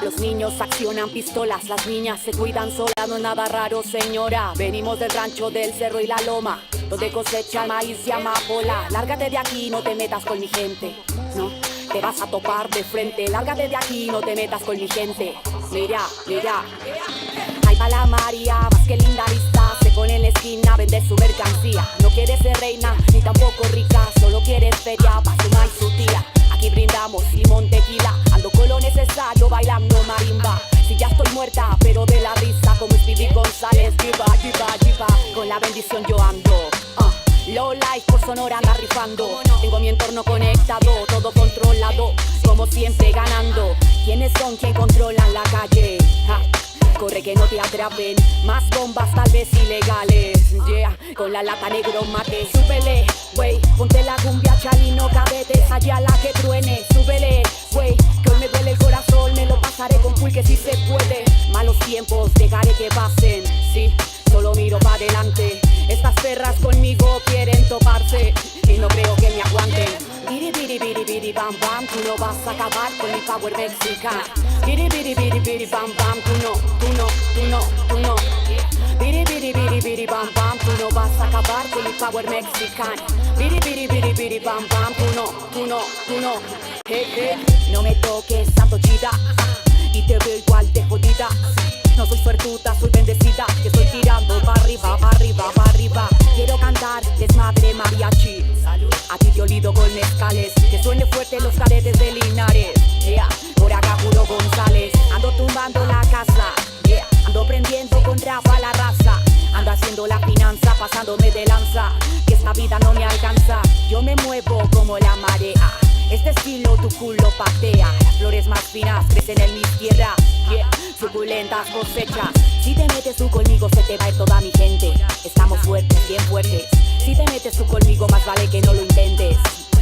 Los niños accionan pistolas, las niñas se cuidan solas, no es nada raro, señora. Venimos del rancho del cerro y la loma, donde cosecha el maíz y amapola. Lárgate de aquí, no te metas con mi gente, no, te vas a topar de frente. Lárgate de aquí, no te metas con mi gente. Mira, mira. Ahí va la María, más que linda vista, se pone en la esquina a vender su mercancía. No quiere ser reina, ni tampoco rica, solo quiere feria pa' su ma y su tía. Aquí brindamos limón, tequila, ando con lo necesario bailando marimba. Si ya estoy muerta, pero de la risa, como Speedy González, diva, diva, diva. Con la bendición yo ando, low life por Sonora anda rifando. Tengo mi entorno conectado, todo controlado, como siempre ganando. ¿Quiénes son quien controlan la calle? Corre que no te atrapen, más bombas tal vez ilegales. Yeah, con la lata negro mate. Súbele, wey, ponte la cumbia chalino, cadetes, allá la que truene. Súbele, wey, que hoy me duele el corazón, me lo pasaré con full que si se puede. Malos tiempos, dejaré que pasen, sí, solo miro para adelante. Estas perras conmigo quieren toparse y no creo que me aguanten. Biri biri biri biri bam bam, tú no vas a acabar con mi power mexicano. Biri biri biri biri bam bam, tú no, tú no, tú no, tú no. Biri biri biri biri bam bam, tú no vas a acabar con mi power mexicano. Biri biri biri biri bam bam, tú no, tú no, tú no. Hey, hey. No me toques, santo chida, y te veo igual de jodida. No soy suertuda, soy bendecida, que estoy tirando pa' arriba, pa' arriba, pa' arriba. Quiero cantar desmadre mariachi, a ti te olido con mezcales, que suene fuerte los cadetes de Linares. Yeah, por acá puro González, ando tumbando la casa. Yeah, ando prendiendo con Rafa la raza. Ando haciendo la finanza, pasándome de lanza, que esta vida no me alcanza. Yo me muevo como la marea, este estilo tu culo patea. Las flores más finas crecen en mi tierra, yeah, suculentas cosechas. Si te metes tú conmigo se te va a ir toda mi gente. Estamos fuertes, bien fuertes. Si te metes tú conmigo más vale que no lo intentes.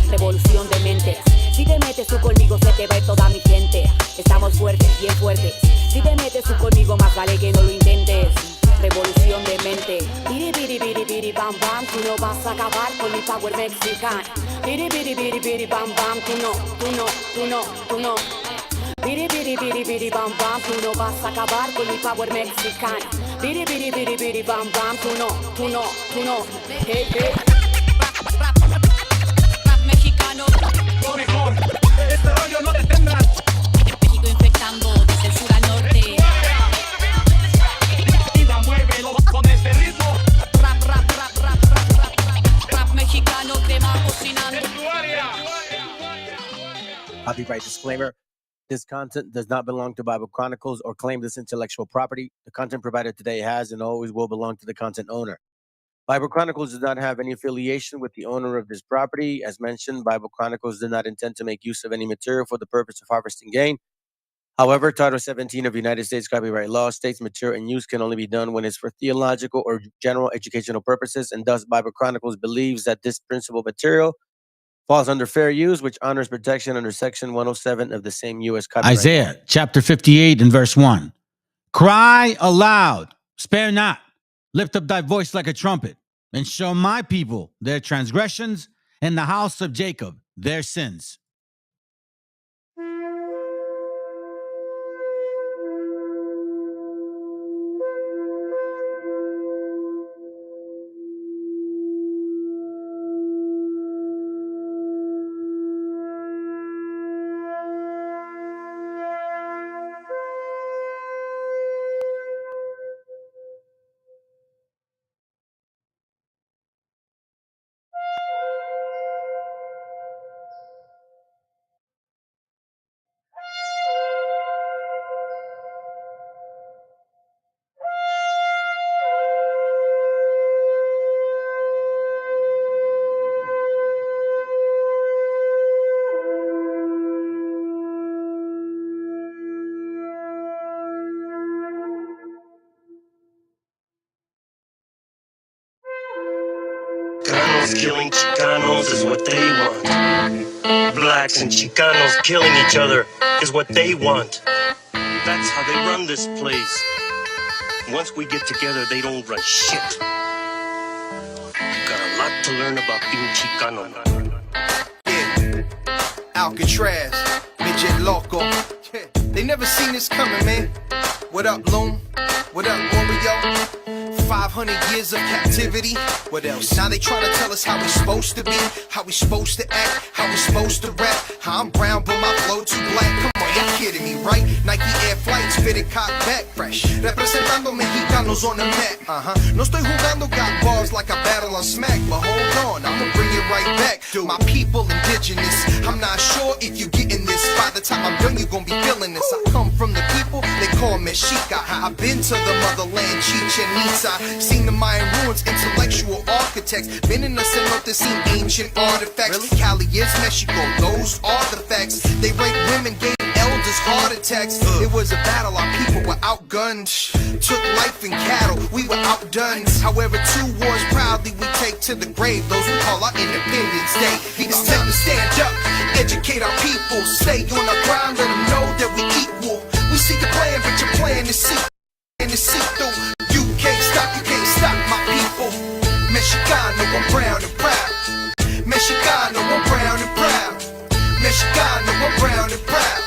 Revolución de mentes. Si te metes tú conmigo se te va a ir toda mi gente. Estamos fuertes, bien fuertes. Si te metes tú conmigo más vale que no lo intentes. Revolución de mente. Biri biri biri biri bam bam, tú no vas a acabar con mi power mexicano. Biri biri biri biri bam bam, tú no, tú no, tú no, tú no. Biri biri biri biri bam bam, tú no vas a acabar con mi power mexicano. Biri biri biri biri bam bam, tú no, tú no, tú no. Hey, hey. Rap mexicano. Lo mejor, este rollo no detendrá. México infectando desde el sur al norte. Con este ritmo. Rap, rap, rap, rap, rap, rap, rap. Rap mexicano, crema cocinando. En tu área. Copyright disclaimer. This content does not belong to Bible Chronicles or claim this intellectual property. The content provided today has and always will belong to the content owner. Bible Chronicles does not have any affiliation with the owner of this property. As mentioned, Bible Chronicles did not intend to make use of any material for the purpose of harvesting gain. However, Title 17 of United States copyright law states material in use can only be done when it's for theological or general educational purposes, and thus Bible Chronicles believes that this principal material falls under fair use, which honors protection under Section 107 of the same U.S. copyright Isaiah law. chapter 58 and verse 1. Cry aloud, spare not, lift up thy voice like a trumpet, and show my people their transgressions, and the house of Jacob their sins. Chicanos killing Chicanos is what they want. Blacks and Chicanos killing each other is what they want. That's how they run this place. Once we get together, they don't run shit. Got a lot to learn about being Chicano. Yeah. Alcatraz, midget loco. Yeah. They never seen this coming, man. What up, Loom? What up, Oreo? 500 years of captivity. What else? Now they try to tell us how we supposed to be, how we supposed to act, how we supposed to rap. How I'm brown, but my flow too black. Come on, y'all kidding me, right? Nike Air Flights fitted cock back fresh. Representando mexicanos on the mat. No estoy jugando, got bars like I battle on smack. But hold on, I'ma bring it right back. My people indigenous. I'm not sure if you getting this. By the time I'm done, you gon' be feeling this. I come from the people they call Meshiacha. I've been to the motherland, Chichen Itza. Seen the Mayan ruins, intellectual architects. Been in the cenote, seen ancient artifacts. Really? Cali is Mexico, those are the facts. They raped women, gave elders heart attacks. It was a battle, our people were outgunned. Took life and cattle, we were outdone. However, 2 wars proudly we take to the grave. Those we call our Independence Day. It's time to stand up, educate our people. Stay on the ground, let them know that we equal. We see your plan, but your plan is see through. You can't stop my people. Mexicano, I'm brown and proud. Mexicano, I'm brown and proud. Mexicano, I'm brown and proud.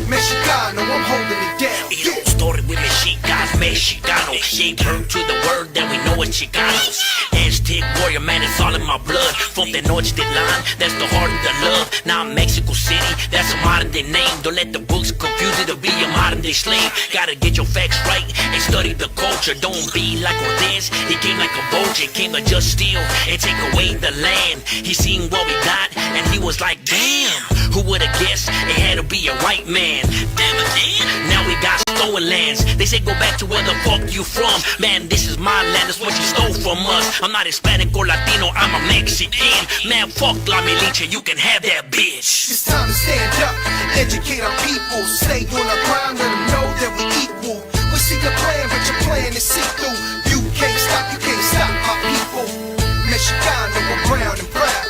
Mexicano, I'm holding it down. Yo, story with Mexicas, Mexicano. Gave birth to the word that we know as Chicanos. Aztec warrior, man, it's all in my blood. From the Tenochtitlan, that's the heart of the love. Now Mexico City, that's a modern day name. Don't let the books confuse it to be a modern day slave. Gotta get your facts right and study the culture. Don't be like Cortez, he came like a vulture. Came to just steal and take away the land. He seen what we got and he was like, damn, who would've guessed it had to be a white man. Damn again, now we got stolen lands. They say go back to where the fuck you from. Man, this is my land, that's what you stole from us. I'm not Hispanic or Latino, I'm a Mexican. Man, fuck La Milicia, you can have that bitch. It's time to stand up, educate our people. Stay on the ground, let them know that we equal. We see your plan, but your plan is see through. You can't stop my people. Mexicano, I'm brown and proud.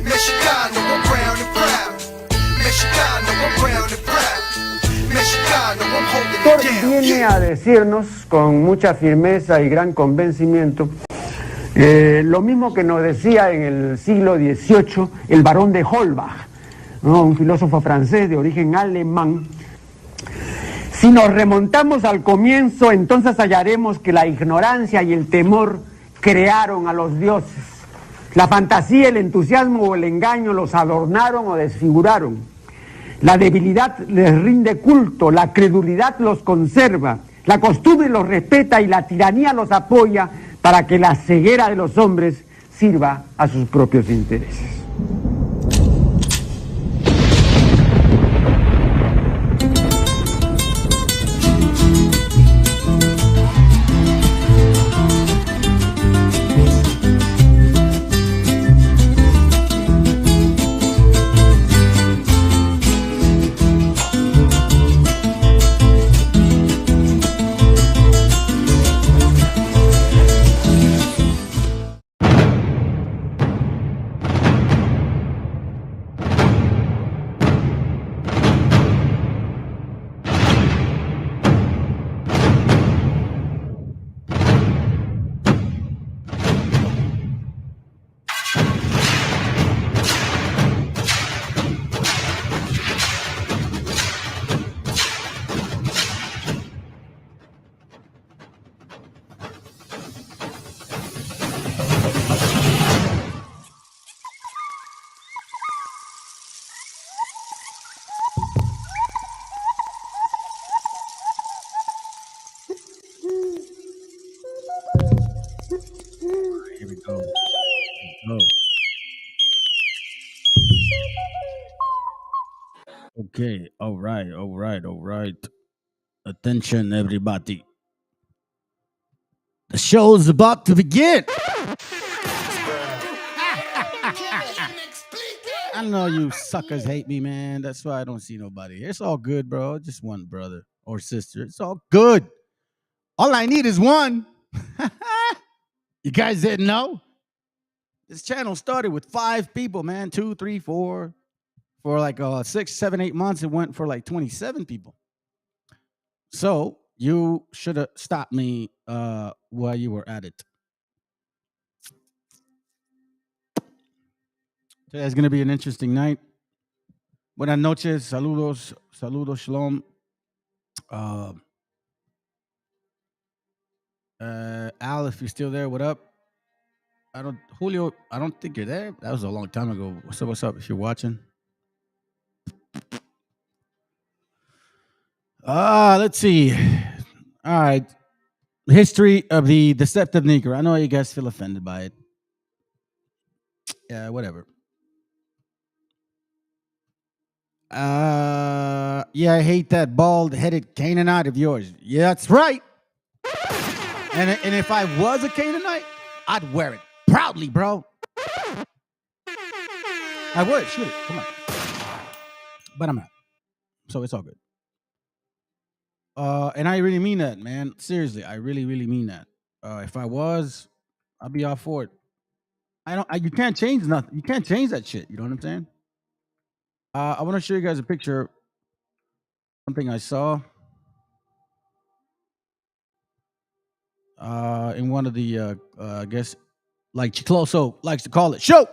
Mexicano, I'm brown and proud. Mexicano, I'm brown and proud. Mexicano, I'm holding it down. Viene a decirnos con mucha firmeza y gran convencimiento lo mismo que nos decía en el siglo XVIII el barón de Holbach, ¿no? Un filósofo francés de origen alemán. Si nos remontamos al comienzo, entonces hallaremos que la ignorancia y el temor crearon a los dioses. La fantasía, el entusiasmo o el engaño los adornaron o desfiguraron. La debilidad les rinde culto, la credulidad los conserva, la costumbre los respeta y la tiranía los apoya para que la ceguera de los hombres sirva a sus propios intereses. Here we go. Okay. All right. Attention, everybody. The show is about to begin. I know you suckers hate me, man. That's why I don't see nobody. It's all good, bro. Just one brother or sister. It's all good. All I need is one. You guys didn't know? This channel started with 5 people, man. 2, 3, 4. For like 6, 7, 8 months, it went for like 27 people. So you should have stopped me while you were at it. Today's going to be an interesting night. Buenas noches, saludos, shalom. Al, if you're still there, what up? Julio, I don't think you're there. That was a long time ago. What's up if you're watching? Let's see. All right. History of the deceptive Negro. I know you guys feel offended by it. Yeah, whatever. Yeah, I hate that bald-headed Canaanite of yours. Yeah, that's right. And if I was a Canaanite, I'd wear it proudly, bro. I would. Shoot it. Come on. But I'm not. So it's all good. And I really mean that, man. Seriously, I really, really mean that. If I was, I'd be all for it. You can't change nothing. You can't change that shit. You know what I'm saying? I want to show you guys a picture of something I saw in one of the, I guess, like Chicloso likes to call it, show.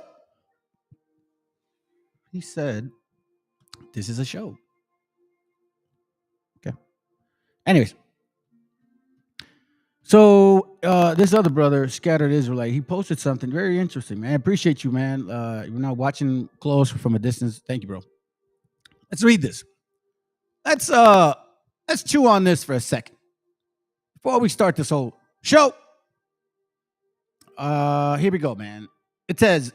He said, this is a show. Okay. Anyways. So this other brother, Scattered Israelite, he posted something very interesting, man. I appreciate you, man. You're not watching close from a distance. Thank you, bro. Let's read this. Let's chew on this for a second before we start this whole show. Here we go, man. It says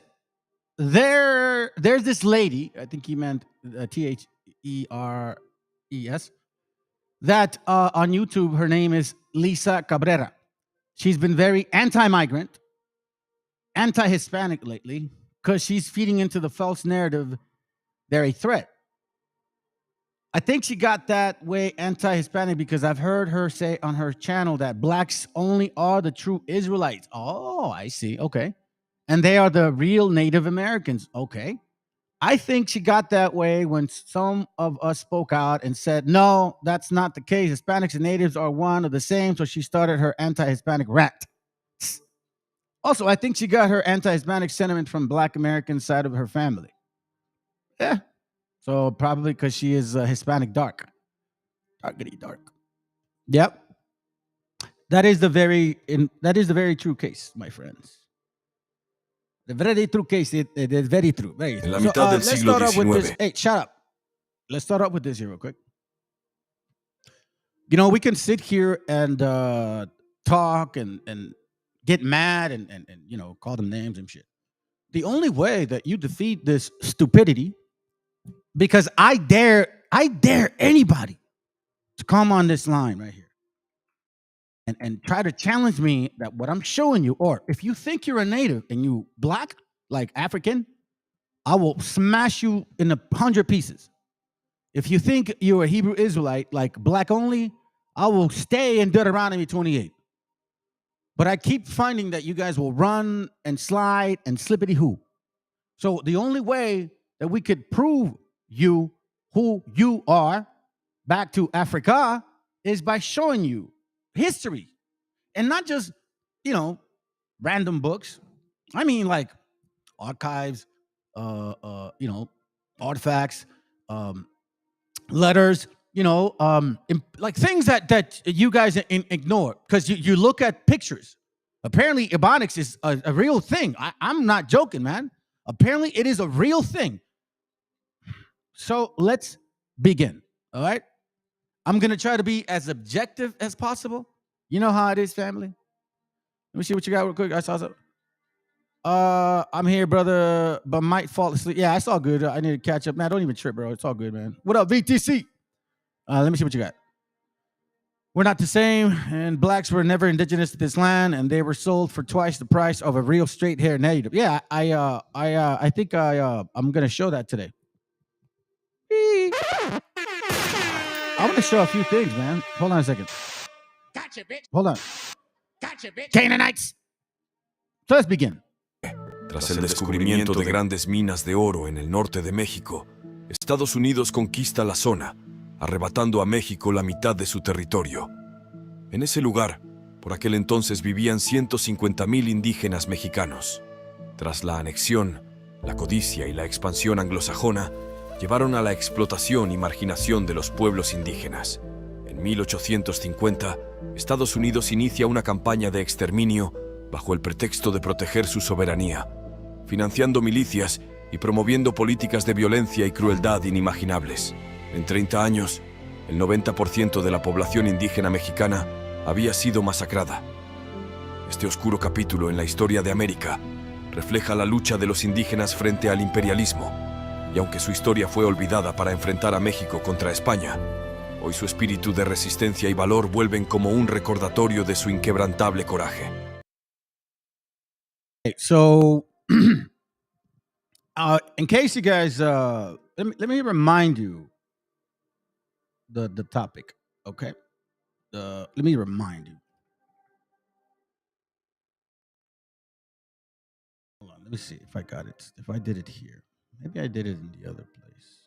there's this lady. I think he meant Theres, that on YouTube, her name is Lisa Cabrera. She's been very anti-migrant, anti-Hispanic lately, because she's feeding into the false narrative they're a threat. I think she got that way anti-Hispanic because I've heard her say on her channel that blacks only are the true Israelites. Oh, I see. Okay. And they are the real Native Americans. Okay. I think she got that way when some of us spoke out and said, no, that's not the case. Hispanics and natives are one of the same. So she started her anti-Hispanic rant. Also, I think she got her anti-Hispanic sentiment from Black American side of her family. Yeah. So probably because she is Hispanic dark. Darkity dark. Yep. That is the very true case, my friends. The very true case. It is very true. Very true. En la mitad del siglo XIX. Hey, shut up. Let's start up with this here real quick. You know, we can sit here and talk and get mad and you know, call them names and shit. The only way that you defeat this stupidity, because I dare anybody to come on this line right here and try to challenge me that what I'm showing you, or if you think you're a native and you black, like African, I will smash you in 100 pieces. If you think you're a Hebrew Israelite, like black only, I will stay in Deuteronomy 28. But I keep finding that you guys will run and slide and slippity-hoo. So the only way that we could prove you who you are back to Africa is by showing you history, and not just, you know, random books. I mean, like archives, you know, artifacts, letters, you know, like things that you guys ignore because you look at pictures. Apparently, Ebonics is a real thing. I'm not joking, man. Apparently, it is a real thing. So let's begin. All right. I'm going to try to be as objective as possible. You know how it is, family. Let me see what you got real quick. I saw something. I'm here, brother, but might fall asleep. Yeah, it's all good. I need to catch up. Man, don't even trip, bro. It's all good, man. What up, VTC? Let me see what you got. We're not the same, and blacks were never indigenous to this land, and they were sold for twice the price of a real straight-haired native. Yeah, I think I'm going to show that today. I'm going to show a few things, man. Hold on a second. Gotcha, bitch. Hold on. Gotcha, bitch. Canaanites. So let's begin. Tras el descubrimiento de grandes minas de oro en el norte de México, Estados Unidos conquista la zona, arrebatando a México la mitad de su territorio. En ese lugar, por aquel entonces vivían 150,000 indígenas mexicanos. Tras la anexión, la codicia y la expansión anglosajona llevaron a la explotación y marginación de los pueblos indígenas. En En 1850, Estados Unidos inicia una campaña de exterminio bajo el pretexto de proteger su soberanía, financiando milicias y promoviendo políticas de violencia y crueldad inimaginables. En 30 años, el 90% de la población indígena mexicana había sido masacrada. Este oscuro capítulo en la historia de América refleja la lucha de los indígenas frente al imperialismo, y aunque su historia fue olvidada para enfrentar a México contra España, hoy su espíritu de resistencia y valor vuelven como un recordatorio de su inquebrantable coraje. So, in case you guys, let me remind you the topic, okay? Let me remind you. Hold on, let me see if I got it. If I did it here, maybe I did it in the other place.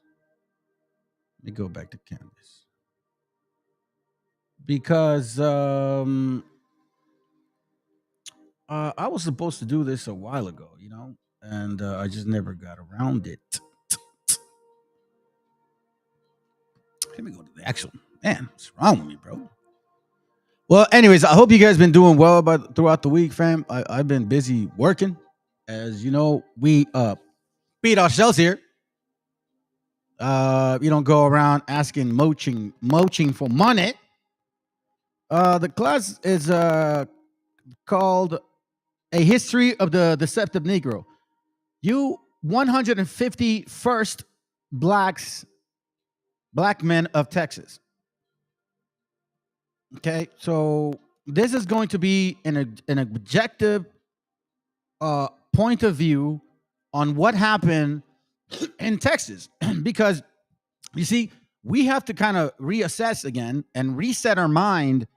Let me go back to Canvas because I was supposed to do this a while ago, you know, and I just never got around it. Let me go to the actual man. What's wrong with me, bro? Well, anyways, I hope you guys been doing well throughout the week, fam. I've been busy working, as you know. We beat ourselves here. You don't go around asking moaching for money. The class is called A History of the Deceptive Negro. You 151st black men of Texas. Okay, so this is going to be an objective point of view on what happened in Texas, because you see, we have to kind of reassess again and reset our mind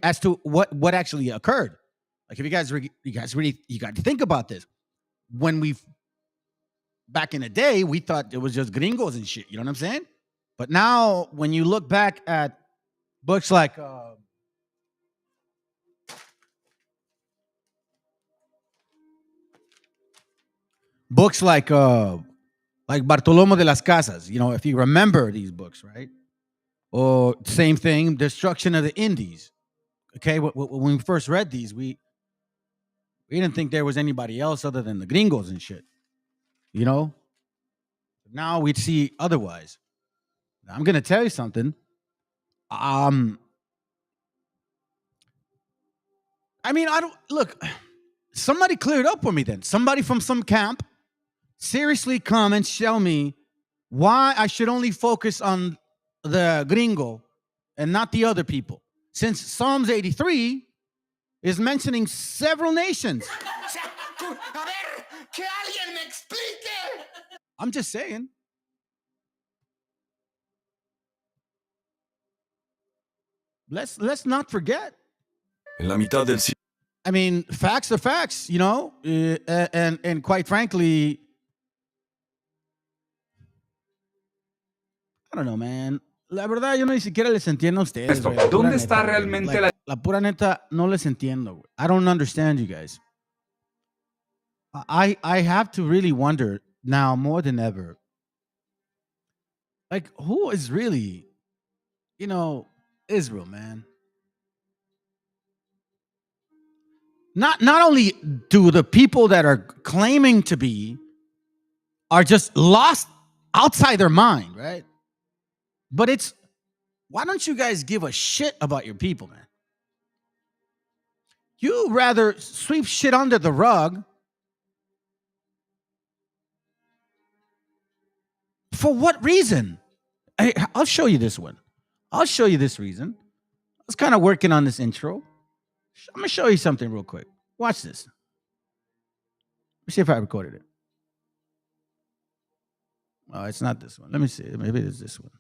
as to what actually occurred. Like, if you guys got to think about this. When back in the day, we thought it was just gringos and shit. You know what I'm saying? But now, when you look back at books like Bartolomé de las Casas, you know, if you remember these books, right? Or same thing, Destruction of the Indies. Okay, when we first read these, we didn't think there was anybody else other than the gringos and shit. You know? Now we'd see otherwise. I'm gonna tell you something. I mean, I don't look. Somebody clear it up for me then. Somebody from some camp seriously come and tell me why I should only focus on the gringo and not the other people. Since Psalms 83 is mentioning several nations. I'm just saying. Let's not forget. En la mitad del I mean, facts are facts, you know, and quite frankly, I don't know, man. La verdad, yo ni siquiera les entiendo a ustedes. Güey, ¿Dónde está realmente la pura neta? No les entiendo. Güey. I don't understand you guys. I have to really wonder now more than ever. Like, who is really, you know, Israel, man? Not only do the people that are claiming to be are just lost outside their mind, right? But it's, why don't you guys give a shit about your people, man? You rather sweep shit under the rug. For what reason? I'll show you this one. I'll show you this reason. I was kind of working on this intro. I'm going to show you something real quick. Watch this. Let me see if I recorded it. Oh, it's not this one. Let me see. Maybe it's this one.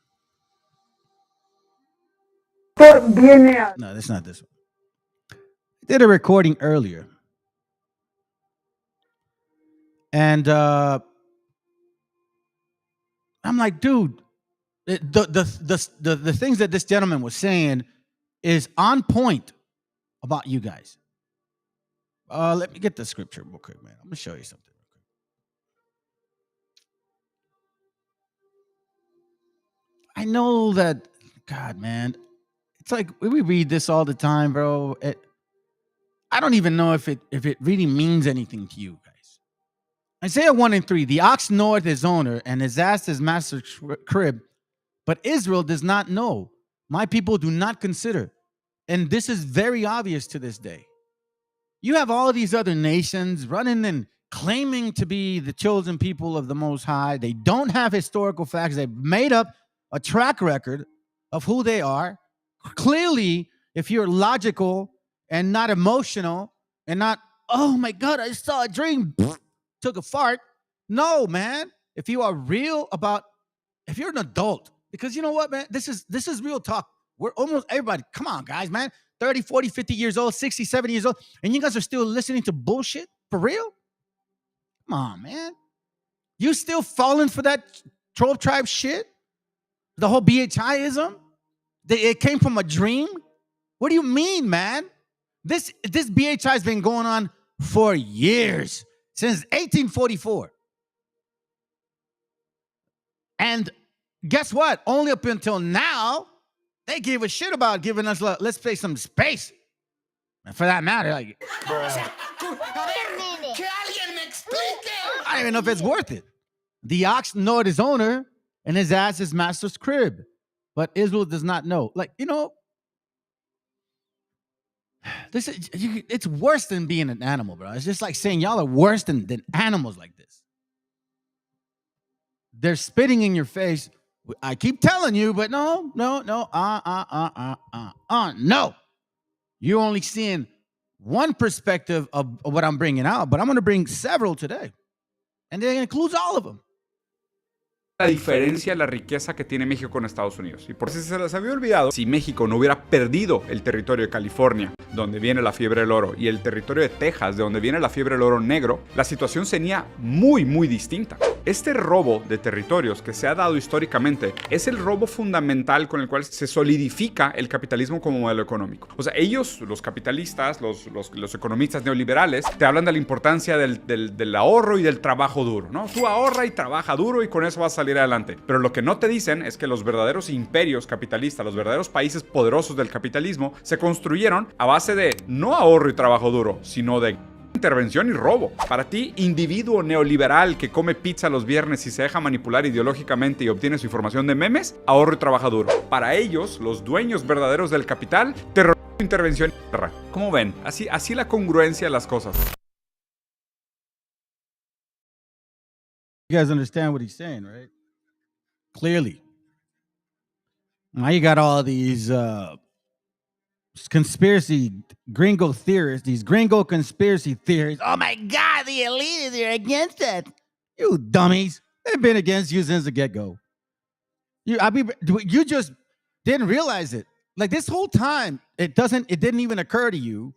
No, that's not this one. I did a recording earlier. And I'm like, dude, the things that this gentleman was saying is on point about you guys. Let me get the scripture real quick, man. I'm going to show you something. I know that, God, man, It's like we read this all the time, bro. I don't even know if it really means anything to you guys. Isaiah 1:3, the ox knoweth his owner, and his ass his master's crib, but Israel does not know. My people do not consider. And this is very obvious to this day. You have all these other nations running and claiming to be the chosen people of the Most High. They don't have historical facts. They've made up a track record of who they are. Clearly, if you're logical and not emotional and not, oh my God, I saw a dream, took a fart. No, man. If you are real about, if you're an adult, because you know what, man, this is real talk. We're almost everybody. Come on, guys, man. 30, 40, 50 years old, 60, 70 years old, and you guys are still listening to bullshit? For real? Come on, man. You still falling for that 12 tribe shit? The whole BHIism? It came from a dream? What do you mean, man? This BHI has been going on for years, since 1844. And guess what? Only up until now, they gave a shit about giving us, let's play some space. And for that matter, like, I don't even know if it's worth it. The ox knoweth his owner, and his ass his master's crib. But Israel does not know. Like, you know, it's worse than being an animal, bro. It's just like saying y'all are worse than animals like this. They're spitting in your face. I keep telling you, but no. No. You're only seeing one perspective of what I'm bringing out, but I'm going to bring several today. And it includes all of them. La diferencia, la riqueza que tiene México con Estados Unidos. Y por si se les había olvidado, si México no hubiera perdido el territorio de California, donde viene la fiebre del oro, y el territorio de Texas, de donde viene la fiebre del oro negro, la situación sería muy, muy distinta. Este robo de territorios que se ha dado históricamente es el robo fundamental con el cual se solidifica el capitalismo como modelo económico. O sea, ellos, los capitalistas, los economistas neoliberales, te hablan de la importancia del ahorro y del trabajo duro, ¿no? Tú ahorra y trabaja duro y con eso vas a salir adelante. Pero lo que no te dicen es que los verdaderos imperios capitalistas, los verdaderos países poderosos del capitalismo, se construyeron a base de no ahorro y trabajo duro, sino de intervención y robo. Para ti, individuo neoliberal que come pizza los viernes y se deja manipular ideológicamente y obtiene su información de memes, ahorro y trabaja duro. Para ellos, los dueños verdaderos del capital, terrorismo, intervención y guerra. ¿Cómo ven? Así la congruencia de las cosas. You guys understand what he's saying, right? Clearly. Now you got all these conspiracy gringo theorists, these gringo conspiracy theories. Oh my God, the elitists are against that. You dummies. They've been against you since the get-go. You just didn't realize it. Like this whole time, it didn't even occur to you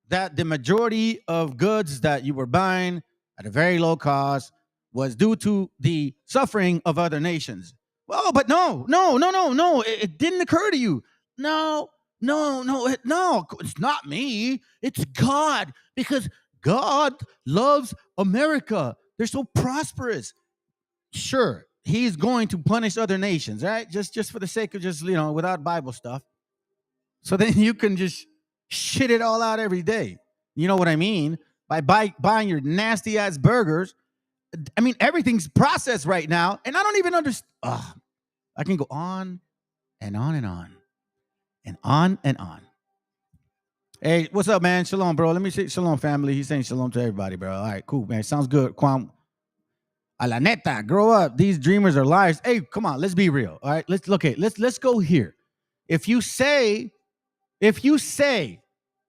that the majority of goods that you were buying at a very low cost was due to the suffering of other nations. Well, but no. It didn't occur to you. No, it's not me. It's God, because God loves America. They're so prosperous. Sure, he's going to punish other nations, right? Just for the sake of just, without Bible stuff. So then you can just shit it all out every day. You know what I mean? By buying your nasty ass burgers. I mean, everything's processed right now, and I don't even understand. I can go on and on and on and on and on. Hey, what's up, man? Shalom, bro. Let me say shalom, family. He's saying shalom to everybody, bro. All right, cool, man. Sounds good. Kwam. A la neta, grow up. These dreamers are liars. Hey, come on, let's be real. All right, let's go here. If you say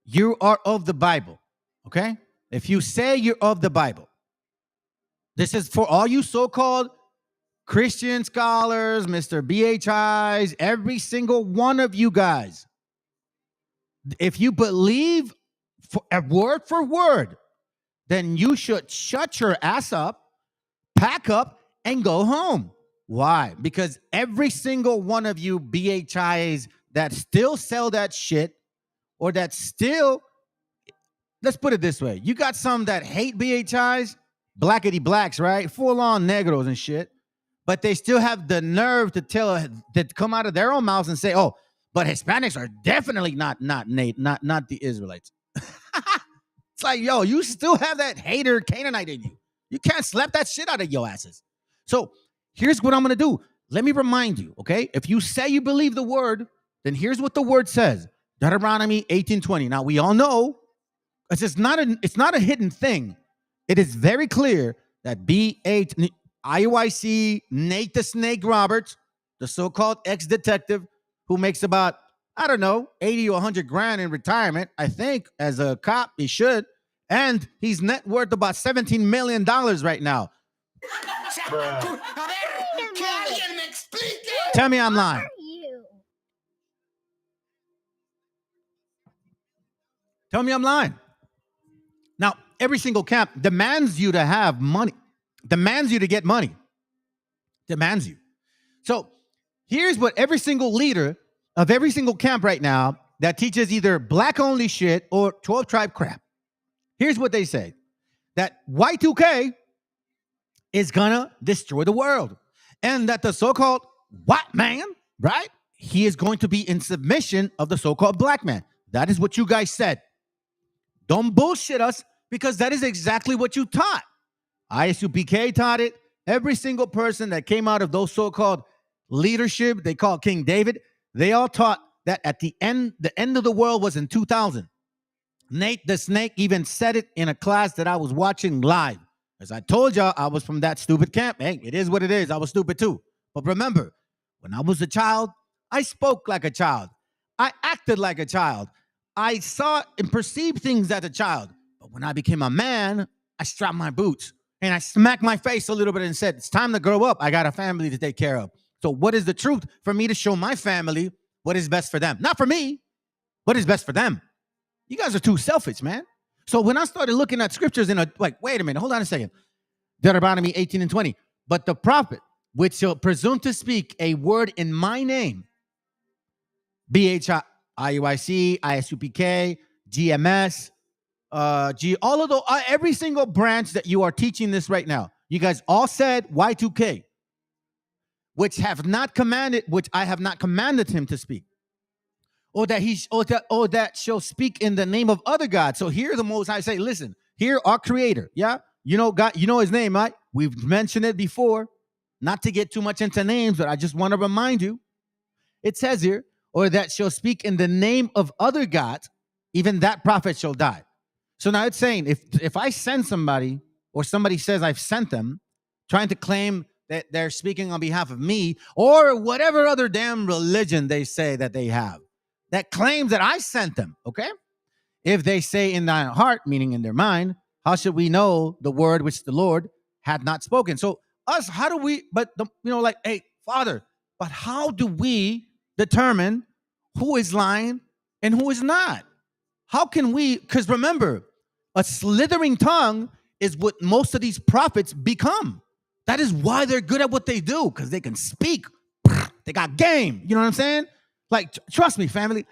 you are of the Bible, okay? If you say you're of the Bible, this is for all you so-called Christian scholars, Mr. BHIs, every single one of you guys. If you believe word for word, then you should shut your ass up, pack up, and go home. Why? Because every single one of you BHIs that still sell that shit, or that still, let's put it this way. You got some that hate BHIs, blackety blacks, right? Full on negros and shit. But they still have the nerve to come out of their own mouths and say, oh, but Hispanics are definitely not the Israelites. It's like, yo, you still have that hater Canaanite in you. You can't slap that shit out of your asses. So here's what I'm going to do. Let me remind you, okay? If you say you believe the word, then here's what the word says. Deuteronomy 18:20. Now, we all know it's not a hidden thing. It is very clear that IUIC, Nate the Snake Roberts, the so-called ex-detective who makes about, I don't know, 80 or 100 grand in retirement, I think, as a cop, he should. And he's net worth about $17 million right now. Tell me I'm lying. Tell me I'm lying. Now, every single camp demands you to have money, demands you to get money, demands you. So here's what every single leader of every single camp right now that teaches either black-only shit or 12-tribe crap, here's what they say, that Y2K is gonna destroy the world, and that the so-called white man, right, he is going to be in submission of the so-called black man. That is what you guys said. Don't bullshit us, because that is exactly what you taught. ISUPK taught it. Every single person that came out of those so-called leadership, they call King David, they all taught that at the end of the world was in 2000. Nate the Snake even said it in a class that I was watching live. As I told y'all, I was from that stupid camp. Hey, it is what it is. I was stupid too. But remember, when I was a child, I spoke like a child. I acted like a child. I saw and perceived things as a child. But when I became a man, I strapped my boots and I smacked my face a little bit and said, it's time to grow up. I got a family to take care of. So what is the truth? For me to show my family what is best for them. Not for me, what is best for them. You guys are too selfish, man. So when I started looking at scriptures wait a minute, hold on a second. Deuteronomy 18:20. But the prophet, which shall presume to speak a word in my name, BHI, IUIC, ISUPK, GMS, all of those, every single branch that you are teaching this right now, you guys all said Y2K, which I have not commanded him to speak, or that shall speak in the name of other gods. So here the Most High say, listen, here our Creator, yeah, you know God, you know His name, right? We've mentioned it before. Not to get too much into names, but I just want to remind you. It says here, or that shall speak in the name of other gods, even that prophet shall die. So now it's saying, if I send somebody, or somebody says I've sent them, trying to claim that they're speaking on behalf of me, or whatever other damn religion they say that they have, that claims that I sent them, okay? If they say in thine heart, meaning in their mind, how should we know the word which the Lord had not spoken? So us, how do we, hey, Father, but how do we determine who is lying and who is not? How can we, because remember, a slithering tongue is what most of these prophets become. That is why they're good at what they do, because they can speak. They got game. You know what I'm saying? Like, trust me, family.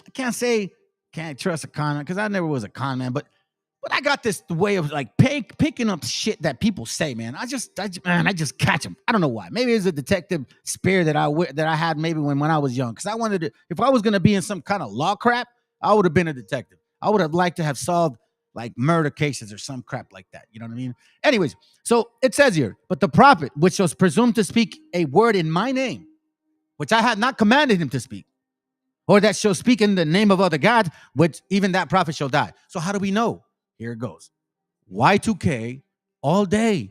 I can't trust a con man, because I never was a con man, but I got this way of like picking up shit that people say, man. I just catch them. I don't know why. Maybe it's a detective spirit that I had maybe when I was young, because I wanted to, if I was going to be in some kind of law crap, I would have been a detective. I would have liked to have solved like murder cases or some crap like that. You know what I mean? Anyways, so it says here, but the prophet, which was presumed to speak a word in my name, which I had not commanded him to speak, or that shall speak in the name of other gods, which even that prophet shall die. So how do we know? Here it goes. Y2K all day.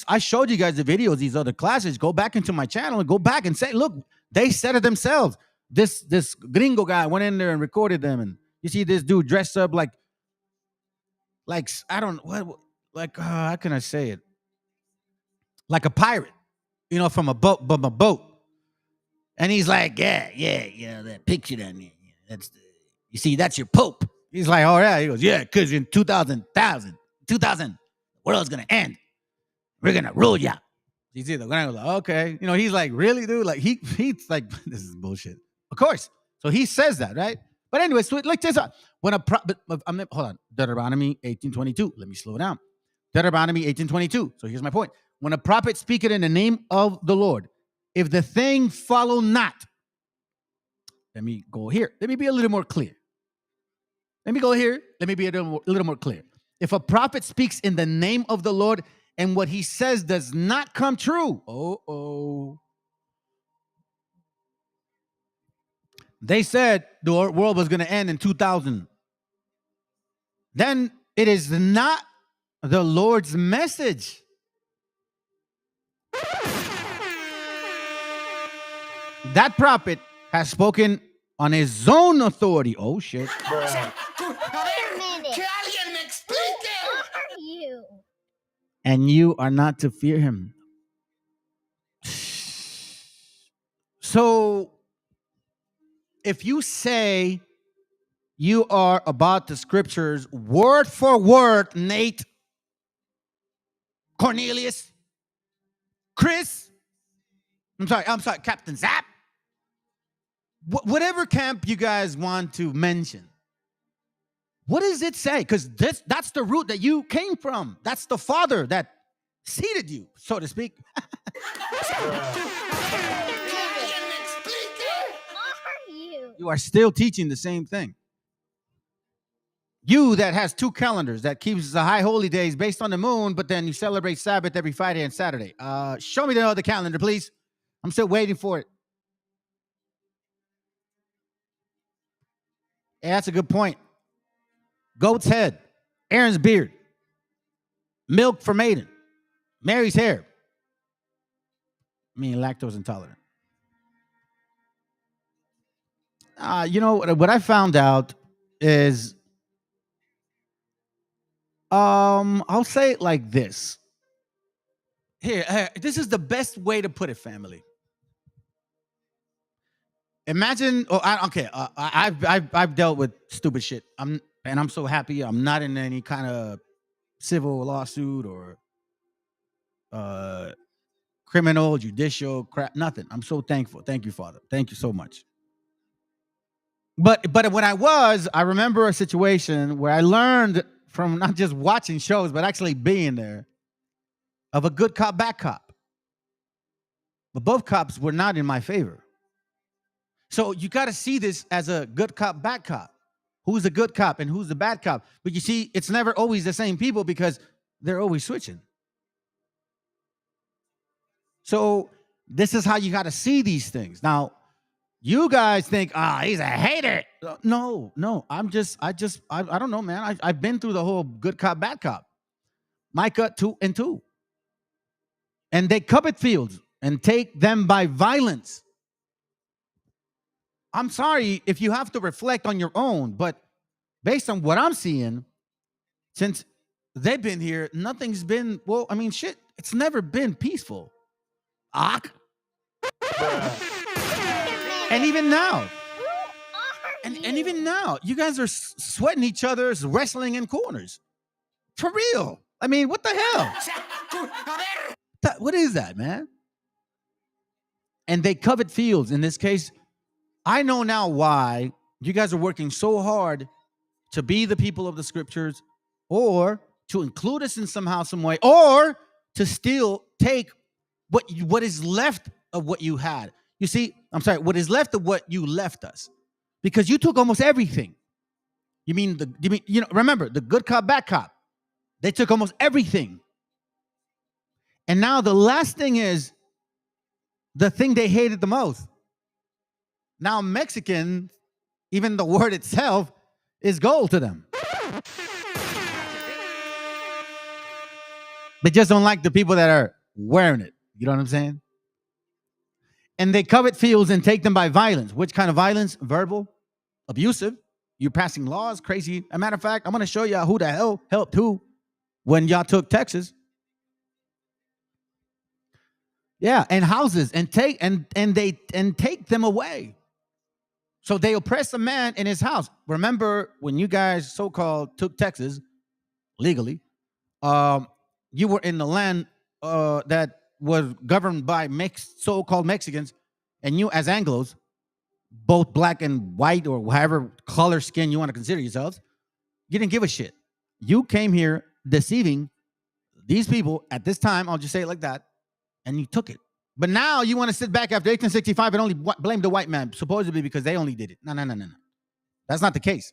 I showed you guys the videos, these other classes. Go back into my channel and go back and say, look, they said it themselves. This gringo guy went in there and recorded them, and you see this dude dressed up like I don't how can I say it? Like a pirate, from a boat. And he's like, yeah, that picture down there. That's your Pope. He's like, all right. He goes, yeah, because in 2000, the world's going to end. We're going to rule ya. You see the guy was like, okay. He's like, really, dude? Like, he's like, this is bullshit. Of course. So he says that, right? But anyway, so like this, hold on. Deuteronomy 18:22. Let me slow down. Deuteronomy 18:22. So here's my point. When a prophet speaketh in the name of the Lord, if the thing follow not, Let me go here. Let me be a little more clear. Let me go here. Let me be a little more clear. If a prophet speaks in the name of the Lord and what he says does not come true, they said the world was going to end in 2000. Then it is not the Lord's message. That prophet has spoken on his own authority. Oh, shit. And you are not to fear him. So, if you say you are about the scriptures word for word, Nate, Cornelius, Chris, I'm sorry, Captain Zap, whatever camp you guys want to mention, what does it say? Because that's the root that you came from. That's the father that seeded you, so to speak. You are still teaching the same thing. You that has 2 calendars that keeps the high holy days based on the moon, but then you celebrate Sabbath every Friday and Saturday. Show me the other calendar, please. I'm still waiting for it. Yeah, that's a good point. Goat's head, Aaron's beard, milk for maiden, Mary's hair. I mean, lactose intolerant. You know what I found out is, I'll say it like this. Here, this is the best way to put it, family. Imagine, I've dealt with stupid shit. I'm so happy I'm not in any kind of civil lawsuit or criminal, judicial crap, nothing. I'm so thankful. Thank you, Father. Thank you so much. But when I remember a situation where I learned from not just watching shows, but actually being there, of a good cop, bad cop. But both cops were not in my favor. So you got to see this as a good cop, bad cop. Who's a good cop and who's the bad cop? But you see, it's never always the same people because they're always switching. So this is how you got to see these things. Now, you guys think, he's a hater. No, I don't know, man. I've been through the whole good cop, bad cop. Micah 2 and 2. And they covet fields and take them by violence. I'm sorry if you have to reflect on your own, but based on what I'm seeing, since they've been here, nothing's been, it's never been peaceful. And even now, and even now, you guys are sweating each other's wrestling in corners. For real. I mean, what the hell? What is that, man? And they covet fields. In this case, I know now why you guys are working so hard to be the people of the scriptures, or to include us in somehow, some way, or to still take what is left of what you had. You see, what is left of what you left us, because you took almost everything. Remember the good cop, bad cop. They took almost everything. And now the last thing is the thing they hated the most. Now Mexican, even the word itself, is gold to them. They just don't like the people that are wearing it. You know what I'm saying? And they covet fields and take them by violence. Which kind of violence? Verbal, abusive. You're passing laws, crazy. As a matter of fact, I'm going to show you who the hell helped who when y'all took Texas. Yeah, and houses, and take them away. So they oppress a man in his house. Remember when you guys so-called took Texas legally, you were in the land that was governed by so-called Mexicans, and you as Anglos, both black and white or whatever color skin you want to consider yourselves, you didn't give a shit. You came here deceiving these people at this time, I'll just say it like that, and you took it But now you want to sit back after 1865 and only blame the white man, supposedly because they only did it. No. That's not the case.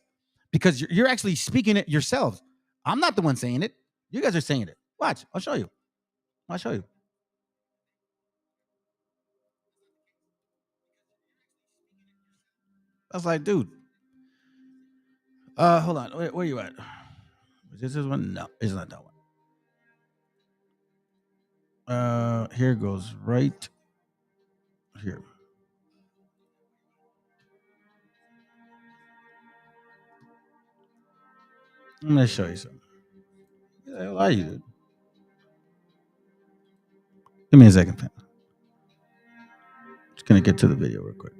Because you're actually speaking it yourselves. I'm not the one saying it. You guys are saying it. Watch. I'll show you. I was like, dude. Hold on. Where you at? Is this one? No, it's not that one. Here goes right here. I'm gonna show you something. Where the hell are you, dude? Give me a second, fam. Just gonna get to the video real quick.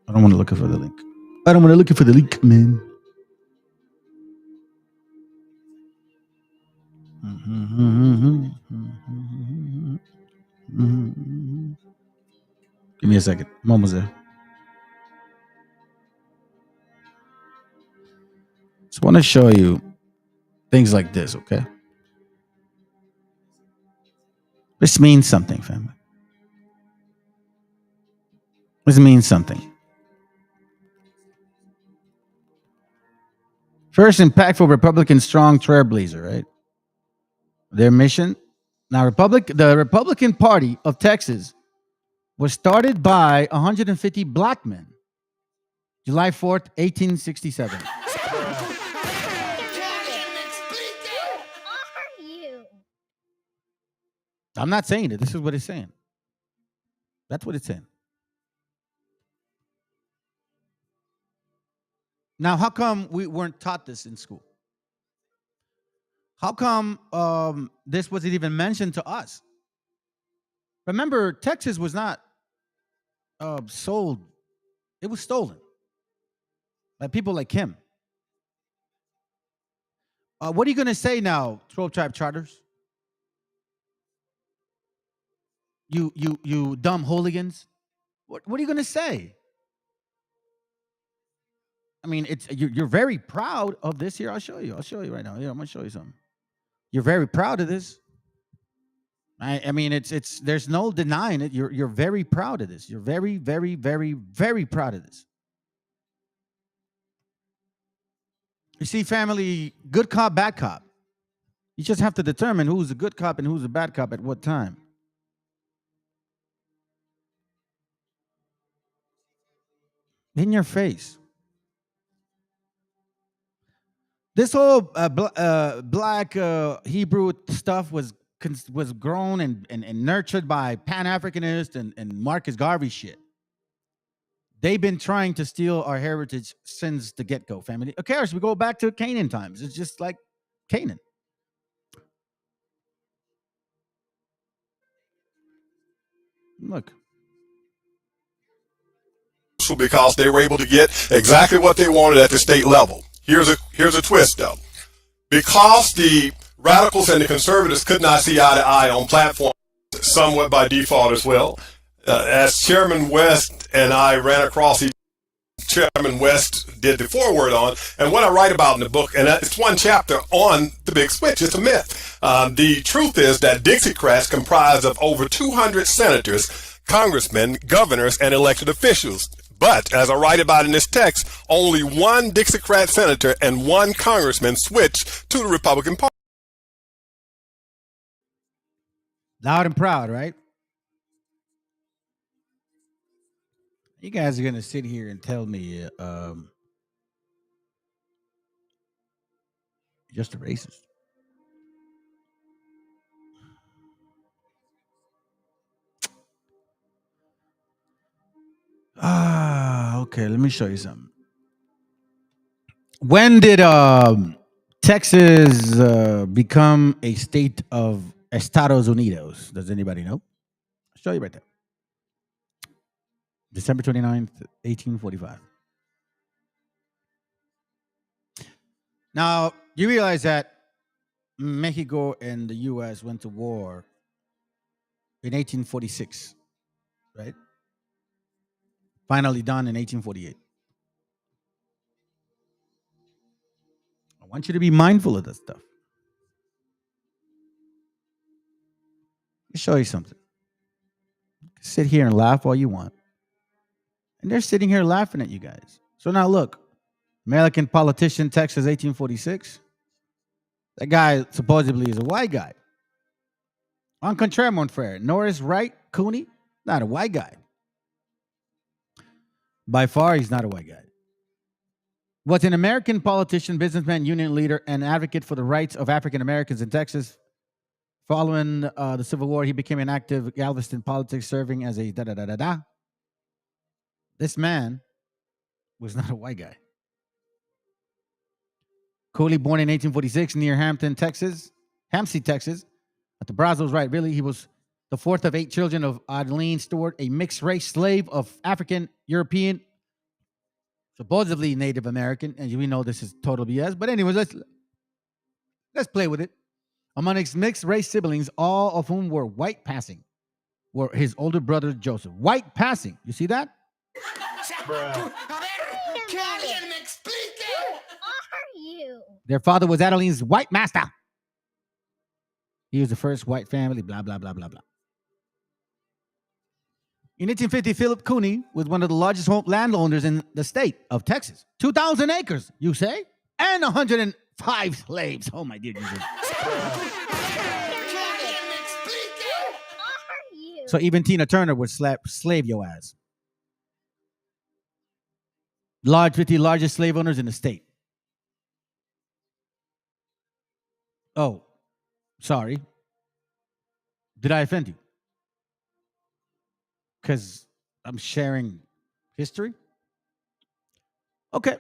I don't want to look for the link. I don't want to look for the link, man. Give me a second. I'm almost there. Just want to show you things like this, okay? This means something, family. This means something. First impactful Republican strong trailblazer, right? Their mission. Now, the Republican Party of Texas was started by 150 black men, July 4th, 1867. I'm not saying it. This is what it's saying. That's what it's saying. Now, how come we weren't taught this in school? How come this wasn't even mentioned to us? Remember, Texas was not sold. It was stolen by people like him. What are you going to say now, 12 tribe charters? You dumb hooligans. What are you going to say? I mean, you're very proud of this here. I'll show you right now. Here, I'm going to show you something. You're very proud of this. I mean, it's there's no denying it. You're very proud of this. You're very, very, very, very proud of this. You see, family, good cop, bad cop. You just have to determine who's a good cop and who's a bad cop at what time. In your face. This whole black Hebrew stuff was grown and nurtured by Pan-Africanists and Marcus Garvey shit. They've been trying to steal our heritage since the get-go, family. Of course, we go back to Canaan times. It's just like Canaan. Look. Because they were able to get exactly what they wanted at the state level. Here's a twist, though. Because the radicals and the conservatives could not see eye to eye on platforms, somewhat by default as well, as Chairman West and I ran across each Chairman West did the foreword on, and what I write about in the book, and it's one chapter on the big switch. It's a myth. The truth is that Dixiecrats comprise of over 200 senators, congressmen, governors, and elected officials. But, as I write about in this text, only one Dixiecrat senator and one congressman switched to the Republican Party. Loud and proud, right? You guys are going to sit here and tell me just a racist. Okay, let me show you something. When did Texas become a state of Estados Unidos? Does anybody know? I'll show you right there. December 29th, 1845. Now, you realize that Mexico and the U.S. went to war in 1846, right? Finally done in 1848. I want you to be mindful of that stuff. Let me show you something. Sit here and laugh all you want. And they're sitting here laughing at you guys. So now look, American politician, Texas, 1846. That guy supposedly is a white guy. On contraire, mon frere, Norris Wright Cooney, not a white guy. By far, he's not a white guy. Was an American politician, businessman, union leader, and advocate for the rights of African Americans in Texas. Following the Civil War, he became an active Galveston politics, serving as a da-da-da-da-da. This man was not a white guy. Cooley, born in 1846 near Hampton, Texas. But the Brazos right, really. He was the fourth of 8 children of Adeline Stewart, a mixed-race slave of African, European, supposedly Native American. And we know this is total BS. But anyways, let's play with it. Among his mixed-race siblings, all of whom were white passing, were his older brother Joseph. White passing. You see that? Their father was Adeline's white master. He was the first white family, blah, blah, blah, blah, blah. In 1850, Philip Cooney was one of the largest landowners in the state of Texas. 2,000 acres, you say? And 105 slaves. Oh, my dear Jesus. So even Tina Turner would slave your ass. 50 largest slave owners in the state. Oh, sorry. Did I offend you? Because I'm sharing history? Okay.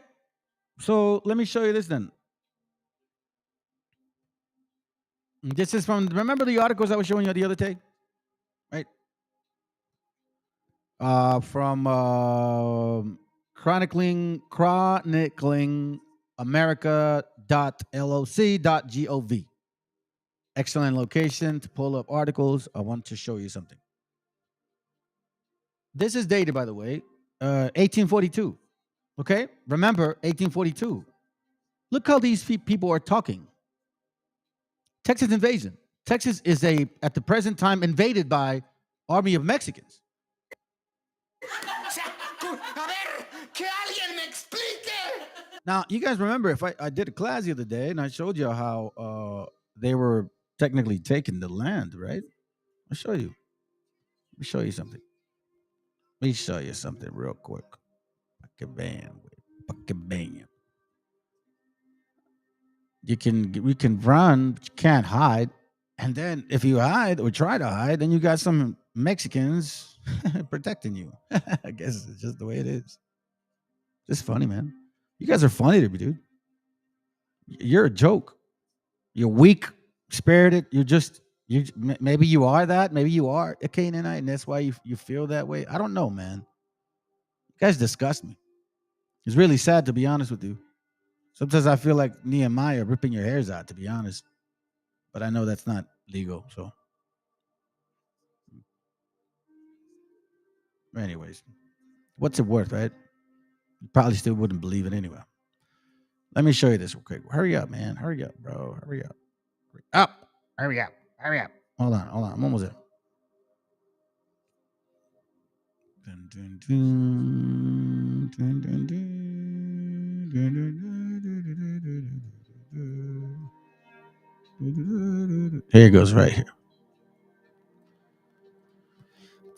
So let me show you this then. This is from, remember the articles I was showing you the other day? Right? From chronicling America.loc.gov. Excellent location to pull up articles. I want to show you something. This is dated, by the way, 1842. Okay? Remember, 1842. Look how these people are talking. Texas invasion. Texas is at the present time, invaded by army of Mexicans. Now, you guys remember, if I did a class the other day, and I showed you how they were technically taking the land, right? I'll show you. Let me show you something. Let me show you something real quick. Bam. We can run, but you can't hide. And then if you hide or try to hide, then you got some Mexicans protecting you. I guess it's just the way it is. Just funny, man. You guys are funny to me, dude. You're a joke. You're weak spirited. Maybe you are that. Maybe you are a Canaanite, and that's why you feel that way. I don't know, man. You guys disgust me. It's really sad, to be honest with you. Sometimes I feel like Nehemiah ripping your hairs out, to be honest. But I know that's not legal, so. Anyways, what's it worth, right? You probably still wouldn't believe it anyway. Let me show you this real quick. Hurry up, man. Hurry up, bro. Hurry up. Hurry up. Hold on. I'm almost there. Here it goes right here.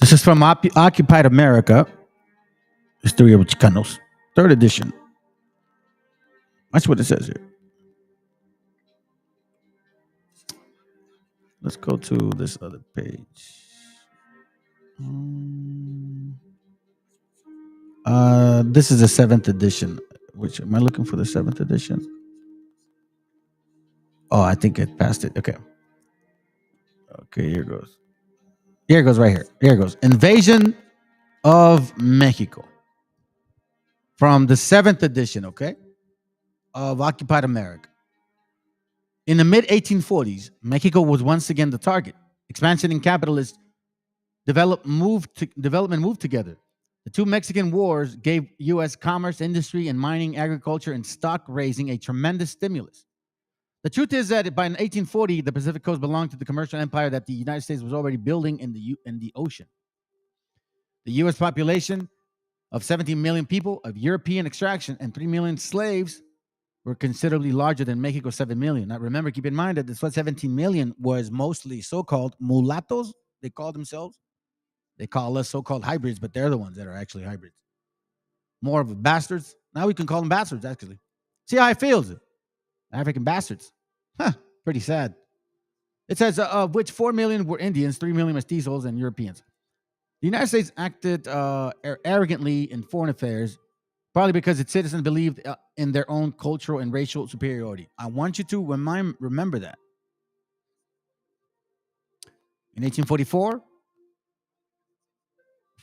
This is from Occupied America, History of Chicanos, 3rd edition. That's what it says here. Let's go to this other page. This is the 7th edition. Which am I looking for? The 7th edition? Oh, I think it passed it. Okay, here it goes. Here it goes right here. Here it goes. Invasion of Mexico. From the 7th edition, okay, of Occupied America. In the mid-1840s, Mexico was once again the target. Expansion and capitalist development moved together. The two Mexican wars gave U.S. commerce, industry, and mining, agriculture, and stock raising a tremendous stimulus. The truth is that by 1840, the Pacific coast belonged to the commercial empire that the United States was already building in the ocean. The U.S. population of 17 million people of European extraction and 3 million slaves were considerably larger than Mexico's 7 million. Now, remember, keep in mind that this 17 million was mostly so-called mulattoes, they call themselves. They call us so-called hybrids, but they're the ones that are actually hybrids. More of bastards. Now we can call them bastards, actually. See how it feels? African bastards. Huh, pretty sad. It says, of which 4 million were Indians, 3 million mestizos, and Europeans. The United States acted arrogantly in foreign affairs, probably because its citizens believed in their own cultural and racial superiority. I want you to remember that. In 1844,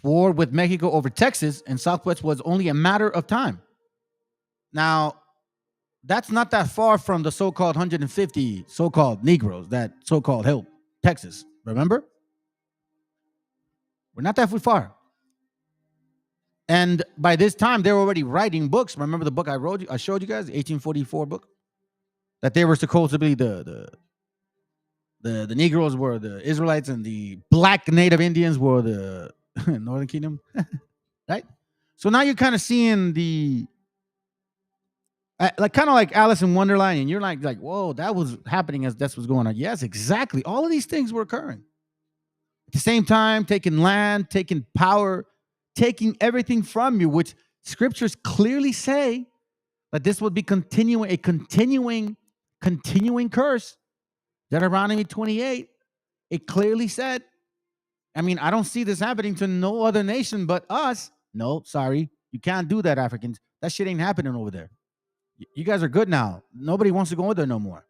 war with Mexico over Texas and Southwest was only a matter of time. Now, that's not that far from the so-called 150 so-called Negroes that so-called held Texas. Remember? We're not that far. And by this time, they were already writing books. Remember the book I showed you guys, the 1844 book? That they were supposedly the Negroes were the Israelites and the black Native Indians were the Northern Kingdom. Right? So now you're kind of seeing the like kind of like Alice in Wonderland, and you're like, whoa, that was happening as that's what's going on. Yes, exactly. All of these things were occurring at the same time, taking land, taking power, taking everything from you, which scriptures clearly say that this would be continuing curse. Deuteronomy 28, it clearly said. I mean, I don't see this happening to no other nation but us. No, sorry, you can't do that, Africans. That shit ain't happening over there. You guys are good now. Nobody wants to go there no more.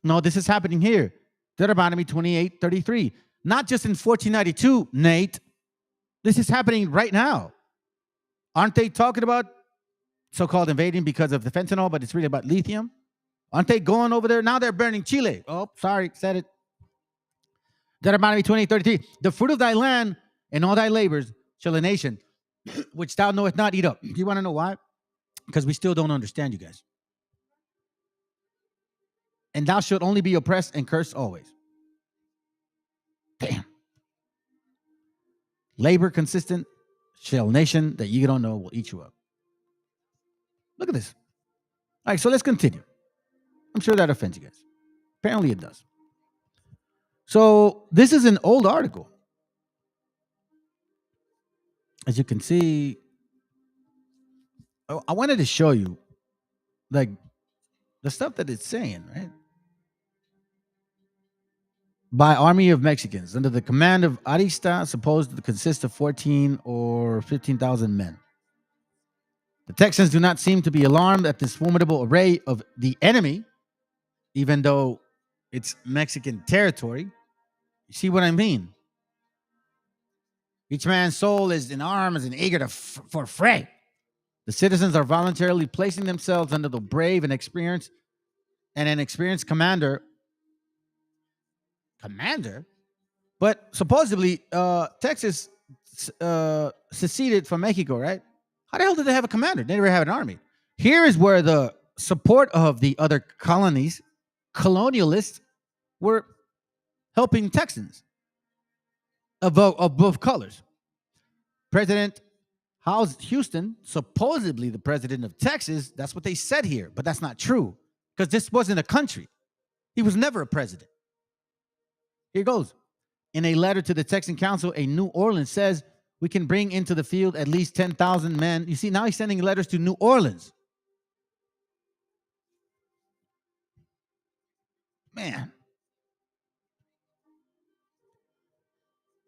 No, this is happening here. Deuteronomy 28:33. Not just in 1492, Nate. This is happening right now. Aren't they talking about so-called invading because of the fentanyl, but it's really about lithium? Aren't they going over there? Now they're burning Chile. Oh, sorry, said it. Deuteronomy 28:33. The fruit of thy land and all thy labors shall a nation, which thou knowest not, eat up. Do you want to know why? Because we still don't understand you guys. And thou shalt only be oppressed and cursed always. Damn. Labor consistent shall nation that you don't know will eat you up. Look at this. All right, so let's continue. I'm sure that offends you guys. Apparently it does. So this is an old article. As you can see, I wanted to show you like the stuff that it's saying, right? By Army of Mexicans under the command of Arista, supposed to consist of 14 or 15,000 men. The Texans do not seem to be alarmed at this formidable array of the enemy, even though it's Mexican territory. You see what I mean? Each man's soul is in arms and eager for fray. The citizens are voluntarily placing themselves under the brave and an experienced commander. But supposedly Texas seceded from Mexico, right? How the hell did they have a commander? They never have an army. Here is where the support of the other colonies, colonialists, were helping Texans of both colors. President Houston, supposedly the president of Texas, that's what they said here, but that's not true because this wasn't a country. He was never a president. Here goes. In a letter to the Texan Council, a New Orleans says we can bring into the field at least 10,000 men. You see, now he's sending letters to New Orleans. Man.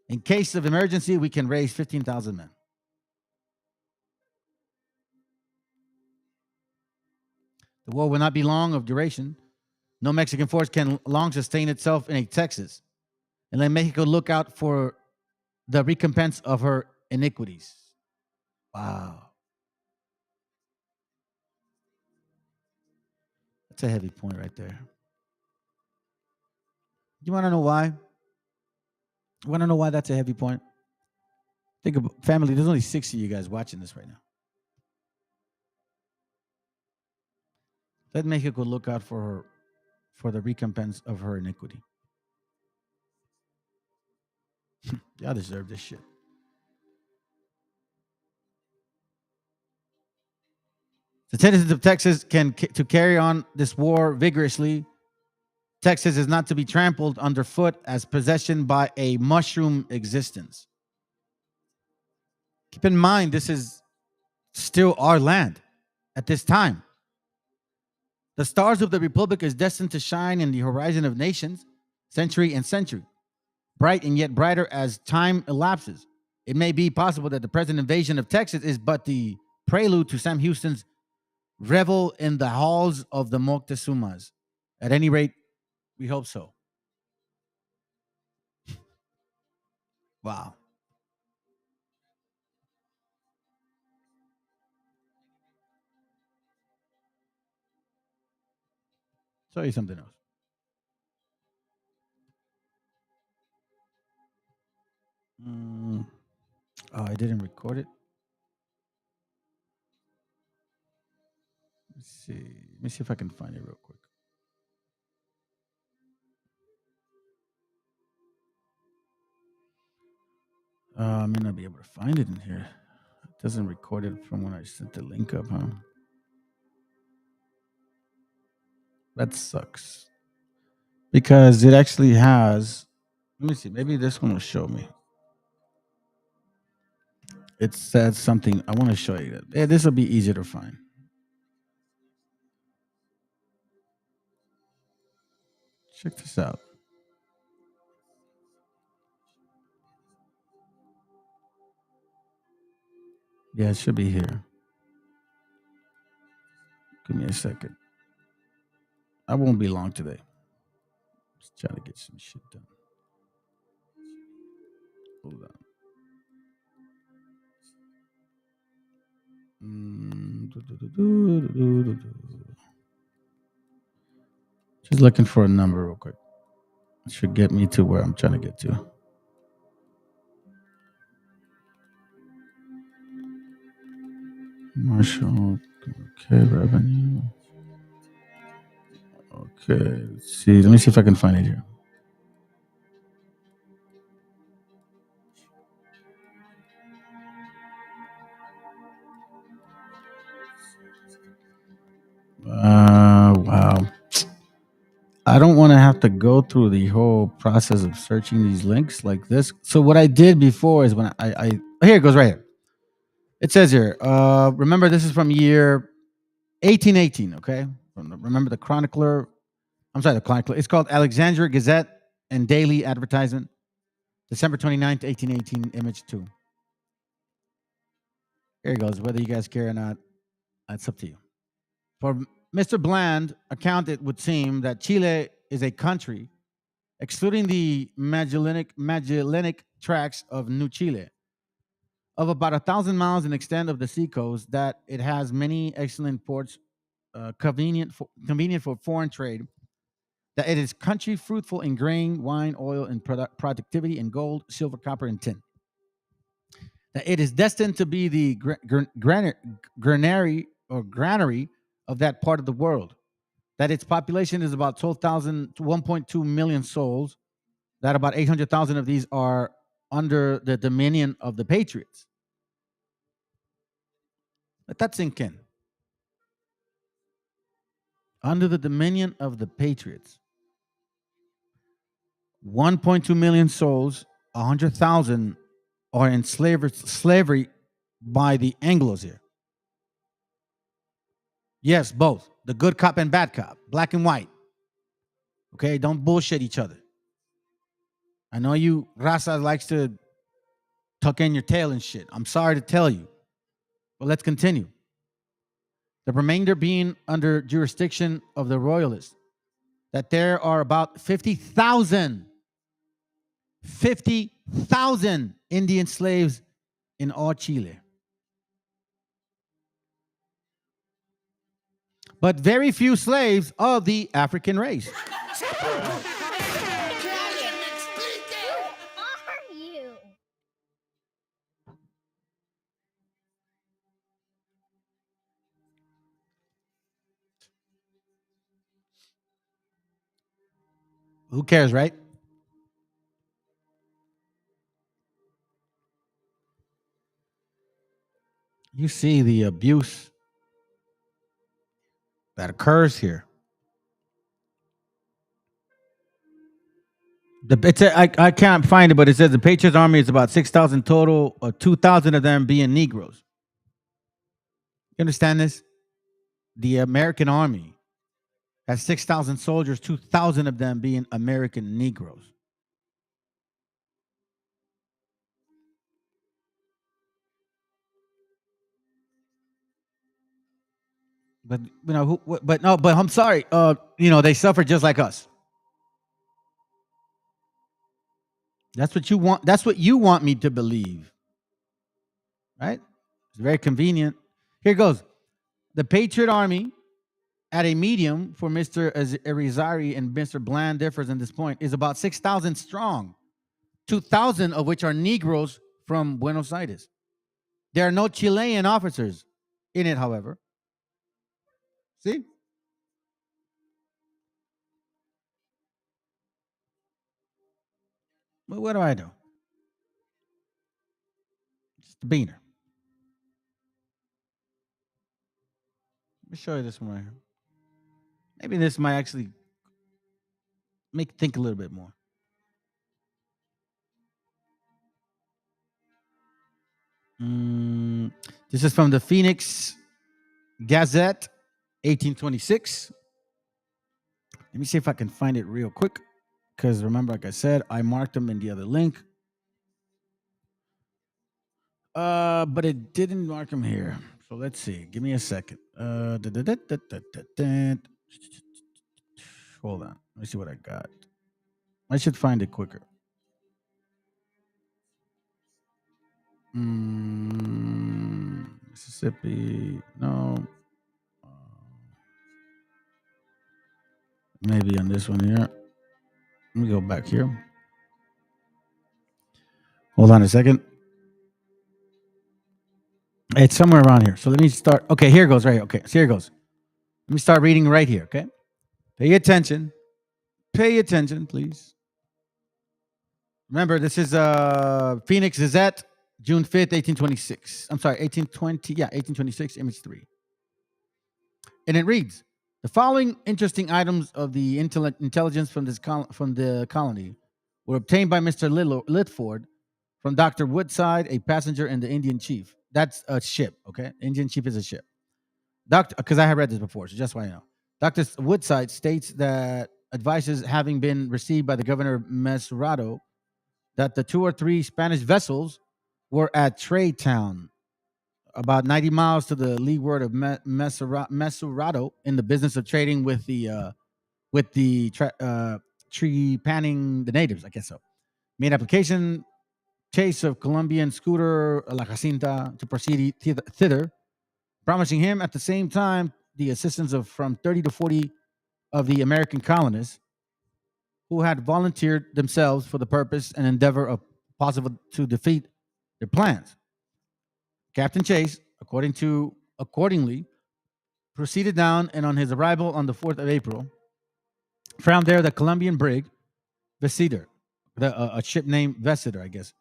In case of emergency, we can raise 15,000 men. The war will not be long of duration. No Mexican force can long sustain itself in a Texas. And let Mexico look out for the recompense of her iniquities. Wow. That's a heavy point right there. You want to know why? You want to know why that's a heavy point? Think about family. There's only 6 of you guys watching this right now. Let Mexico look out for the recompense of her iniquity. Y'all deserve this shit. The citizens of Texas to carry on this war vigorously. Texas is not to be trampled underfoot as possession by a mushroom existence. Keep in mind, this is still our land at this time. The stars of the Republic is destined to shine in the horizon of nations, century and century, bright and yet brighter as time elapses. It may be possible that the present invasion of Texas is but the prelude to Sam Houston's revel in the halls of the Moctezumas. At any rate, we hope so. Wow. Show you something else. Oh, I didn't record it. Let's see. Let me see if I can find it real quick. I may not be able to find it in here. It doesn't record it from when I sent the link up, huh? That sucks. Because it actually has. Let me see. Maybe this one will show me. It says something. I want to show you that. Yeah, this will be easier to find. Check this out. Yeah, it should be here. Give me a second. I won't be long today. Just trying to get some shit done. Hold on. Just looking for a number real quick. It should get me to where I'm trying to get to. Marshall. Okay, revenue. Okay, let's see. Let me see if I can find it here. Wow. I don't want to have to go through the whole process of searching these links like this. So what I did before is when I here it goes right here. It says here, remember this is from year 1818, okay? Remember the Chronicler. I'm sorry, the Chronicler. It's called Alexandria Gazette and Daily Advertisement, December 29th, 1818, image 2. Here it goes. Whether you guys care or not, that's up to you. For Mr. Bland account, it would seem that Chile is a country, excluding the Magellanic tracts of New Chile, of about 1,000 miles in extent of the seacoast, that it has many excellent ports, convenient for foreign trade, that it is country fruitful in grain, wine, oil, and productivity in gold, silver, copper, and tin. That it is destined to be the granary of that part of the world. That its population is about 12,000 to 1.2 million souls. That about 800,000 of these are under the dominion of the patriots. Let that sink in. Under the dominion of the patriots. 1.2 million souls, 100,000 are in slavery by the Anglos here. Yes, both. The good cop and bad cop, black and white. Okay, don't bullshit each other. I know you raza likes to tuck in your tail and shit. I'm sorry to tell you. But let's continue. The remainder being under jurisdiction of the royalists. That there are about 50,000 Indian slaves in all Chile. But very few slaves of the African race. Who cares, right? You see the abuse that occurs here. I can't find it, but it says the Patriots Army is about 6,000 total, 2,000 of them being Negroes. You understand this? The American Army has 6,000 soldiers, 2,000 of them being American Negroes. But but I'm sorry. They suffer just like us. That's what you want. That's what you want me to believe, right? It's very convenient. Here goes. The Patriot Army, at a medium for Mr. Irizarry and Mr. Bland differs in this point, is about 6,000 strong, 2,000 of which are Negroes from Buenos Aires. There are no Chilean officers in it, however. See? But what do I do? Just the beaner. Let me show you this one right here. Maybe this might actually make you think a little bit more. This is from the Phoenix Gazette, 1826. Let me see if I can find it real quick. Because remember, like I said, I marked them in the other link. But it didn't mark them here. So let's see. Give me a second. Hold on. Let me see what I got. I should find it quicker. Mississippi. No. Maybe on this one here. Let me go back here. Hold on a second. It's somewhere around here. So let me start. Okay, here it goes right here. Okay, so here it goes. Let me start reading right here, okay? Pay attention. Pay attention, please. Remember, this is Phoenix Gazette, June 5th, 1826. I'm sorry, 1820. Yeah, 1826, image 3. And it reads, the following interesting items of the intelligence from the colony were obtained by Mr. Litford from Dr. Woodside, a passenger in the Indian Chief. That's a ship, okay? Indian Chief is a ship. Because I have read this before, so just so I know. Dr. Woodside states that advices having been received by the governor Mesurado that the 2 or 3 Spanish vessels were at Trade Town, about 90 miles to the leeward of Mesurado, in the business of trading with the tree panning the natives, I guess so. Made application, chase of Colombian scooter La Jacinta to proceed thither, promising him at the same time the assistance of from 30 to 40 of the American colonists who had volunteered themselves for the purpose and endeavor of possible to defeat their plans. Captain Chase, accordingly, proceeded down, and on his arrival on the 4th of April, found there the Colombian brig, Vesider, a ship named Vesider, I guess,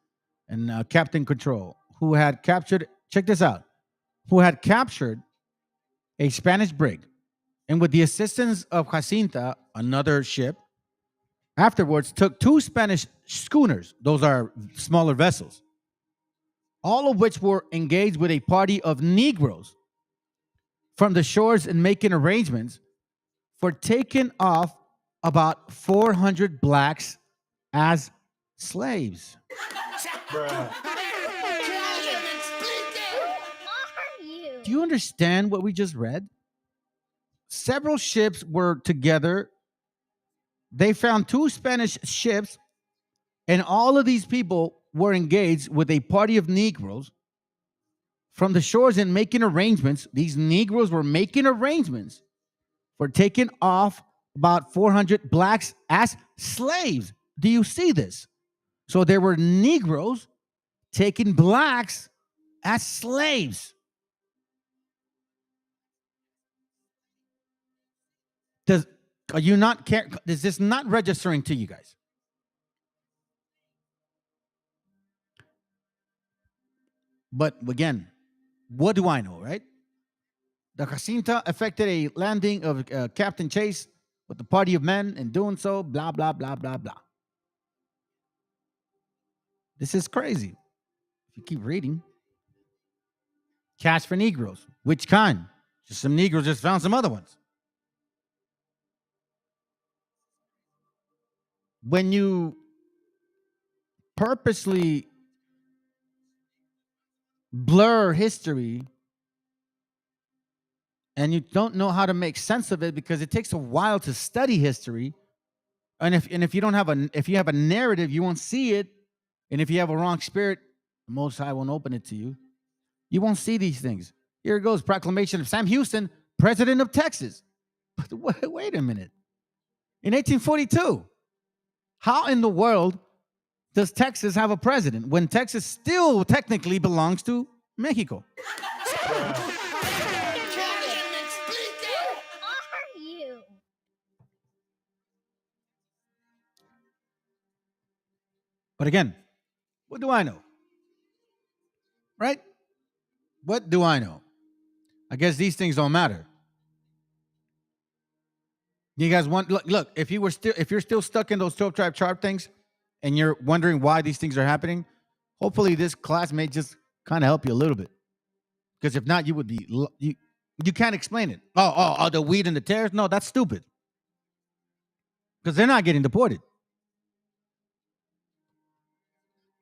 and Captain Control, who had captured, check this out, who had captured a Spanish brig, and with the assistance of Jacinta, another ship, afterwards took 2 Spanish schooners, those are smaller vessels, all of which were engaged with a party of Negroes from the shores and making arrangements for taking off about 400 blacks as slaves. Do you understand what we just read? Several ships were together. They found 2 Spanish ships, and all of these people were engaged with a party of Negroes from the shores and making arrangements. These Negroes were making arrangements for taking off about 400 blacks as slaves. Do you see this? So there were Negroes taking blacks as slaves. Is this not registering to you guys? But again, what do I know, right? The Jacinta effected a landing of Captain Chase with the party of men, and doing so, blah, blah, blah, blah, blah. This is crazy. If you keep reading. Cash for Negroes. Which kind? Just some Negroes just found some other ones. When you purposely blur history and you don't know how to make sense of it because it takes a while to study history, and if you don't have if you have a narrative, you won't see it, and if you have a wrong spirit, the Most High won't open it to you. You won't see these things. Here it goes: proclamation of Sam Houston, president of Texas. Wait a minute. In 1842, how in the world does Texas have a president when Texas still technically belongs to Mexico? But again, what do I know? Right? What do I know? I guess these things don't matter. You guys want look, if you're still stuck in those 12 tribe chart things and you're wondering why these things are happening, hopefully this class may just kind of help you a little bit. Because if not, you would be you can't explain it. Oh, the weed and the tares? No, that's stupid. Because they're not getting deported.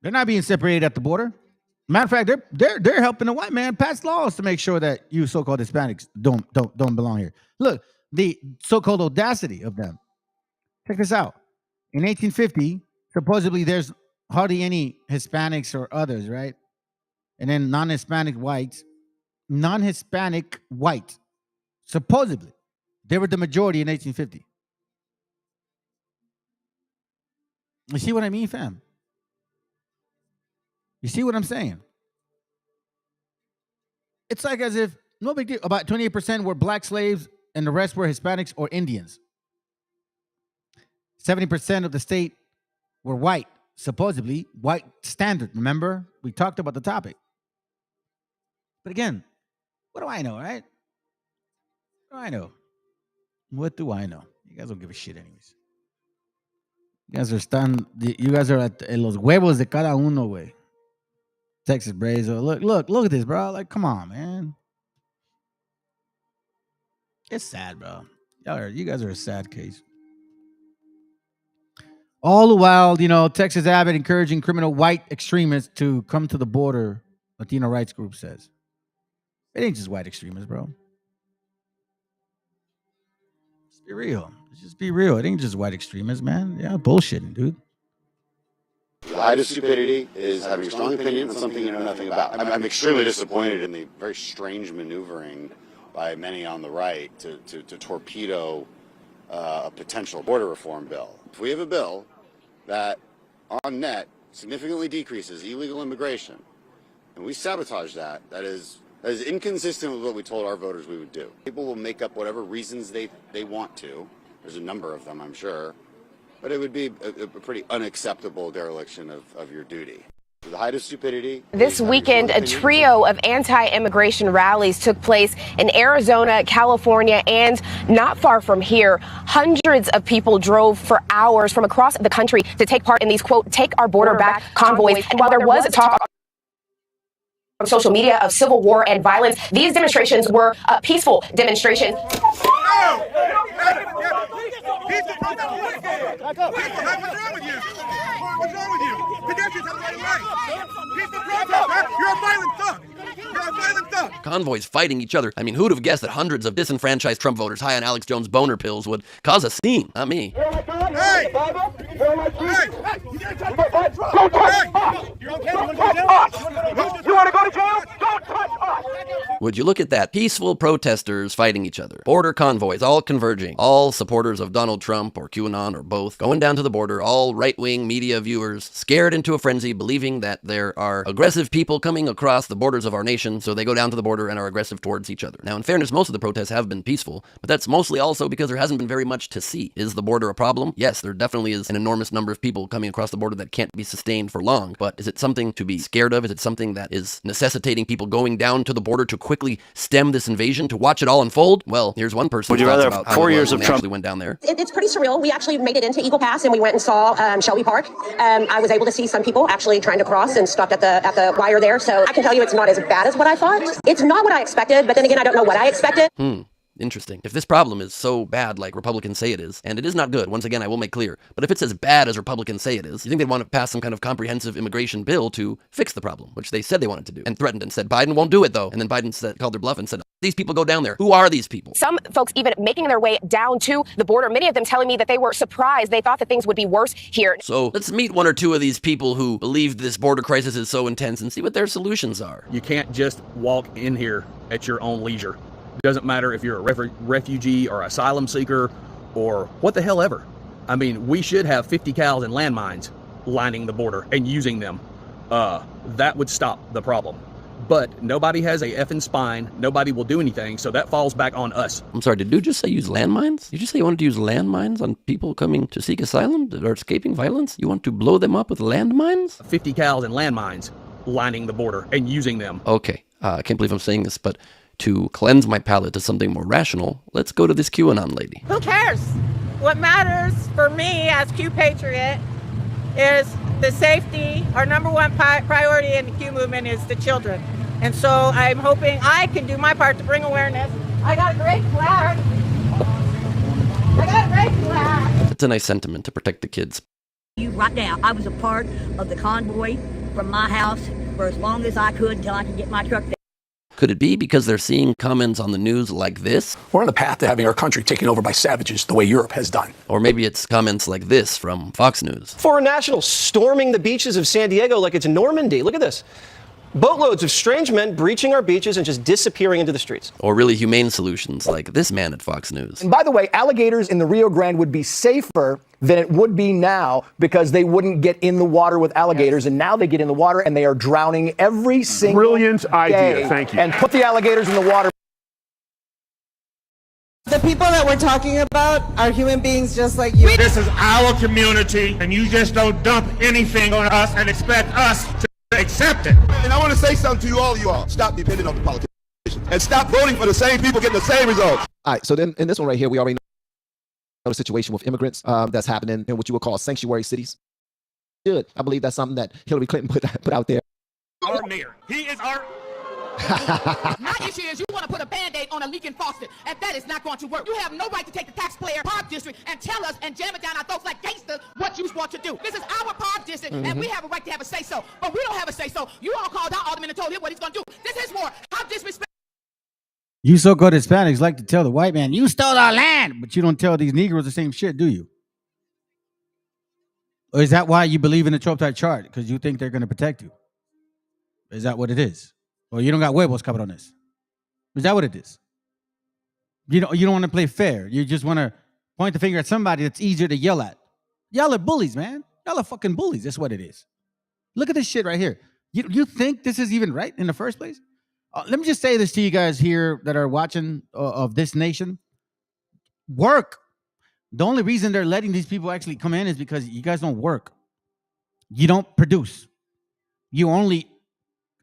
They're not being separated at the border. Matter of fact, they're helping the white man pass laws to make sure that you so-called Hispanics don't belong here. Look, the so-called audacity of them. Check this out. In 1850, supposedly there's hardly any Hispanics or others, right? And then non-Hispanic white, supposedly, they were the majority in 1850. You see what I mean, fam? You see what I'm saying? It's like as if, no big deal, about 28% were black slaves and the rest were Hispanics or Indians. 70% of the state were white, supposedly white standard. Remember? We talked about the topic. But again, what do I know, right? What do I know? What do I know? You guys don't give a shit anyways. You guys are at los huevos de cada uno, güey. Texas Braves. Look at this, bro. Like, come on, man. It's sad, bro. You guys are a sad case. All the while, Texas Abbott encouraging criminal white extremists to come to the border, Latino rights group says. It ain't just white extremists, bro. Just be real. Just be real. It ain't just white extremists, man. Yeah, bullshitting, dude. The height of stupidity is having a strong opinion on something you know nothing about. I'm extremely disappointed in the very strange maneuvering by many on the right to torpedo a potential border reform bill. If we have a bill that on net significantly decreases illegal immigration, and we sabotage that is inconsistent with what we told our voters we would do. People will make up whatever reasons they want to. There's a number of them, I'm sure. But it would be a pretty unacceptable dereliction of your duty. The height of stupidity. This weekend, a trio of anti-immigration rallies took place in Arizona, California, and not far from here. Hundreds of people drove for hours from across the country to take part in these, quote, take our border back convoys. And while there was talk on social media of civil war and violence, these demonstrations were peaceful demonstrations. What's wrong with you? What's wrong with you? Pedestrians have the right of way. Peaceful protest, you're a violent thug. You're a violent thug. Convoys fighting each other. I mean, who'd have guessed that hundreds of disenfranchised Trump voters high on Alex Jones' boner pills would cause a scene? Not me. Hey! You want to go to jail? Don't touch us! Would you look at that? Peaceful protesters fighting each other. Border convoys, all converging. All supporters of Donald Trump or QAnon or both. Going down to the border, all right-wing media viewers, scared into a frenzy, believing that there are aggressive people coming across the borders of our nation, so they go down to the border and are aggressive towards each other. Now, in fairness, most of the protests have been peaceful, but that's mostly also because there hasn't been very much to see. Is the border a problem? Yes, there definitely is an enormous number of people coming across the border that can't be sustained for long, but is it it something to be scared of? Is it something that is necessitating people going down to the border to quickly stem this invasion, to watch it all unfold? Well, here's one person who talks about how 4 years of Trump actually went down there. It's pretty surreal. We actually made it into Eagle Pass and we went and saw Shelby Park. I was able to see some people actually trying to cross and stopped at the wire there. So I can tell you it's not as bad as what I thought. It's not what I expected, but then again, I don't know what I expected. Interesting. If this problem is so bad like Republicans say it is, and it is not good, once again, I will make clear, but if it's as bad as Republicans say it is, you think they'd want to pass some kind of comprehensive immigration bill to fix the problem, which they said they wanted to do, and threatened and said Biden won't do it though, and then Biden called their bluff and said, these people go down there. Who are these people? Some folks even making their way down to the border, many of them telling me that they were surprised. They thought that things would be worse here. So let's meet one or two of these people who believe this border crisis is so intense and see what their solutions are. You can't just walk in here at your own leisure. It doesn't matter if you're a refugee or asylum seeker or what the hell ever. I mean, we should have 50 cals and landmines lining the border and using them. That would stop the problem. But nobody has a effing spine. Nobody will do anything, so that falls back on us. I'm sorry, did you just say use landmines? Did you say you wanted to use landmines on people coming to seek asylum that are escaping violence? You want to blow them up with landmines? 50 cals and landmines lining the border and using them. Okay, I can't believe I'm saying this, but to cleanse my palate to something more rational, let's go to this QAnon lady. Who cares? What matters for me as Q Patriot is the safety. Our number one priority in the Q movement is the children. And so I'm hoping I can do my part to bring awareness. I got a great flag. It's a nice sentiment to protect the kids. Right now, I was a part of the convoy from my house for as long as I could until I could get my truck there. Could it be because they're seeing comments on the news like this? We're on the path to having our country taken over by savages the way Europe has done. Or maybe it's comments like this from Fox News. Foreign nationals storming the beaches of San Diego like it's Normandy. Look at this. Boatloads of strange men breaching our beaches and just disappearing into the streets. Or really humane solutions like this man at Fox News. And by the way, alligators in the Rio Grande would be safer than it would be now because they wouldn't get in the water with alligators. And now they get in the water and they are drowning every single Brilliant idea. day. Thank you. And put the alligators in the water. The people that we're talking about are human beings just like you. This is our community, and you just don't dump anything on us and expect us to accept it. And I want to say something to all of you all. Stop depending on the politicians and stop voting for the same people getting the same results. All right, so then in this one right here, we already know the situation with immigrants that's happening in what you would call sanctuary cities. Good. I believe that's something that Hillary Clinton put out there. Our mayor. He is our... My issue is you want to put a Band-Aid on a leaking faucet, and that is not going to work. You have no right to take the taxpayer park district and tell us and jam it down our throats like gangsters what you want to do. This is our park district, and we have a right to have a say-so. But we don't have a say-so. You all called our alderman and told him what he's going to do. This is war. How disrespectful. You so-called Hispanics like to tell the white man, you stole our land, but you don't tell these Negroes the same shit, do you? Or is that why you believe in the tripartite chart? Because you think they're going to protect you? Is that what it is? Or you don't got huevos cabrones? Is that what it is? You don't want to play fair. You just want to point the finger at somebody that's easier to yell at. Y'all are bullies, man. Y'all are fucking bullies. That's what it is. Look at this shit right here. You think this is even right in the first place? Let me just say this to you guys here that are watching of this nation. Work. The only reason they're letting these people actually come in is because you guys don't work. You don't produce. You only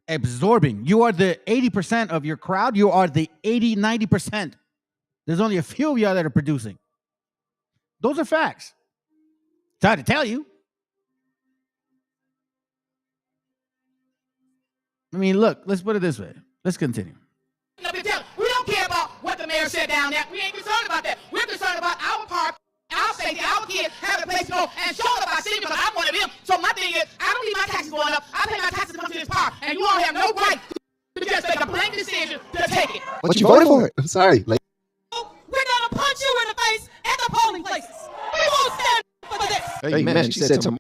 absorbing. You are the 80% of your crowd. You are the 80, 90%. There's only a few of y'all that are producing. Those are facts. Try to tell you. I mean, look, let's put it this way. Let's continue. We don't care about what the mayor said down there. We ain't concerned about that. We're concerned about our park, our safety, our kids having a place to go and show up our city because I'm one of them. So my thing is, I don't need my taxes going up. I pay my taxes to come to this park, and you all have no right to just make a blank decision to take it. But you voted for it. I'm sorry. We're gonna punch you in the face at the polling places. We won't stand for this. Amen. She said to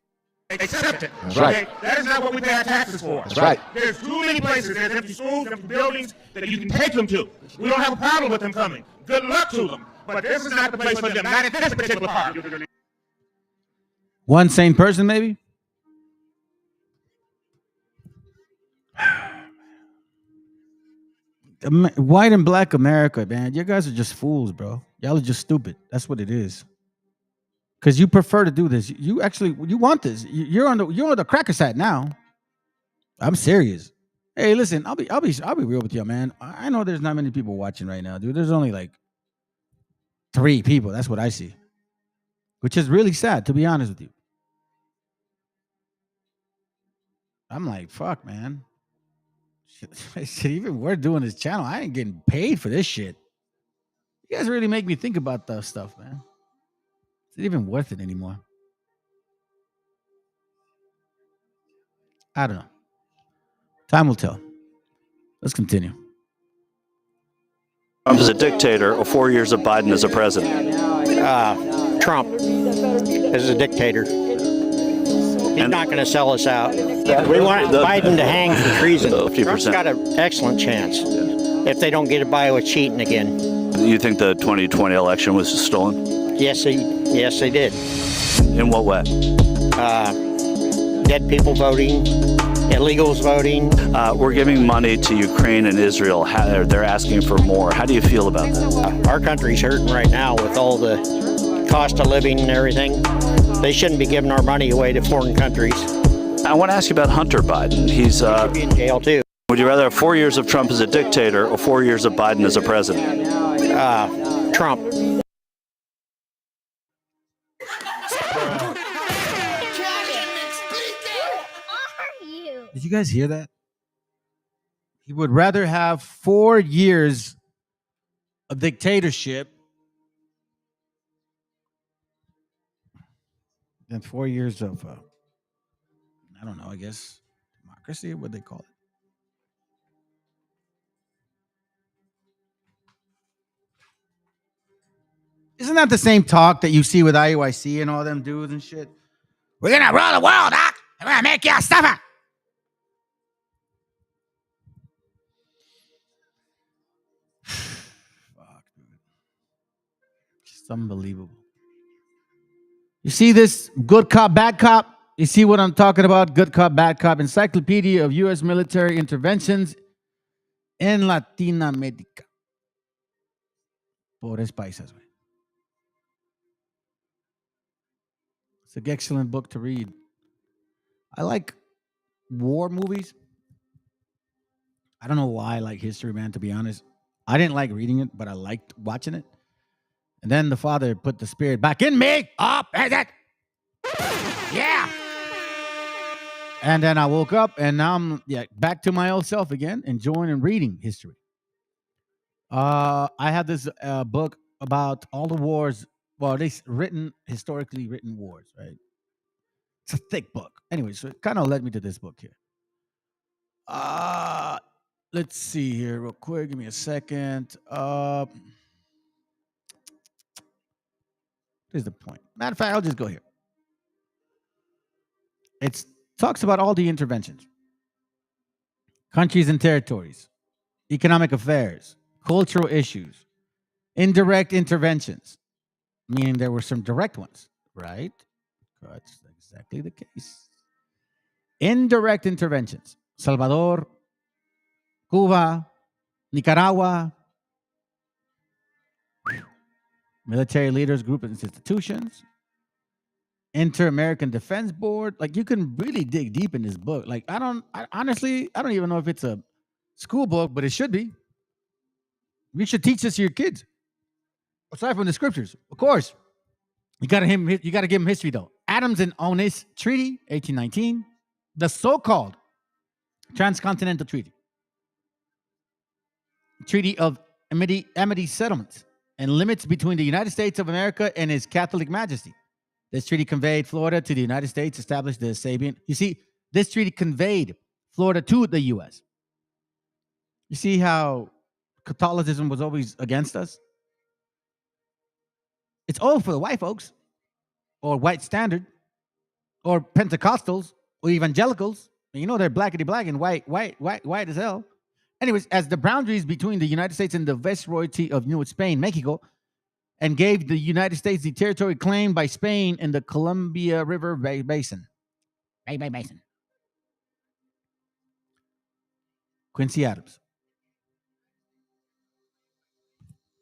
Accept it. That's right. Okay? That is not what we pay our taxes for. That's right. There's too many places. There's empty schools, empty buildings that you can take them to. We don't have a problem with them coming. Good luck to them. But this is not the place for them. Not in this particular park. One sane person, maybe? White and black America, man. You guys are just fools, bro. Y'all are just stupid. That's what it is. Because you prefer to do this. You want this. You're on the cracker side now. I'm serious. Hey, listen, I'll be real with you, man. I know there's not many people watching right now, dude. There's only like 3 people. That's what I see, which is really sad, to be honest with you. I'm like, fuck, man. Shit, even we're doing this channel. I ain't getting paid for this shit. You guys really make me think about that stuff, man. Is it even worth it anymore? I don't know. Time will tell. Let's continue. Trump is a dictator, or 4 years of Biden as a president? Trump is a dictator. He's not going to sell us out. We want Biden to hang for treason. 50%. Trump's got an excellent chance if they don't get it by with cheating again. You think the 2020 election was stolen? Yes, they did. In what way? Dead people voting, illegals voting. We're giving money to Ukraine and Israel. They're asking for more. How do you feel about that? Our country's hurting right now with all the cost of living and everything. They shouldn't be giving our money away to foreign countries. I want to ask you about Hunter Biden. He's be in jail too. Would you rather have 4 years of Trump as a dictator or 4 years of Biden as a president? Trump. Did you guys hear that? He would rather have 4 years of dictatorship than 4 years of, I don't know, I guess, democracy, what they call it. Isn't that the same talk that you see with IUIC and all them dudes and shit? We're going to rule the world, Doc. We're going to make you a suffer. Fuck, dude. It's unbelievable. You see this good cop, bad cop? You see what I'm talking about? Good cop, bad cop. Encyclopedia of U.S. military interventions in Latin America. Pobres paisas, güey. It's an excellent book to read. I like war movies. I don't know why I like history, man, to be honest. I didn't like reading it, but I liked watching it. And then the father put the spirit back in me. Up, is it? Yeah. And then I woke up, and now I'm back to my old self again, enjoying and reading history. I have this book about all the wars. Well, at least historically written wars, right? It's a thick book. Anyway, so it kind of led me to this book here. Let's see here real quick. Give me a second. Here's the point. Matter of fact, I'll just go here. It talks about all the interventions. Countries and territories, economic affairs, cultural issues, indirect interventions, meaning there were some direct ones, right? That's exactly the case. Indirect interventions. Salvador, Cuba, Nicaragua, military leaders, groups, and institutions, Inter-American Defense Board. Like, you can really dig deep in this book. Like, honestly, I don't even know if it's a school book, but it should be. You should teach this to your kids. Aside from the scriptures, of course. You gotta give them history, though. Adams and Onís Treaty, 1819. The so-called Transcontinental Treaty. Treaty of Amity Settlements and limits between the United States of America and His Catholic Majesty. This treaty conveyed Florida to the United States, established the Sabian. You see, this treaty conveyed Florida to the U.S. You see how Catholicism was always against us? It's all for the white folks, or white standard, or Pentecostals, or evangelicals. You know they're blackety black and white as hell. Anyways, as the boundaries between the United States and the Viceroyalty of New Spain, Mexico, and gave the United States the territory claimed by Spain in the Columbia River Basin. Basin. Quincy Adams.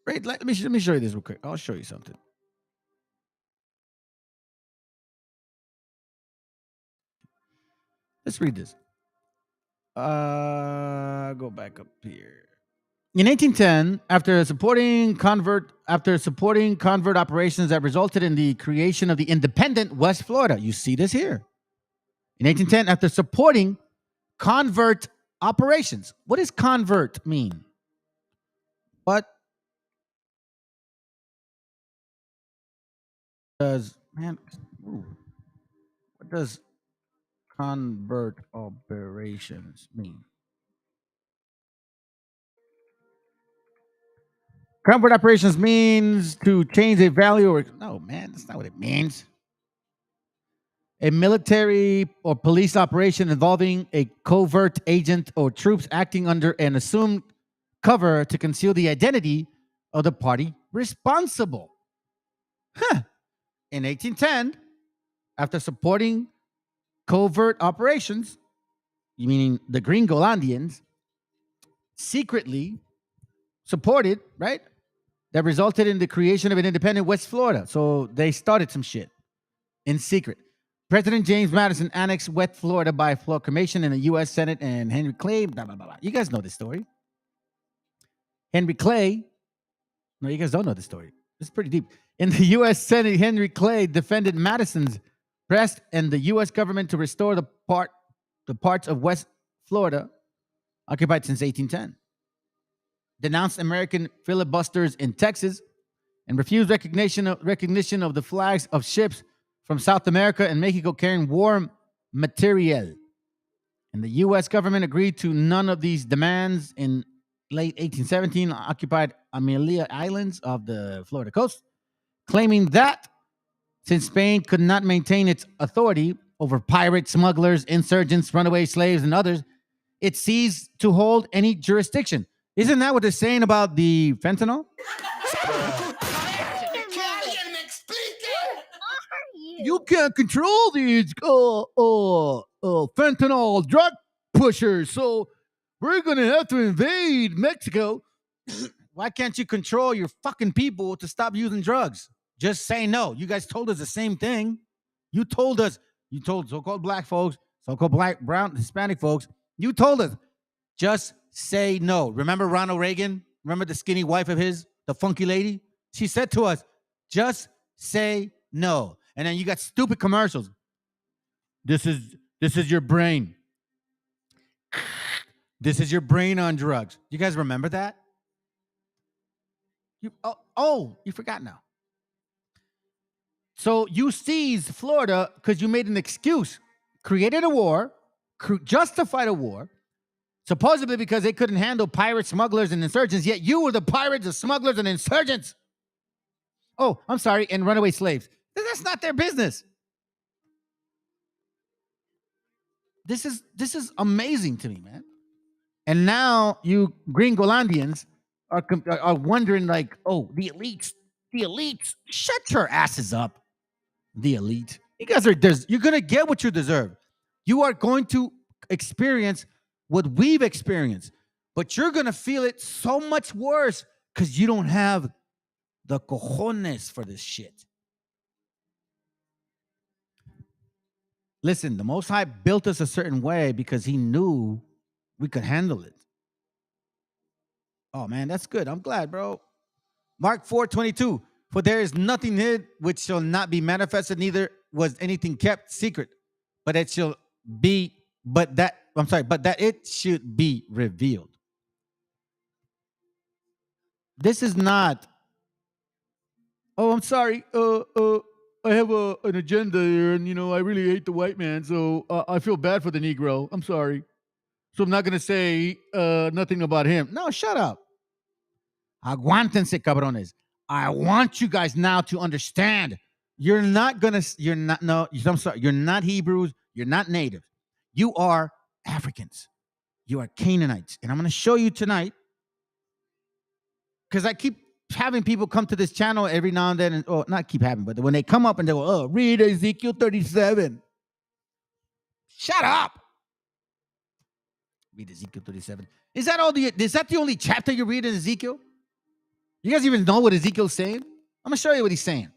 Right, let me show you this real quick. I'll show you something. Let's read this. Go back up here. In 1810, after supporting convert operations that resulted in the creation of the independent West Florida. You see this here. In 1810, after supporting convert operations. What does convert mean? What does what does convert operations mean? Convert operations means to change a value or no, man, that's not what it means. A military or police operation involving a covert agent or troops acting under an assumed cover to conceal the identity of the party responsible. In 1810, after supporting covert operations, meaning the Gringolandians, secretly supported, right? That resulted in the creation of an independent West Florida. So they started some shit in secret. President James Madison annexed West Florida by proclamation in the U.S. Senate, and Henry Clay, blah, blah, blah, blah. You guys know this story. Henry Clay, no, you guys don't know this story. It's pretty deep. In the U.S. Senate, Henry Clay defended Madison's press and the U.S. government to restore the parts of West Florida occupied since 1810. Denounced American filibusters in Texas and refused recognition of the flags of ships from South America and Mexico carrying war material. And the U.S. government agreed to none of these demands. In late 1817, occupied Amelia Islands off the Florida coast, claiming that since Spain could not maintain its authority over pirates, smugglers, insurgents, runaway slaves, and others, it ceased to hold any jurisdiction. Isn't that what they're saying about the fentanyl? You can't control these fentanyl drug pushers, so we're going to have to invade Mexico. Why can't you control your fucking people to stop using drugs? Just say no. You guys told us the same thing. You told so-called black folks, so-called black, brown, Hispanic folks, you told us, just say no. Remember Ronald Reagan? Remember the skinny wife of his, the funky lady? She said to us, just say no. And then you got stupid commercials. This is your brain. This is your brain on drugs. You guys remember that? You forgot now. So you seized Florida because you made an excuse, created a war, justified a war, supposedly because they couldn't handle pirates, smugglers, and insurgents, yet you were the pirates, the smugglers, and insurgents. Oh, I'm sorry, and runaway slaves. That's not their business. This is amazing to me, man. And now you Gringolandians are wondering like, oh, the elites. Shut your asses up. The elite. You guys you're going to get what you deserve. You are going to experience what we've experienced, but you're going to feel it so much worse because you don't have the cojones for this shit. Listen, the Most High built us a certain way because he knew we could handle it. Oh, man, that's good. I'm glad, bro. Mark 4:22. For there is nothing hid which shall not be manifested, neither was anything kept secret, but that it should be revealed. This is not, oh, I'm sorry. I have an agenda here, and I really hate the white man, so I feel bad for the Negro. I'm sorry. So I'm not going to say nothing about him. No, shut up. Aguántense, cabrones. I want you guys now to understand. You're not Hebrews. You're not natives. You are Africans. You are Canaanites. And I'm going to show you tonight, because I keep having people come to this channel every now and then, not keep having, but when they come up and they go, read Ezekiel 37. Shut up. Read Ezekiel 37. Is that the only chapter you read in Ezekiel? You guys even know what Ezekiel's saying? I'm going to show you what he's saying.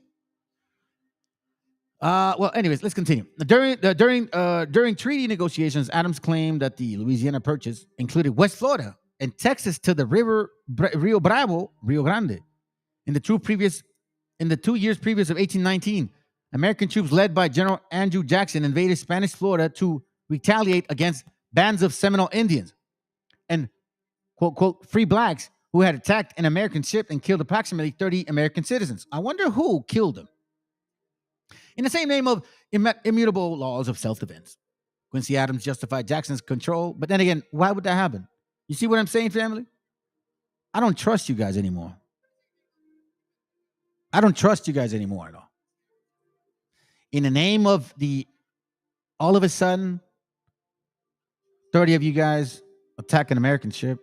Well, anyways, let's continue. During treaty negotiations, Adams claimed that the Louisiana Purchase included West Florida and Texas to the Rio Grande. In the 2 years previous of 1819, American troops led by General Andrew Jackson invaded Spanish Florida to retaliate against bands of Seminole Indians and quote free blacks who had attacked an American ship and killed approximately 30 American citizens. I wonder who killed them. In the same name of immutable laws of self-defense, Quincy Adams justified Jackson's control. But then again, why would that happen? You see what I'm saying, family? I don't trust you guys anymore. I don't trust you guys anymore at all. In the name of all of a sudden, 30 of you guys attack an American ship.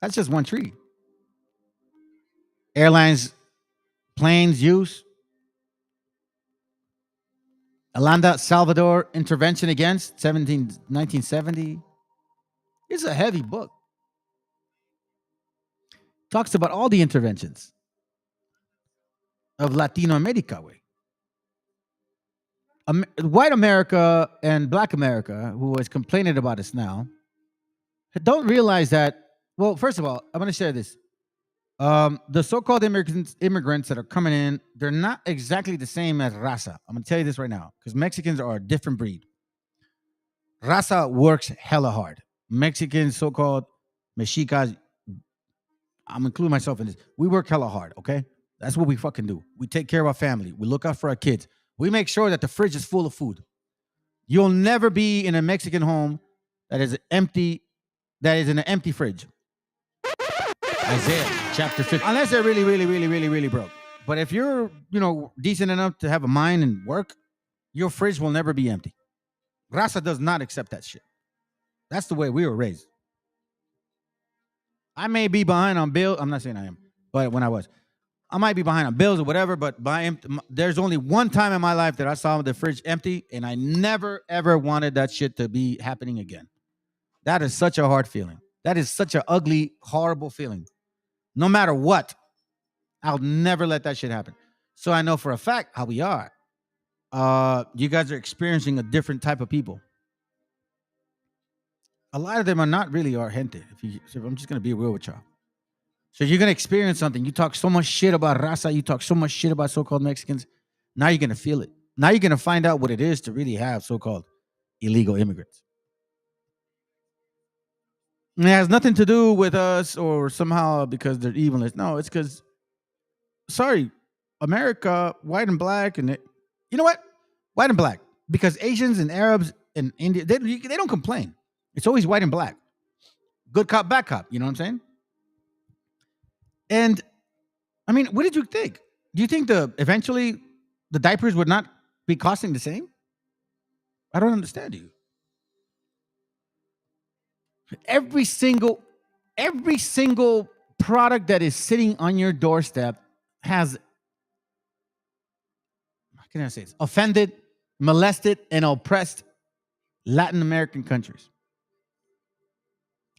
That's just one treaty. Airlines, planes use. Alanda Salvador intervention against 1970. It's a heavy book. Talks about all the interventions of Latino America. White America and Black America, who is complaining about us now, don't realize that. Well, first of all, I'm going to share this. The so-called immigrants that are coming in, they're not exactly the same as raza. I'm going to tell you this right now, because Mexicans are a different breed. Raza works hella hard. Mexicans, so-called Mexicas, I'm including myself in this. We work hella hard, okay? That's what we fucking do. We take care of our family. We look out for our kids. We make sure that the fridge is full of food. You'll never be in a Mexican home that is empty, that is in an empty fridge. Isaiah chapter 50. Unless they're really, really, really, really, really broke. But if you're, decent enough to have a mind and work, your fridge will never be empty. Raza does not accept that shit. That's the way we were raised. I may be behind on bills. I'm not saying I am, but when I was, I might be behind on bills or whatever. But there's only one time in my life that I saw the fridge empty, and I never ever wanted that shit to be happening again. That is such a hard feeling. That is such an ugly, horrible feeling. No matter what, I'll never let that shit happen. So I know for a fact how we are. You guys are experiencing a different type of people. A lot of them are not really our gente. So I'm just going to be real with y'all. So you're going to experience something. You talk so much shit about raza. You talk so much shit about so-called Mexicans. Now you're going to feel it. Now you're going to find out what it is to really have so-called illegal immigrants. And it has nothing to do with us or somehow because they're evil. No, it's because, sorry, America, white and black, and you know what? White and black. Because Asians and Arabs and India, they don't complain. It's always white and black. Good cop, bad cop. You know what I'm saying? And, I mean, what did you think? Do you think eventually the diapers would not be costing the same? I don't understand you. Every single product that is sitting on your doorstep has, how can I say this? Offended, molested, and oppressed Latin American countries.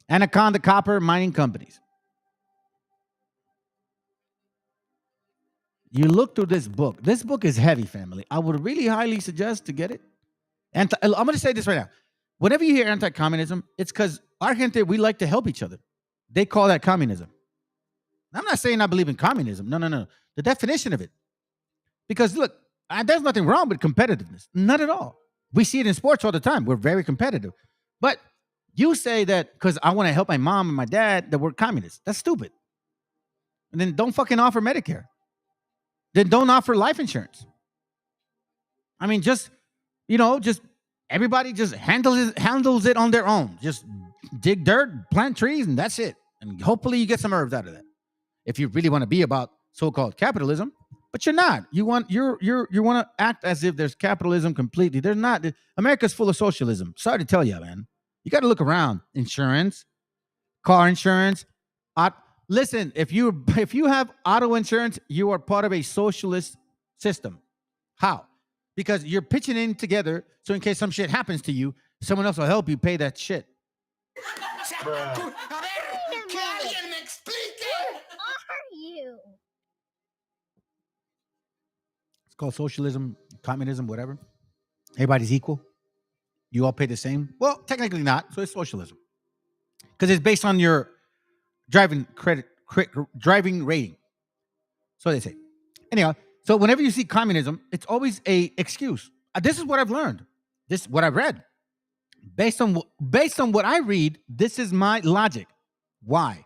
Anaconda copper mining companies. You look through this book. This book is heavy, family. I would really highly suggest to get it. And I'm going to say this right now. Whenever you hear anti-communism, it's because our gente, we like to help each other. They call that communism. I'm not saying I believe in communism. No. The definition of it. Because look, there's nothing wrong with competitiveness. Not at all. We see it in sports all the time. We're very competitive. But you say that because I want to help my mom and my dad that we're communists. That's stupid. And then don't fucking offer Medicare. Then don't offer life insurance. I mean, just everybody just handles it on their own. Just dig dirt, plant trees, and that's it. And hopefully you get some herbs out of that. If you really want to be about so-called capitalism, but you're not. You want to act as if there's capitalism completely. There's not. America's full of socialism. Sorry to tell you, man. You got to look around. Insurance, car insurance. Listen, if you have auto insurance, you are part of a socialist system. How? Because you're pitching in together, so in case some shit happens to you, someone else will help you pay that shit. called socialism, communism, whatever. Everybody's equal. You all pay the same. Well, technically not. So it's socialism because it's based on your driving driving rating. So they say. Anyhow, so whenever you see communism, it's always a excuse. This is what I've learned. This is what I've read. Based on what I read, this is my logic. Why?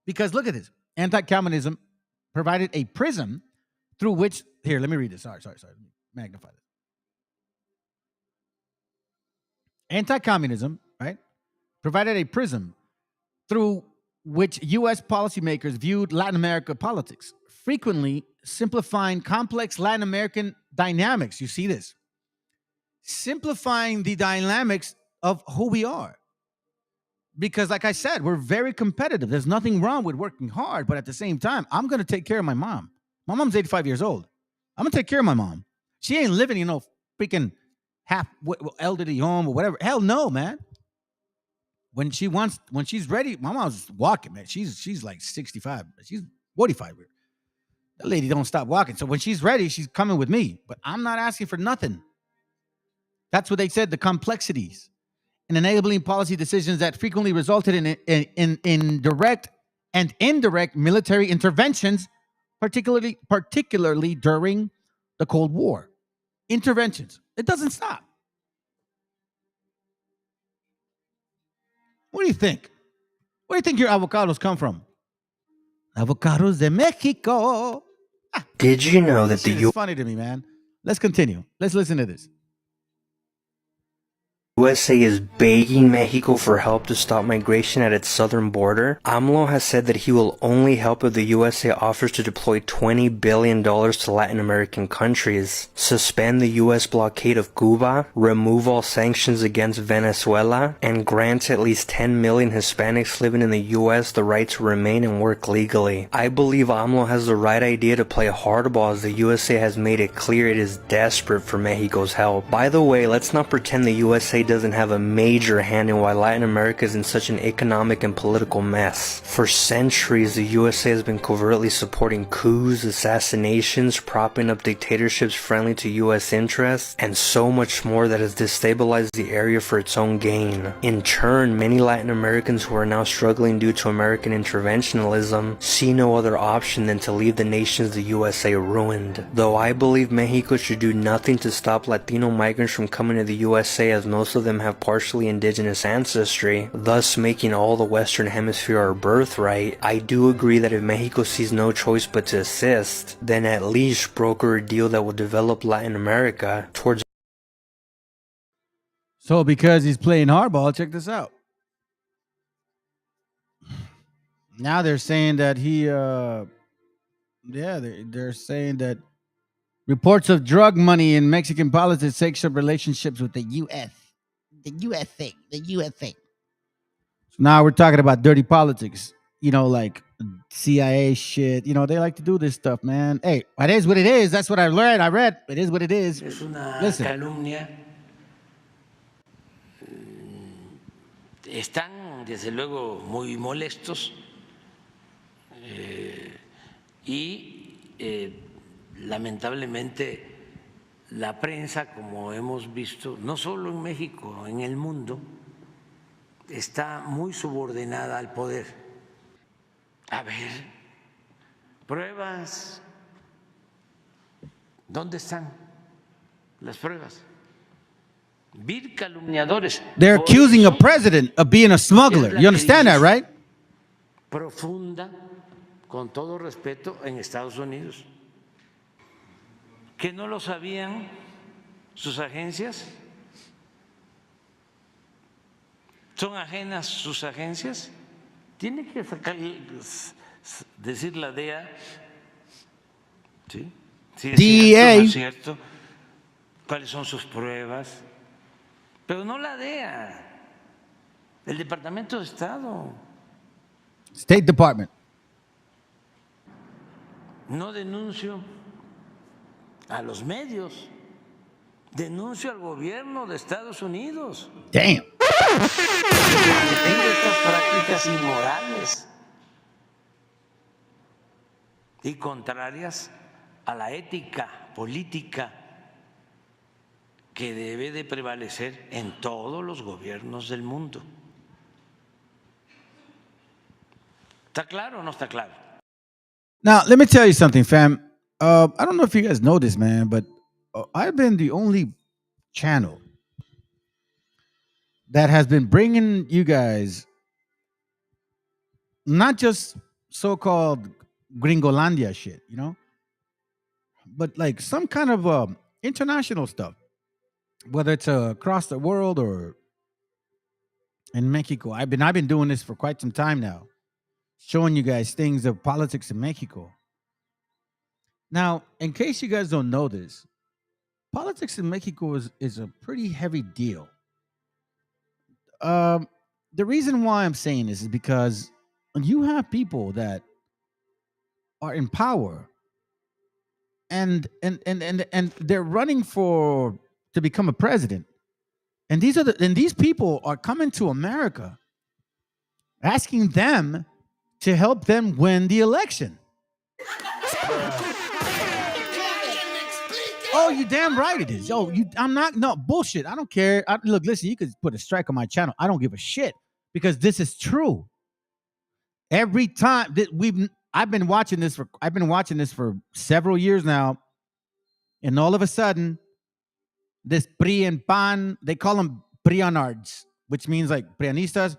Because look at this. Anti-communism provided a prism through which here, let me read this. Sorry. Let me magnify this. Anti-communism, right? Provided a prism through which US policymakers viewed Latin America politics, frequently simplifying complex Latin American dynamics. You see this? Simplifying the dynamics of who we are. Because like I said, we're very competitive. There's nothing wrong with working hard, but at the same time, I'm going to take care of my mom. My mom's 85 years old. I'm going to take care of my mom. She ain't living, freaking half elderly home or whatever. Hell no, man. When she's ready, my mom's walking, man. She's like 65. She's 45. That lady don't stop walking. So when she's ready, she's coming with me. But I'm not asking for nothing. That's what they said, the complexities and enabling policy decisions that frequently resulted in direct and indirect military interventions, particularly during the Cold War. Interventions. It doesn't stop. What do you think? Where do you think your avocados come from? Avocados de Mexico. Did you know that the It's funny to me, man. Let's continue. Let's listen to this. USA is begging Mexico for help to stop migration at its southern border? AMLO has said that he will only help if the USA offers to deploy $20 billion to Latin American countries, suspend the US blockade of Cuba, remove all sanctions against Venezuela, and grant at least 10 million Hispanics living in the US the right to remain and work legally. I believe AMLO has the right idea to play hardball, as the USA has made it clear it is desperate for Mexico's help. By the way, let's not pretend the USA doesn't have a major hand in why Latin America is in such an economic and political mess. For centuries, the USA has been covertly supporting coups, assassinations, propping up dictatorships friendly to US interests, and so much more that has destabilized the area for its own gain. In turn, many Latin Americans who are now struggling due to American interventionism see no other option than to leave the nations the USA ruined. Though I believe Mexico should do nothing to stop Latino migrants from coming to the USA, as most of them have partially indigenous ancestry, thus making all the Western Hemisphere our birthright, I do agree that if Mexico sees no choice but to assist, then at least broker a deal that will develop Latin America towards. So because he's playing hardball, check this out. Now they're saying that they're saying that reports of drug money in Mexican politics takes up relationships with the U.S. The USA. So now we're talking about dirty politics, like CIA shit. They like to do this stuff, man. Hey, it is what it is. That's what I learned. I read. It is what it is. Es una Listen. calumnia. Están, desde luego, muy molestos y lamentablemente la prensa, como hemos visto, no solo en México, en el mundo, está muy subordinada al poder. A ver, pruebas. ¿Dónde están las pruebas? Vil calumniadores. They're accusing a president of being a smuggler. You understand that, right? Profunda, con todo respeto, en Estados Unidos. ¿Que no lo sabían sus agencias? ¿Son ajenas sus agencias? Tiene que decir la DEA, ¿sí? Si es DEA. cierto, no es cierto, cuáles son sus pruebas, pero no la DEA, el Departamento de Estado. State Department. No denuncio a los medios, denuncio al gobierno de Estados Unidos. Damn. Tengo estas prácticas inmorales y contrarias a la ética política que debe de prevalecer en todos los gobiernos del mundo. ¿Está claro o no está claro? Now, let me tell you something, fam. I don't know if you guys know this, man, but I've been the only channel that has been bringing you guys not just so-called Gringolandia shit, you know, but like some kind of international stuff, whether it's across the world or in Mexico. I've been doing this for quite some time now, showing you guys things of politics in Mexico. Now, in case you guys don't know this, politics in Mexico is a pretty heavy deal. The reason why I'm saying this is because you have people that are in power and they're running to become a president. And these people are coming to America asking them to help them win the election. Oh, you damn right it is. Yo, no bullshit. I don't care. Look, listen, you could put a strike on my channel. I don't give a shit because this is true. Every time that I've been watching this for several years now, and all of a sudden, this PRI and PAN, they call them Prianards, which means like Prianistas,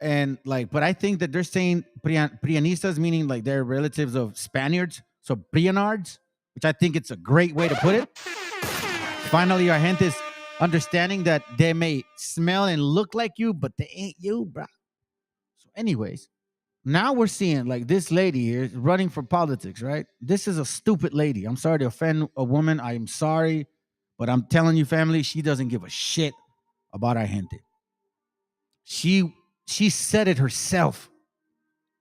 and like, but I think that they're saying Prianistas, meaning like they're relatives of Spaniards, so Prianards, which I think it's a great way to put it. Finally, our gente is understanding that they may smell and look like you, but they ain't you, bro. So anyways, now we're seeing like this lady here running for politics, right? This is a stupid lady. I'm sorry to offend a woman. I am sorry, but I'm telling you, family, she doesn't give a shit about our gente. She said it herself,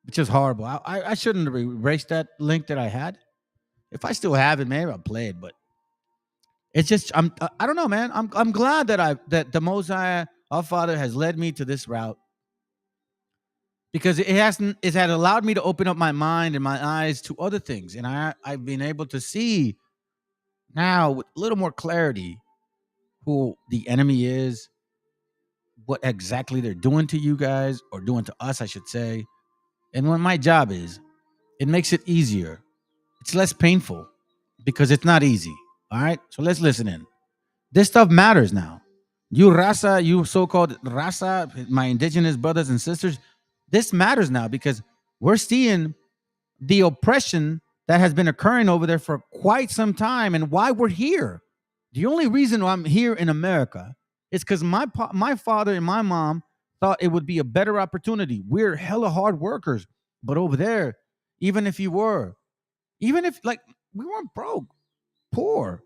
which is horrible. I shouldn't have erased that link that I had. If I still have it, maybe I'll play it. But it's just I don't know, man. I'm glad that the Most High, our Father, has led me to this route, because it had allowed me to open up my mind and my eyes to other things, and I've been able to see now with a little more clarity who the enemy is, what exactly they're doing to you guys, or doing to us, I should say. And what my job is, it makes it easier. It's less painful because it's not easy. All right? So let's listen in. This stuff matters now. You raza, you so-called raza, my indigenous brothers and sisters, this matters now because we're seeing the oppression that has been occurring over there for quite some time, and why we're here. The only reason I'm here in America is because my father and my mom thought it would be a better opportunity. We're hella hard workers, but over there, even if like we weren't broke, poor,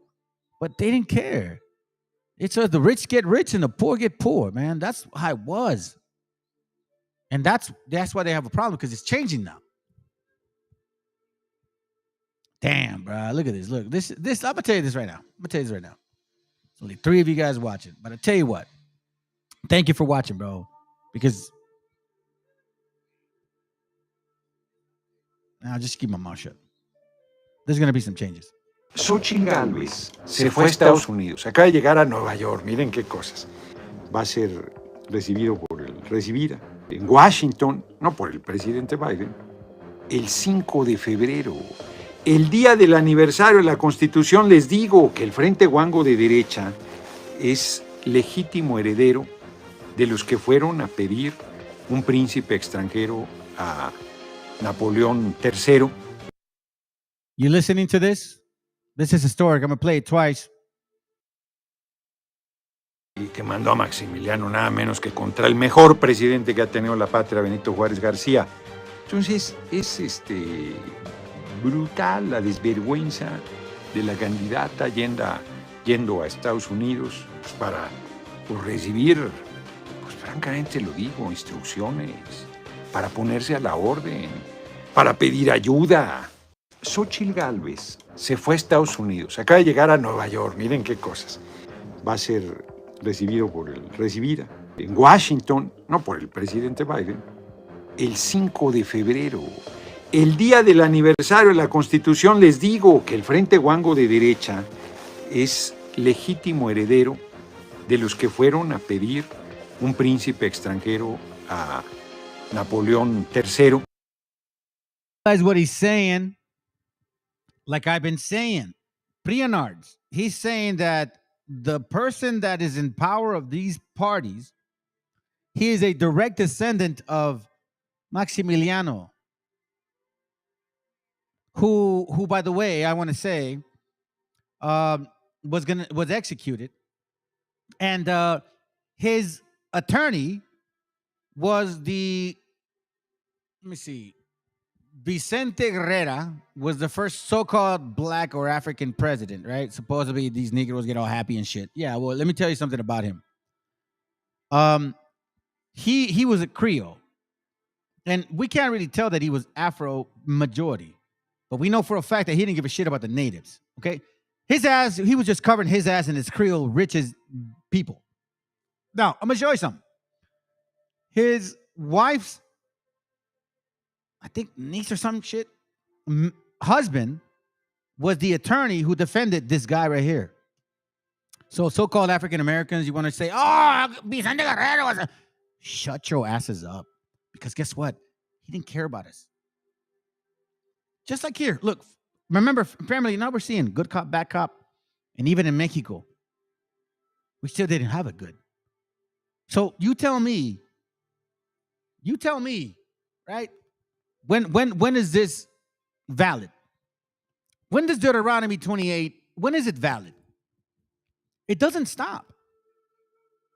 but they didn't care. It's the rich get rich and the poor get poor, man. That's how it was. And that's why they have a problem, because it's changing now. Damn, bro. Look at this. Look, this. I'm gonna tell you this right now. There's only 3 of you guys watching, but I tell you what. Thank you for watching, bro. Because I'll just keep my mouth shut. There's gonna be some changes. Xochitl Gálvez se fue a Estados Unidos. Acaba de llegar a Nueva York. Miren qué cosas. Va a ser recibida en Washington, no por el presidente Biden, el 5 de febrero. El día del aniversario de la Constitución. Les digo que el Frente Guango de derecha es legítimo heredero de los que fueron a pedir un príncipe extranjero a Napoleón III. You listening to this? This is historic. I'm going to play it twice. Y que mandó a Maximiliano nada menos que contra el mejor presidente que ha tenido la patria, Benito Juárez García. Entonces es brutal la desvergüenza de la candidata yendo a Estados Unidos para recibir, pues francamente lo digo, instrucciones, para ponerse a la orden, para pedir ayuda. Xochitl Gálvez se fue a Estados Unidos, acaba de llegar a Nueva York, miren qué cosas. Va a ser recibida en Washington, no por el presidente Biden, el 5 de febrero. El día del aniversario de la Constitución les digo que el Frente Guango de derecha es legítimo heredero de los que fueron a pedir un príncipe extranjero a Napoleón III. That's what he's saying. Like I've been saying, Prianards, he's saying that the person that is in power of these parties, he is a direct descendant of Maximiliano, who by the way, I want to say, was executed, and his attorney was let me see, Vicente Herrera was the first so-called black or African president, right? Supposedly these Negroes get all happy and shit. Yeah, well, let me tell you something about him. He was a Creole, and we can't really tell that he was Afro majority, but we know for a fact that he didn't give a shit about the natives. Okay, his ass, he was just covering his ass in his Creole riches people. Now I'm gonna show you something. His wife's, I think niece or some shit, husband was the attorney who defended this guy right here. So so-called African Americans, you want to say, oh, Vicente Guerrero was a... Shut your asses up. Because guess what? He didn't care about us. Just like here. Look, remember, family, now we're seeing good cop, bad cop. And even in Mexico, we still didn't have it good. So you tell me, right? When is this valid? When does Deuteronomy 28, when is it valid? It doesn't stop.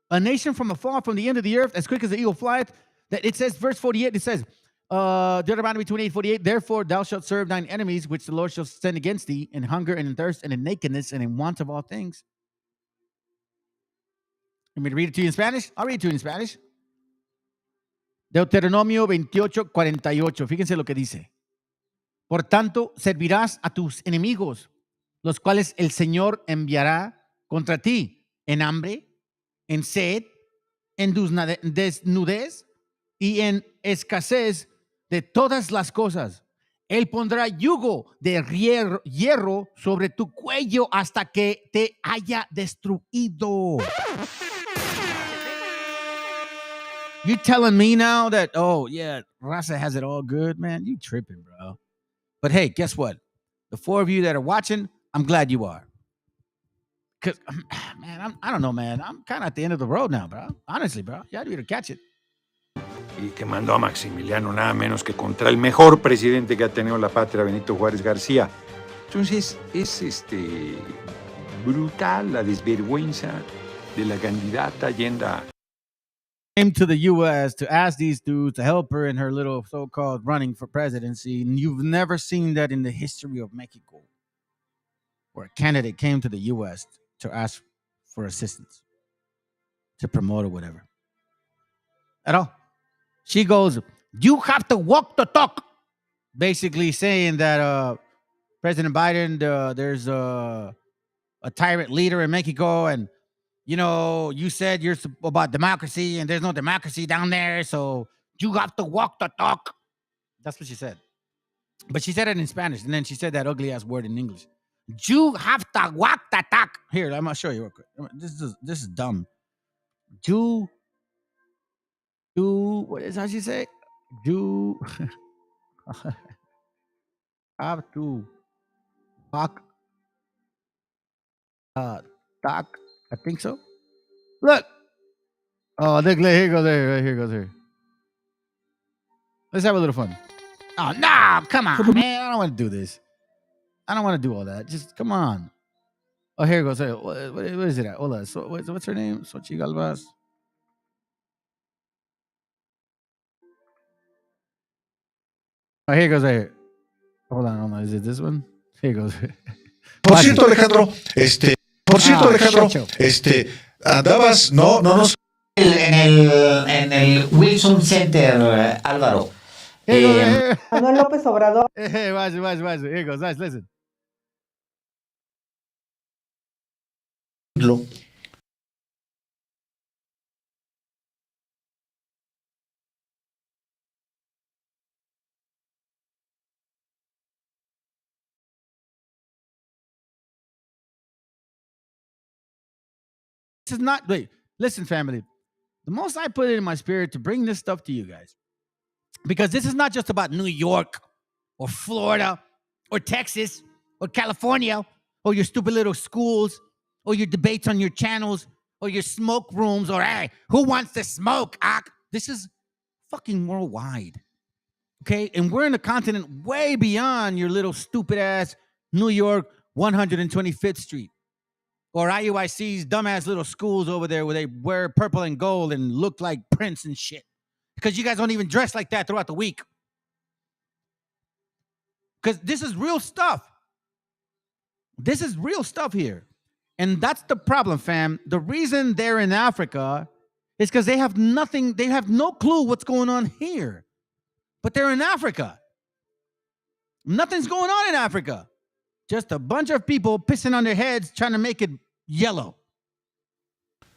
A nation from afar, from the end of the earth, as quick as the eagle flieth. That it says, verse 48, it says, Deuteronomy 28, 48, therefore thou shalt serve thine enemies, which the Lord shall send against thee, in hunger and in thirst and in nakedness and in want of all things. You want me to read it to you in Spanish? I'll read it to you in Spanish. Deuteronomio 28, 48. Fíjense lo que dice. Por tanto, servirás a tus enemigos, los cuales el Señor enviará contra ti en hambre, en sed, en desnudez y en escasez de todas las cosas. Él pondrá yugo de hierro sobre tu cuello hasta que te haya destruido. You telling me now that, oh, yeah, Raza has it all good, man? You tripping, bro. But hey, guess what? The four of you that are watching, I'm glad you are. Because, man, I don't know, man. I'm kind of at the end of the road now, bro. Honestly, bro. You had to catch it. Y que mandó a Maximiliano nada menos que contra el mejor presidente que ha tenido la patria, Benito Juárez García. Entonces, es brutal la desvergüenza de la candidata Allende. Came to the U.S. to ask these dudes to help her in her little so-called running for presidency. And you've never seen that in the history of Mexico, where a candidate came to the U.S. to ask for assistance, to promote or whatever. At all. She goes, you have to walk the talk. Basically saying that President Biden, there's a tyrant leader in Mexico, and you know, you said you're about democracy, and there's no democracy down there, so you have to walk the talk. That's what she said. But she said it in Spanish, and then she said that ugly ass word in English. You have to walk the talk. Here, I'm gonna show you real quick. This is dumb. You what is how she say? You have to walk talk. I think so. Look. Oh, look, here goes there. Right here goes here. Let's have a little fun. Oh, no, come on, man. I don't want to do this. I don't want to do all that. Just come on. Oh, here goes. What is it at? Hold on. So, what's her name? Xochitl Galvez. Oh, here goes right here. Hold on. Is it this one? Here goes. Por cierto, Alejandro, andabas, no nos... En el Wilson Center, Álvaro. Manuel López Obrador. Hey, watch it. Here goes. Nice, listen. This is not, wait, listen, family. The most I put it in my spirit to bring this stuff to you guys, because this is not just about New York or Florida or Texas or California or your stupid little schools or your debates on your channels or your smoke rooms or, hey, who wants to smoke? This is fucking worldwide. Okay? And we're in a continent way beyond your little stupid ass New York 125th Street. Or IUIC's dumbass little schools over there where they wear purple and gold and look like Prince and shit. Because you guys don't even dress like that throughout the week. Because this is real stuff. This is real stuff here. And that's the problem, fam. The reason they're in Africa is because they have nothing, they have no clue what's going on here. But they're in Africa. Nothing's going on in Africa. Just a bunch of people pissing on their heads trying to make it yellow.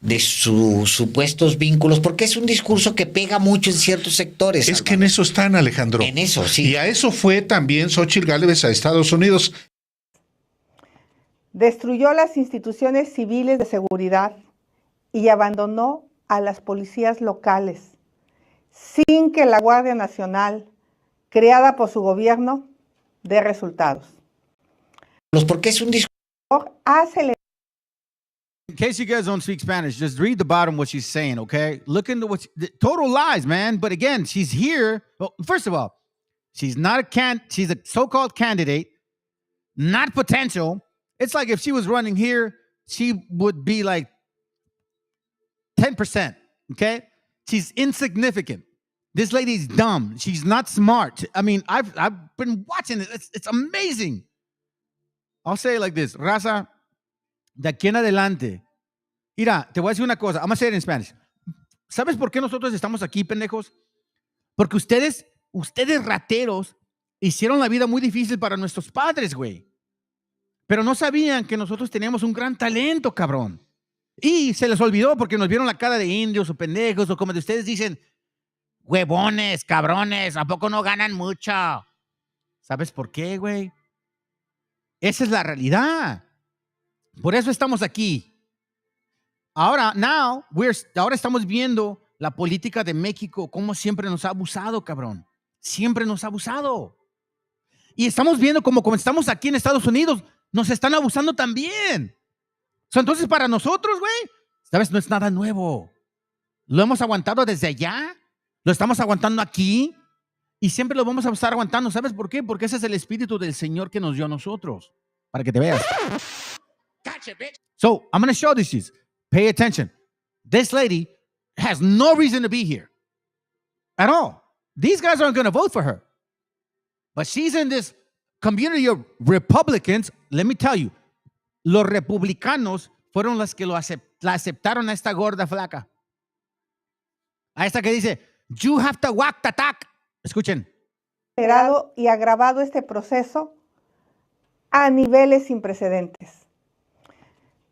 De sus supuestos vínculos, porque es un discurso que pega mucho en ciertos sectores. Es que en eso están, Alejandro. En eso, sí. Y a eso fue también Xóchitl Gálvez a Estados Unidos. Destruyó las instituciones civiles de seguridad y abandonó a las policías locales, sin que la Guardia Nacional, creada por su gobierno, dé resultados. Porque es un discurso. In case you guys don't speak Spanish, just read the bottom what she's saying, okay? Look into what total lies, man. But again, she's here. Well, first of all, she's not she's a so-called candidate, not potential. It's like if she was running here, she would be like 10%, okay? She's insignificant. This lady's dumb. She's not smart. I mean, I've been watching it. It's amazing. I'll say it like this. Raza, de aquí en adelante. Mira, te voy a decir una cosa. I'm going to say it in Spanish. ¿Sabes por qué nosotros estamos aquí, pendejos? Porque ustedes rateros, hicieron la vida muy difícil para nuestros padres, güey. Pero no sabían que nosotros teníamos un gran talento, cabrón. Y se les olvidó porque nos vieron la cara de indios o pendejos o como de ustedes dicen, huevones, cabrones, ¿a poco no ganan mucho? ¿Sabes por qué, güey? Esa es la realidad. Por eso estamos aquí. Ahora estamos viendo la política de México, cómo siempre nos ha abusado, cabrón. Siempre nos ha abusado. Y estamos viendo como estamos aquí en Estados Unidos, nos están abusando también. Entonces, para nosotros, güey, ¿sabes? No es nada nuevo. Lo hemos aguantado desde allá, lo estamos aguantando aquí y siempre lo vamos a estar aguantando. ¿Sabes por qué? Porque ese es el espíritu del Señor que nos dio a nosotros. Para que te veas. So, I'm going to show this. Pay attention. This lady has no reason to be here at all. These guys aren't going to vote for her. But she's in this community of Republicans. Let me tell you, los republicanos fueron los que la aceptaron a esta gorda flaca. A esta que dice, you have to walk the talk. Escuchen. Acelerado y agravado este proceso a niveles sin precedentes.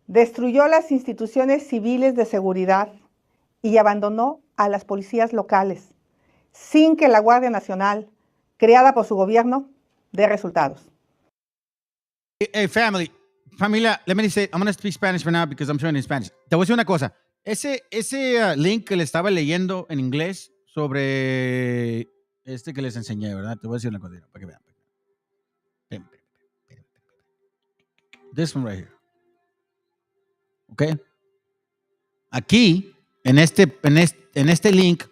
Destruyó las instituciones civiles de seguridad y abandonó a las policías locales, sin que la Guardia Nacional, creada por su gobierno, dé resultados. Hey, familia, let me say, I'm going to speak Spanish for now because I'm showing in Spanish. Te voy a decir una cosa. Ese link que le estaba leyendo en inglés sobre que les enseñé, ¿verdad? Te voy a decir una cosa para que vean. This one right here. Okay. Aquí, en este link,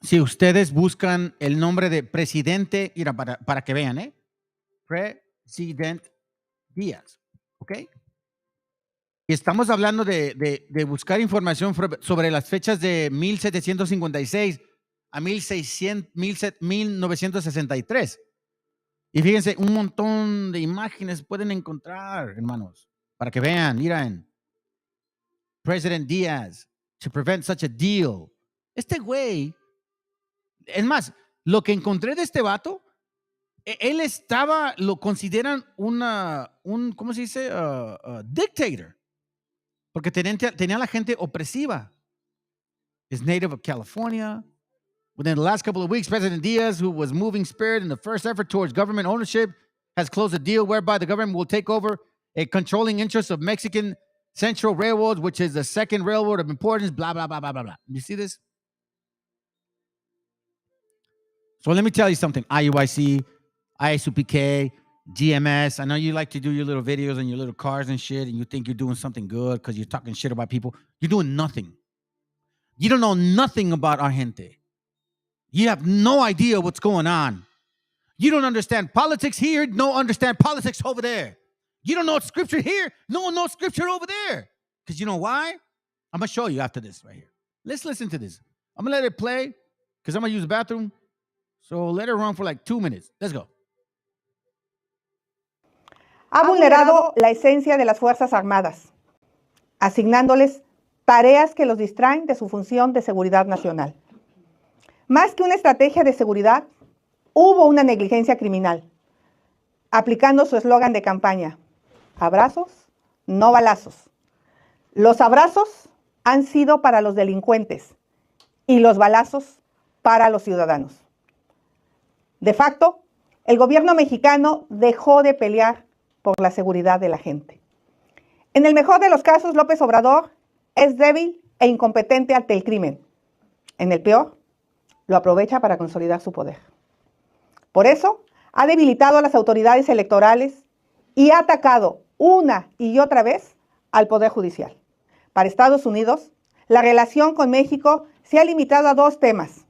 si ustedes buscan el nombre de presidente, mira, para que vean, President Díaz. Okay. Y estamos hablando de buscar información sobre las fechas de 1756 a 1963. Y fíjense, un montón de imágenes pueden encontrar, hermanos, para que vean, miren. President Díaz, to prevent such a deal. Este güey, es más, lo que encontré de este vato, él lo consideran ¿cómo se dice? Dictator. Porque tenía a la gente opresiva. Is native of California. Within the last couple of weeks, President Díaz, who was moving spirit in the first effort towards government ownership, has closed a deal whereby the government will take over a controlling interest of Mexican Central Railroad, which is the second railroad of importance, blah, blah, blah, blah, blah, blah. You see this? So let me tell you something. IUIC, ISUPK, GMS. I know you like to do your little videos and your little cars and shit, and you think you're doing something good because you're talking shit about people. You're doing nothing. You don't know nothing about our gente. You have no idea what's going on. You don't understand politics here, no understand politics over there. You don't know scripture here, no one knows scripture over there. Because you know why? I'm going to show you after this right here. Let's listen to this. I'm going to let it play because I'm going to use the bathroom. So let it run for like 2 minutes. Let's go. Ha vulnerado la esencia de las Fuerzas Armadas, asignándoles tareas que los distraen de su función de seguridad nacional. Más que una estrategia de seguridad, hubo una negligencia criminal, aplicando su eslogan de campaña: abrazos, no balazos. Los abrazos han sido para los delincuentes y los balazos para los ciudadanos. De facto, el gobierno mexicano dejó de pelear por la seguridad de la gente. En el mejor de los casos, López Obrador es débil e incompetente ante el crimen. En el peor, lo aprovecha para consolidar su poder. Por eso, ha debilitado a las autoridades electorales y ha atacado una y otra vez al Poder Judicial. Para Estados Unidos, la relación con México se ha limitado a 2 temas: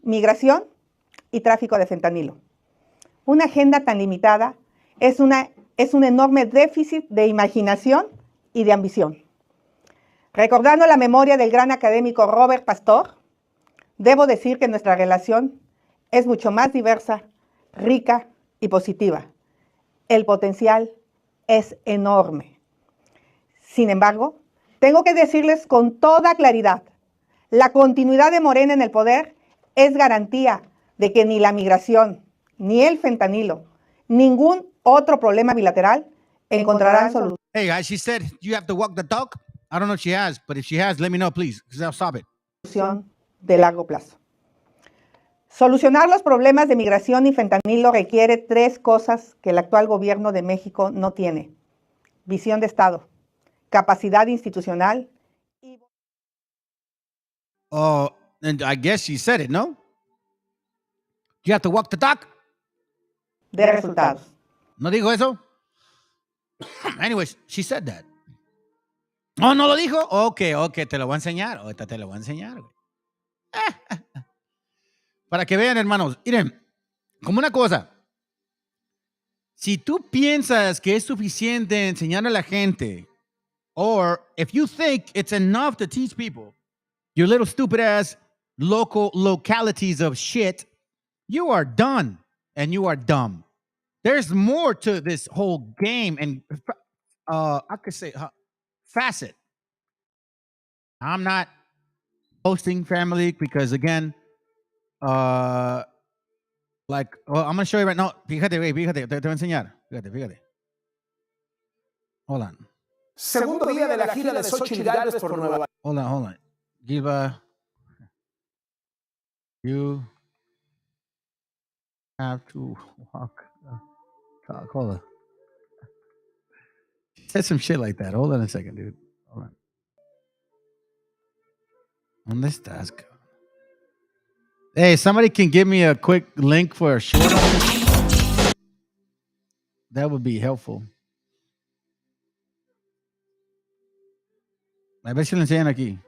migración y tráfico de fentanilo. Una agenda tan limitada es un enorme déficit de imaginación y de ambición. Recordando la memoria del gran académico Robert Pastor, debo decir que nuestra relación es mucho más diversa, rica y positiva. El potencial es enorme. Sin embargo, tengo que decirles con toda claridad, la continuidad de Morena en el poder es garantía de que ni la migración, ni el fentanilo, ningún otro problema bilateral encontrarán solución. Hey guys, she said you have to walk the talk. I don't know if she has, but if she has, let me know, please, because I'll stop it. De largo plazo. Solucionar los problemas de migración y fentanilo requiere 3 cosas que el actual gobierno de México no tiene: visión de Estado, capacidad institucional y... Oh, and I guess she said it, no? You have to walk the talk. de resultados. ¿No dijo eso? Anyways, she said that. Oh, ¿no lo dijo? Ok, te lo voy a enseñar. Ahorita te lo voy a enseñar, güey. Para que vean, hermanos. Miren, como una cosa. Si tú piensas que es suficiente enseñar a la gente, or if you think it's enough to teach people, your little stupid ass localities of shit, you are done and you are dumb. There's more to this whole game and I could say facet. I'm not posting family because again, I'm gonna show you right now. Fíjate, te voy a enseñar. Fíjate. Hold on. Segundo día de la gira de Xochitl Gálvez por Nueva York. Hold on. You have to walk talk. Hold on. She said some shit like that. Hold on a second, dude. Hold on. ¿Dónde estás? Hey, somebody can give me a quick link for a short. That would be helpful. A ver si lo enseñan aquí.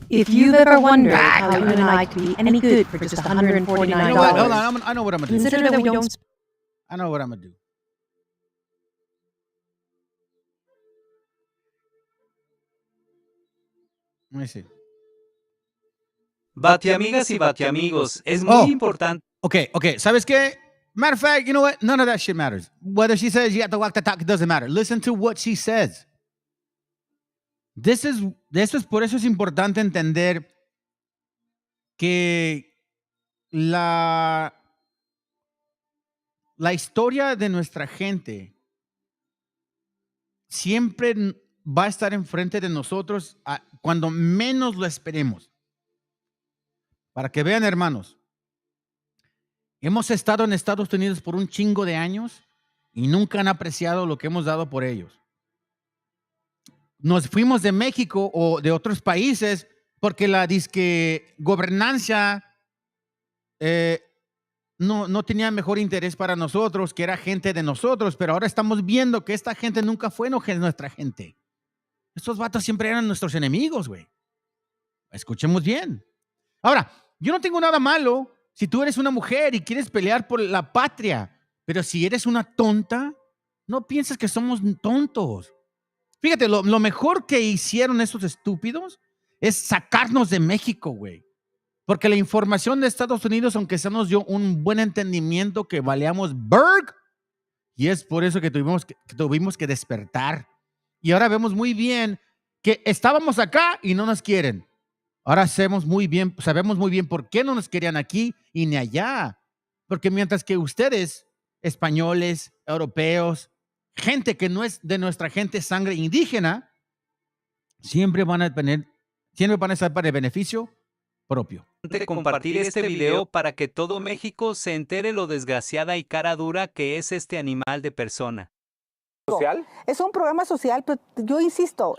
If you've ever wondered how you and I could be any good for just $149, You know what? Hold on. I know what I'm gonna do. consider that we don't. I know what I'm gonna do. Let me see. Batiamigas y batiamigos, es muy importante. Okay. ¿Sabes qué? Matter of fact, you know what? None of that shit matters. Whether she says you have to walk the talk, it doesn't matter. Listen to what she says. Por eso es importante entender que la historia de nuestra gente siempre va a estar enfrente de nosotros cuando menos lo esperemos. Para que vean, hermanos, hemos estado en Estados Unidos por un chingo de años y nunca han apreciado lo que hemos dado por ellos. nos fuimos de México o de otros países porque la disque gobernancia no tenía mejor interés para nosotros, que era gente de nosotros, pero ahora estamos viendo que esta gente nunca fue nuestra gente. Estos vatos siempre eran nuestros enemigos, güey. Escuchemos bien. Ahora, yo no tengo nada malo si tú eres una mujer y quieres pelear por la patria, pero si eres una tonta, no pienses que somos tontos. Fíjate, lo mejor que hicieron esos estúpidos es sacarnos de México, güey. Porque la información de Estados Unidos, aunque se nos dio un buen entendimiento que valíamos Berg, y es por eso que tuvimos que despertar. Y ahora vemos muy bien que estábamos acá y no nos quieren. Ahora sabemos muy bien por qué no nos querían aquí y ni allá. Porque mientras que ustedes, españoles, europeos, gente que no es de nuestra gente sangre indígena, siempre van a estar para el beneficio propio. Compartir este video para que todo México se entere lo desgraciada y cara dura que es este animal de persona. ¿Social? Es un programa social, pero yo insisto,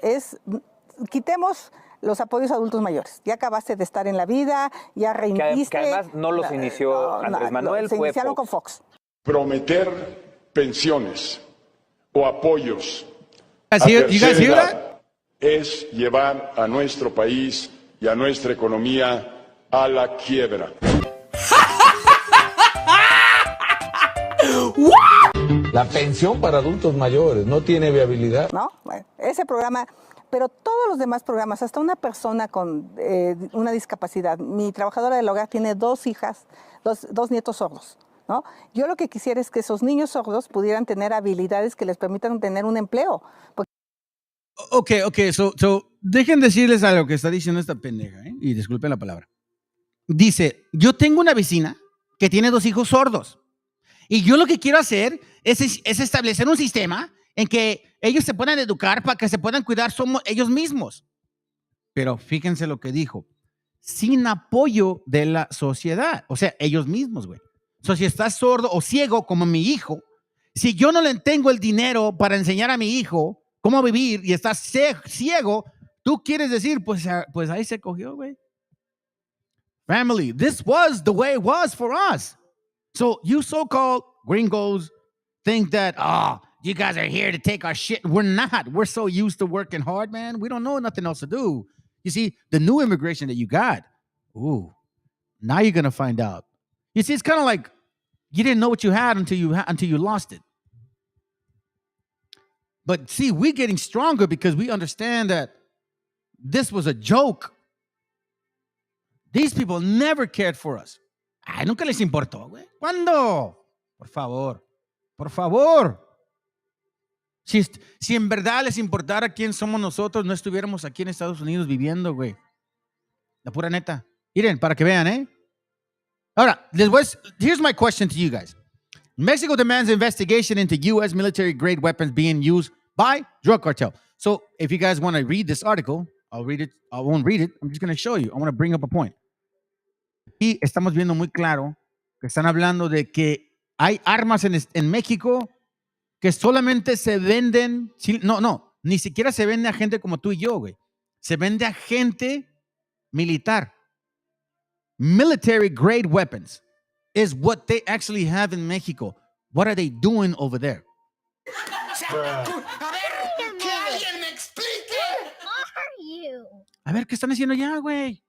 quitemos los apoyos a adultos mayores. Ya acabaste de estar en la vida, ya reiniciaste. Que además no los inició Andrés Manuel, se fue iniciaron Fox. con Fox. Prometer pensiones o apoyos a you guys tercera hear edad es llevar a nuestro país y a nuestra economía a la quiebra. La pensión para adultos mayores no tiene viabilidad. ¿No? Bueno, ese programa, pero todos los demás programas, hasta una persona con una discapacidad. Mi trabajadora del hogar tiene 2 hijas, dos nietos sordos, ¿no? Yo lo que quisiera es que esos niños sordos pudieran tener habilidades que les permitan tener un empleo. Ok, so dejen decirles algo que está diciendo esta pendeja, ¿eh? Y disculpen la palabra. Dice, yo tengo una vecina que tiene 2 hijos sordos. Y yo lo que quiero hacer es establecer un sistema en que ellos se puedan educar para que se puedan cuidar ellos mismos. Pero fíjense lo que dijo. Sin apoyo de la sociedad. O sea, ellos mismos, güey. So, si estás sordo o ciego como mi hijo, si yo no le tengo el dinero para enseñar a mi hijo cómo vivir y estás ciego, tú quieres decir, pues ahí se cogió, güey. Family, this was the way it was for us. So you so-called gringos think that, you guys are here to take our shit. We're not. We're so used to working hard, man. We don't know nothing else to do. You see, the new immigration that you got, now you're going to find out. You see, it's kind of like you didn't know what you had until you lost it. But see, we're getting stronger because we understand that this was a joke. These people never cared for us. Ay, nunca les importó, güey. ¿Cuándo? Por favor. Si en verdad les importara quién somos nosotros, no estuviéramos aquí en Estados Unidos viviendo, güey. La pura neta. Miren, para que vean, ¿eh? Ahora, here's my question to you guys. Mexico demands investigation into U.S. military-grade weapons being used by drug cartel. So, if you guys want to read this article, I'll read it. I won't read it. I'm just going to show you. I want to bring up a point. Y estamos viendo muy claro que están hablando de que hay armas en México que solamente se venden, ni siquiera se vende a gente como tú y yo, güey. Se vende a gente militar. Military grade weapons is what they actually have in Mexico. What are they doing over there? A ver, ¿qué están haciendo allá, güey?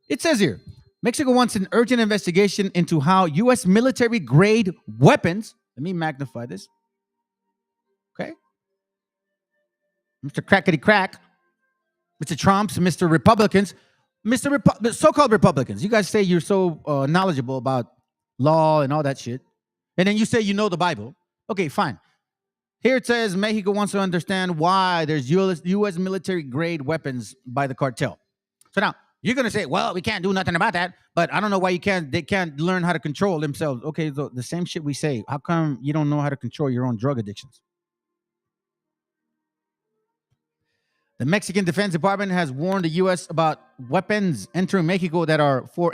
It says here, Mexico wants an urgent investigation into how U.S. military-grade weapons, let me magnify this, okay? Mr. Crackety-Crack, Mr. Trumps, Mr. Republicans, so-called Republicans. You guys say you're so knowledgeable about law and all that shit, and then you say you know the Bible. Okay, fine. Here it says Mexico wants to understand why there's U.S. military-grade weapons by the cartel. So now, you're going to say, well, we can't do nothing about that, but I don't know why they can't learn how to control themselves. Okay, the same shit we say. How come you don't know how to control your own drug addictions? The Mexican Defense Department has warned the U.S. about weapons entering Mexico that are for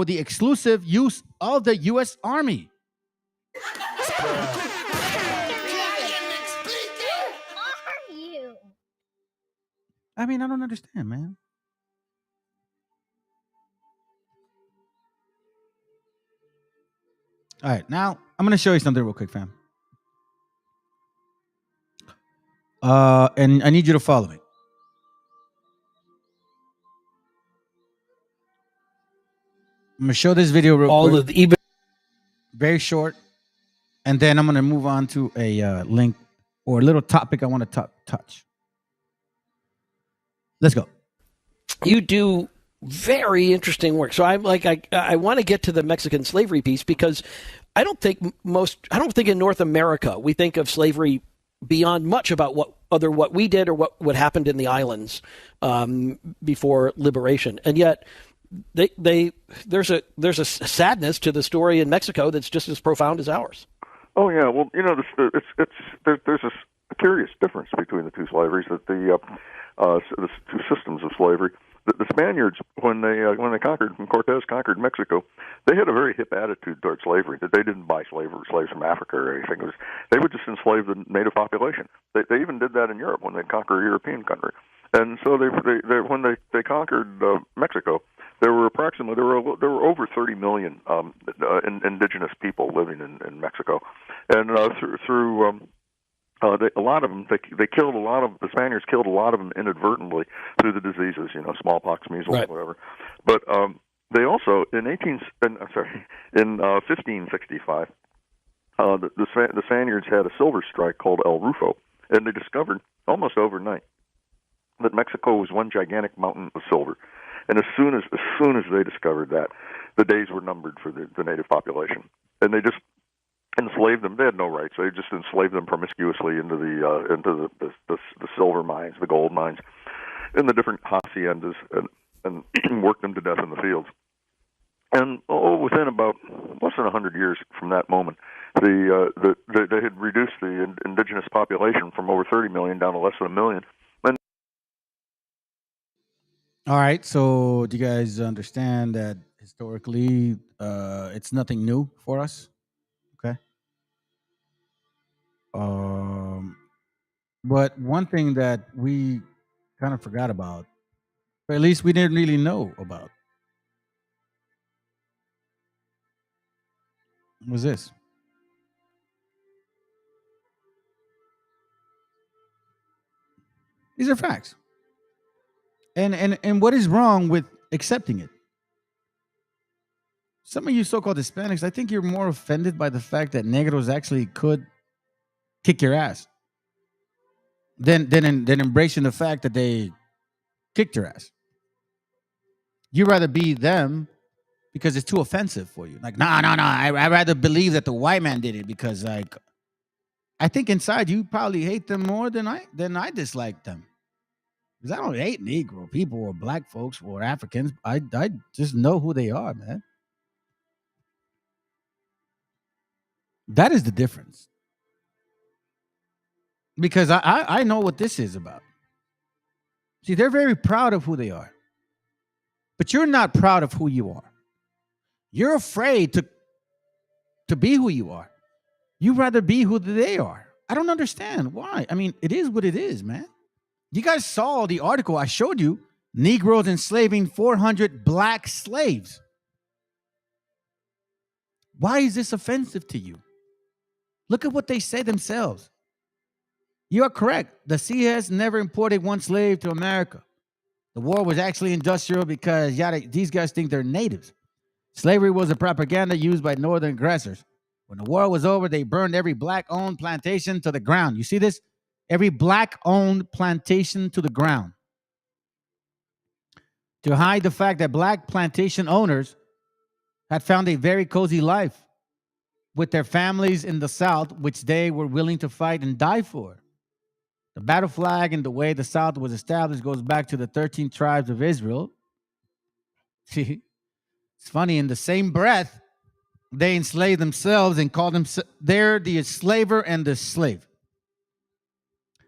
the exclusive use of the U.S. Army. I mean, I don't understand, man. All right, now I'm gonna show you something real quick, fam. And I need you to follow me. I'm gonna show this video real quick. Very short, and then I'm gonna move on to a link or a little topic I want to touch. Let's go. You do very interesting work. So I want to get to the Mexican slavery piece because I don't think in North America we think of slavery beyond much about what we did or what happened in the islands before liberation, and yet there's a sadness to the story in Mexico that's just as profound as ours. Oh yeah, well there's a curious difference between the two slaveries, that the two systems of slavery. The Spaniards, when Cortez conquered Mexico, they had a very hip attitude toward slavery. That they didn't buy slaves from Africa or anything. They would just enslave the native population. They even did that in Europe when they conquered a European country. And so when they conquered Mexico, there were over 30 million indigenous people living in Mexico, and a lot of them, the Spaniards killed a lot of them inadvertently through the diseases, smallpox, measles, whatever. But they also, in 1565, the Spaniards had a silver strike called El Rufo, and they discovered almost overnight that Mexico was one gigantic mountain of silver. And as soon as they discovered that, the days were numbered for the native population, and they just enslaved them. They had no rights. They just enslaved them promiscuously into the silver mines, the gold mines, in the different haciendas, and worked them to death in the fields. And within about less than 100 years from that moment, they had reduced the indigenous population from over 30 million down to less than 1 million. And all right, so do you guys understand that historically it's nothing new for us? Okay. But one thing that we kind of forgot about, or at least we didn't really know about, was this. These are facts. And what is wrong with accepting it? Some of you so-called Hispanics, I think you're more offended by the fact that negros actually could kick your ass than embracing the fact that they kicked your ass. You'd rather be them because it's too offensive for you. Like, no. I'd rather believe that the white man did it because, like, I think inside you probably hate them more than I dislike them. Because I don't hate Negro people or black folks or Africans. I just know who they are, man. That is the difference. Because I know what this is about. See, they're very proud of who they are. But you're not proud of who you are. You're afraid to be who you are. You'd rather be who they are. I don't understand why. I mean, it is what it is, man. You guys saw the article I showed you. Negroes enslaving 400 black slaves. Why is this offensive to you? Look at what they say themselves. You are correct. The CS never imported one slave to America. The war was actually industrial because these guys think they're natives. Slavery was a propaganda used by northern aggressors. When the war was over, they burned every black-owned plantation to the ground. You see this? Every black-owned plantation to the ground. To hide the fact that black plantation owners had found a very cozy life with their families in the South, which they were willing to fight and die for. The battle flag and the way the South was established goes back to the 13 tribes of Israel. See, it's funny, in the same breath, they enslaved themselves and called them, they're the enslaver and the slave.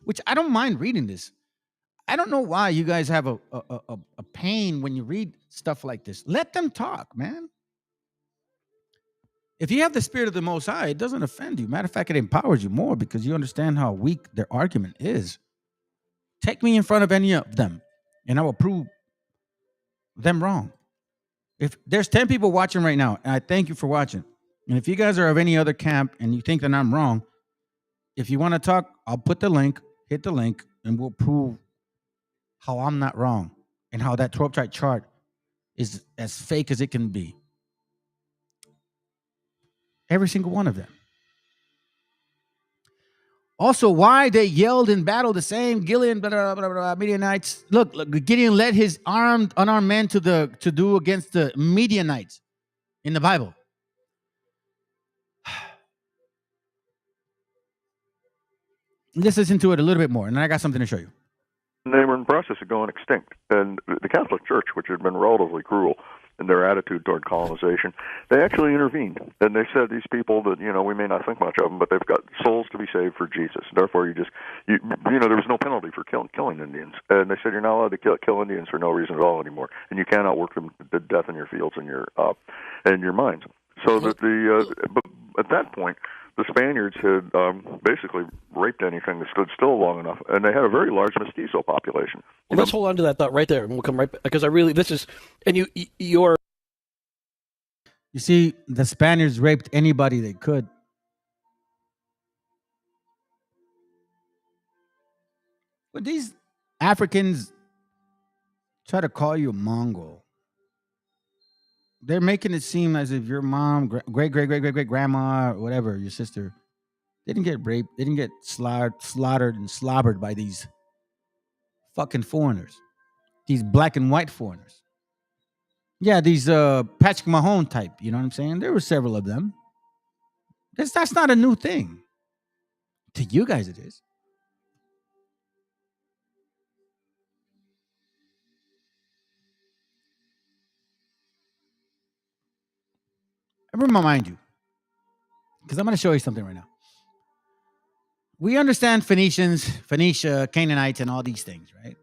Which I don't mind reading this. I don't know why you guys have a pain when you read stuff like this. Let them talk, man. If you have the spirit of the Most High, it doesn't offend you. Matter of fact, it empowers you more because you understand how weak their argument is. Take me in front of any of them. and I will prove them wrong. If there's 10 people watching right now, and I thank you for watching, and if you guys are of any other camp and you think that I'm wrong, if you want to talk, I'll put the link, hit the link, and we'll prove how I'm not wrong and how that 12 tribe chart is as fake as it can be. Every single one of them. Also, why they yelled in battle the same Gideon, blah, blah, blah, blah, Midianites. Look, Gideon led his unarmed men to do against the Midianites in the Bible. Let's listen to it a little bit more, and then I got something to show you. They were in the process of going extinct. And the Catholic Church, which had been relatively cruel in their attitude toward colonization, they actually intervened. And they said these people that, we may not think much of them, but they've got souls to be saved for Jesus. Therefore, there was no penalty for killing Indians. And they said you're not allowed to kill Indians for no reason at all anymore. And you cannot work them to death in your fields and your mines. So that but at that point, the Spaniards had basically raped anything that stood still long enough, and they had a very large mestizo population. Well, let's hold on to that thought right there, and we'll come right back, because you're... You see, the Spaniards raped anybody they could. But these Africans try to call you a Mongol. They're making it seem as if your mom, great grandma, or whatever, your sister, they didn't get raped. They didn't get slaughtered and slobbered by these fucking foreigners, these black and white foreigners. Yeah, these Patrick Mahone type. You know what I'm saying? There were several of them. That's not a new thing. To you guys, it is. I remind you, because I'm going to show you something right now. We understand Phoenicia, Canaanites, and all these things, right?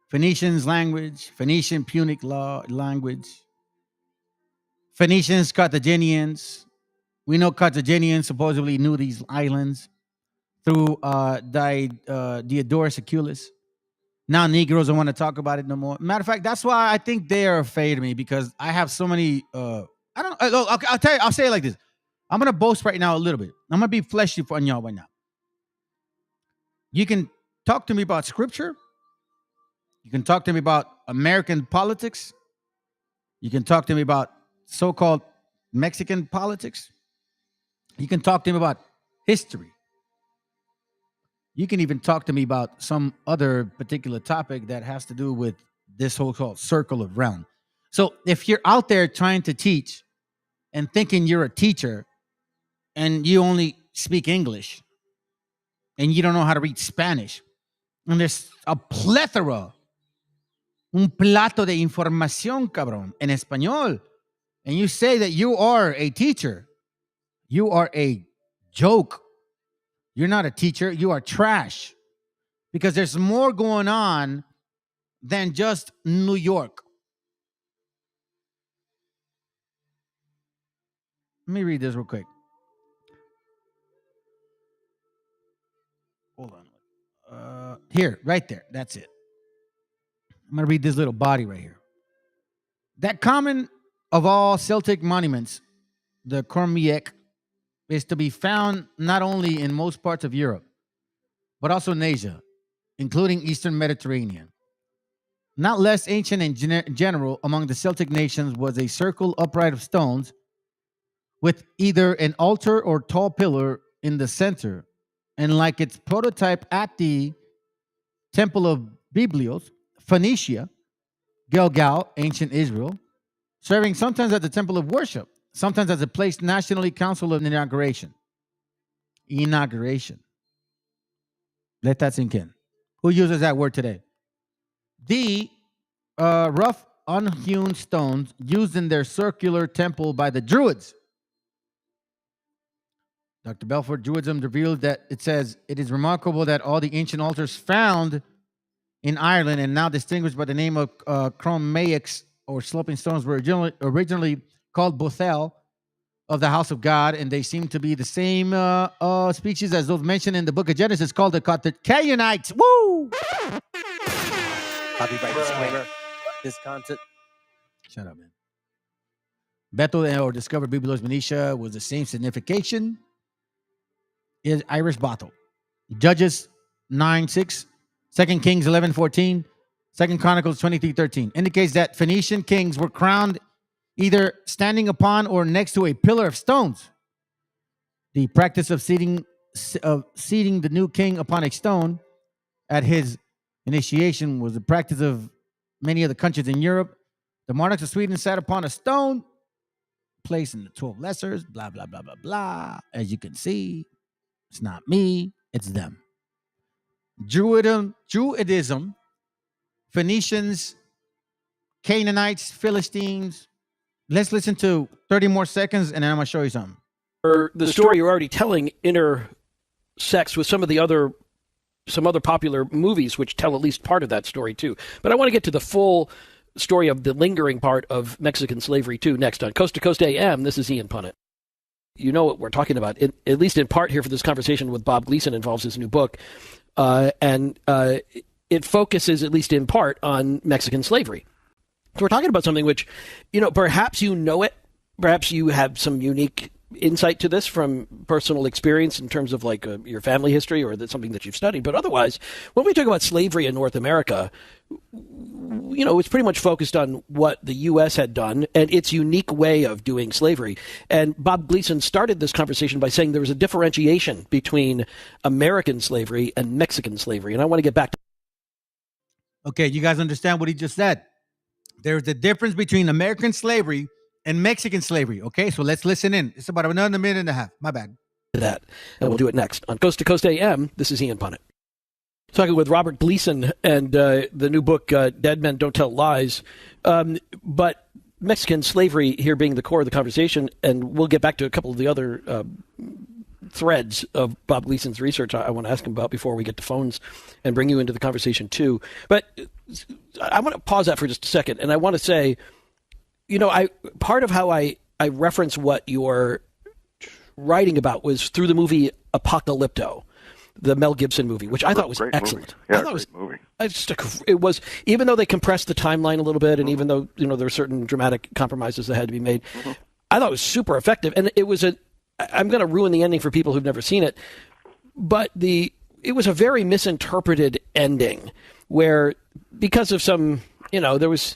Phoenicians language, Phoenician Punic law language, Phoenicians, Carthaginians. We know Carthaginians supposedly knew these islands through Diodorus Siculus. Now Negroes don't want to talk about it no more. Matter of fact, that's why I think they are afraid of me, because I have so many. I'll tell you. I'll say it like this. I'm gonna boast right now a little bit. I'm gonna be fleshy on y'all right now. You can talk to me about scripture. You can talk to me about American politics. You can talk to me about so-called Mexican politics. You can talk to me about history. You can even talk to me about some other particular topic that has to do with this whole called circle of realm. So if you're out there trying to teach and thinking you're a teacher and you only speak English and you don't know how to read Spanish, and there's a plethora, un plato de información, cabrón, en español, and you say that you are a teacher, you are a joke. You're not a teacher, you are trash. Because there's more going on than just New York. Let me read this real quick. Hold on. Here, right there. That's it. I'm going to read this little body right here. That common of all Celtic monuments, the Cormiec, is to be found not only in most parts of Europe, but also in Asia, including Eastern Mediterranean. Not less ancient and general among the Celtic nations was a circle upright of stones with either an altar or tall pillar in the center, and like its prototype at the Temple of Biblios, Phoenicia, Gilgal, ancient Israel, serving sometimes as the temple of worship, sometimes as a place nationally council of inauguration. Inauguration. Let that sink in. Who uses that word today? The rough, unhewn stones used in their circular temple by the Druids. Dr. Belfort, Druidism revealed that it says, it is remarkable that all the ancient altars found in Ireland and now distinguished by the name of Cromaics or sloping stones were originally called Bothel, of the house of God, and they seem to be the same species as those mentioned in the book of Genesis, called the Canaanites. Woo! Copyright disclaimer. This content. Shut up, man. Bethel or discovered Biblos Benicia was the same signification. Is Irish Bethel. Judges 9:6, 2 Kings 11:14, 2 Chronicles 23:13 indicates that Phoenician kings were crowned either standing upon or next to a pillar of stones. The practice of seating the new king upon a stone at his initiation was the practice of many of the countries in Europe. The monarchs of Sweden sat upon a stone placed in the 12 lessers, blah, blah, blah, blah, blah. As you can see, it's not me, it's them. Druidism, Phoenicians, Canaanites, Philistines. Let's listen to 30 more seconds, and then I'm going to show you something. The story you're already telling intersects with some other popular movies which tell at least part of that story too. But I want to get to the full story of the lingering part of Mexican slavery too next on Coast to Coast AM. This is Ian Punnett. You know what we're talking about, at least in part here for this conversation with Bob Gleason, involves his new book. And it focuses, at least in part, on Mexican slavery. So we're talking about something which, perhaps you know it, perhaps you have some unique insight to this from personal experience in terms of like your family history or something that you've studied. But otherwise, when we talk about slavery in North America, it's pretty much focused on what the U.S. had done and its unique way of doing slavery. And Bob Gleason started this conversation by saying there was a differentiation between American slavery and Mexican slavery. And I want to get back to. Okay, you guys understand what he just said? There's a difference between American slavery and Mexican slavery. Okay, so let's listen in. It's about another minute and a half. My bad. That, and we'll do it next on Coast to Coast AM. This is Ian Punnett. Talking with Robert Gleason and the new book, Dead Men Don't Tell Lies. But Mexican slavery here being the core of the conversation, and we'll get back to a couple of the other threads of Bob Gleason's research I want to ask him about before we get to phones and bring you into the conversation too. But I want to pause that for just a second, and I want to say, part of how I reference what you're writing about was through the movie Apocalypto, the Mel Gibson movie, which I thought was excellent. Movie. Yeah, I thought great movie. It was, even though they compressed the timeline a little bit, and even though there were certain dramatic compromises that had to be made, I thought it was super effective. And it was I'm going to ruin the ending for people who've never seen it, but it was a very misinterpreted ending where, because of some, there was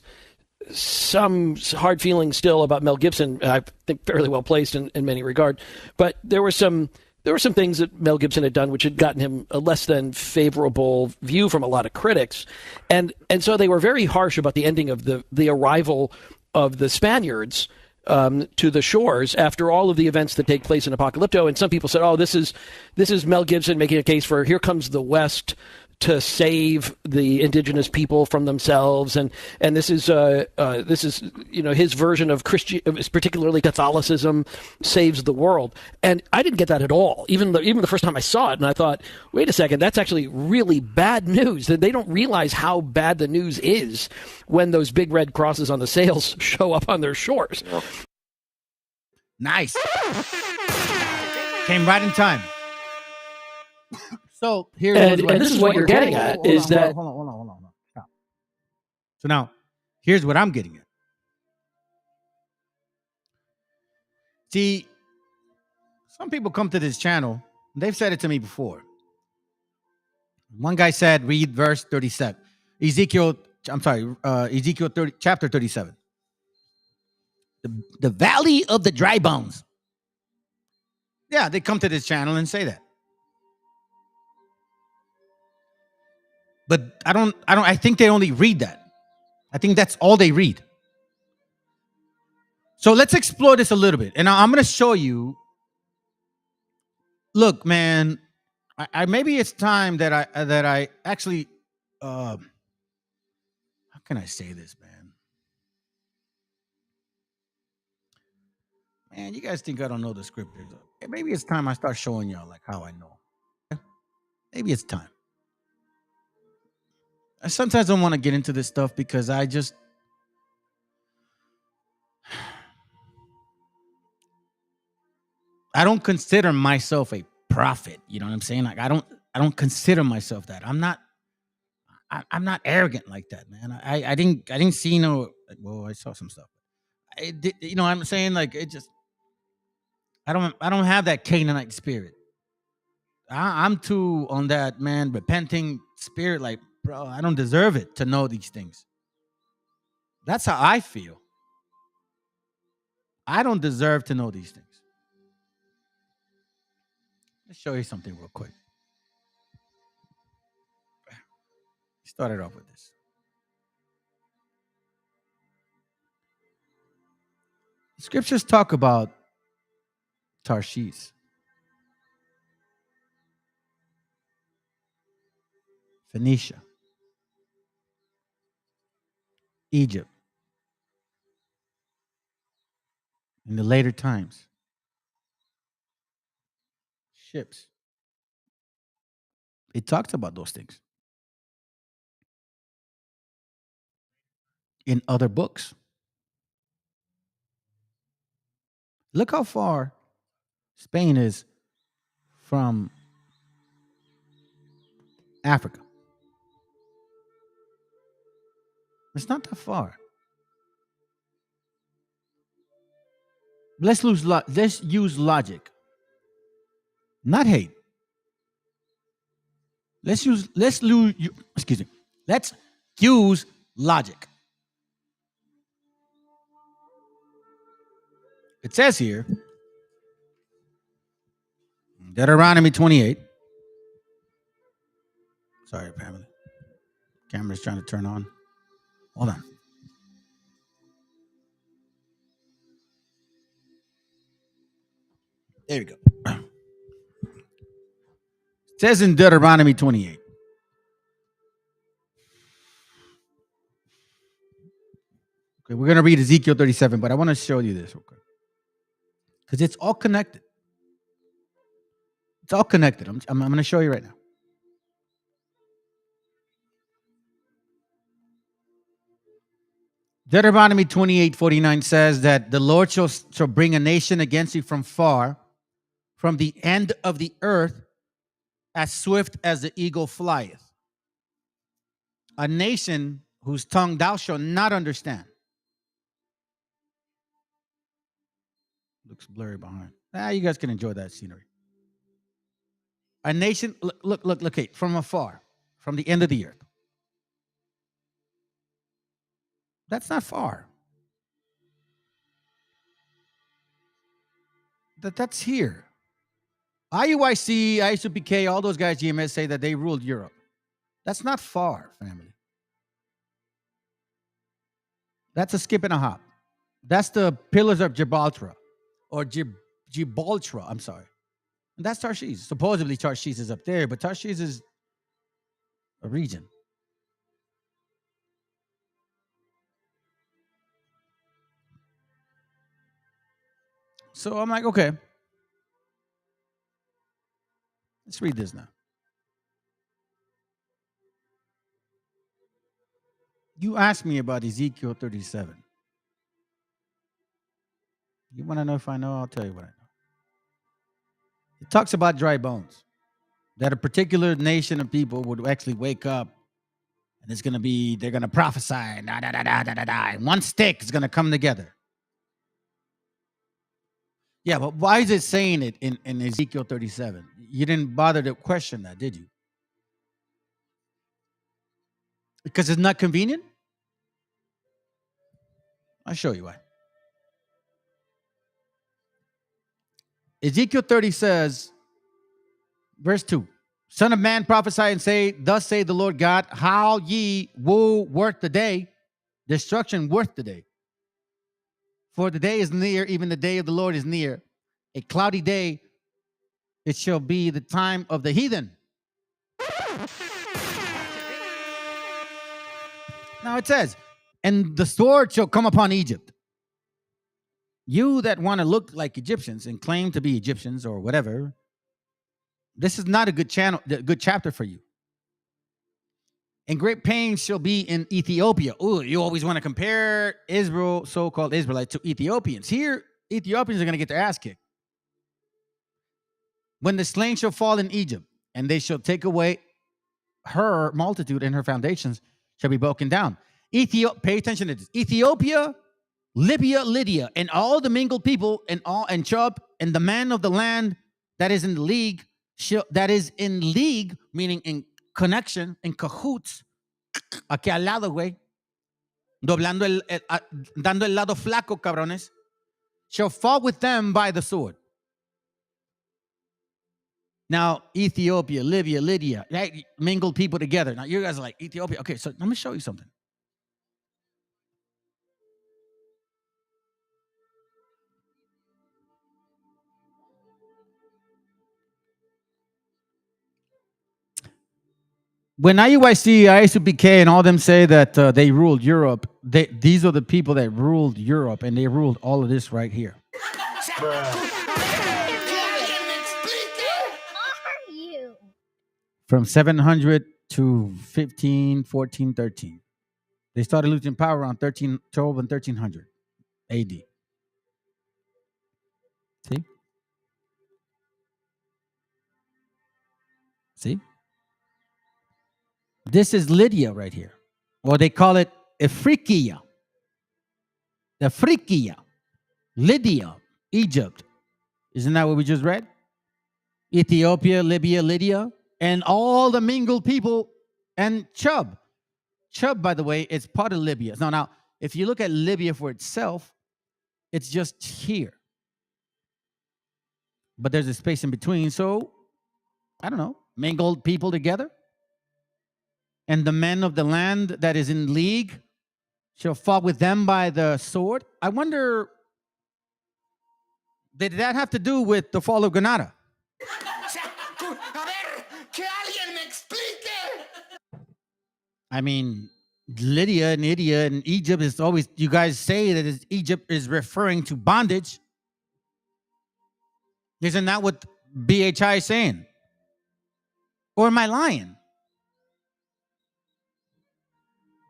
some hard feelings still about Mel Gibson, I think fairly well placed in many regards, but there were some things that Mel Gibson had done which had gotten him a less than favorable view from a lot of critics, and so they were very harsh about the ending of the arrival of the Spaniards to the shores after all of the events that take place in Apocalypto. And some people said, "Oh, this is Mel Gibson making a case for here comes the West to save the indigenous people from themselves, and this is his version of particularly Catholicism saves the world." And I didn't get that at all. Even the first time I saw it, and I thought, wait a second, that's actually really bad news. That they don't realize how bad the news is when those big red crosses on the sails show up on their shores. Nice. Came right in time. So here, and this is what you're getting at. Hold on. Stop. So now, here's what I'm getting at. See, some people come to this channel. They've said it to me before. One guy said, read verse 37. Ezekiel 30, chapter 37. The valley of the dry bones. Yeah, they come to this channel and say that. But I think they only read that. I think that's all they read. So let's explore this a little bit. And I'm going to show you. Look, man, I maybe it's time that I actually, how can I say this, man? Man, you guys think I don't know the scriptures. Maybe it's time I start showing y'all like how I know. Maybe it's time. I sometimes don't want to get into this stuff because I just, I don't consider myself a prophet. You know what I'm saying? Like I don't consider myself that. I'm not arrogant like that, man. I didn't see no. Well, I saw some stuff. You know what I'm saying? Like it just. I don't have that Canaanite spirit. I'm too on that, man, repenting spirit. Like, bro, I don't deserve it to know these things. That's how I feel. I don't deserve to know these things. Let's show you something real quick. Started off with this. Scriptures talk about Tarshish, Phoenicia, Egypt, in the later times. Ships. It talks about those things in other books. Look how far Spain is from Africa. It's not that far. Let's use logic, not hate. Let's use logic. It says here, Deuteronomy 28. Sorry, family. Camera's trying to turn on. Hold on. There we go. It says in Deuteronomy 28. Okay, we're going to read Ezekiel 37, but I want to show you this real quick. Because it's all connected. It's all connected. I'm going to show you right now. Deuteronomy 28:49 says that the Lord shall bring a nation against you from far, from the end of the earth, as swift as the eagle flieth. A nation whose tongue thou shalt not understand. Looks blurry behind. You guys can enjoy that scenery. A nation, look, hey, from afar, from the end of the earth. That's not far. That's here. IUIC, ISUPK, all those guys, GMS, say that they ruled Europe. That's not far, family. That's a skip and a hop. That's the pillars of Gibraltar, or Gibraltar, I'm sorry. And that's Tarshish. Supposedly Tarshish is up there, but Tarshish is a region. So I'm like, okay. Let's read this now. You asked me about Ezekiel 37. You want to know if I know? I'll tell you what I know. It talks about dry bones. That a particular nation of people would actually wake up and it's going to be, they're going to prophesy. And one stick is going to come together. Yeah, but why is it saying it in Ezekiel 37? You didn't bother to question that, did you? Because it's not convenient? I'll show you why. Ezekiel 30 says, verse 2, Son of man, prophesy and say, thus say the Lord God, how ye will work the day, destruction worth the day. For the day is near, even the day of the Lord is near. A cloudy day, it shall be the time of the heathen. Now it says, and the sword shall come upon Egypt. You that want to look like Egyptians and claim to be Egyptians or whatever, this is not a good chapter for you. And great pain shall be in Ethiopia. Oh, you always want to compare Israel, so-called Israelites, to Ethiopians. Here, Ethiopians are going to get their ass kicked. When the slain shall fall in Egypt, and they shall take away her multitude, and her foundations shall be broken down. Pay attention to this. Ethiopia, Libya, Lydia, and all the mingled people, and Chub, and the man of the land that is in league, meaning in connection, in cahoots, aquí al lado, güey, dando el lado flaco, cabrones, shall fall with them by the sword. Now, Ethiopia, Libya, Lydia, right? Mingled people together. Now, you guys are like, Ethiopia. Okay, so let me show you something. When IUIC, ISUPK, and all them say that they ruled Europe, these are the people that ruled Europe, and they ruled all of this right here. From 700 to 15, 14, 13. They started losing power around 12 and 1300 AD. See? See? This is Lydia right here. Or they call it Afrikia. Afrikia. Lydia. Egypt. Isn't that what we just read? Ethiopia, Libya, Lydia, and all the mingled people, and Chub. Chub, by the way, is part of Libya. Now, if you look at Libya for itself, it's just here. But there's a space in between, so, I don't know, mingled people together. And the men of the land that is in league shall fall with them by the sword. I wonder, did that have to do with the fall of Granada? I mean, Lydia and Lydia and Egypt is always, you guys say that Egypt is referring to bondage. Isn't that what BHI is saying? Or am I lying?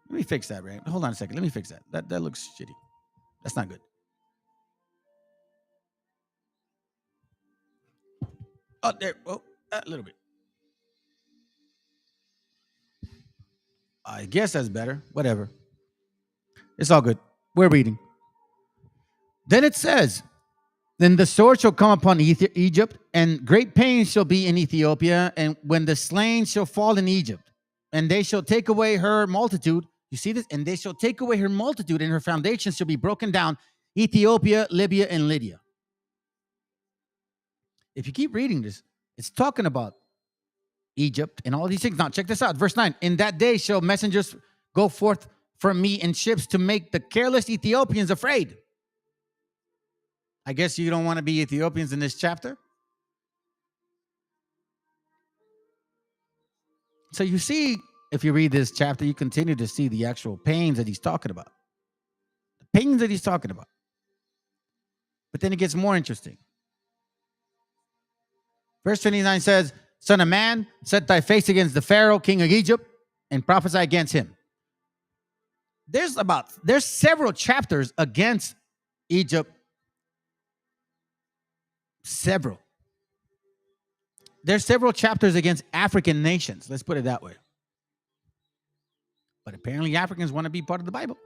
Let me fix that, right? Hold on a second. Let me fix that. That looks shitty. That's not good. Oh, there. Oh, a little bit. I guess that's better. Whatever. It's all good. We're reading. Then it says, then the sword shall come upon Egypt, and great pain shall be in Ethiopia, and when the slain shall fall in Egypt, and they shall take away her multitude. You see this? And they shall take away her multitude, and her foundations shall be broken down. Ethiopia, Libya, and Lydia. If you keep reading this, it's talking about Egypt and all these things. Now, check this out. Verse 9. In that day shall messengers go forth from me in ships to make the careless Ethiopians afraid. I guess you don't want to be Ethiopians in this chapter. So you see, if you read this chapter, you continue to see the actual pains that he's talking about. The pains that he's talking about. But then it gets more interesting. Verse 29 says, Son of man, set thy face against the Pharaoh, king of Egypt, and prophesy against him. There's several chapters against Egypt. Several. There's several chapters against African nations. Let's put it that way. But apparently Africans want to be part of the Bible.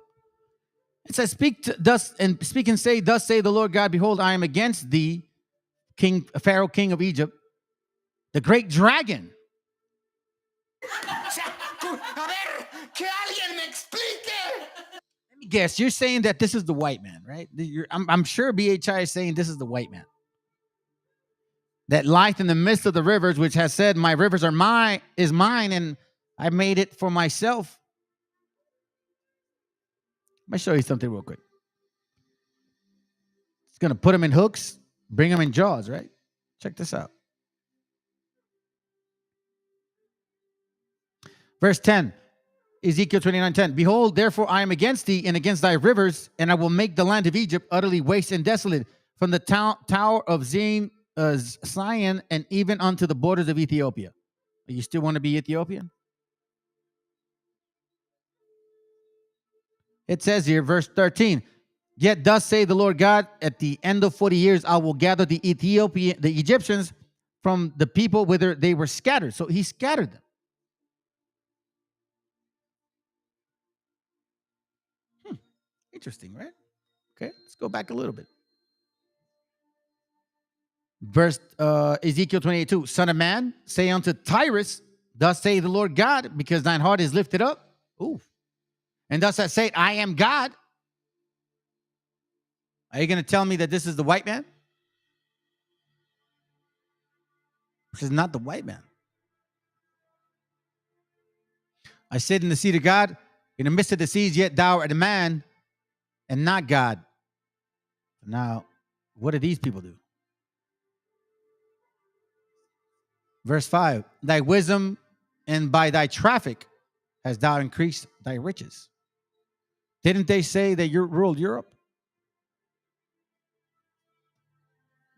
It says, speak and say, thus say the Lord God, behold, I am against thee, Pharaoh, king of Egypt, the great dragon. Let me guess, you're saying that this is the white man, right? I'm sure BHI is saying this is the white man. That lieth in the midst of the rivers, which has said, my rivers are mine, and I made it for myself. Let me show you something real quick. It's going to put them in hooks, bring them in jaws, right? Check this out. Verse 10, Ezekiel 29:10. Behold, therefore I am against thee and against thy rivers, and I will make the land of Egypt utterly waste and desolate, from the tower of Zion and even unto the borders of Ethiopia. You still want to be Ethiopian? It says here, verse 13, yet thus say the Lord God, at the end of 40 years, I will gather the Egyptians from the people whither they were scattered. So he scattered them. Interesting, right? Okay, let's go back a little bit. Verse Ezekiel 28:2. Son of man, say unto Tyrus, thus say the Lord God, because thine heart is lifted up. Ooh. And thus I say, I am God. Are you going to tell me that this is the white man? This is not the white man. I sit in the seat of God, in the midst of the seas, yet thou art a man and not God. Now, what do these people do? Verse 5, thy wisdom and by thy traffic hast thou increased thy riches. Didn't they say that you ruled Europe?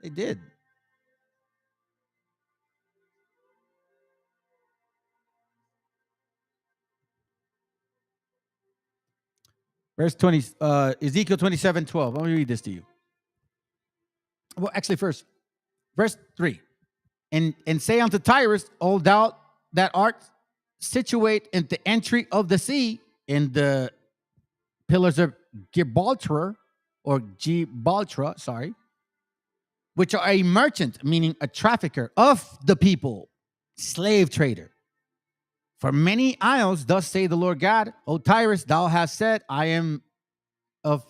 They did. Verse 20, Ezekiel 27:12. Let me read this to you. Well, actually, first, verse 3. And say unto Tyrus, O thou that art situate in the entry of the sea, in the pillars of Gibraltar, which are a merchant, meaning a trafficker of the people, slave trader. For many isles, thus say the Lord God, O Tyrus, thou hast said, I am of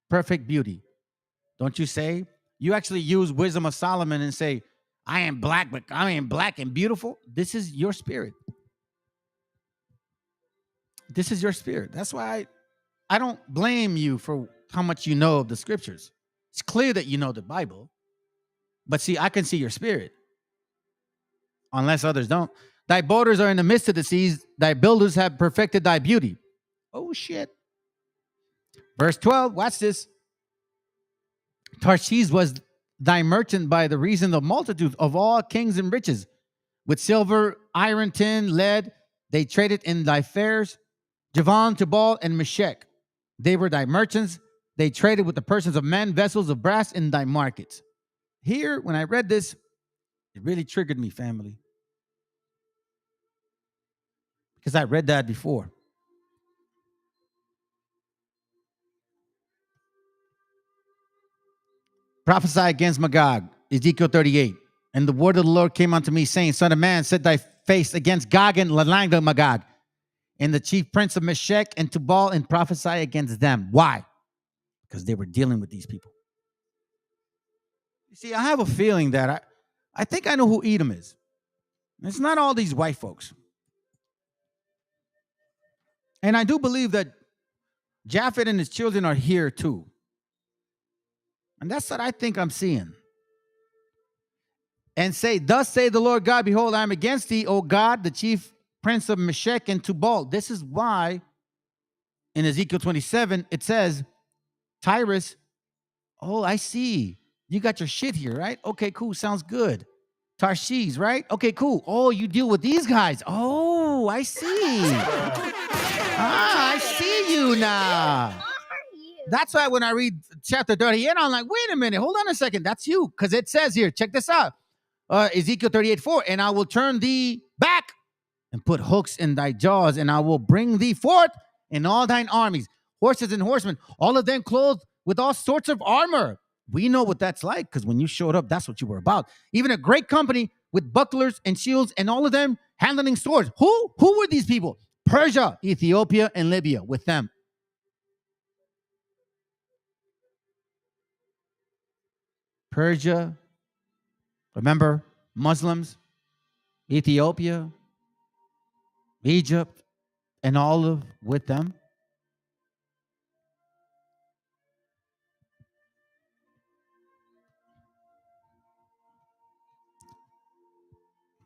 perfect beauty. Don't you say? You actually use wisdom of Solomon and say, I am black, but I am black and beautiful. This is your spirit. This is your spirit. That's why I don't blame you for how much you know of the scriptures. It's clear that you know the Bible. But see, I can see your spirit. Unless others don't. Thy borders are in the midst of the seas. Thy builders have perfected thy beauty. Oh, shit. Verse 12, watch this. Tarshish was thy merchant by the reason of multitude of all kings and riches. With silver, iron, tin, lead, they traded in thy fairs. Javan, Tubal, and Meshech. They were thy merchants. They traded with the persons of men, vessels of brass in thy markets. Here, when I read this, it really triggered me, family. Because I read that before. Prophesy against Magog, Ezekiel 38. And the word of the Lord came unto me, saying, Son of man, set thy face against Gog and Magog, and the chief prince of Meshech and Tubal, and prophesy against them. Why? Because they were dealing with these people. You see, I have a feeling that I think I know who Edom is. It's not all these white folks. And I do believe that Japhet and his children are here too. And that's what I think I'm seeing. And say, thus say the Lord God, behold, I am against thee, O God, the chief prince of Meshech and Tubal. This is why in Ezekiel 27, it says, Tyrus, oh, I see. You got your shit here, right? Okay, cool. Sounds good. Tarshish, right? Okay, cool. Oh, you deal with these guys. Oh, I see. I see you now. That's why when I read chapter 38, I'm like, wait a minute. Hold on a second. That's you. Because it says here, check this out. Ezekiel 38:4, and I will turn thee back and put hooks in thy jaws, and I will bring thee forth in all thine armies, horses and horsemen, all of them clothed with all sorts of armor. We know what that's like, because when you showed up, that's what you were about. Even a great company with bucklers and shields, and all of them handling swords. Who were these people? Persia, Ethiopia, and Libya with them. Persia, remember, Muslims, Ethiopia, Egypt, and all of with them.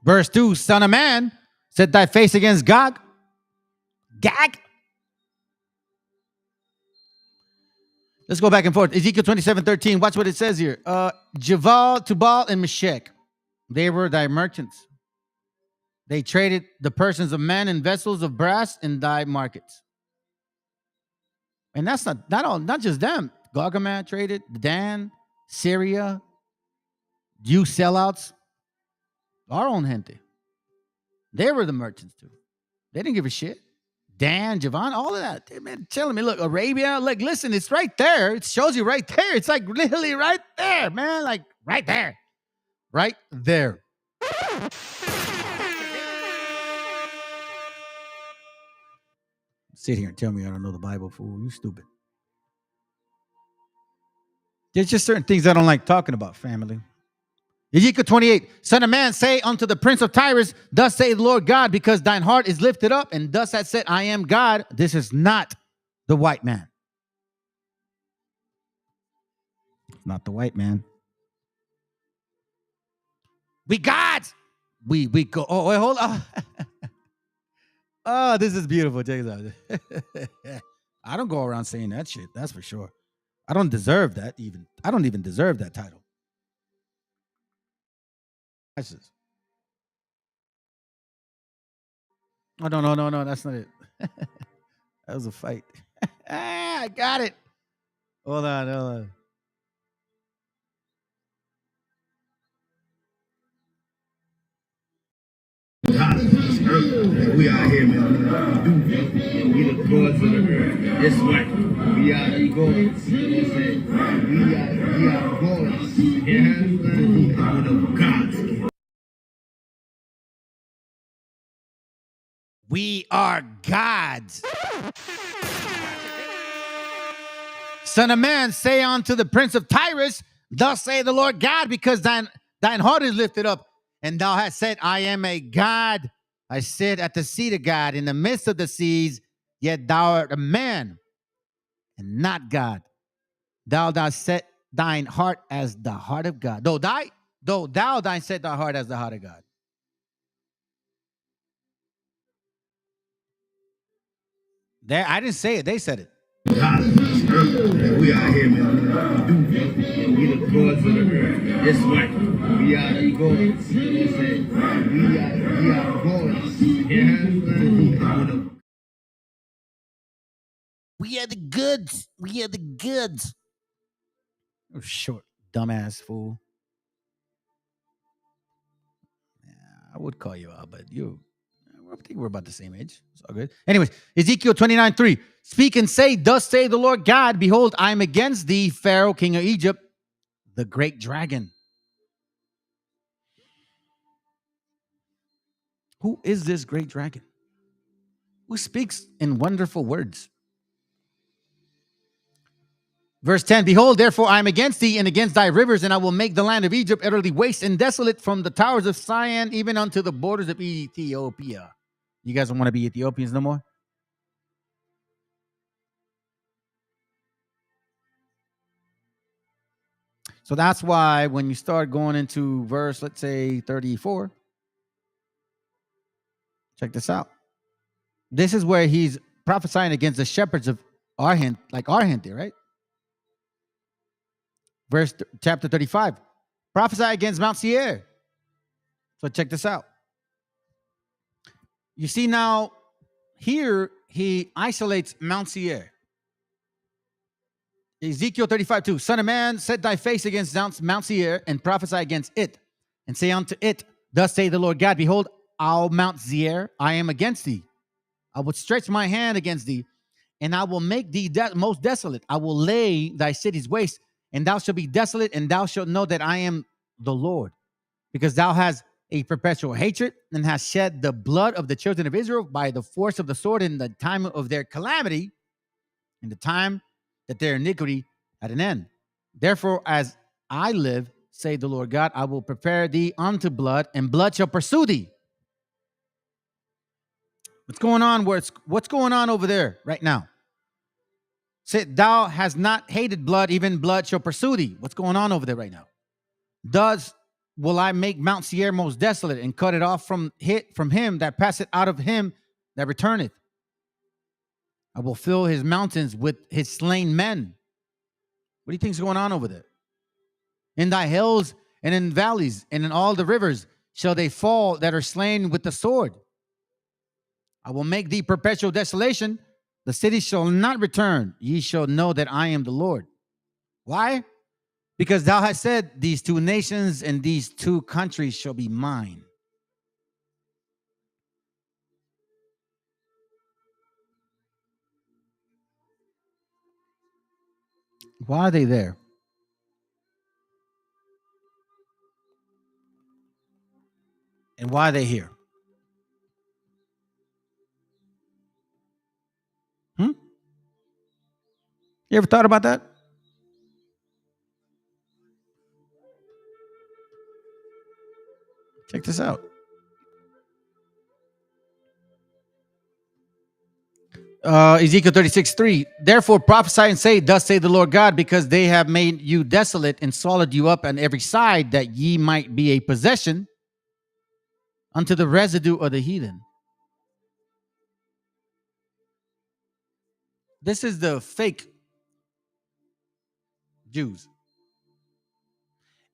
Verse 2, son of man, set thy face against Gog. Gag. Let's go back and forth. Ezekiel 27:13. Watch what it says here. Javal, Tubal, and Meshech. They were thy merchants. They traded the persons of men and vessels of brass in thy markets. And that's not just them. Gargamel traded, Dan, Syria, you sellouts. Our own gente. They were the merchants too. They didn't give a shit. Dan, Javon, all of that. They been telling me, look, Arabia, like, listen, it's right there. It shows you right there. It's like literally right there, man. Like right there. Right there. Sit here and tell me I don't know the Bible, fool. You stupid. There's just certain things I don't like talking about, family. Ezekiel 28, Son of man, say unto the prince of Tyrus, thus saith the Lord God, because thine heart is lifted up, and thus hath said, I am God. This is not the white man. Not the white man. We gods. We go. Oh, wait, hold on. Oh, this is beautiful. Check this out. I don't go around saying that shit. That's for sure. I don't deserve that even. I don't even deserve that title. Oh, no. That's not it. That was a fight. I got it. Hold on. We out here, man. We the gods of the earth. That's right. We are the gods. You know what I'm saying? We are gods. Yeah? We're the gods. We are gods. Son of man, say unto the prince of Tyrus, thus say the Lord God, because thine heart is lifted up, and thou hast said, I am a God. I sit at the seat of God in the midst of the seas, yet thou art a man and not God. Thou set thine heart as the heart of God. Though thou thine set thy heart as the heart of God. There, I didn't say it. They said it. We out here, man. We the gods of the earth. That's right. We are the gods. You know what I'm saying? We are gods. Yeah? We are the goods. We are the goods. Oh, short, dumbass fool. Yeah, I would call you out, but I think we're about the same age. It's all good. Anyways, Ezekiel 29:3. Speak and say, thus say the Lord God, behold, I am against thee, Pharaoh, king of Egypt, the great dragon. Who is this great dragon? Who speaks in wonderful words? Verse 10, behold, therefore I am against thee and against thy rivers, and I will make the land of Egypt utterly waste and desolate from the towers of Sion even unto the borders of Ethiopia. You guys don't want to be Ethiopians no more? So that's why when you start going into verse, let's say 34, check this out. This is where he's prophesying against the shepherds of our gente, like our gente, right? Chapter 35. Prophesy against Mount Seir. So check this out. You see now, here he isolates Mount Seir. Ezekiel 35:2. Son of man, set thy face against Mount Seir and prophesy against it, and say unto it, thus say the Lord God, behold, I'll Mount Seir, I am against thee. I will stretch my hand against thee, and I will make thee most desolate. I will lay thy cities waste, and thou shalt be desolate, and thou shalt know that I am the Lord, because thou hast a perpetual hatred, and hast shed the blood of the children of Israel by the force of the sword in the time of their calamity, in the time that their iniquity at an end. Therefore, as I live, say the Lord God, I will prepare thee unto blood, and blood shall pursue thee. What's going on? What's going on over there right now? Say, thou hast not hated blood, even blood shall pursue thee. What's going on over there right now? Thus will I make Mount Seir most desolate, and cut it off from him that passeth out of him that returneth. I will fill his mountains with his slain men. What do you think is going on over there? In thy hills and in valleys and in all the rivers shall they fall that are slain with the sword. I will make thee perpetual desolation. The city shall not return. Ye shall know that I am the Lord. Why? Because thou hast said, these two nations and these two countries shall be mine. Why are they there? And why are they here? You ever thought about that? Check this out. Ezekiel 36:3. Therefore prophesy and say, thus say the Lord God, because they have made you desolate and swallowed you up on every side, that ye might be a possession unto the residue of the heathen. This is the fake Jews.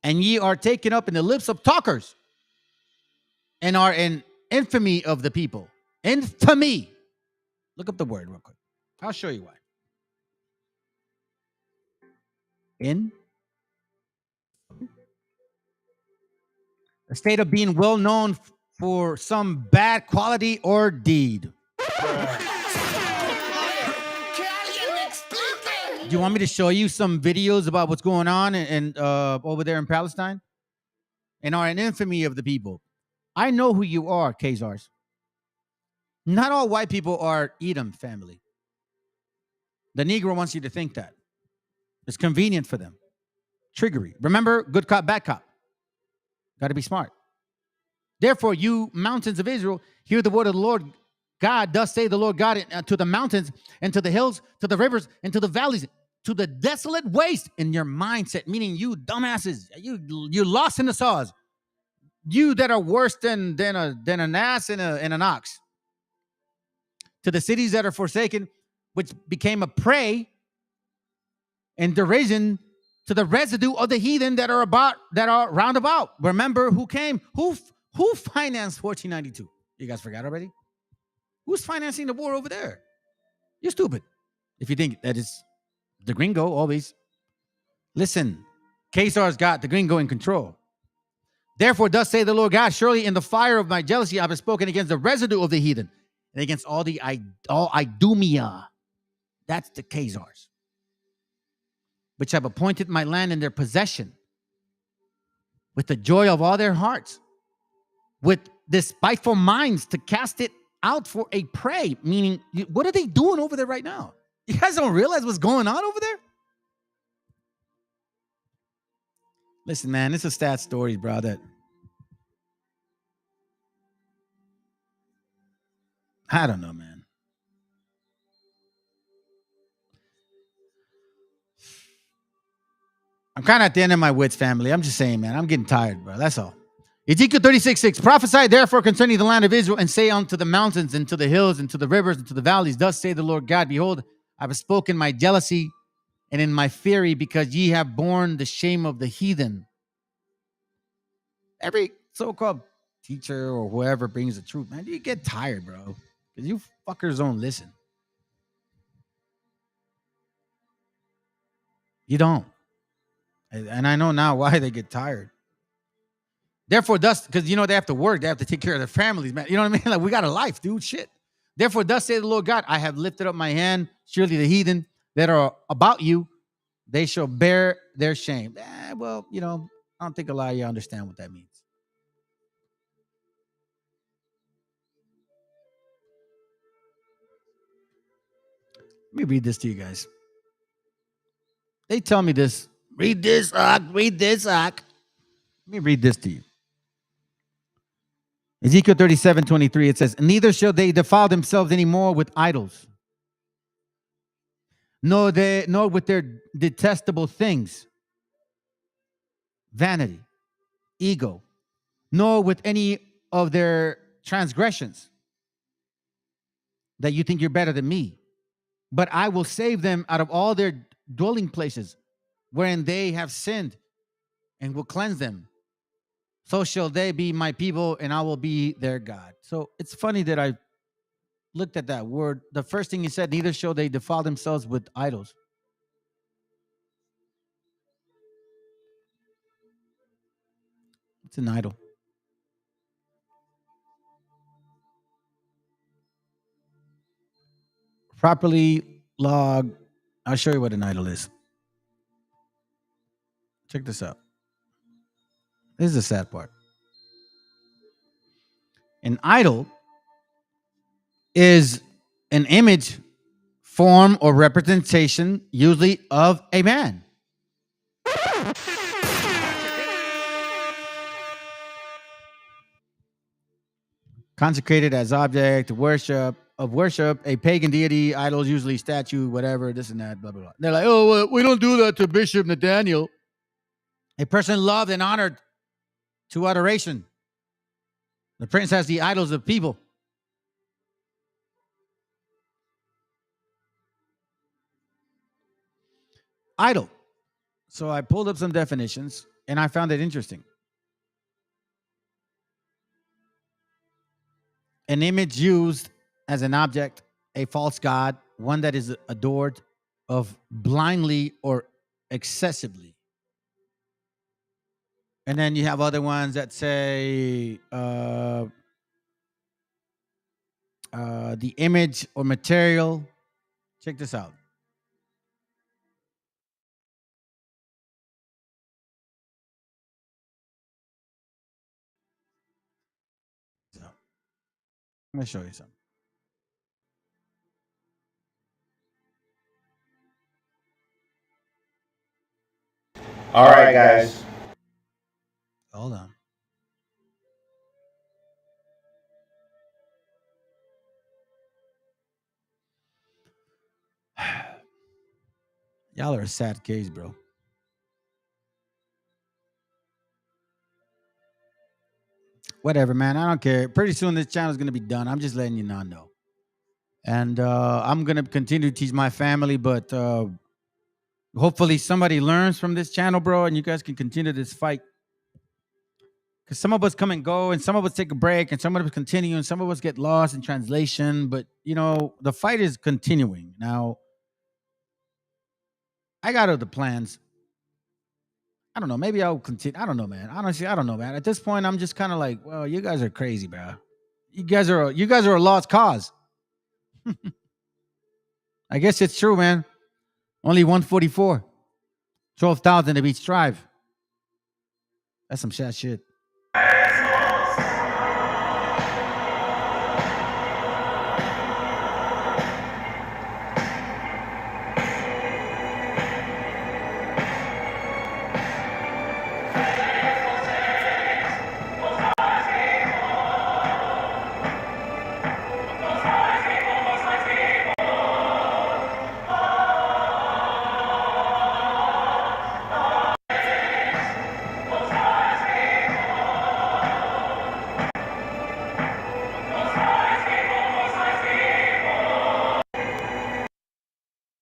And ye are taken up in the lips of talkers, and are in infamy of the people. Infamy. Look up the word real quick. I'll show you why. In a state of being well known for some bad quality or deed. Do you want me to show you some videos about what's going on and over there in Palestine? And are in infamy of the people. I know who you are, Khazars. Not all white people are Edom family. The Negro wants you to think that. It's convenient for them. Triggery. Remember, good cop, bad cop. Got to be smart. Therefore, you mountains of Israel, hear the word of the Lord God. Thus say the Lord God to the mountains and to the hills, to the rivers and to the valleys, to the desolate waste in your mindset, meaning you dumbasses, you're lost in the sauce. You that are worse than an ass and an ox. To the cities that are forsaken, which became a prey and derision, to the residue of the heathen that are round about. Remember who came? Who financed 1492? You guys forgot already? Who's financing the war over there? You're stupid if you think that is the gringo always. Listen, Kesar's got the gringo in control. Therefore, thus say the Lord God, surely in the fire of my jealousy I have spoken against the residue of the heathen and against all Idumea. That's the Khazars, which have appointed my land in their possession with the joy of all their hearts, with despiteful minds to cast it out for a prey. Meaning, what are they doing over there right now? You guys don't realize what's going on over there? Listen, man, it's a sad story, bro, that I don't know, man. I'm kind of at the end of my wits, family. I'm just saying, man, I'm getting tired, bro. That's all. Ezekiel 36:6. Prophesy therefore concerning the land of Israel, and say unto the mountains, and to the hills, and to the rivers, and to the valleys, thus say the Lord God, behold, I have spoken my jealousy and in my fury, because ye have borne the shame of the heathen. Every so-called teacher or whoever brings the truth, man, you get tired, bro. Because you fuckers don't listen. You don't. And I know now why they get tired. Therefore, thus, because they have to work, they have to take care of their families, man. You know what I mean? Like, we got a life, dude. Shit. Therefore, thus say the Lord God, I have lifted up my hand. Surely the heathen that are about you, they shall bear their shame. Well, I don't think a lot of you understand what that means. Let me read this to you guys. They tell me this. Read this, read this, Let me read this to you. Ezekiel 37:23, it says, neither shall they defile themselves anymore with idols, nor with their detestable things, vanity, ego, nor with any of their transgressions, that you think you're better than me. But I will save them out of all their dwelling places, wherein they have sinned, and will cleanse them. So shall they be my people, and I will be their God. So it's funny that I looked at that word. The first thing he said, neither shall they defile themselves with idols. It's an idol. Properly log. I'll show you what an idol is. Check this out. This is the sad part. An idol is an image, form, or representation, usually of a man. Consecrated as object of worship, a pagan deity, idols, usually statue, whatever, this and that, blah, blah, blah. They're like, oh, well, we don't do that to Bishop Nathaniel. A person loved and honored to adoration. The prince has the idols of people. Idol. So I pulled up some definitions and I found it interesting. An image used as an object, a false god, one that is adored of blindly or excessively. And then you have other ones that say the image or material. Check this out. So, let me show you something. All right, guys. Hold on. Y'all are a sad case, bro. Whatever, man. I don't care. Pretty soon this channel is going to be done. I'm just letting you not know. And I'm going to continue to teach my family, but hopefully somebody learns from this channel, bro, and you guys can continue this fight. Because some of us come and go, and some of us take a break, and some of us continue, and some of us get lost in translation. But, you know, the fight is continuing. Now, I got other plans. I don't know. Maybe I'll continue. I don't know, man. Honestly, I don't know, man. At this point, I'm just kind of like, well, you guys are crazy, bro. You guys are a lost cause. I guess it's true, man. Only 144. 12,000 of each tribe. That's some sad shit.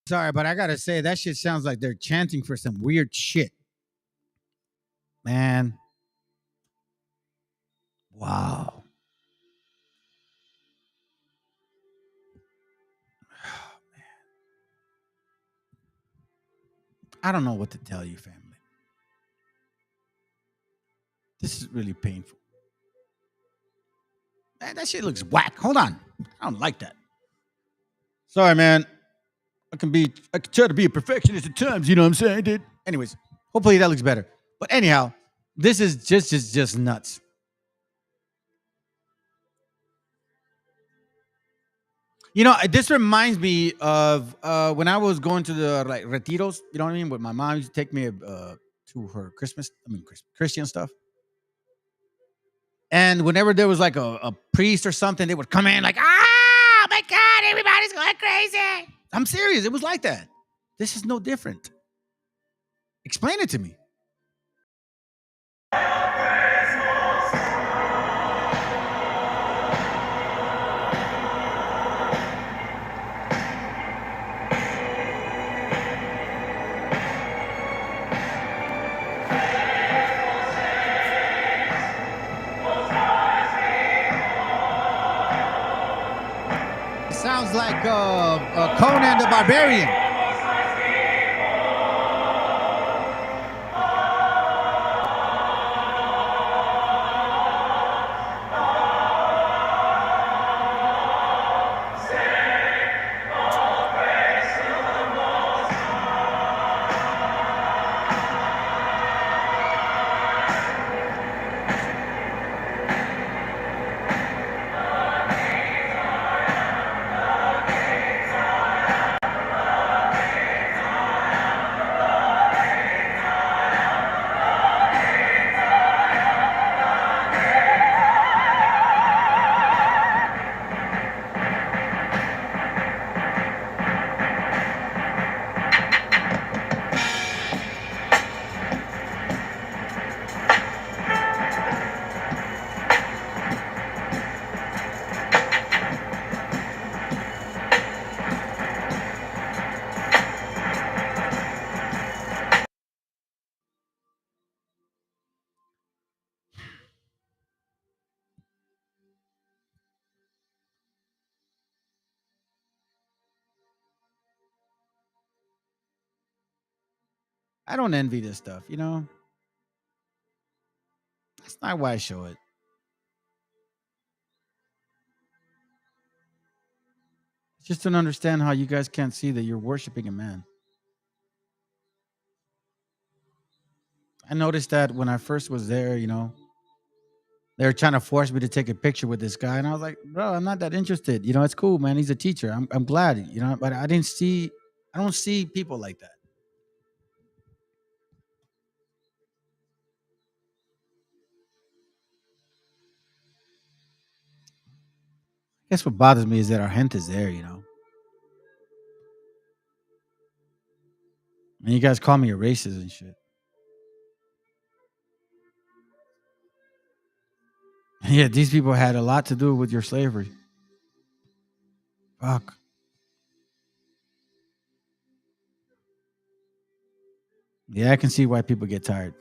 Sorry, but I gotta say that shit sounds like they're chanting for some weird shit. Man. Wow. I don't know what to tell you, family. This is really painful. Man, that shit looks whack. Hold on. I don't like that. Sorry, man. I can try to be a perfectionist at times, you know what I'm saying, dude? Anyways, hopefully that looks better. But anyhow, this is just nuts. You know, this reminds me of when I was going to the like retiros, you know what I mean? But my mom used to take me to her Christian stuff. And whenever there was like a priest or something, they would come in like, oh my God, everybody's going crazy. I'm serious. It was like that. This is no different. Explain it to me. Sounds like Conan the Barbarian. I don't envy this stuff, you know? That's not why I show it. Just don't understand how you guys can't see that you're worshiping a man. I noticed that when I first was there, you know, they were trying to force me to take a picture with this guy, and I was like, bro, I'm not that interested. You know, it's cool, man. He's a teacher. I'm glad, you know, but I don't see people like that. I guess what bothers me is that our hint is there, you know. And you guys call me a racist and shit. Yeah, these people had a lot to do with your slavery. Fuck. Yeah, I can see why people get tired.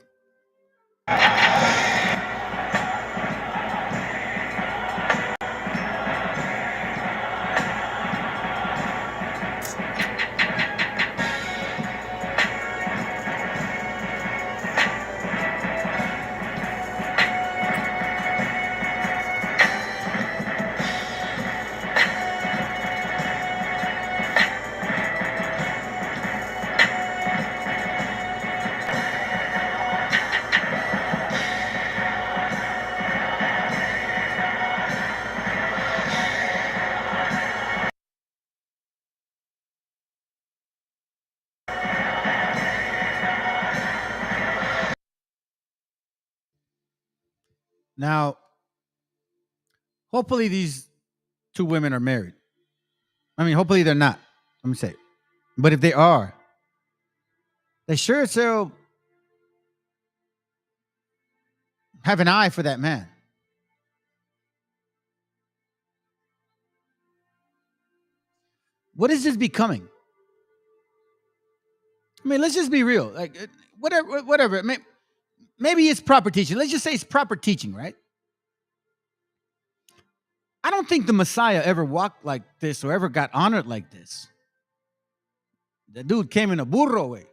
Now, hopefully these two women are married. I mean, hopefully they're not. Let me say. But if they are, they sure as hell have an eye for that man. What is this becoming? I mean, let's just be real. Like, whatever. Maybe it's proper teaching. Let's just say it's proper teaching, right? I don't think the Messiah ever walked like this or ever got honored like this. The dude came in a burro way.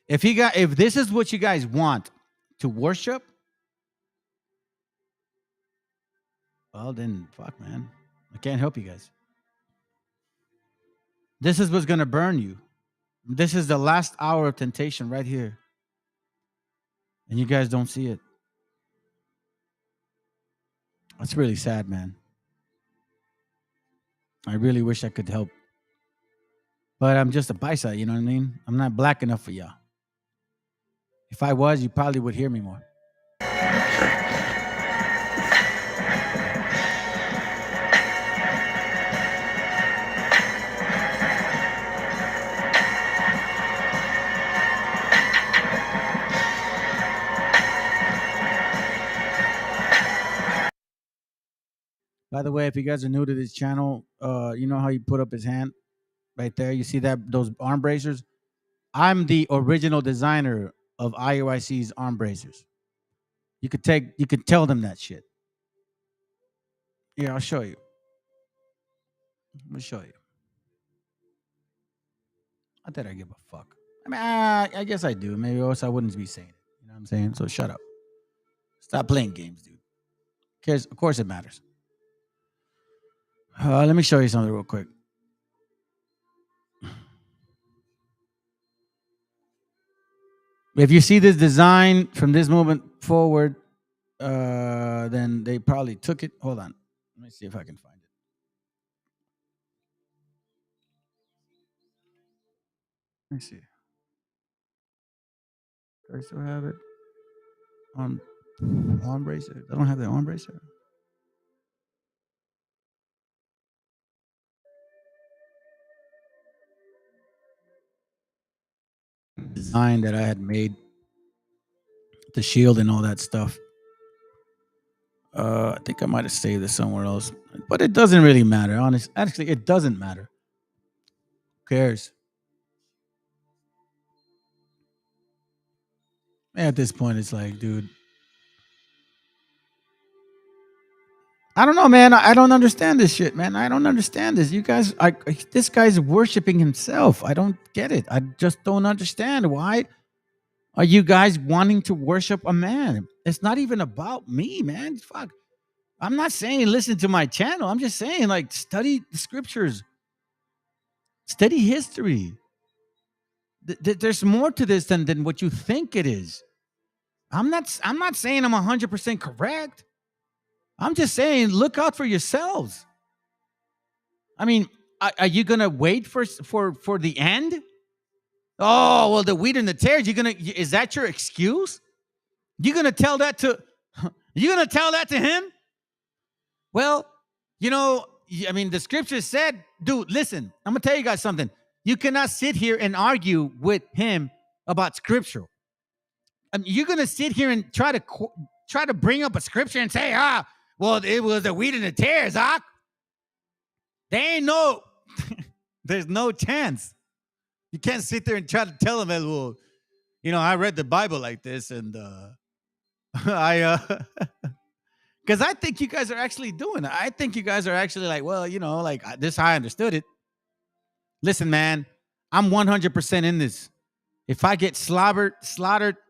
If this is what you guys want to worship, well then fuck, man. I can't help you guys. This is what's gonna burn you. This is the last hour of temptation right here. And you guys don't see it. That's really sad, man. I really wish I could help. But I'm just a paisa, you know what I mean? I'm not black enough for y'all. If I was, you probably would hear me more. By the way, if you guys are new to this channel, you know how you put up his hand right there? You see those arm bracers? I'm the original designer of IOIC's arm bracers. You could tell them that shit. Yeah, I'll show you. Let me show you. Not that I give a fuck. I mean, I guess I do. Maybe else I wouldn't be saying it. You know what I'm saying? So shut up. Stop playing games, dude. Of course it matters. Let me show you something real quick. If you see this design from this moment forward, then they probably took it. Hold on. Let me see if I can find it. Let me see. Do I still have it? Arm bracer. I don't have the arm bracer. Design that I had made, the shield and all that stuff. I think I might have saved it somewhere else, but it doesn't really matter. Actually, it doesn't matter. Who cares? At this point, it's like, dude, I don't know, man. I don't understand this shit, man. I don't understand this. You guys, this guy's worshiping himself. I don't get it. I just don't understand. Why are you guys wanting to worship a man? It's not even about me, man. Fuck. I'm not saying listen to my channel. I'm just saying, like, study the scriptures, study history. There's more to this than what you think it is. I'm not saying I'm 100% correct. I'm just saying, look out for yourselves. I mean, are you gonna wait for the end? Oh, well, the wheat and the tares. Is that your excuse? You're gonna tell that to him? Well, I mean, the scripture said, dude, listen, I'm gonna tell you guys something. You cannot sit here and argue with him about scripture. I mean, you're gonna sit here and try to bring up a scripture and say, well, it was the wheat and the tares, They ain't no, there's no chance. You can't sit there and try to tell them, well, I read the Bible like this, and because I think you guys are actually doing it. I think you guys are actually like, well, like this, I understood it. Listen, man, I'm 100% in this. If I get slaughtered,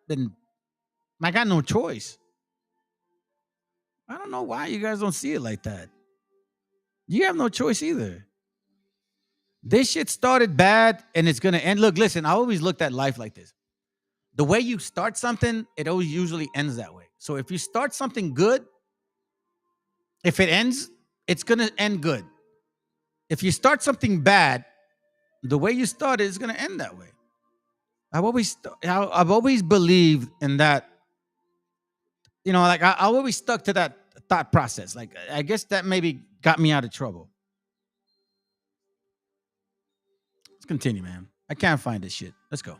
then I got no choice. I don't know why you guys don't see it like that. You have no choice either. This shit started bad and it's going to end. Look, listen, I always looked at life like this. The way you start something, it always usually ends that way. So if you start something good, if it ends, it's going to end good. If you start something bad, the way you start it is going to end that way. I've always believed in that. Like I always stuck to that thought process. Like, I guess that maybe got me out of trouble. Let's continue, man. I can't find this shit. Let's go.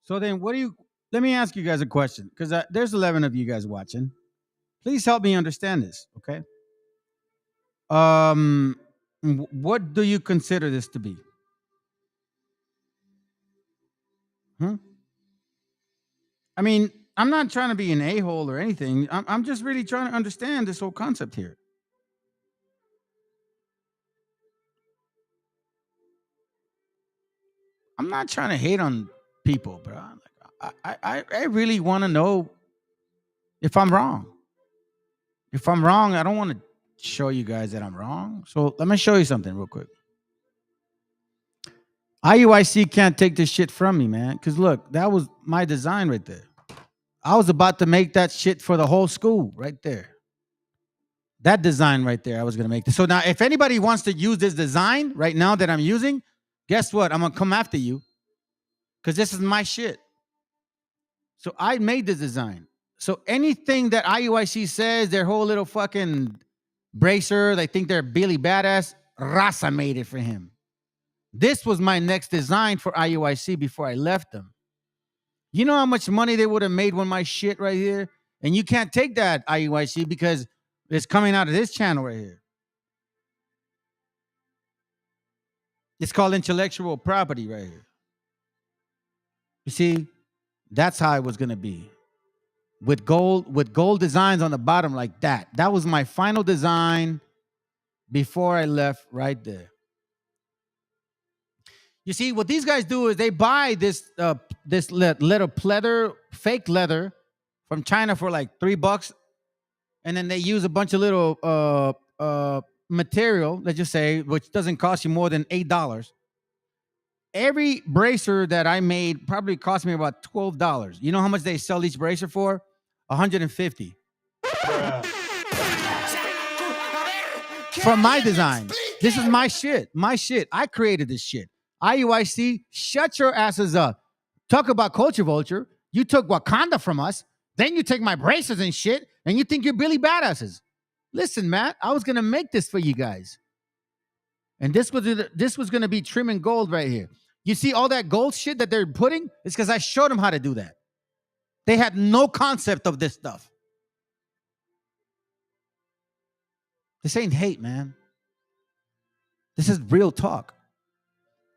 So then let me ask you guys a question, because there's 11 of you guys watching. Please help me understand this, okay? What do you consider this to be? I mean, I'm not trying to be an a-hole or anything. I'm just really trying to understand this whole concept here. I'm not trying to hate on people, bro. I really want to know if I'm wrong. If I'm wrong, I don't want to show you guys that I'm wrong. So let me show you something real quick. IUIC can't take this shit from me, man. Because look, that was my design right there. I was about to make that shit for the whole school right there. That design right there, I was going to make this. So now if anybody wants to use this design right now that I'm using, guess what? I'm going to come after you because this is my shit. So I made this design. So anything that IUIC says, their whole little fucking bracer, they think they're Billy Badass, Raza made it for him. This was my next design for IUIC before I left them. You know how much money they would have made with my shit right here? And you can't take that, IUIC, because it's coming out of this channel right here. It's called intellectual property right here. You see, that's how it was going to be. With gold designs on the bottom like that. That was my final design before I left right there. You see, what these guys do is they buy this this little leather, fake leather from China for like $3, and then they use a bunch of little material, let's just say, which doesn't cost you more than $8. Every bracer that I made probably cost me about $12. You know how much they sell each bracer for? $150. From my design. This is my shit. My shit. I created this shit. IUIC, shut your asses up. Talk about culture vulture. You took Wakanda from us. Then you take my braces and shit, and you think you're Billy Badasses. Listen, Matt, I was gonna make this for you guys. And this was gonna be trim and gold right here. You see all that gold shit that they're putting? It's because I showed them how to do that. They had no concept of this stuff. This ain't hate, man. This is real talk.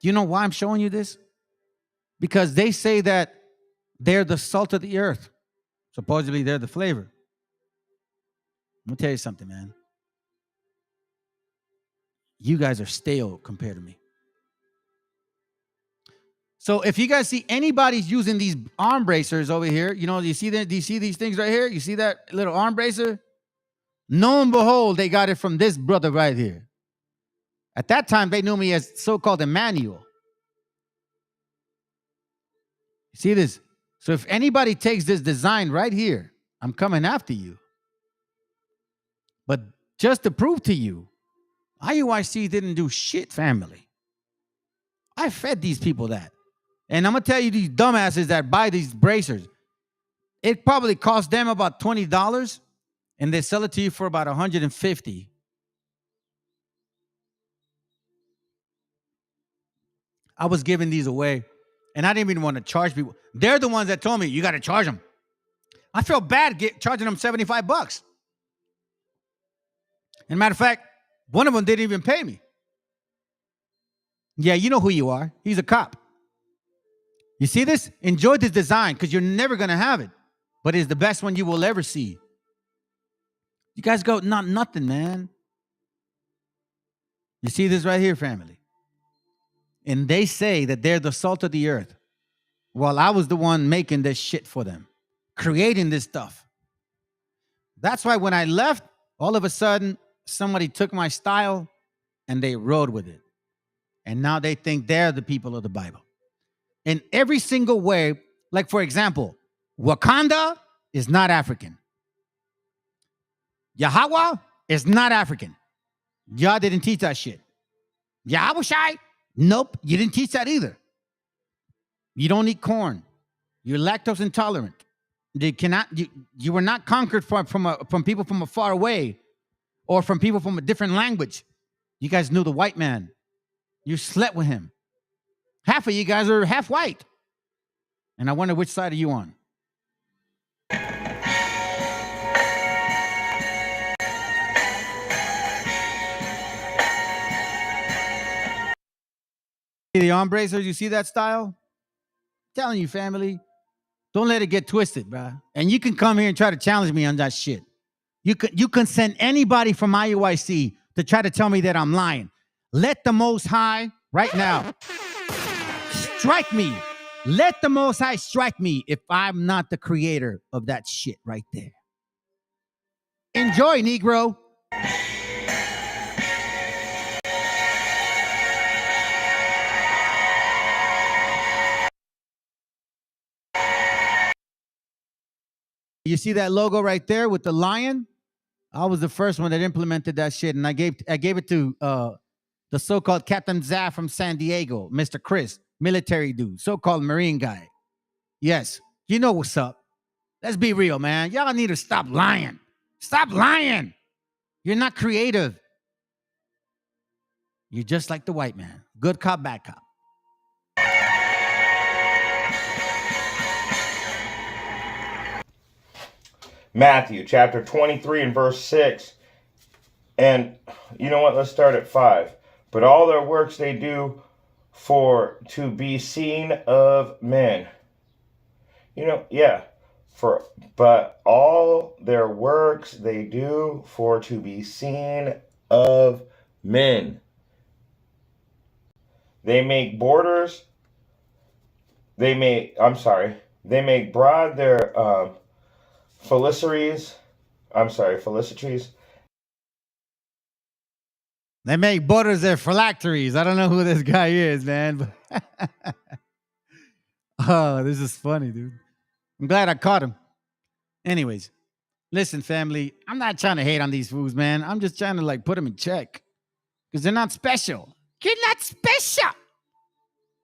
Do you know why I'm showing you this? Because they say that they're the salt of the earth. Supposedly they're the flavor. Let me tell you something, man. You guys are stale compared to me. So if you guys see anybody's using these arm bracers over here, you know, do you see these things right here? You see that little arm bracer? Lo and behold, they got it from this brother right here. At that time, they knew me as so-called Emmanuel. See this? So if anybody takes this design right here, I'm coming after you. But just to prove to you, IUIC didn't do shit, family. I fed these people that. And I'm going to tell you, these dumbasses that buy these bracers, it probably cost them about $20, and they sell it to you for about $150. I was giving these away, and I didn't even want to charge people. They're the ones that told me, you got to charge them. I felt bad charging them $75. And matter of fact, one of them didn't even pay me. Yeah, you know who you are. He's a cop. You see this? Enjoy this design because you're never going to have it. But it's the best one you will ever see. You guys go, not nothing, man. You see this right here, family? And they say that they're the salt of the earth. While I was the one making this shit for them. Creating this stuff. That's why when I left, all of a sudden, somebody took my style and they rode with it. And now they think they're the people of the Bible. In every single way, like for example, Wakanda is not African. Yahweh is not African. Y'all didn't teach that shit. Yahushai? Nope, you didn't teach that either. You don't eat corn. You're lactose intolerant. You were not conquered from people from a far away or from people from a different language. You guys knew the white man. You slept with him. Half of you guys are half white. And I wonder which side are you on? The arm bracers, you see that style? I'm telling you, family, don't let it get twisted, bro. And you can come here and try to challenge me on that shit. You can send anybody from IUIC to try to tell me that I'm lying. Let the Most High right now strike me. Let the Most High strike me if I'm not the creator of that shit right there. Enjoy, Negro. You see that logo right there with the lion? I was the first one that implemented that shit, and I gave it to the so-called Captain Zah from San Diego, Mr. Chris, military dude, so-called Marine guy. Yes, you know what's up. Let's be real, man. Y'all need to stop lying. Stop lying. You're not creative. You're just like the white man. Good cop, bad cop. Matthew chapter 23 and verse 6. And you know what? Let's start at 5. But all their works they do for to be seen of men. You know, yeah. But all their works they do for to be seen of men. They make borders they make broad their felicitories. They make borders their phylacteries. I don't know who this guy is, man. But oh, this is funny, dude. I'm glad I caught him. Anyways, listen, family. I'm not trying to hate on these fools, man. I'm just trying to like put them in check because they're not special. You're not special.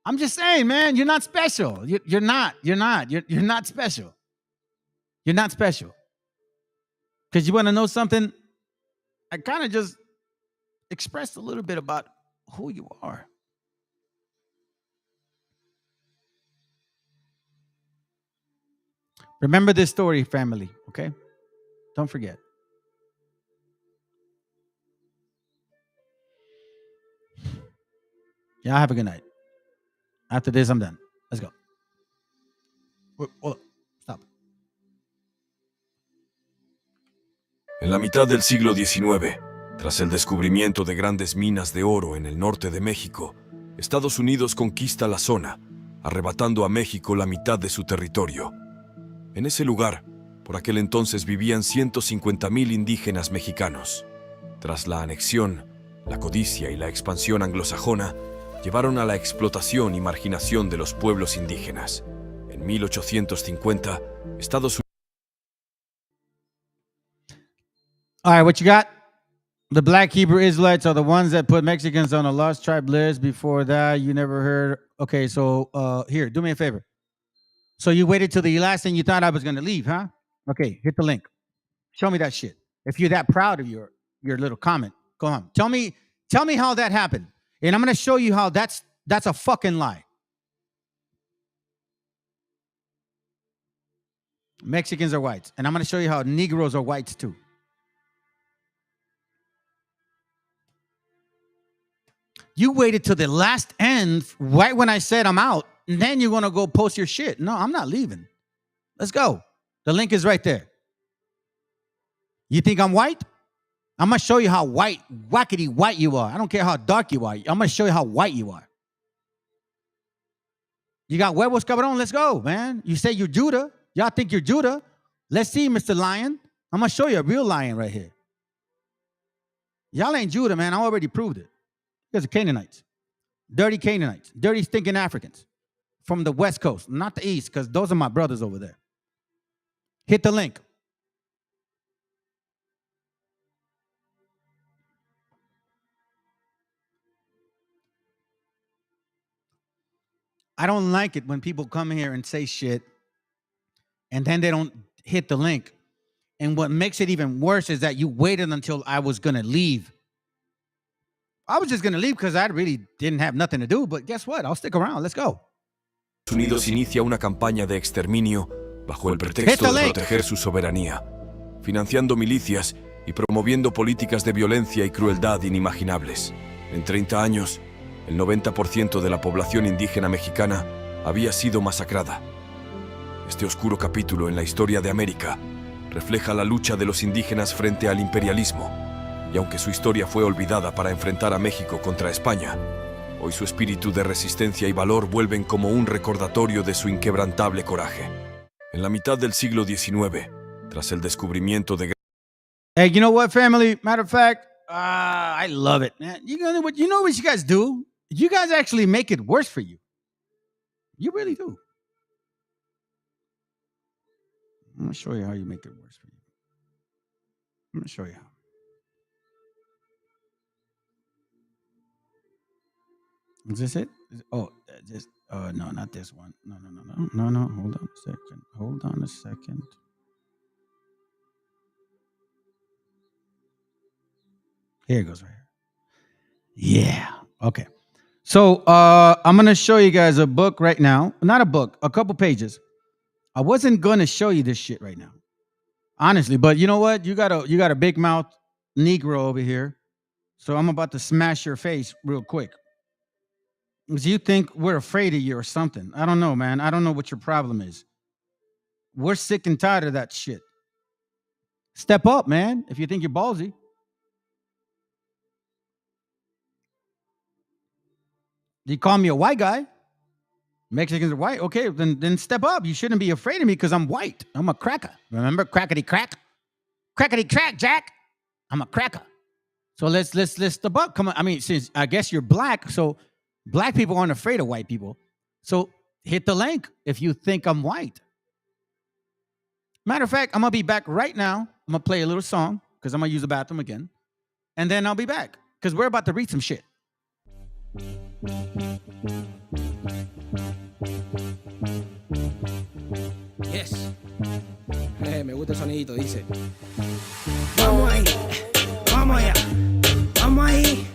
I'm just saying, man. You're not special. You're not. You're not. You're not special. You're not special. Because you want to know something? I kind of just expressed a little bit about who you are. Remember this story, family, okay? Don't forget. Y'all have a good night. After this, I'm done. Let's go. Wait, hold up. Stop. En la mitad del siglo XIX, tras el descubrimiento de grandes minas de oro en el norte de México, Estados Unidos conquista la zona, arrebatando a México la mitad de su territorio. En ese lugar, por aquel entonces vivían 150,000 indígenas mexicanos. Tras la anexión, la codicia y la expansión anglosajona llevaron a la explotación y marginación de los pueblos indígenas. En 1850, Estados Unidos... All right, what you got? The black Hebrew Israelites are the ones that put Mexicans on a lost tribe list. Before that, you never heard. Okay, so here, do me a favor. So you waited till the last and you thought I was going to leave, huh? Okay, hit the link. Show me that shit. If you're that proud of your little comment, go on. Tell me how that happened. And I'm going to show you how that's a fucking lie. Mexicans are whites. And I'm going to show you how Negroes are whites too. You waited till the last end, right when I said I'm out, and then you're going to go post your shit. No, I'm not leaving. Let's go. The link is right there. You think I'm white? I'm going to show you how wackety white you are. I don't care how dark you are. I'm going to show you how white you are. You got huevos, cabrón? Let's go, man. You say you're Judah. Y'all think you're Judah. Let's see, Mr. Lion. I'm going to show you a real lion right here. Y'all ain't Judah, man. I already proved it. You guys are Canaanites. Dirty Canaanites. Dirty, stinking Africans. From the West Coast, not the East, because those are my brothers over there. Hit the link. I don't like it when people come here and say shit and then they don't hit the link. And what makes it even worse is that you waited until I was going to leave. I was just going to leave because I really didn't have nothing to do. But guess what? I'll stick around. Let's go. Estados Unidos inicia una campaña de exterminio bajo el pretexto de proteger su soberanía, financiando milicias y promoviendo políticas de violencia y crueldad inimaginables. En 30 años, el 90% de la población indígena mexicana había sido masacrada. Este oscuro capítulo en la historia de América refleja la lucha de los indígenas frente al imperialismo, y aunque su historia fue olvidada para enfrentar a México contra España, hoy su espíritu de resistencia y valor vuelven como un recordatorio de su inquebrantable coraje. En la mitad del siglo XIX, tras el descubrimiento de... Hey, you know what, family? Matter of fact, I love it, man. You know what you guys do? You guys actually make it worse for you. You really do. I'm going to show you how you make it worse for you. I'm going to show you how. Is this it? No, not this one. No. Hold on a second. Here it goes right here. Yeah. Okay. So I'm gonna show you guys a book right now. Not a book, a couple pages. I wasn't gonna show you this shit right now, honestly. But you know what? You got a big mouth Negro over here, so I'm about to smash your face real quick. Because you think we're afraid of you or something. I don't know, man. I don't know what your problem is. We're sick and tired of that shit. Step up, man, if you think you're ballsy. You call me a white guy. Mexicans are white. Okay, then step up. You shouldn't be afraid of me because I'm white. I'm a cracker. Remember, crackety crack, Jack. I'm a cracker. So let's step up. Come on. I mean, since I guess you're black, so black people aren't afraid of white people. So hit the link if you think I'm white. Matter of fact, I'm gonna be back right now. I'm gonna play a little song because I'm gonna use the bathroom again, and then I'll be back because we're about to read some shit. Yes. Me gusta el sonidito, dice. Vamos ahí, vamos allá, vamos ahí,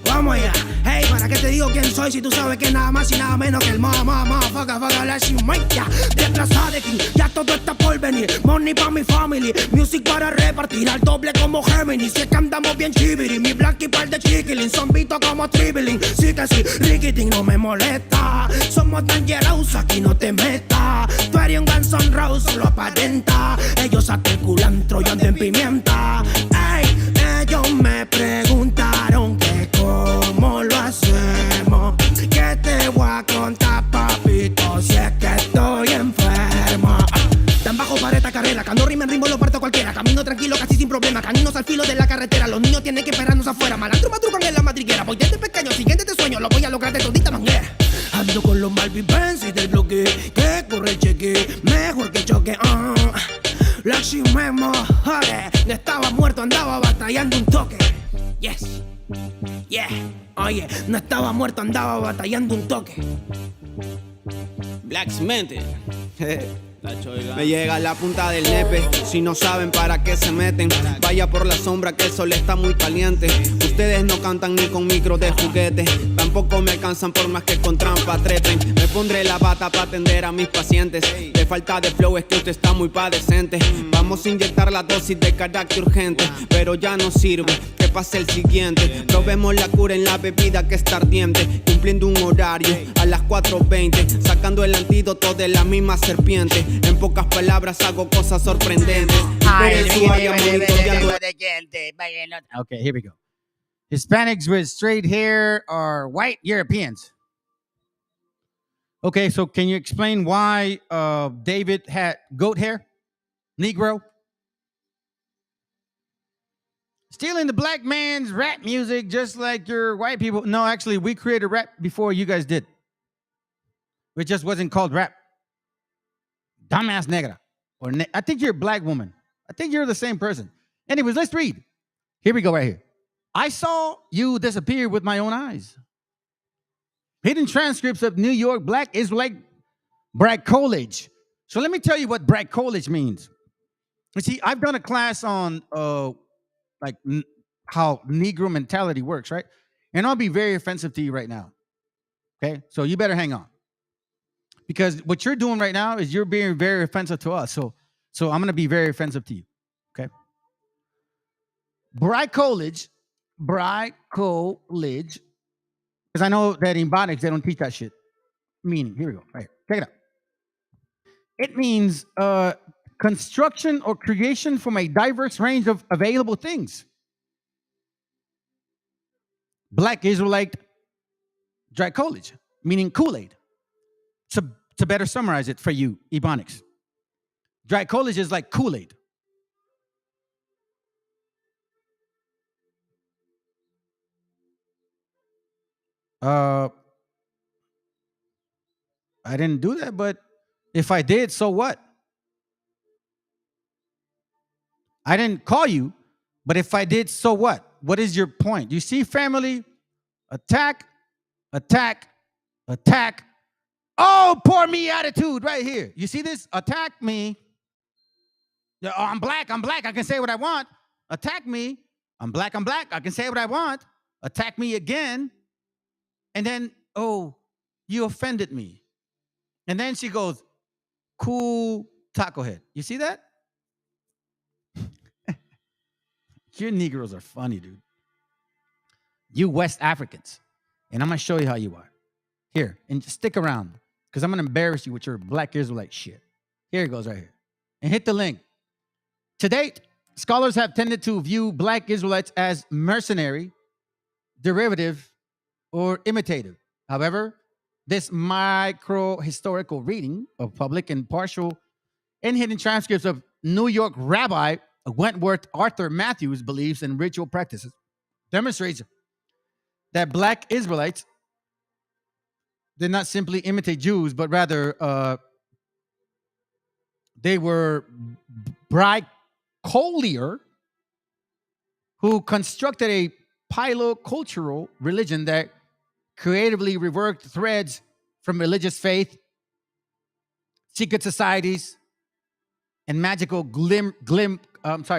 vamos allá. Hey, ¿para qué te digo quién soy si tú sabes que nada más y nada menos que el faga la chimaya? Desplazada de king, ya todo está por venir. Money pa' mi family, music para repartir al doble como Gemini. Si es que andamos bien chiviri, mi black y par de chiquilín, zombito como Tribilín. Sí que sí, Riquitín no me molesta. Somos dangerous, aquí no te metas. Tú eres un Guns N' Roses, solo aparenta. Ellos articulan troyando en pimienta. Ey, ellos me preguntaron que cómo lo hacemos. Que te voy a contar, papito, si es que estoy enfermo. Tan bajo para esta carrera, cuando rima en ritmo lo parto cualquiera. Camino tranquilo, casi sin problema, caminos al filo de la carretera. Los niños tienen que esperarnos afuera. Malandro madrugan en la madriguera. Voy desde pequeño, siguiente te sueño, lo voy a lograr de todita manguera. Ando con los Malvin Benz y del bloque, que corre el cheque, mejor que choque. La chimemo, joder, no estaba muerto, andaba batallando un toque. Yes, yeah, oye, no estaba muerto, andaba batallando un toque. Blacksmente. Me llega la punta del nepe. Si no saben para qué se meten, vaya por la sombra que el sol está muy caliente. Ustedes no cantan ni con micro de juguete, tampoco me alcanzan por más que con trampa trepen. Me pondré la bata para atender a mis pacientes. De falta de flow es que usted está muy padecente. Vamos a inyectar la dosis de carácter urgente, pero ya no sirve, que pase el siguiente. Probemos la cura en la bebida que está ardiente, cumpliendo un horario a las 4:20, sacando el antídoto de la misma serpiente. En pocas palabras hago cosas sorprendentes. Okay, here we go. Hispanics with straight hair are white Europeans. Okay, so can you explain why David had goat hair? Negro? Stealing the black man's rap music just like your white people. No, actually, we created rap before you guys did. It just wasn't called rap. Dumbass negra. I think you're a black woman. I think you're the same person. Anyways, let's read. Here we go right here. I saw you disappear with my own eyes. Hidden transcripts of New York Black Israelite Bragg College. So let me tell you what Bragg College means. You see, I've done a class on like how Negro mentality works, right? And I'll be very offensive to you right now. Okay? So you better hang on. Because what you're doing right now is you're being very offensive to us. So I'm going to be very offensive to you. Okay? Bragg College, because I know that in Bonics, they don't teach that shit. Meaning, here we go. Right here. Check it out. It means construction or creation from a diverse range of available things. Black Israelite Dry College, meaning Kool-Aid. To better summarize it for you, Ebonics. Dry College is like Kool-Aid. I didn't do that, but if I did, so what? I didn't call you, but if I did, so what? What is your point? You see, family, attack. Oh, poor me attitude right here. You see this? Attack me. Oh, I'm black. I can say what I want. Attack me. I'm black. I can say what I want. Attack me again. And then, oh, you offended me. And then she goes, cool taco head. You see that? Your Negroes are funny, dude. You West Africans. And I'm going to show you how you are. Here, and just stick around, because I'm going to embarrass you with your Black Israelite shit. Here it goes right here. And hit the link. To date, scholars have tended to view Black Israelites as mercenary, derivative, or imitative. However, This micro-historical reading of public and partial and hidden transcripts of New York Rabbi Wentworth Arthur Matthews' beliefs and ritual practices demonstrates that black Israelites did not simply imitate Jews, but rather they were bricolier who constructed a pilocultural religion that creatively reworked threads from religious faith, secret societies, and magical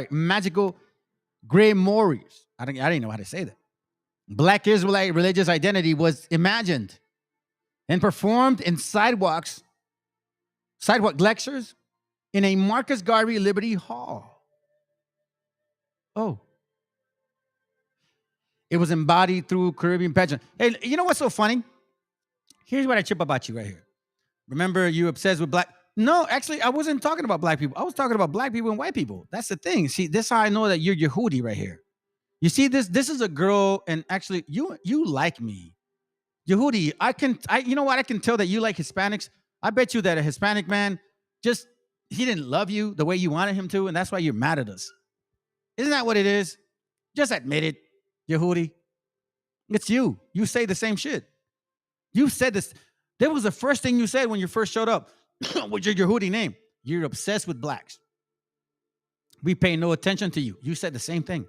magical grimoires. I didn't know how to say that. Black Israelite religious identity was imagined and performed in sidewalk lectures in a Marcus Garvey Liberty Hall. Oh. It was embodied through Caribbean pageant. Hey, you know what's so funny? Here's what I chip about you right here. Remember, you obsessed with black. No, actually, I wasn't talking about black people. I was talking about black people and white people. That's the thing. See, this is how I know that you're Yehudi right here. You see this? This is a girl, and actually, you like me. Yehudi, you know what? I can tell that you like Hispanics. I bet you that a Hispanic man he didn't love you the way you wanted him to, and that's why you're mad at us. Isn't that what it is? Just admit it, Yehudi. It's you. You say the same shit. You said this. That was the first thing you said when you first showed up. What's your Yehudi name? You're obsessed with blacks. We pay no attention to you. You said the same thing.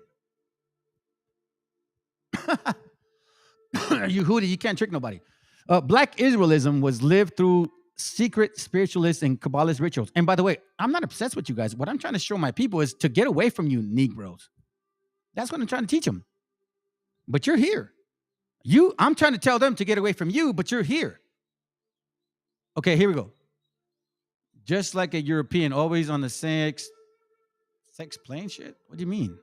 Yehudi, you can't trick nobody. Black Israelism was lived through secret spiritualist and Kabbalist rituals. And by the way, I'm not obsessed with you guys. What I'm trying to show my people is to get away from you Negroes. That's what I'm trying to teach them. But you're here. I'm trying to tell them to get away from you, but you're here. Okay, here we go. Just like a European, always on the sex plane shit? What do you mean?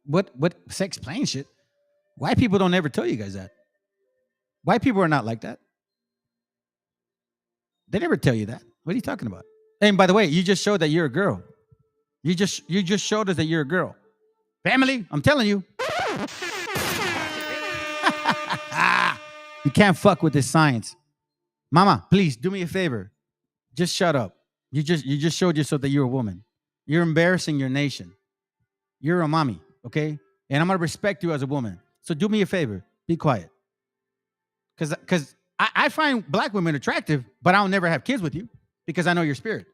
What sex plane shit? White people don't ever tell you guys that. White people are not like that. They never tell you that. What are you talking about? And by the way, you just showed that you're a girl. You just showed us that you're a girl. Family, I'm telling you. You can't fuck with this science. Mama, please do me a favor. Just shut up. You just showed yourself that you're a woman. You're embarrassing your nation. You're a mommy, okay? And I'm gonna respect you as a woman. So do me a favor. Be quiet. Because I find black women attractive, but I'll never have kids with you because I know your spirit.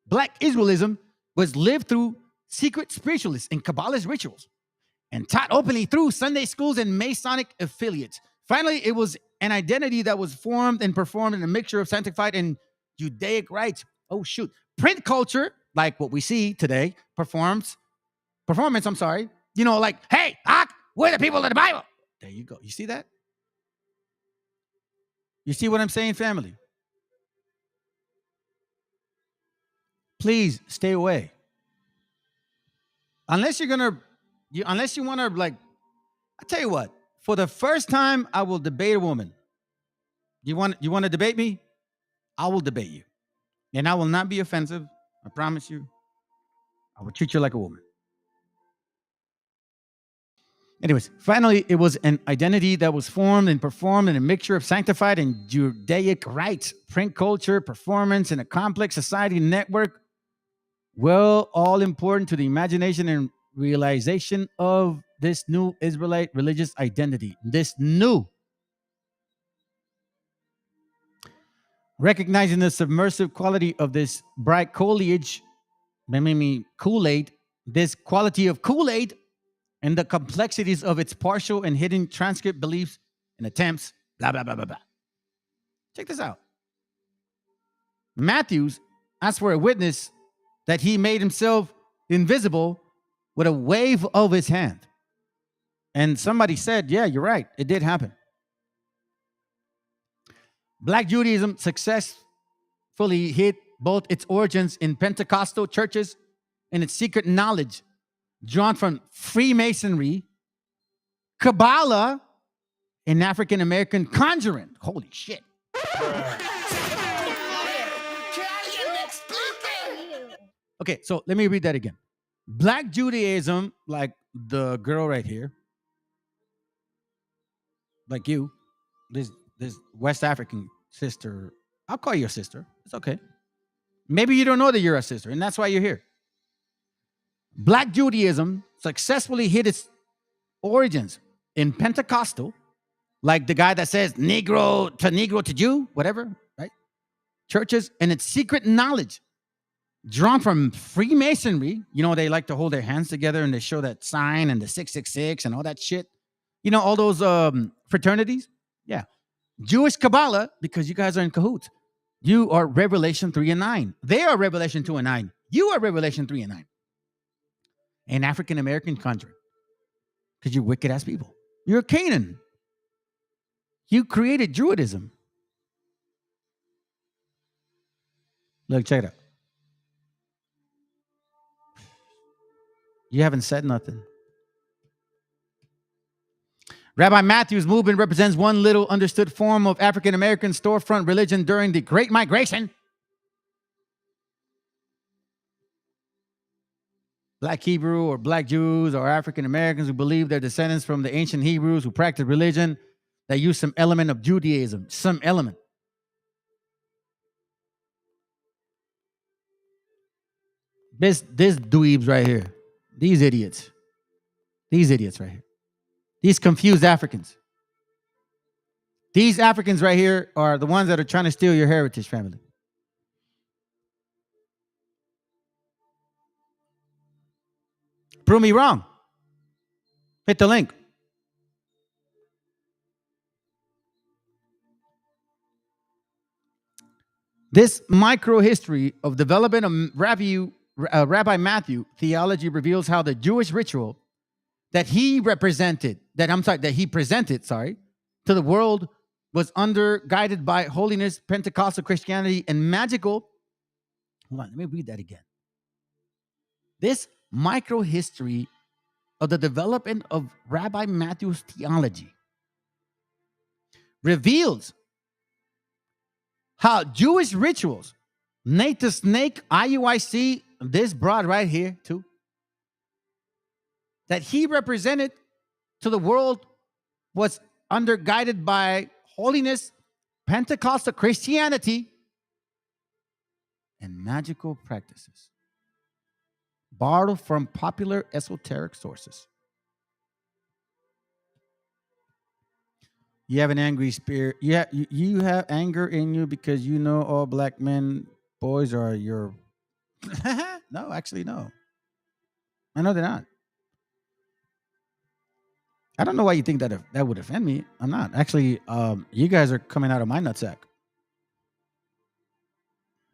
Black Israelism was lived through secret spiritualists and Kabbalist rituals and taught openly through Sunday schools and Masonic affiliates. Finally, it was an identity that was formed and performed in a mixture of sanctified and Judaic rites. Oh, shoot. Print culture, like what we see today, performance, you know, like, hey, we're the people of the Bible. There you go. You see that? You see what I'm saying, family? Please stay away. Unless you want to, like, I tell you what, for the first time, I will debate a woman. You want to debate me? I will debate you. And I will not be offensive. I promise you. I will treat you like a woman. Anyways, finally, it was an identity that was formed and performed in a mixture of sanctified and Judaic rites, print culture, performance, and a complex society network. Well, all important to the imagination and realization of this new Israelite religious identity. This new. Recognizing the submersive quality of this bright foliage, Kool-Aid, this quality of Kool-Aid, and the complexities of its partial and hidden transcript beliefs and attempts, blah, blah, blah, blah, blah. Check this out. Matthews asked for a witness that he made himself invisible with a wave of his hand. And somebody said, yeah, you're right. It did happen. Black Judaism successfully hid both its origins in Pentecostal churches and its secret knowledge drawn from Freemasonry, Kabbalah, and African American conjuring. Holy shit. Okay, so let me read that again. Black Judaism, like the girl right here, like you, this West African sister. I'll call you a sister. It's okay. Maybe you don't know that you're a sister, and that's why you're here. Black Judaism successfully hid its origins in Pentecostal, like the guy that says Negro to Jew, whatever, right? Churches, and its secret knowledge drawn from Freemasonry. You know, they like to hold their hands together and they show that sign and the 666 and all that shit. You know, all those fraternities? Yeah. Jewish Kabbalah, because you guys are in cahoots. You are Revelation 3 and 9. They are Revelation 2 and 9. You are Revelation 3 and 9. An African-American country. Because you're wicked-ass people. You're Canaan. You created Druidism. Look, check it out. You haven't said nothing. Rabbi Matthew's movement represents one little understood form of African-American storefront religion during the Great Migration. Black Hebrew or Black Jews or African-Americans who believe they're descendants from the ancient Hebrews who practiced religion that use some element of Judaism, some element. This dweebs right here. These idiots right here. These confused Africans. These Africans right here are the ones that are trying to steal your heritage, family. Prove me wrong. Hit the link. This micro history of development of Rabbi Matthew theology reveals how the Jewish ritual that he presented to the world was guided by holiness, Pentecostal Christianity, and magical. Hold on, let me read that again. This micro history of the development of Rabbi Matthew's theology reveals how Jewish rituals, Nate to Snake, IUIC, this broad right here too, that he represented to the world was guided by holiness, Pentecostal Christianity, and magical practices, borrowed from popular esoteric sources. You have an angry spirit. You have anger in you because you know all black men, boys are your... No, actually, no. I know they're not. I don't know why you think that that would offend me. I'm not. Actually, you guys are coming out of my nutsack.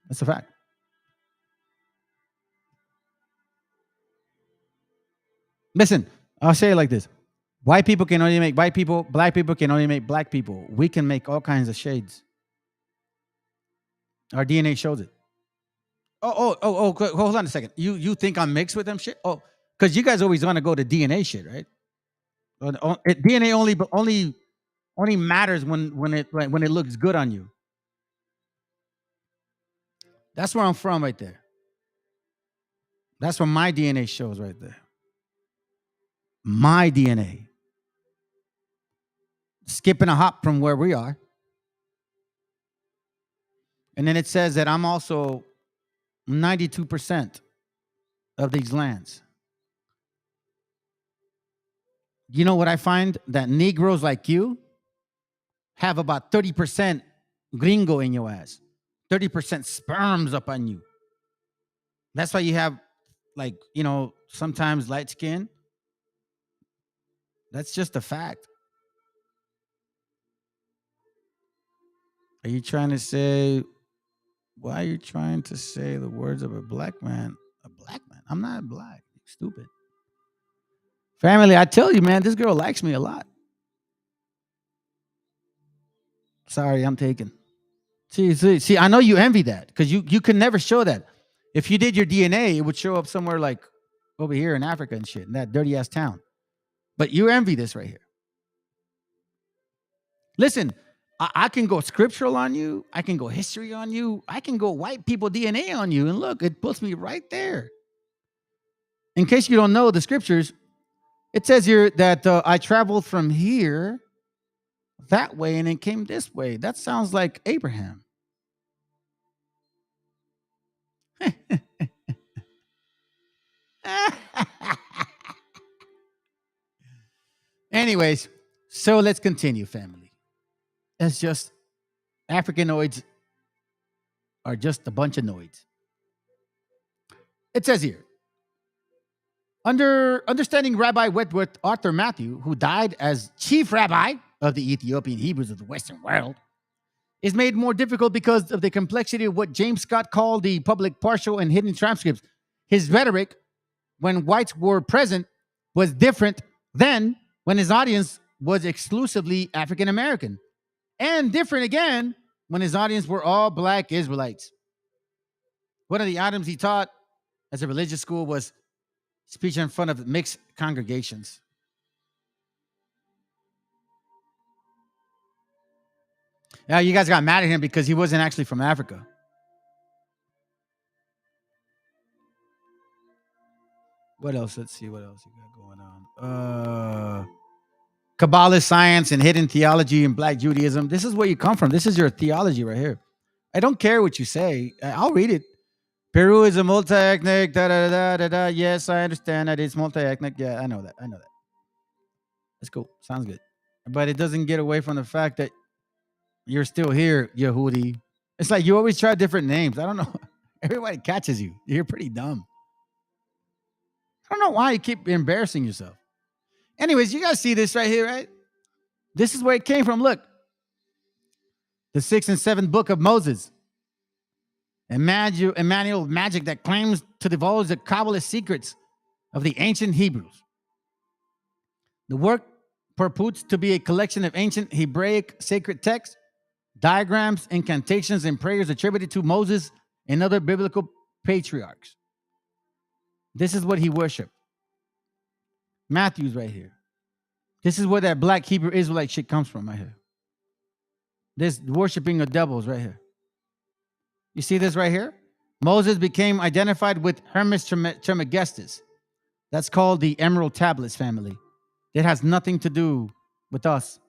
That's a fact. Listen, I'll say it like this. White people can only make white people. Black people can only make black people. We can make all kinds of shades. Our DNA shows it. Oh, hold on a second. You think I'm mixed with them shit? Oh, because you guys always want to go to DNA shit, right? DNA only matters when it looks good on you. That's where I'm from right there. That's what my DNA shows right there. My DNA. Skipping a hop from where we are. And then it says that I'm also 92% of these lands. You know what I find? That Negroes like you have about 30% gringo in your ass. 30% sperms up on you. That's why you have, like, you know, sometimes light skin. That's just a fact. Are you trying to say, why are you trying to say the words of a black man? A black man? I'm not black. You're stupid. Family, I tell you, man, this girl likes me a lot. Sorry, I'm taken. See, I know you envy that because you can never show that. If you did your DNA, it would show up somewhere like over here in Africa and shit, in that dirty ass town. But you envy this right here. Listen, I can go scriptural on you. I can go history on you. I can go white people DNA on you. And look, it puts me right there. In case you don't know the scriptures, it says here that I traveled from here that way and it came this way. That sounds like Abraham. Anyways, so let's continue, family. It's just Africanoids are just a bunch of noids. It says here, understanding Rabbi Whitworth Arthur Matthew, who died as chief rabbi of the Ethiopian Hebrews of the Western world, is made more difficult because of the complexity of what James Scott called the public, partial, and hidden transcripts. His rhetoric, when whites were present, was different than when his audience was exclusively African American, and different again when his audience were all black Israelites. One of the items he taught as a religious school was speech in front of mixed congregations. Now, you guys got mad at him because he wasn't actually from Africa. What else? Let's see what else you got going on. Kabbalah science and hidden theology and black Judaism. This is where you come from. This is your theology right here. I don't care what you say. I'll read it. Peru is a multi-ethnic, da-da-da-da-da. Yes, I understand that it's multi-ethnic. Yeah, I know that. That's cool. Sounds good. But it doesn't get away from the fact that you're still here, Yehudi. It's like you always try different names. I don't know. Everybody catches you. You're pretty dumb. I don't know why you keep embarrassing yourself. Anyways, you guys see this right here, right? This is where it came from. Look. The 6th and 7th book of Moses. Emmanuel of magic that claims to divulge the Kabbalah secrets of the ancient Hebrews. The work purports to be a collection of ancient Hebraic sacred texts, diagrams, incantations, and prayers attributed to Moses and other biblical patriarchs. This is what he worshiped. Matthew's right here. This is where that black Hebrew Israelite shit comes from right here. This worshiping of devils right here. You see this right here? Moses became identified with Hermes Trismegistus. That's called the Emerald Tablets family. It has nothing to do with us.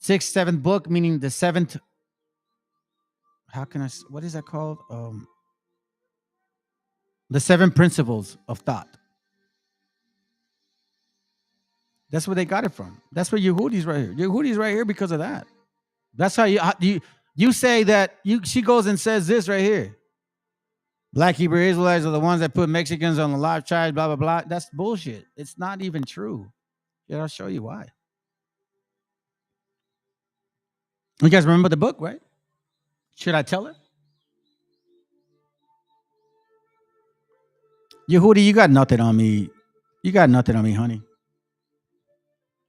6th, 7th book, meaning the 7th. What is that called? The 7 principles of thought. That's where they got it from. That's where Yehudi's right here. Yehudi's right here because of that. That's how you say that. She goes and says this right here. Black Hebrew Israelites are the ones that put Mexicans on the live charge, blah, blah, blah. That's bullshit. It's not even true. Yeah, I'll show you why. You guys remember the book, right? Should I tell her? Yehudi, you got nothing on me. You got nothing on me, honey.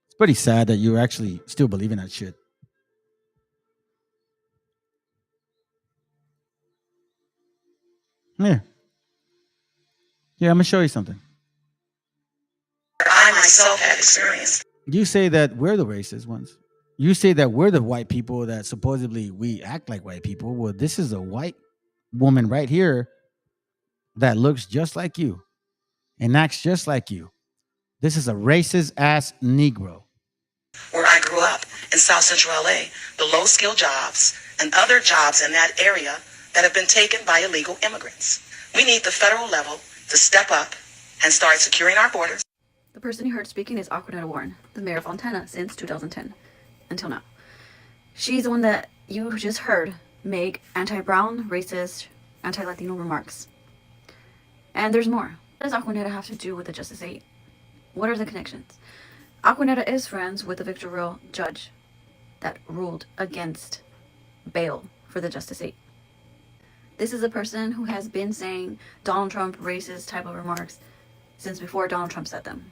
It's pretty sad that you actually still believe in that shit. Yeah. Yeah, I'm going to show you something. I myself had experienced. You say that we're the racist ones. You say that we're the white people that supposedly we act like white people. Well, this is a white woman right here that looks just like you and acts just like you. This is a racist ass Negro. Where I grew up in South Central LA, the low-skilled jobs and other jobs in that area that have been taken by illegal immigrants. We need the federal level to step up and start securing our borders. The person you heard speaking is Aquanetta Warren, the mayor of Fontana since 2010, until now. She's the one that you just heard make anti-brown, racist, anti-Latino remarks. And there's more. What does Aquanetta have to do with the Justice 8? What are the connections? Aquanetta is friends with the Victorville judge that ruled against bail for the Justice 8. This is a person who has been saying Donald Trump racist type of remarks since before Donald Trump said them.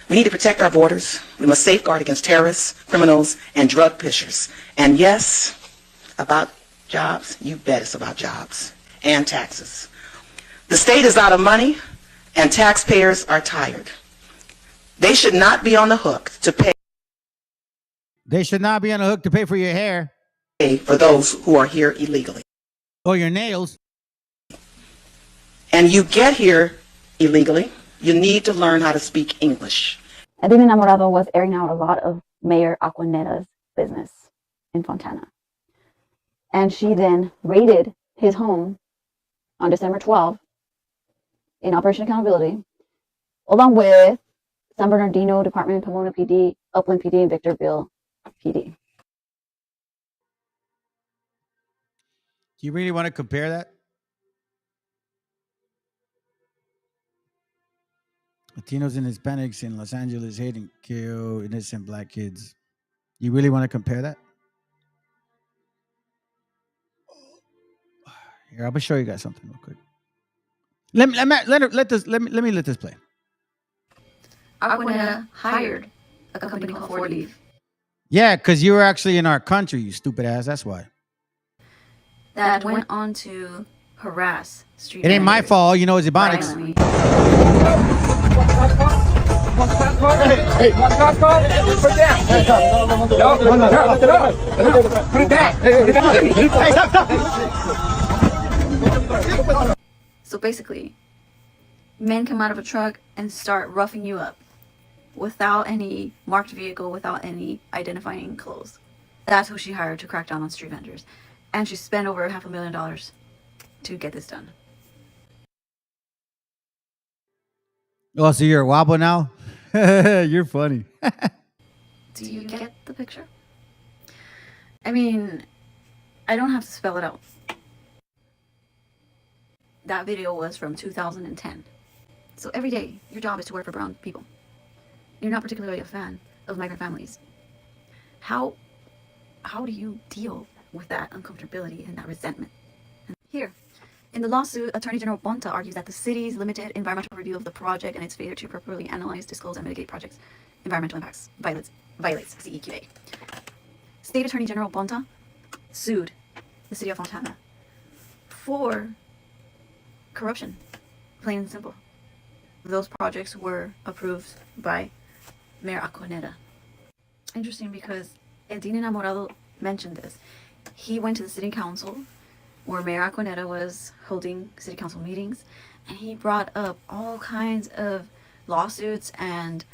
We need to protect our borders. We must safeguard against terrorists, criminals, and drug pushers. And yes, about jobs, you bet it's about jobs and taxes. The state is out of money and taxpayers are tired. They should not be on the hook to pay. They should not be on the hook to pay for your hair. For those who are here illegally. Or your nails. And you get here illegally, you need to learn how to speak English. Edwin Enamorado was airing out a lot of Mayor Aquanetta's business. in Fontana. And she then raided his home on December 12th in Operation Accountability, along with San Bernardino Department, Pomona PD, Upland PD, and Victorville PD. Do you really want to compare that? Latinos and Hispanics in Los Angeles hate and kill innocent black kids. You really want to compare that? Here, I'm gonna show you guys something real quick. Let me let this play. Aquanetta hired a company called Ford Leave Yeah, because you were actually in our country, you stupid ass. That's why. that went on to harass street It ain't my vendors fault. You know, it's Ebonics. violently. So basically, men come out of a truck and start roughing you up without any marked vehicle, without any identifying clothes. That's who she hired to crack down on street vendors. And she spent over $500,000 to get this done. Oh, so you're a wobble now? You're funny. Do you get the picture? I mean, I don't have to spell it out. That video was from 2010. So every day, your job is to work for brown people. You're not particularly a fan of migrant families. How do you deal with that uncomfortability and that resentment? And here, in the lawsuit, Attorney General Bonta argues that the city's limited environmental review of the project and its failure to properly analyze, disclose, and mitigate projects' environmental impacts violates CEQA. State Attorney General Bonta sued the city of Fontana for corruption, plain and simple. Those projects were approved by Mayor Aquanetta. Interesting because Edine Enamorado mentioned this. He went to the city council where Mayor Aquanetta was holding city council meetings, and he brought up all kinds of lawsuits and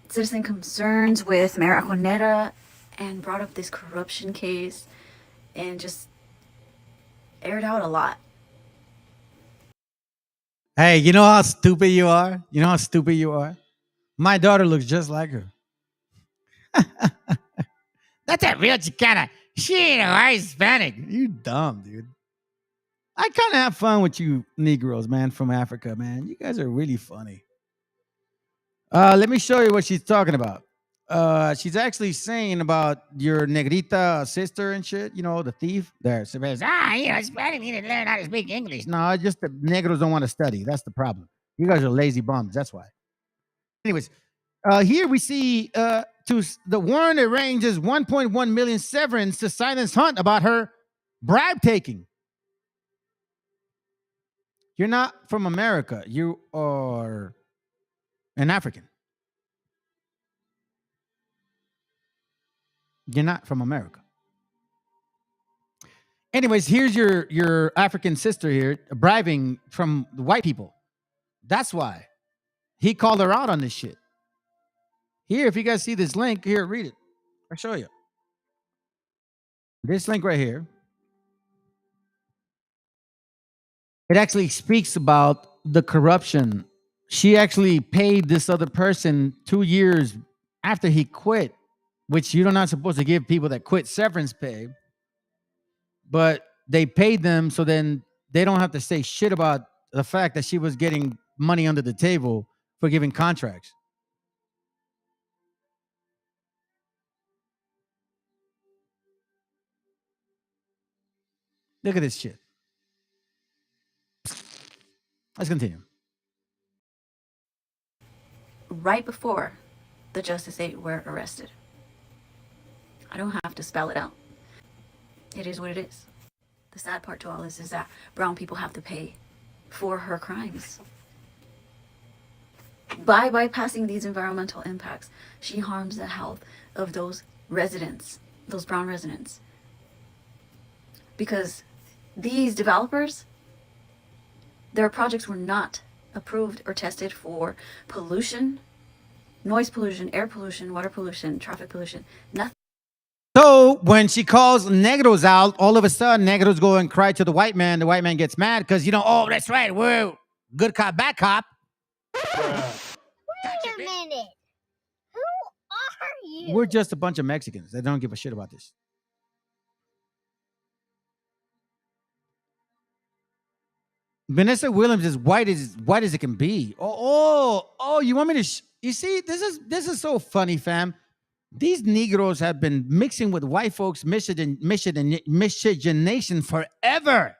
citizen concerns with Mayor Aquanetta, and brought up this corruption case and just aired out a lot. Hey, you know how stupid you are? You know how stupid you are? My daughter looks just like her. That's a real Chicana. She ain't a Hispanic. You dumb, dude. I kind of have fun with you Negroes, man, from Africa, man. You guys are really funny. Let me show you what she's talking about. She's actually saying about your negrita sister and shit, you know, the thief. There, so you know, Hispanic need to learn how to speak English. No, it's just the Negros don't want to study. That's the problem. You guys are lazy bums. That's why. Anyways, here we see the warrant arranges 1.1 million severance to silence Hunt about her bribe taking. You're not from America. You are an African. You're not from America. Anyways, here's your African sister here bribing from the white people. That's why he called her out on this shit. Here, if you guys see this link, here, read it. I'll show you. This link right here. It actually speaks about the corruption. She actually paid this other person 2 years after he quit, which you're not supposed to give people that quit severance pay. But they paid them so then they don't have to say shit about the fact that she was getting money under the table for giving contracts. Look at this shit. Let's continue. Right before the Justice 8 were arrested. I don't have to spell it out. It is what it is. The sad part to all this is that brown people have to pay for her crimes. By bypassing these environmental impacts, she harms the health of those residents, those brown residents. Because these developers, their projects were not approved or tested for pollution, noise pollution, air pollution, water pollution, traffic pollution, nothing. So when she calls negros out, all of a sudden negros go and cry to the white man. The white man gets mad because, oh, that's right, we're good cop, bad cop. Wait a minute. Who are you? We're just a bunch of Mexicans that don't give a shit about this. Vanessa Williams is white as it can be. Oh! You want me to? You see, this is so funny, fam. These Negroes have been mixing with white folks' miscegenation forever,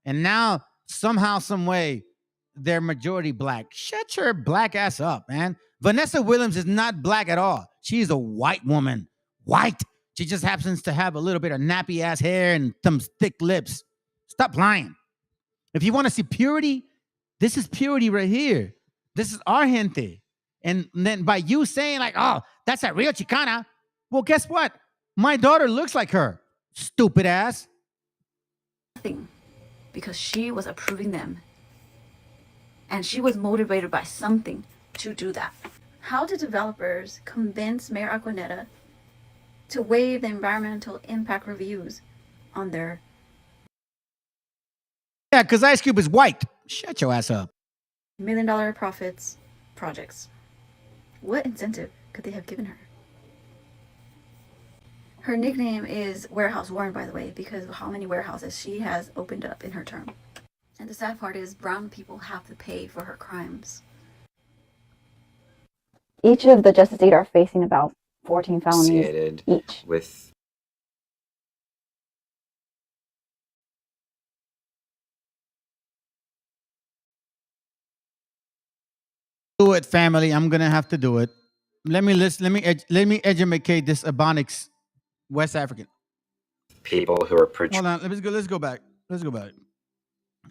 and now somehow, some way, they're majority black. Shut your black ass up, man. Vanessa Williams is not black at all. She's a white woman. White. She just happens to have a little bit of nappy ass hair and some thick lips. Stop lying. If you want to see purity, this is purity right here. This is our gente. And then by you saying like, oh, that's a real Chicana, well, guess what? My daughter looks like her. Stupid ass. Nothing. Because she was approving them. And she was motivated by something to do that. How did developers convince Mayor Aquanetta to waive the environmental impact reviews on their... Yeah, because Ice Cube is white. Shut your ass up. $1 million profits projects? What incentive could they have given her? Her nickname is Warehouse Warren, by the way, because of how many warehouses she has opened up in her term. And the sad part is brown people have to pay for her crimes. Each of the Justice 8 are facing about 14 felonies each. With Do it, family. I'm gonna have to do it. Let me educate this Ebonics West African. people who are Hold on. Let's go back.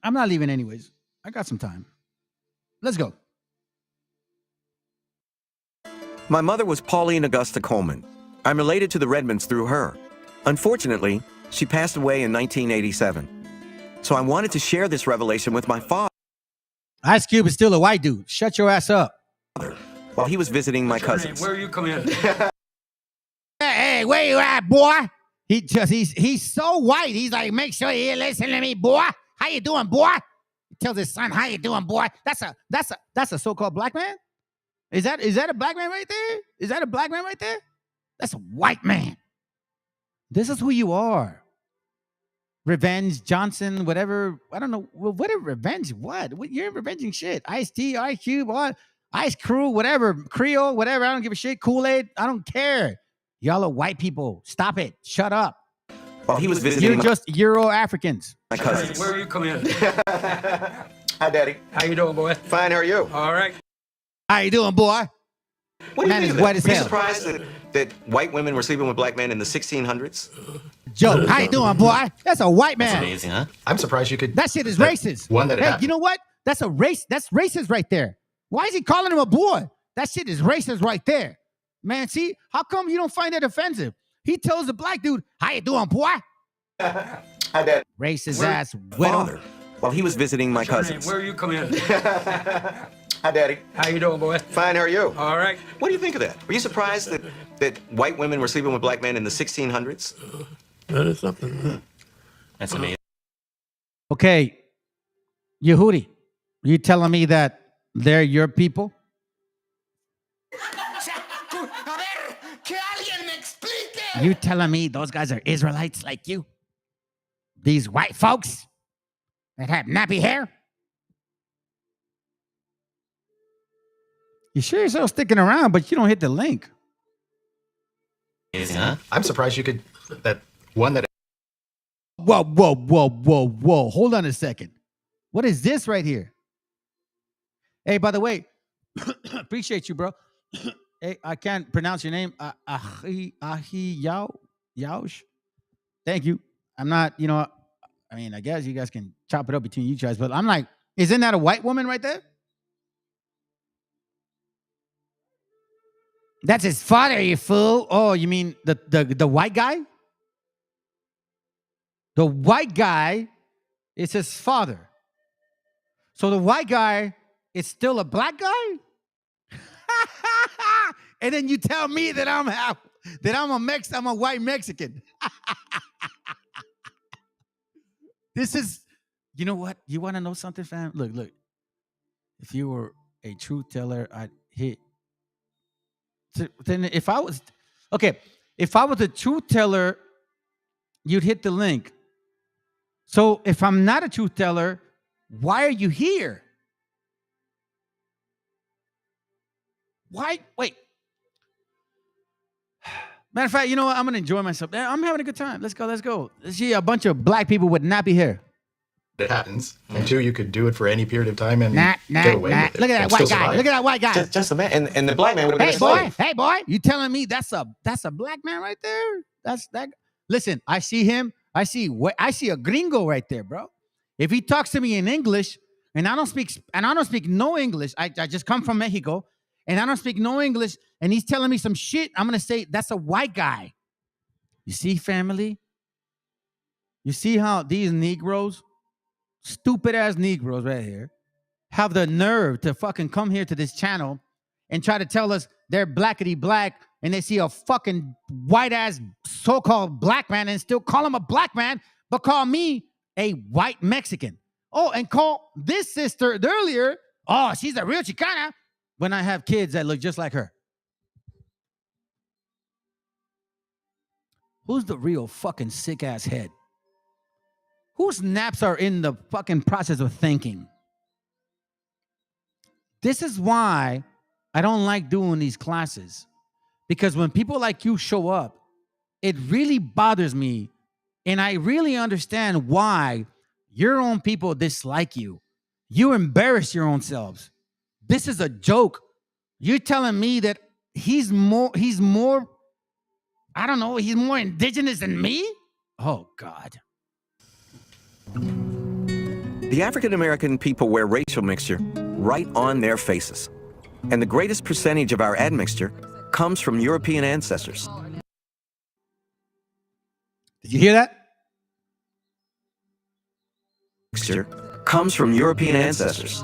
I'm not leaving anyways. I got some time. Let's go. My mother was Pauline Augusta Coleman. I'm related to the Redmonds through her. Unfortunately, she passed away in 1987. So I wanted to share this revelation with my father. Ice Cube is still a white dude. Shut your ass up. While he was visiting my cousins. Where you come in? Hey, where you at, boy? He's so white. He's like, make sure you listen to me, boy. How you doing, boy? He tells his son, how you doing, boy? That's a so-called black man? Is that a black man right there? Is that a black man right there? That's a white man. This is who you are. Revenge Johnson, whatever. I don't know. Well, what a revenge? What? You're revenging shit. Ice-T, Ice Cube, what? Ice Crew, whatever. Creole, whatever. I don't give a shit. Kool-Aid, I don't care. Y'all are white people. Stop it. Shut up. While he was visiting You're just Euro-Africans. my cousins. Where you come in? Hi, Daddy. How you doing, boy? Fine, how are you? All right. How you doing, boy? What do you Man think is of white that? as Were you hell. surprised that white women were sleeping with black men in the 1600s? Joe, how you doing, boy? That's a white man. That's amazing, huh? I'm surprised you could. That shit is racist. One that Hey, happened. you know what? That's racist right there. Why is he calling him a boy? That shit is racist right there. Man, see, how come you don't find that offensive? He tells the black dude, how you doing, boy? Hi, Dad. Racist ass widow. Father. While he was visiting my cousins. Where you come in? Hi, Daddy. How you doing, boy? Fine, how are you? All right. What do you think of that? Were you surprised that white women were sleeping with black men in the 1600s? That is something. That's amazing. Okay, Yehudi, you telling me that they're your people? You telling me those guys are Israelites like you? These white folks that have nappy hair? You sure you're still sticking around, but you don't hit the link. Huh? I'm surprised you could. That one that. Whoa. Hold on a second. What is this right here? Hey, by the way, appreciate you, bro. Hey, I can't pronounce your name. Yaush. Thank you. I'm not, I mean, I guess you guys can chop it up between you guys, but I'm like, isn't that a white woman right there? That's his father, you fool. Oh, you mean the white guy? The white guy is his father. So the white guy is still a black guy? And then you tell me that I'm a white Mexican. This is, you know what? You want to know something, fam? Look. If you were a truth teller, I'd hit. Then if I was a truth teller, you'd hit the link. So if I'm not a truth teller, why are you here? Why? Wait. Matter of fact, you know what? I'm going to enjoy myself. I'm having a good time. Let's go. See, a bunch of black people with nappy hair. It happens. And two, you could do it for any period of time and Nah. get away with it. Look at that white guy. Look at that white guy. Just a man. And the black man would have been a slave. Hey, boy. You telling me that's a black man right there? That's that. Listen, I see him. I see a gringo right there, bro. If he talks to me in English and I don't speak no English, I just come from Mexico and I don't speak no English and he's telling me some shit, I'm going to say that's a white guy. You see, family? You see how these Negroes, stupid ass Negroes right here, have the nerve to fucking come here to this channel and try to tell us they're blackety black and they see a fucking white ass so-called black man and still call him a black man, but call me a white Mexican. Oh, and call this sister earlier, oh, she's a real Chicana, when I have kids that look just like her. Who's the real fucking sick ass head? Whose naps are in the fucking process of thinking? This is why I don't like doing these classes. Because when people like you show up, it really bothers me. And I really understand why your own people dislike you. You embarrass your own selves. This is a joke. You're telling me that he's more, I don't know, he's more indigenous than me? Oh, God. The African American people wear racial mixture right on their faces. And the greatest percentage of our admixture comes from European ancestors. Did you hear that? Mixture comes from European ancestors.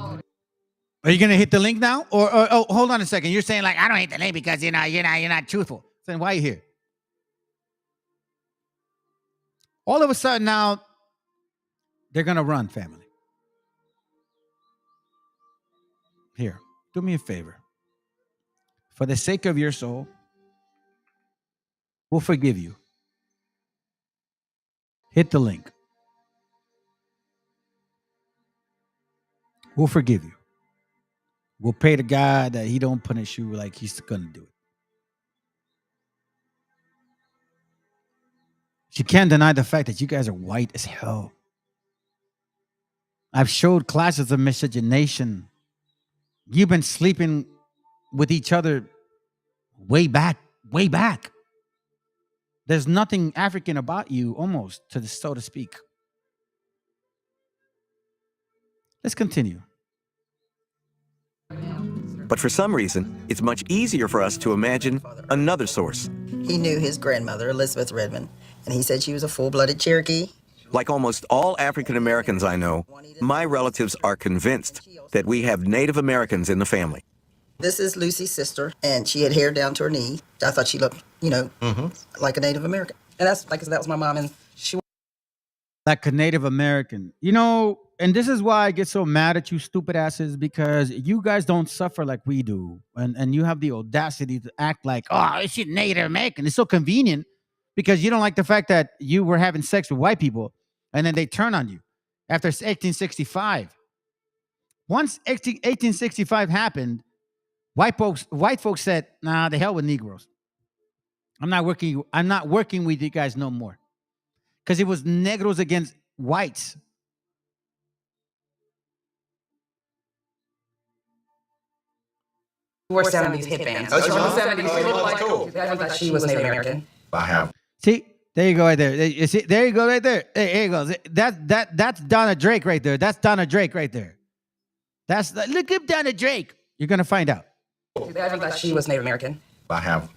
Are you going to hit the link now? Or oh, hold on a second. You're saying like, I don't hit the link because you're not truthful. Then why are you here? All of a sudden now, they're going to run, family. Here, do me a favor. For the sake of your soul, we'll forgive you. Hit the link. We'll forgive you. We'll pray to God that he don't punish you like he's going to do it. You can't deny the fact that you guys are white as hell. I've showed classes of miscegenation. You've been sleeping with each other way back. There's nothing African about you, almost, so to speak. Let's continue. But for some reason, it's much easier for us to imagine another source. He knew his grandmother, Elizabeth Redmond, and he said she was a full-blooded Cherokee. Like almost all African Americans I know, my relatives are convinced that we have Native Americans in the family. This is Lucy's sister, and she had hair down to her knee. I thought she looked, like a Native American. And that's, like I said, that was my mom, and she... Like a Native American. And this is why I get so mad at you stupid asses, because you guys don't suffer like we do. And you have the audacity to act like, oh, is she Native American? It's so convenient because you don't like the fact that you were having sex with white people and then they turn on you after 1865. Once 1865 happened, white folks said, nah, the hell with Negroes. I'm not working with you guys no more. Because it was Negros against whites. Wore 70s headbands. Oh, she was 70s. She looked like cool. I thought she was Native American. I have. See, there you go right there. You see, there you go right there. There you go. That's Donna Drake right there. That's Donna Drake right there. Look up Donna Drake. You're gonna find out. I thought she was Native American. I have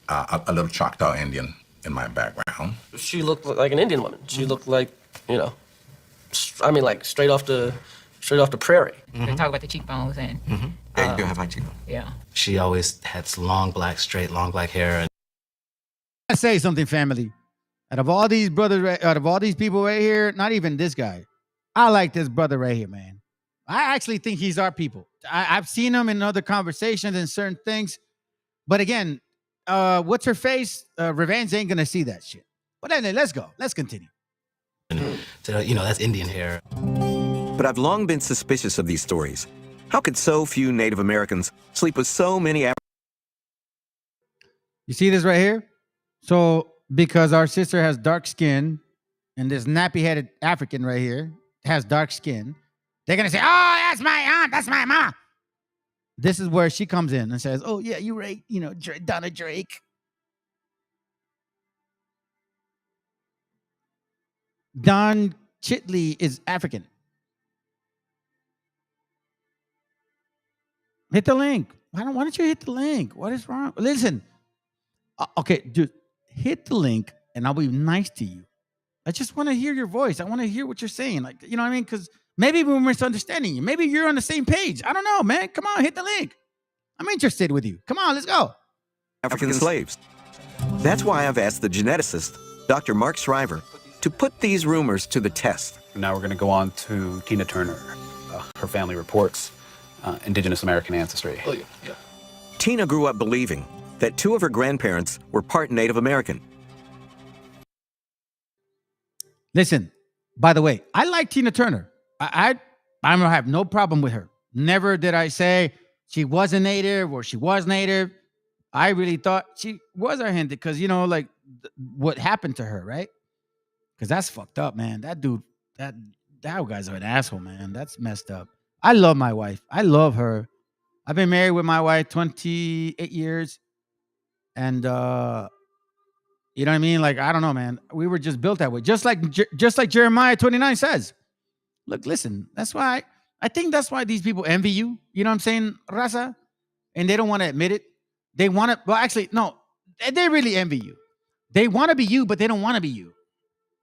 a little Choctaw Indian in my background. She looked like an Indian woman. She looked like, like straight off the prairie. They talk about the cheekbones and Yeah, you do have white Chico. Yeah. She always had long black hair. And I say something, family. Out of all these brothers, out of all these people right here, not even this guy, I like this brother right here, man. I actually think he's our people. I've seen him in other conversations and certain things. But again, what's her face? Revenge ain't gonna see that shit. But anyway, let's go. Let's continue. so, that's Indian hair. But I've long been suspicious of these stories. How could so few Native Americans sleep with so many You see this right here? So because our sister has dark skin and this nappy-headed African right here has dark skin, they're going to say, oh, that's my aunt, that's my mom. This is where she comes in and says, oh, yeah, you're right, Donna Drake. Don Chitley is African. Hit the link. Why don't you hit the link? What is wrong? Listen. Okay, dude, hit the link and I'll be nice to you. I just want to hear your voice. I want to hear what you're saying. Like, you know what I mean? Because maybe we're misunderstanding you. Maybe you're on the same page. I don't know, man. Come on, hit the link. I'm interested with you. Come on, let's go. African slaves. That's why I've asked the geneticist, Dr. Mark Shriver, to put these rumors to the test. Now we're going to go on to Tina Turner. Her family reports indigenous American ancestry. Oh, yeah. Tina grew up believing that two of her grandparents were part Native American. Listen, by the way, I like Tina Turner. I have no problem with her. Never did I say she wasn't Native or she was Native. I really thought she was our Hindi because, what happened to her, right? Because that's fucked up, man. That dude, that guy's an asshole, man. That's messed up. I love my wife. I love her. I've been married with my wife 28 years. And, you know what I mean? Like, I don't know, man. We were just built that way. Just like Jeremiah 29 says. Look, listen, I think that's why these people envy you. You know what I'm saying, Raza? And they don't want to admit it. They want to, well, actually, no, they really envy you. They want to be you, but they don't want to be you.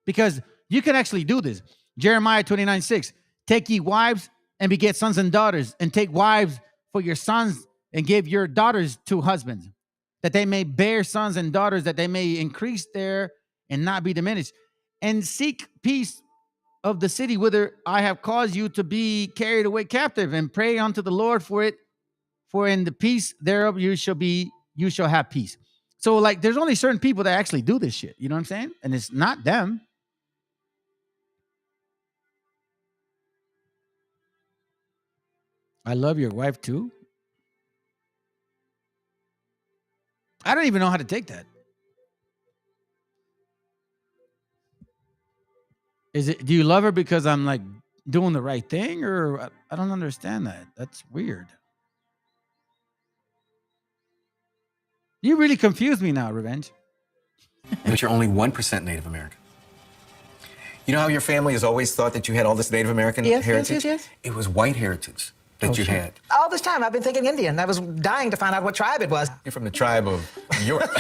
Because you can actually do this. Jeremiah 29:6. Take ye wives and beget sons and daughters, and take wives for your sons and give your daughters to husbands, that they may bear sons and daughters, that they may increase there and not be diminished. And seek peace of the city whither I have caused you to be carried away captive, and pray unto the Lord for it, for in the peace thereof you shall have peace. So, like, there's only certain people that actually do this shit. You know what I'm saying? And it's not them. I love your wife too. I don't even know how to take that. Do you love her because I'm like doing the right thing, or I don't understand that. That's weird. You really confused me now, Revenge. But you're only 1% Native American. You know how your family has always thought that you had all this Native American heritage? Yes. It was white heritage that you had. All this time, I've been thinking Indian. I was dying to find out what tribe it was. You're from the tribe of Europe.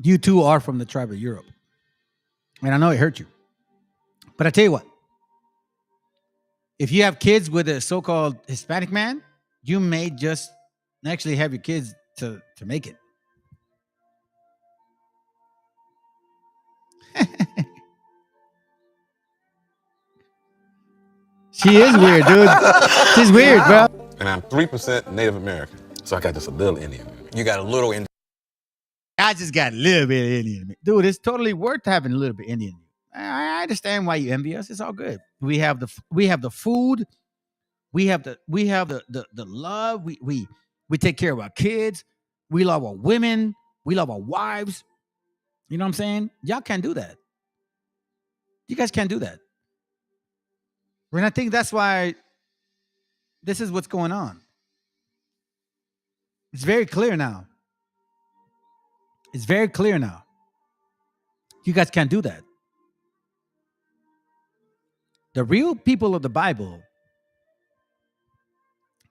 You too are from the tribe of Europe. And I know it hurt you. But I tell you what. If you have kids with a so-called Hispanic man, you may just actually have your kids to make it. She is weird, dude. She's weird, bro. And I'm 3% Native American, so I got just a little Indian. You got a little Indian. I just got a little bit of Indian. Dude, it's totally worth having a little bit Indian. I understand why you envy us. It's all good. We have the food. We have the love. We take care of our kids. We love our women. We love our wives. You know what I'm saying? Y'all can't do that. You guys can't do that. And I think that's why this is what's going on. It's very clear now. It's very clear now. You guys can't do that. The real people of the Bible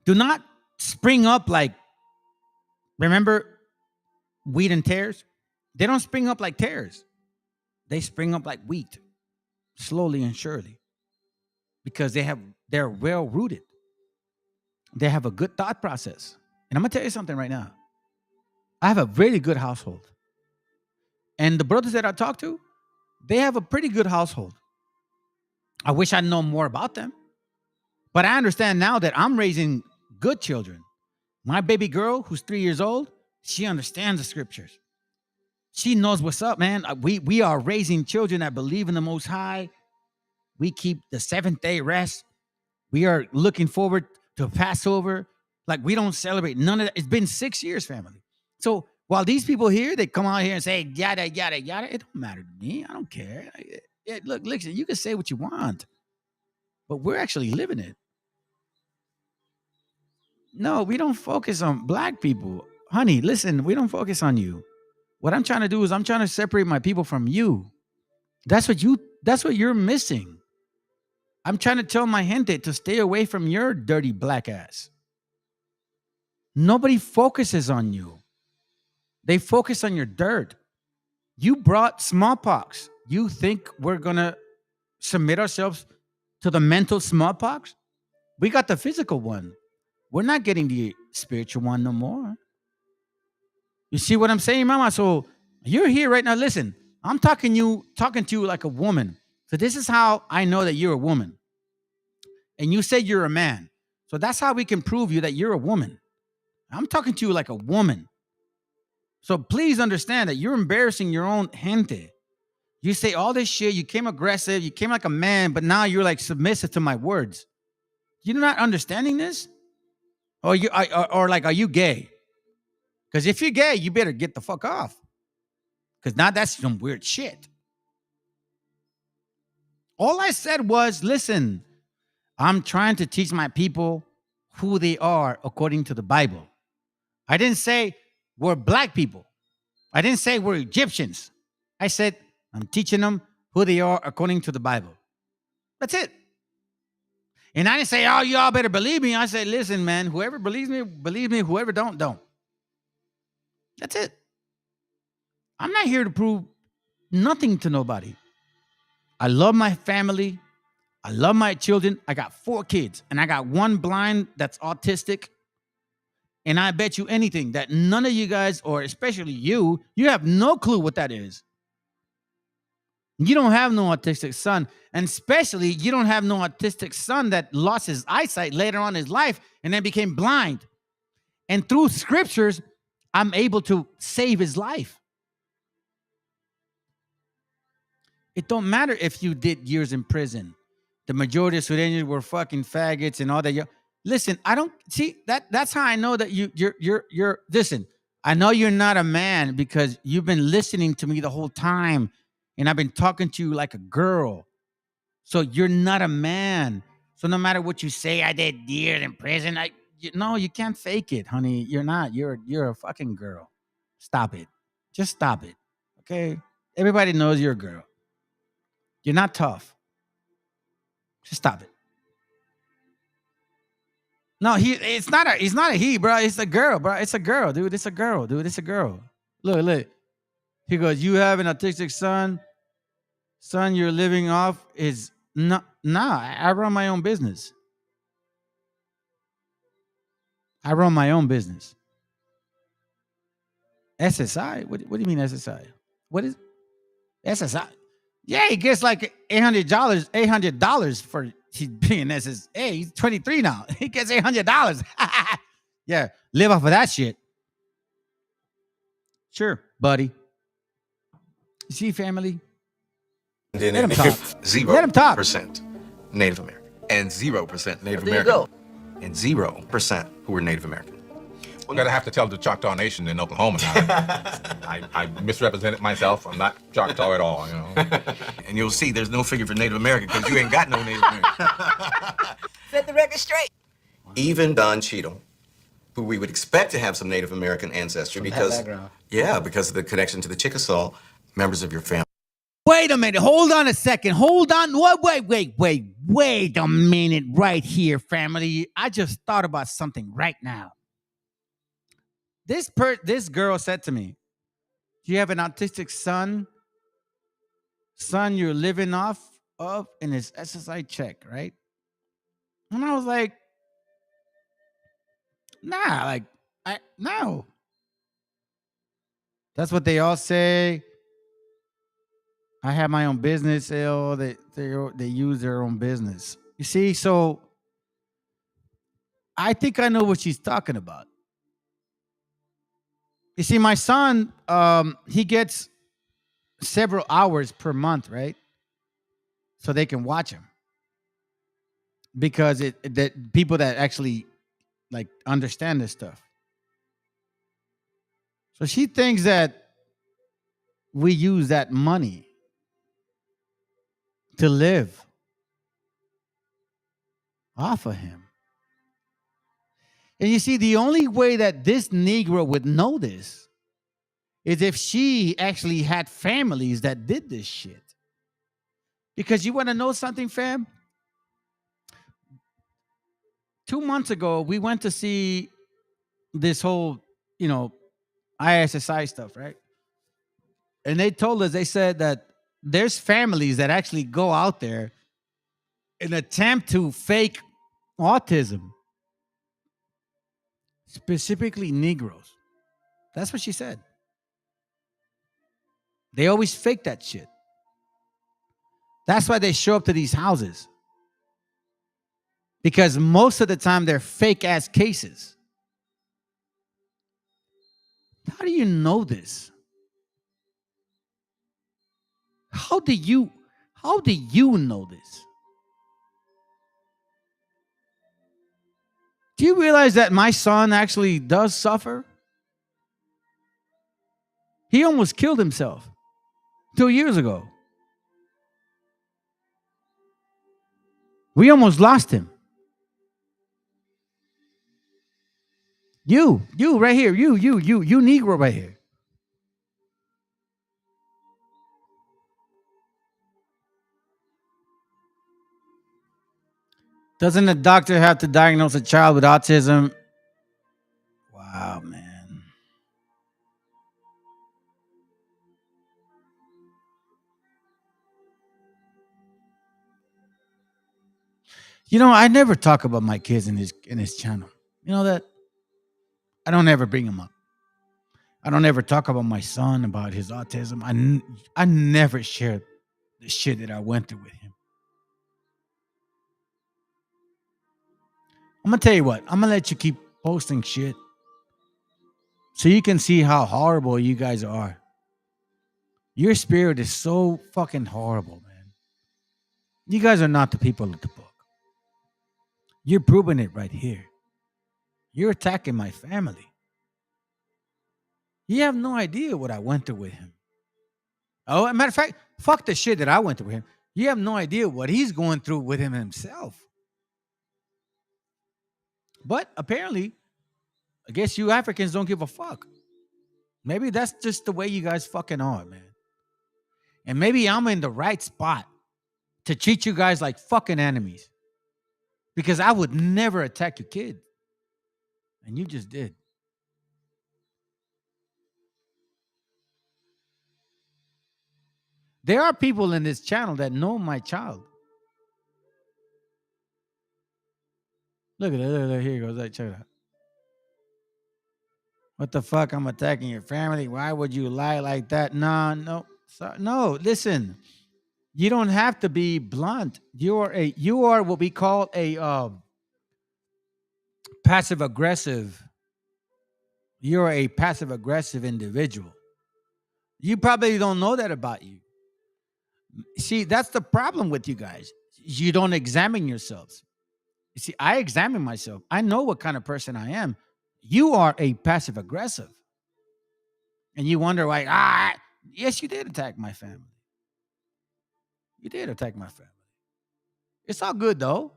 do not spring up like, remember, wheat and tares? They don't spring up like tares. They spring up like wheat, slowly and surely. Because they have They're well rooted. They have a good thought process. And I'm going to tell you something right now. I have a really good household. And the brothers that I talk to, they have a pretty good household. I wish I'd known more about them. But I understand now that I'm raising good children. My baby girl, who's 3 years old, she understands the scriptures. She knows what's up, man. We are raising children that believe in the Most High. We keep the seventh-day rest. We are looking forward to Passover. Like, we don't celebrate none of that. It's been 6 years, family. So while these people here, they come out here and say, yada, yada, yada, it don't matter to me. I don't care. Look, listen, you can say what you want, but we're actually living it. No, we don't focus on black people. Honey, listen, we don't focus on you. What I'm trying to do is I'm trying to separate my people from you. That's what you're missing. I'm trying to tell my gente to stay away from your dirty black ass. Nobody focuses on you. They focus on your dirt. You brought smallpox. You think we're going to submit ourselves to the mental smallpox? We got the physical one. We're not getting the spiritual one no more. You see what I'm saying, mama? So you're here right now. Listen, I'm talking to you like a woman. So this is how I know that you're a woman. And you said you're a man. So that's how we can prove you that you're a woman. I'm talking to you like a woman. So please understand that you're embarrassing your own gente. You say all this shit. You came aggressive. You came like a man, but now you're like submissive to my words. You're not understanding this? Or are you gay? Because if you're gay, you better get the fuck off. Because now that's some weird shit. All I said was, listen, I'm trying to teach my people who they are according to the Bible. I didn't say we're black people. I didn't say we're Egyptians. I said I'm teaching them who they are according to the Bible. That's it. And I didn't say, oh, y'all better believe me. I said, listen, man, whoever believes me, believe me. Whoever don't. That's it. I'm not here to prove nothing to nobody. I love my family. I love my children. I got 4 kids, and I got 1 blind that's autistic. And I bet you anything that none of you guys, or especially you have no clue what that is. You don't have no autistic son, and especially you don't have no autistic son that lost his eyesight later on in his life and then became blind. And through scriptures, I'm able to save his life. It don't matter if you did years in prison. The majority of Sudanese were fucking faggots and all that. Listen, I don't see that. That's how I know that you're. Listen, I know you're not a man because you've been listening to me the whole time, and I've been talking to you like a girl. So you're not a man. So no matter what you say, I did years in prison. No, you can't fake it, honey. You're not. You're a fucking girl. Stop it. Just stop it. Okay. Everybody knows you're a girl. You're not tough. Just stop it. No, it's not a he, bro. It's a girl, bro. It's a girl, dude. It's a girl, dude. It's a girl. Look. He goes, you have an autistic son. Son, you're living off is no. Nah, I run my own business. I run my own business. SSI? What do you mean SSI? What is SSI? Yeah, he gets like $800 for he's being SSA. He's 23 now. He gets $800. Yeah, live off of that shit. Sure, buddy. You see, family? And then Let him talk. 0% Native American. And 0% Native American. And 0% who were Native American. We're gonna have to tell the Choctaw Nation in Oklahoma now. I misrepresented myself. I'm not Choctaw at all, you know. And you'll see there's no figure for Native American because you ain't got no Native American. Set the record straight. Even Don Cheadle, who we would expect to have some Native American ancestry because of the connection to the Chickasaw members of your family. Wait a minute. Hold on a second. Hold on. Wait a minute right here, family. I just thought about something right now. This girl said to me, you have an autistic son? Son, you're living off of in his SSI check, right? And I was like, nah, like, no. That's what they all say. I have my own business. They use their own business. You see, so I think I know what she's talking about. You see, my son, he gets several hours per month, right? So they can watch him because that people that actually like understand this stuff. So she thinks that we use that money to live off of him. And you see, the only way that this Negro would know this is if she actually had families that did this shit. Because you want to know something, fam? 2 months ago, we went to see this whole, ISSI stuff, right? And they told us, they said that there's families that actually go out there and attempt to fake autism, specifically Negroes. That's what she said. They always fake that shit. That's why they show up to these houses. Because most of the time they're fake ass cases. How do you know this? How do you know this? Do you realize that my son actually does suffer? He almost killed himself 2 years ago. We almost lost him. You right here, you Negro right here. Doesn't a doctor have to diagnose a child with autism? Wow, man. I never talk about my kids in his channel. You know that? I don't ever bring them up. I don't ever talk about my son, about his autism. I never share the shit that I went through with him. I'm going to tell you what. I'm going to let you keep posting shit so you can see how horrible you guys are. Your spirit is so fucking horrible, man. You guys are not the people of the book. You're proving it right here. You're attacking my family. You have no idea what I went through with him. Oh, as a matter of fact, fuck the shit that I went through with him. You have no idea what he's going through with him himself. But apparently, I guess you Africans don't give a fuck. Maybe that's just the way you guys fucking are, man. And maybe I'm in the right spot to treat you guys like fucking enemies. Because I would never attack your kid. And you just did. There are people in this channel that know my child. Look at it. Look, here he goes. Check it out. What the fuck? I'm attacking your family. Why would you lie like that? No. Sorry. No, listen. You don't have to be blunt. You are what we call a passive aggressive. You're a passive aggressive individual. You probably don't know that about you. See, that's the problem with you guys. You don't examine yourselves. You see, I examine myself. I know what kind of person I am. You are a passive aggressive. And you wonder why, yes, you did attack my family. You did attack my family. It's all good, though.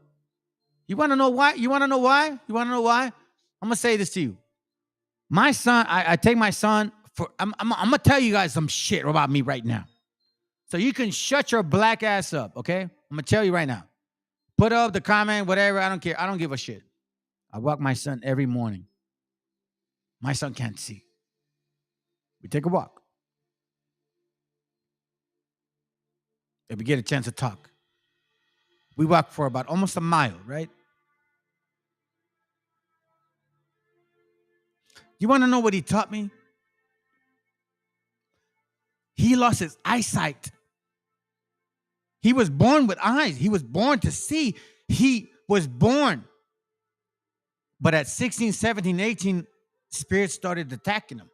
You want to know why? You want to know why? I'm going to say this to you. My son, I take my son for, I'm going to tell you guys some shit about me right now. So you can shut your black ass up, okay? I'm going to tell you right now. Put up the comment, whatever. I don't care. I don't give a shit. I walk my son every morning. My son can't see. We take a walk. If we get a chance to talk. We walk for about almost a mile, right? You want to know what he taught me? He lost his eyesight. He was born with eyes. He was born to see. He was born. But at 16, 17, 18, spirits started attacking him.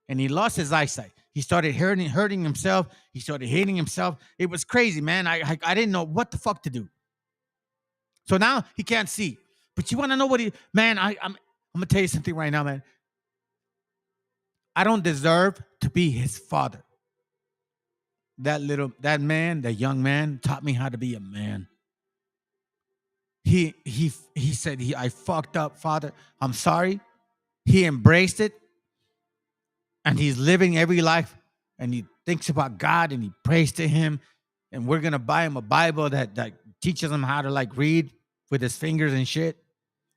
And he lost his eyesight. He started hurting himself. He started hating himself. It was crazy, man. I didn't know what the fuck to do. So now he can't see. But you want to know what man, I'm going to tell you something right now, man. I don't deserve to be his father. That young man taught me how to be a man. He said, I fucked up, Father. I'm sorry. He embraced it. And he's living every life. And he thinks about God and he prays to him. And we're going to buy him a Bible that teaches him how to like read with his fingers and shit.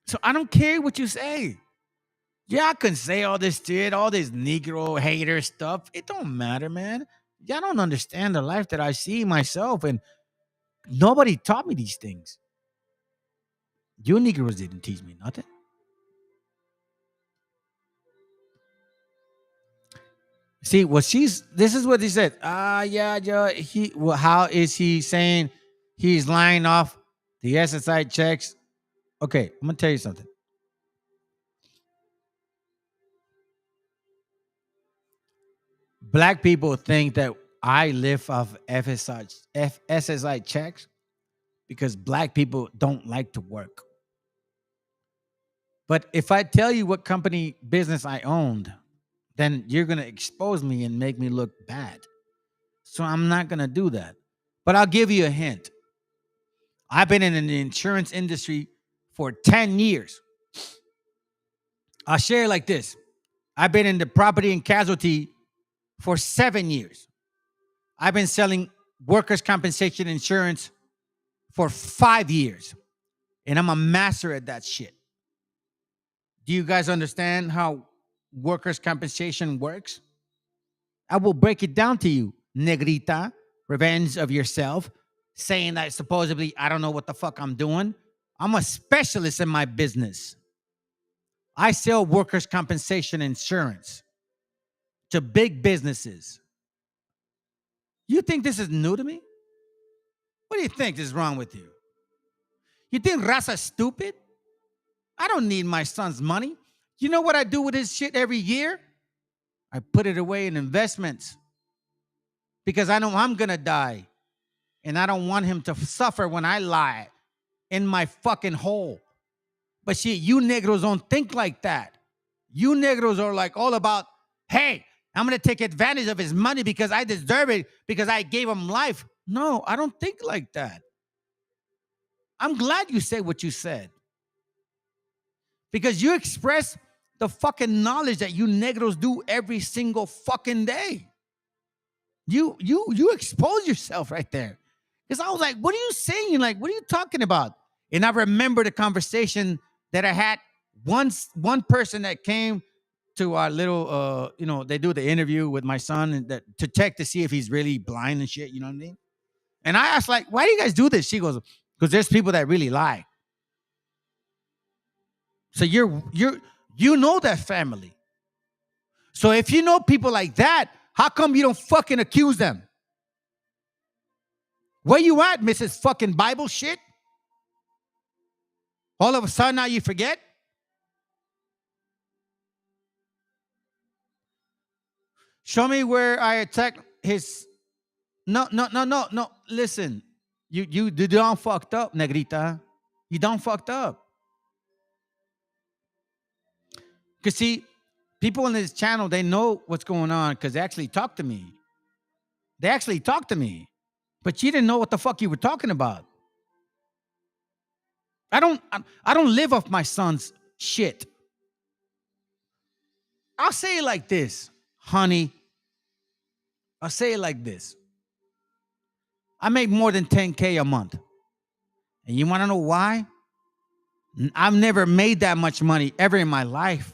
So I don't care what you say. Yeah, I can say all this shit, all this Negro hater stuff. It don't matter, man. Y'all don't understand the life that I see myself. And nobody taught me these things. You Negroes didn't teach me nothing. See, this is what he said. How is he saying he's lying off the SSI checks? Okay, I'm going to tell you something. Black people think that I live off SSI checks because black people don't like to work. But if I tell you what company business I owned, then you're going to expose me and make me look bad. So I'm not going to do that. But I'll give you a hint. I've been in the insurance industry for 10 years. I'll share it like this. I've been in the property and casualty for 7 years. I've been selling workers' compensation insurance for 5 years. And I'm a master at that shit. Do you guys understand how workers' compensation works? I will break it down to you, negrita, revenge of yourself, saying that supposedly I don't know what the fuck I'm doing. I'm a specialist in my business. I sell workers' compensation insurance to big businesses. You think this is new to me? What do you think is wrong with you? You think Raza's stupid? I don't need my son's money. You know what I do with his shit every year? I put it away in investments because I know I'm going to die. And I don't want him to suffer when I lie in my fucking hole. But shit, you Negros don't think like that. You Negros are like all about, hey, I'm going to take advantage of his money because I deserve it because I gave him life. No, I don't think like that. I'm glad you said what you said. Because you express the fucking knowledge that you Negros do every single fucking day. You expose yourself right there. Because I was like, what are you saying? Like, what are you talking about? And I remember the conversation that I had. One person that came to our little, they do the interview with my son and to check to see if he's really blind and shit, you know what I mean? And I asked, like, why do you guys do this? She goes, because there's people that really lie. So you know that family. So if you know people like that, how come you don't fucking accuse them? Where you at, Mrs. fucking Bible shit? All of a sudden now you forget? Show me where I attacked his... No. Listen, you done fucked up, negrita. You done fucked up. Because see, people on this channel, they know what's going on because they actually talk to me. But you didn't know what the fuck you were talking about. I don't live off my son's shit. I'll say it like this, honey. I'll say it like this. I make more than 10K a month. And you want to know why? I've never made that much money ever in my life.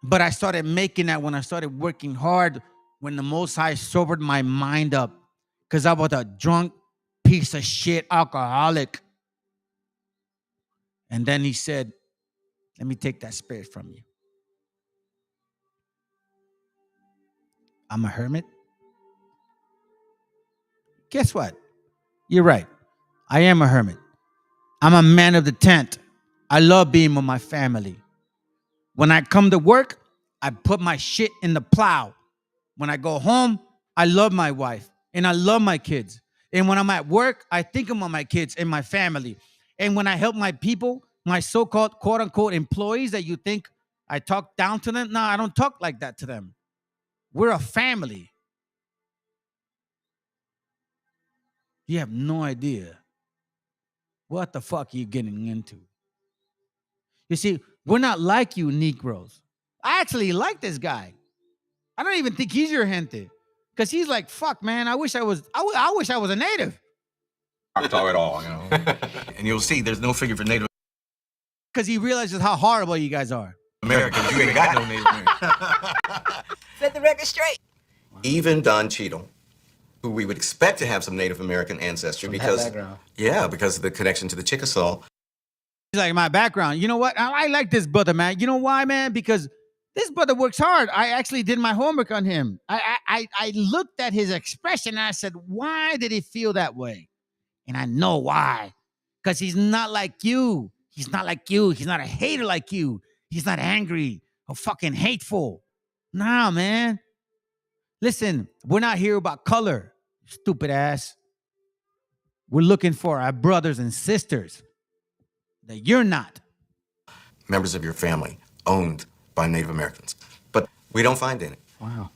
But I started making that when I started working hard, when the Most High sobered my mind up. Because I was a drunk piece of shit alcoholic. And then he said, Let me take that spirit from you. I'm a hermit. Guess what? You're right. I am a hermit. I'm a man of the tent. I love being with my family. When I come to work, I put my shit in the plow. When I go home, I love my wife and I love my kids. And when I'm at work, I think about my kids and my family. And when I help my people, my so-called quote-unquote employees that you think I talk down to them, no, I don't talk like that to them. We're a family. You have no idea what the fuck you're getting into. You see, we're not like you Negroes. I actually like this guy. I don't even think he's your gente. Because he's like, fuck, man, I wish I was a native. Choctaw at all, you know. And you'll see there's no figure for Native Because he realizes how horrible you guys are. Americans. You ain't got no Native Americans. Set the record straight. Even Don Cheadle, who we would expect to have some Native American ancestry because of the connection to the Chickasaw. He's like, my background. You know what? I like this brother, man. You know why, man? Because this brother works hard. I actually did my homework on him. I looked at his expression and I said, why did he feel that way? And I know why. Because he's not like you. He's not like you. He's not a hater like you. He's not angry or fucking hateful. Nah, man. Listen, we're not here about color, stupid ass. We're looking for our brothers and sisters that you're not. Members of your family owned by Native Americans. But we don't find any. Wow.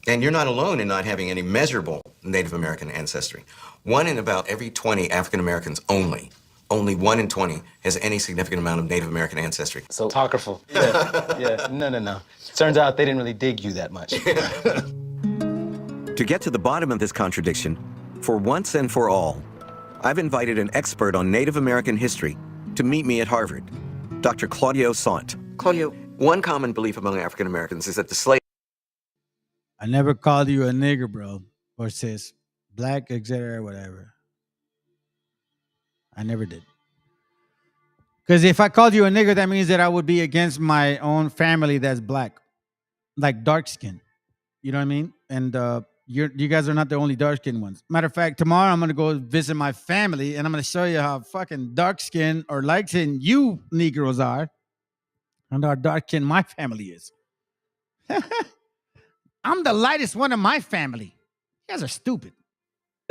And you're not alone in not having any measurable Native American ancestry. 1 in about every 20 African Americans only 1 in 20 has any significant amount of Native American ancestry. So apocryphal. Yeah. No. Turns out they didn't really dig you that much. To get to the bottom of this contradiction, for once and for all, I've invited an expert on Native American history to meet me at Harvard, Dr. Claudio Sant. Claudio, one common belief among African Americans is that the slave... I never called you a nigger, bro, or sis, black, etc., whatever. I never did. Because if I called you a nigger, that means that I would be against my own family that's black, like dark skin. You know what I mean? And you guys are not the only dark skinned ones. Matter of fact, tomorrow I'm gonna go visit my family, and I'm gonna show you how fucking dark skin or light skin you Negroes are, and how dark skin my family is. I'm the lightest one in my family. You guys are stupid.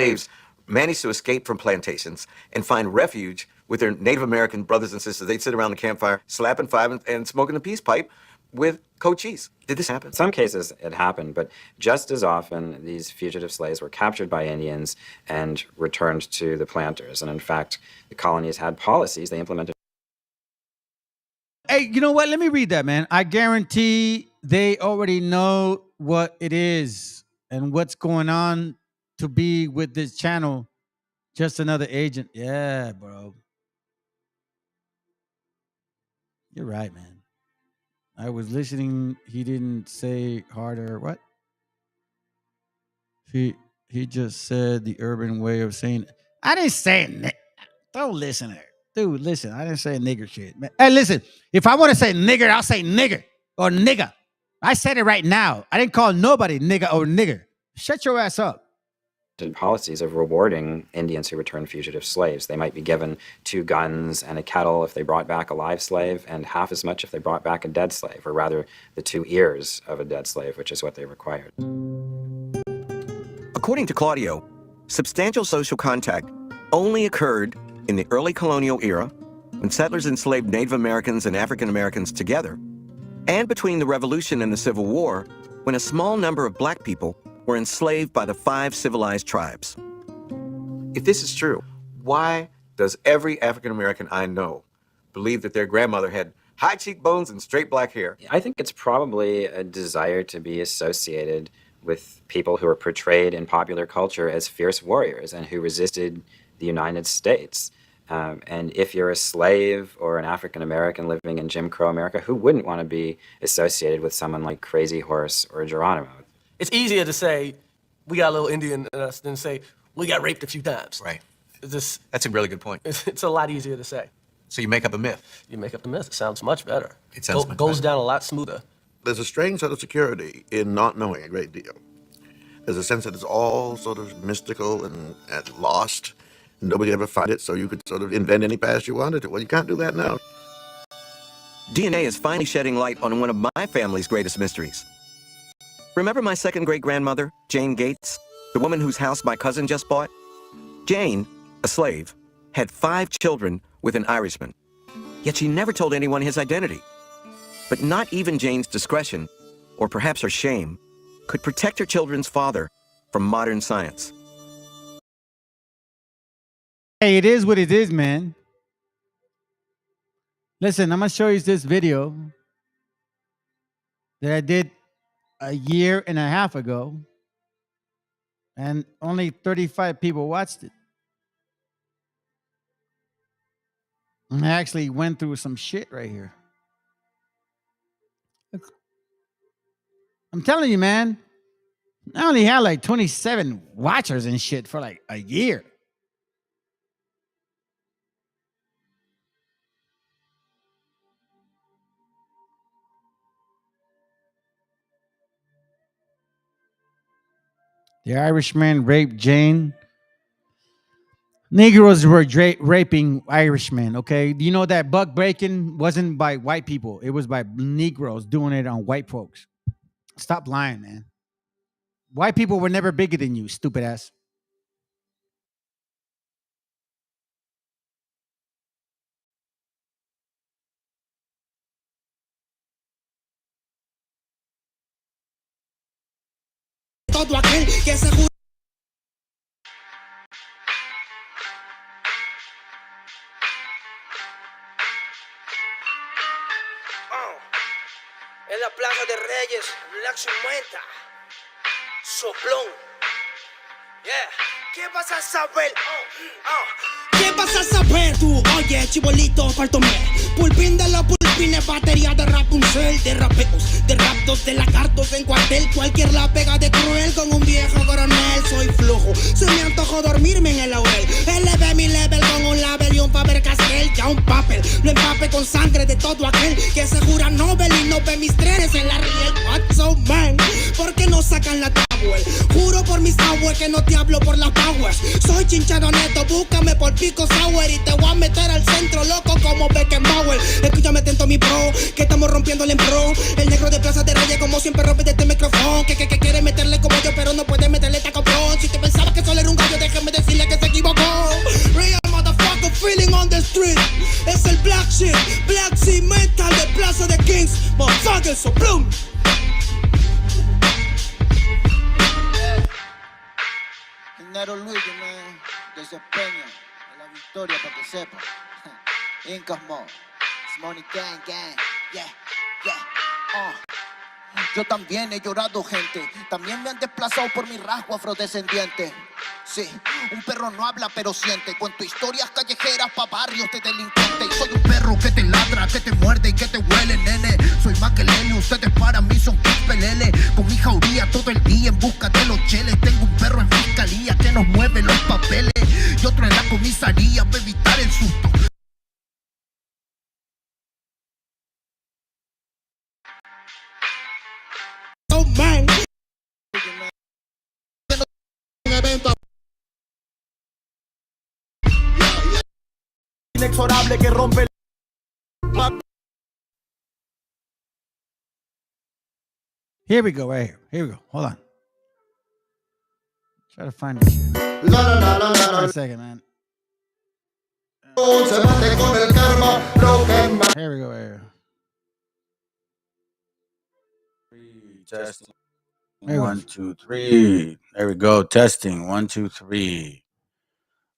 Slaves managed to escape from plantations and find refuge with their Native American brothers and sisters. They'd sit around the campfire, slapping five and smoking a peace pipe with Cochise. Did this happen? In some cases it happened, but just as often these fugitive slaves were captured by Indians and returned to the planters. And in fact, the colonies had policies they implemented. Hey, you know what? Let me read that, man. I guarantee they already know what it is and what's going on to be with this channel. Just another agent. Yeah, bro. You're right, man. I was listening. He didn't say harder. What? He just said the urban way of saying it. I didn't say it. Don't listen to her. Dude, listen. I didn't say nigger shit. Man. Hey, listen. If I want to say nigger, I'll say nigger or nigga. I said it right now. I didn't call nobody nigga or nigger. Shut your ass up. Policies of rewarding Indians who returned fugitive slaves. They might be given 2 guns and a kettle if they brought back a live slave, and half as much if they brought back a dead slave, or rather the 2 ears of a dead slave, which is what they required. According to Claudio, substantial social contact only occurred in the early colonial era when settlers enslaved Native Americans and African Americans together, and between the Revolution and the Civil War when a small number of black people were enslaved by the 5 civilized tribes. If this is true, why does every African American I know believe that their grandmother had high cheekbones and straight black hair? I think it's probably a desire to be associated with people who are portrayed in popular culture as fierce warriors and who resisted the United States. And if you're a slave or an African American living in Jim Crow America, who wouldn't want to be associated with someone like Crazy Horse or Geronimo? It's easier to say we got a little Indian in us than say we got raped a few times. Right. That's a really good point. It's a lot easier to say. So you make up a myth. You make up the myth. It sounds much better. It sounds much goes better. down a lot smoother. There's a strange sort of security in not knowing a great deal. There's a sense that it's all sort of mystical and lost. Nobody ever found it, so you could sort of invent any past you wanted to. Well, you can't do that now. DNA is finally shedding light on one of my family's greatest mysteries. Remember my second great-grandmother, Jane Gates, the woman whose house my cousin just bought? Jane, a slave, had 5 children with an Irishman. Yet she never told anyone his identity. But not even Jane's discretion, or perhaps her shame, could protect her children's father from modern science. Hey, it is what it is, man. Listen, I'm going to show you this video that I did a year and a half ago, and only 35 people watched it. And I actually went through some shit right here. I'm telling you, man, I only had like 27 watchers and shit for like a year. The Irishman raped Jane. Negroes were raping Irishmen, okay? You know that buck breaking wasn't by white people. It was by Negroes doing it on white folks. Stop lying, man. White people were never bigger than you, stupid ass. Todo aquel que se jura. En la Plaza de Reyes, Black 50, soplón. Yeah. ¿Qué vas a saber? ¿Qué vas a saber tú? Oye, chibolito, faltóme. Pulpín de los pulpines, batería de Rapunzel, de rapeos, de raptos, de lagartos en cuartel. Cualquier la pega de cruel con un viejo coronel. Soy flojo, se me antojó dormirme en el laurel. Elevé mi level con un label y un Faber Castell. Ya un papel, lo empape con sangre de todo aquel que se jura Nobel y no ve mis trenes en la riel. What's so man? ¿Por qué no sacan la tablet? Juro por mis abuelos que no te hablo por las powers. Soy chinchado neto, búscame por pico sour y te voy a meter al centro loco como Beckenbauer. Escúchame atento mi pro, que estamos rompiéndole en pro. El negro de Plaza de Reyes como siempre rompe de este micrófono. Que quiere meterle como yo pero no puede meterle tacoprón. Si te pensabas que solo era un gallo, déjame decirle que se equivocó. Real motherfucker feeling on the street. Es el Black Sheep, Black Sea Metal de Plaza de Kings. Motherfucker, so bloom. Nero Luigi, man, desempeño en la victoria para que sepa. Incas Mo, Money Gang Gang, yeah, yeah, Yo también he llorado, gente. También me han desplazado por mi rasgo afrodescendiente. Sí, un perro no habla pero siente. Cuento historias callejeras pa' barrios de delincuentes. Soy un perro que te ladra, que te muerde y que te huele, nene. Soy más que Lele, ustedes para mí son pelele. Con mi jauría todo el día en busca de los cheles. Tengo un perro en fiscalía que nos mueve los papeles. Y otro en la comisaría para evitar el susto. Oh man. Inexorable que rompe el... Here we go, right here. Here we go. Hold on. Try to find this shit. Wait a second, man. Here we go, right here. Testing. 1, 2, 3. There we go. Testing. 1, 2, 3.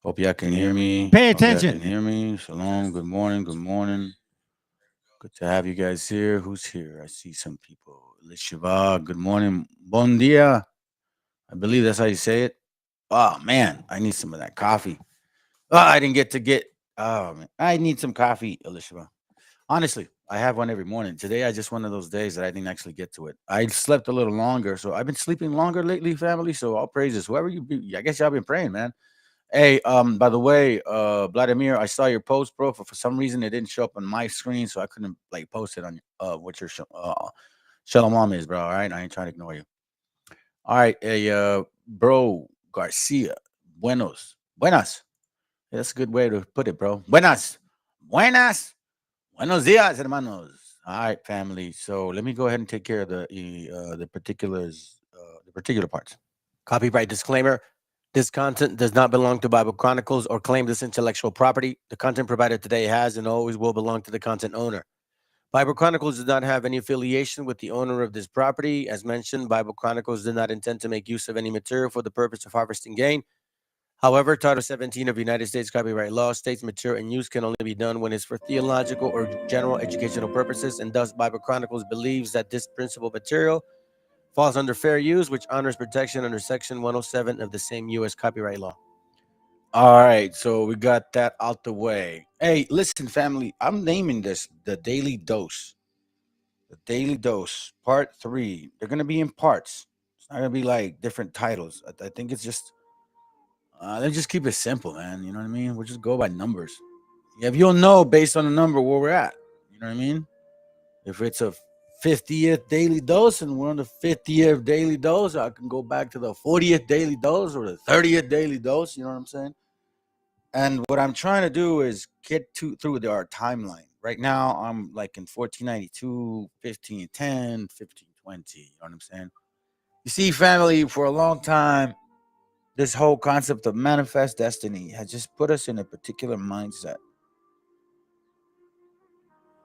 Hope y'all can hear me. Pay attention. Hope y'all can hear me. Shalom. Good morning. Good morning. Good to have you guys here. Who's here? I see some people. Lishiva. Good morning. Bon dia. I believe that's how you say it. Oh man, I need some of that coffee. Oh, I didn't get. Oh man, I need some coffee, Elishua. Honestly, I have one every morning. Today, I just one of those days that I didn't actually get to it. I slept a little longer, so I've been sleeping longer lately, family. So all praises, whoever you be. I guess y'all been praying, man. Hey, by the way, Vladimir, I saw your post, bro. For some reason, it didn't show up on my screen, so I couldn't like post it on what your Shalom is, bro. All right, I ain't trying to ignore you. All right, hey, bro, Garcia, buenas. That's a good way to put it, bro. Buenos dias, hermanos. All right, family. So let me go ahead and take care of the particulars, the particular parts. Copyright disclaimer. This content does not belong to Bible Chronicles or claim this intellectual property. The content provided today has and always will belong to the content owner. Bible Chronicles does not have any affiliation with the owner of this property. As mentioned, Bible Chronicles did not intend to make use of any material for the purpose of harvesting gain. However, Title 17 of United States copyright law states material and use can only be done when it's for theological or general educational purposes, and thus Bible Chronicles believes that this principal material falls under fair use, which honors protection under Section 107 of the same U.S. copyright law. All right, so we got that out the way. Hey, listen, family, I'm naming this the Daily Dose. The Daily Dose, Part 3. They're going to be in parts. It's not going to be like different titles. I think it's just, let's just keep it simple, man. You know what I mean? We'll just go by numbers. If you'll know based on the number where we're at, you know what I mean? If it's a 50th daily dose and we're on the 50th daily dose, I can go back to the 40th daily dose or the 30th daily dose. You know what I'm saying? And what I'm trying to do is get through our timeline. Right now, I'm like in 1492, 1510, 1520. You know what I'm saying? You see, family, for a long time, this whole concept of manifest destiny has just put us in a particular mindset.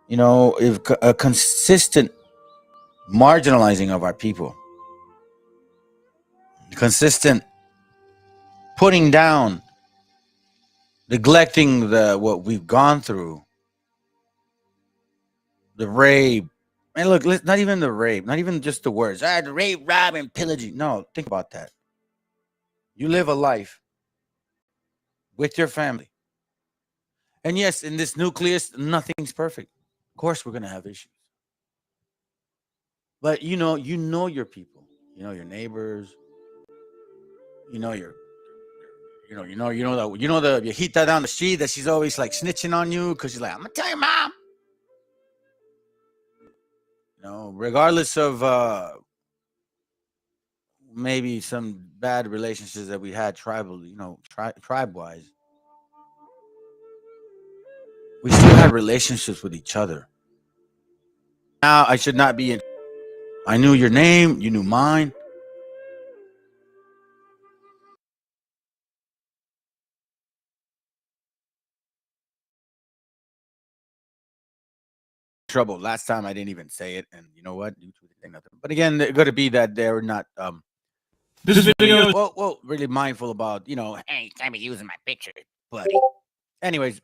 You know, if a consistent marginalizing of our people, consistent putting down, neglecting what we've gone through, the rape. And look, not even the rape, not even just the words, the rape, rob, and pillaging. No, think about that. You live a life with your family. And yes, in this nucleus, nothing's perfect. Of course, we're going to have issues. But you know your people, you know your neighbors, you know the viejita down the street that she's always like snitching on you because she's like, I'm gonna tell your mom. You know, regardless of maybe some bad relationships that we had tribal, tribe-wise, we still had relationships with each other. Now I should not be in. I knew your name, you knew mine. Trouble. Last time I didn't even say it, and you know what? YouTube didn't say nothing. But again, it could be that they're not This video is really mindful about, hey, can't be using my picture, buddy. Anyways,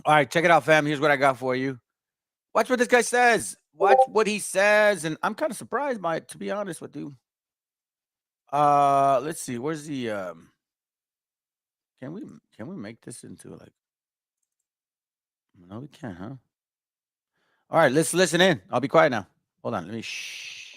all right, check it out, fam. Here's what I got for you. Watch what this guy says. Watch what he says, and I'm kind of surprised by it, to be honest with you. Let's see. Where's the Can we make this into like? No, we can't, huh? All right, let's listen in. I'll be quiet now. Hold on. Let me shoot.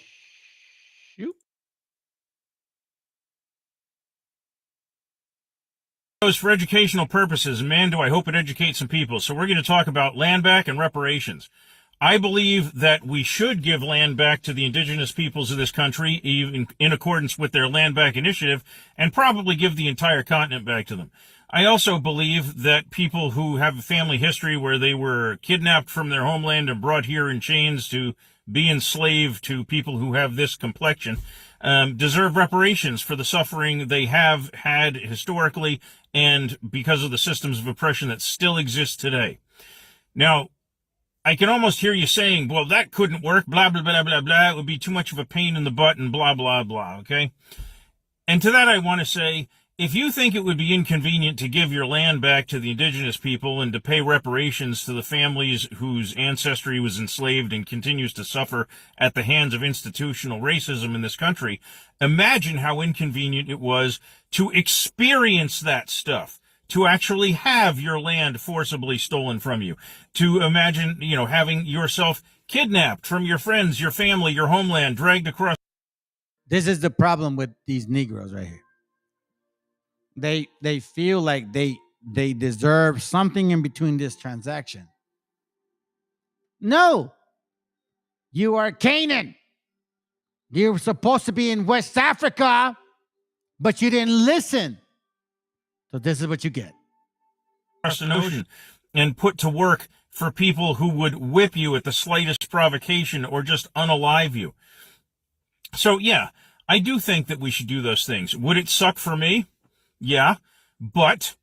for educational purposes. Man, do I hope it educates some people. So we're going to talk about land back and reparations. I believe that we should give land back to the indigenous peoples of this country, even in accordance with their land back initiative, and probably give the entire continent back to them. I also believe that people who have a family history where they were kidnapped from their homeland and brought here in chains to be enslaved to people who have this complexion deserve reparations for the suffering they have had historically and because of the systems of oppression that still exist today. Now, I can almost hear you saying, well, that couldn't work, blah, blah, blah, blah, blah. It would be too much of a pain in the butt and blah, blah, blah, okay? And to that I want to say, if you think it would be inconvenient to give your land back to the indigenous people and to pay reparations to the families whose ancestry was enslaved and continues to suffer at the hands of institutional racism in this country, imagine how inconvenient it was to experience that stuff, to actually have your land forcibly stolen from you, to imagine, having yourself kidnapped from your friends, your family, your homeland, dragged across. This is the problem with these Negroes right here. they feel like they deserve something in between this transaction. No, you are Canaan. You were supposed to be in West Africa, but you didn't listen. So this is what you get. Across the ocean and put to work for people who would whip you at the slightest provocation or just unalive you. So, yeah, I do think that we should do those things. Would it suck for me? Yeah, but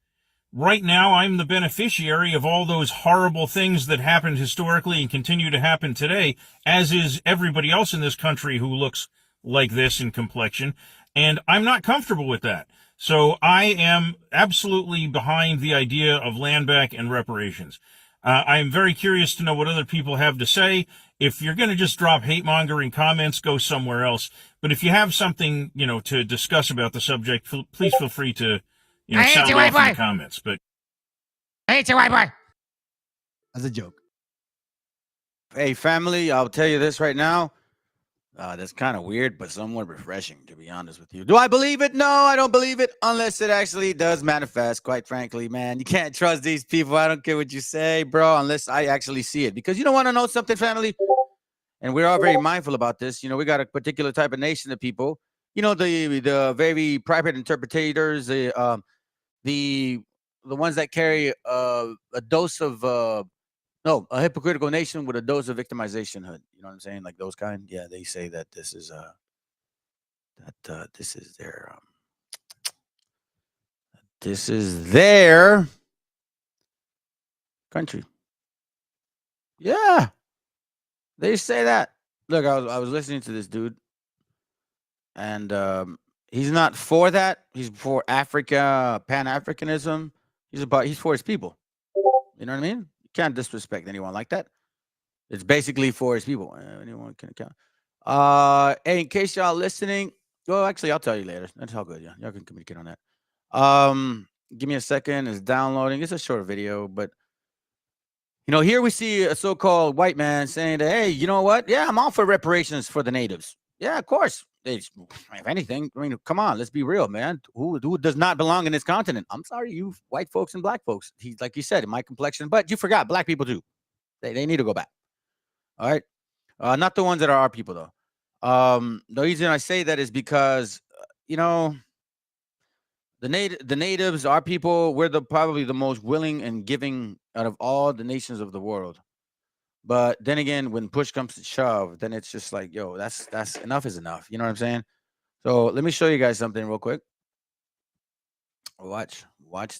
right now I'm the beneficiary of all those horrible things that happened historically and continue to happen today, as is everybody else in this country who looks like this in complexion, and I'm not comfortable with that. So I am absolutely behind the idea of land back and reparations. I'm very curious to know what other people have to say. If you're going to just drop hate-mongering comments, go somewhere else. But if you have something, to discuss about the subject, please feel free to, sound off in the comments. But I hate you, white boy. That's a joke. Hey, family, I'll tell you this right now. That's kind of weird, but somewhat refreshing, to be honest with you. Do I believe it? No, I don't believe it unless it actually does manifest, quite frankly, man. You can't trust these people. I don't care what you say, bro, unless I actually see it. Because you don't want to know something, family? And we're all very mindful about this. We got a particular type of nation of people. The very private interpretators, the ones that carry a dose of a hypocritical nation with a dose of victimization hood. You know what I'm saying? Like those kind. Yeah, they say that this is their country. Yeah, they say that. Look, I was listening to this dude, and he's not for that. He's for Africa, Pan-Africanism. He's for his people. You know what I mean? You can't disrespect anyone like that. It's basically for his people. Anyone can account. Hey, in case y'all listening, well, actually, I'll tell you later. That's all good. Yeah, y'all can communicate on that. Give me a second. It's downloading. It's a short video, but here we see a so-called white man saying that, hey, you know what? Yeah, I'm all for reparations for the natives. Yeah, of course. If anything, come on, let's be real, man. Who does not belong in this continent? I'm sorry, you white folks and black folks. He's like you said, in my complexion, but you forgot black people too. They need to go back. All right. Not the ones that are our people, though. The reason I say that is because, the natives, our people, we're probably the most willing and giving out of all the nations of the world. But then again, when push comes to shove, then it's just like, yo, that's enough is enough. You know what I'm saying? So let me show you guys something real quick. Watch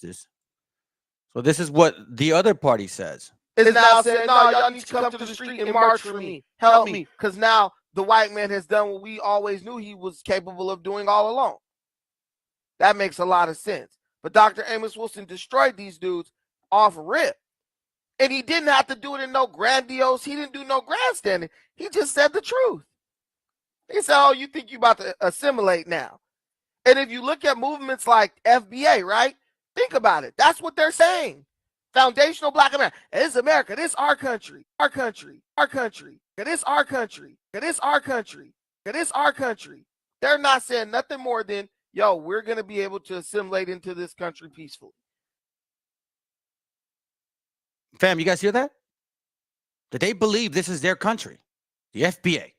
this. So this is what the other party says. Is now saying, no, y'all need to come to the street and march for me. Help me. Because now the white man has done what we always knew he was capable of doing all along. That makes a lot of sense. But Dr. Amos Wilson destroyed these dudes off rip. And he didn't have to do it in no grandiose. He didn't do no grandstanding. He just said the truth. He said, oh, you think you about to assimilate now. And if you look at movements like FBA, right? Think about it. That's what they're saying. Foundational Black America. This America. This our country. Our country. Our country. This our country. This our country. This our country. They're not saying nothing more than, yo, we're going to be able to assimilate into this country peacefully. Fam, you guys hear that? That they believe this is their country. The FBA.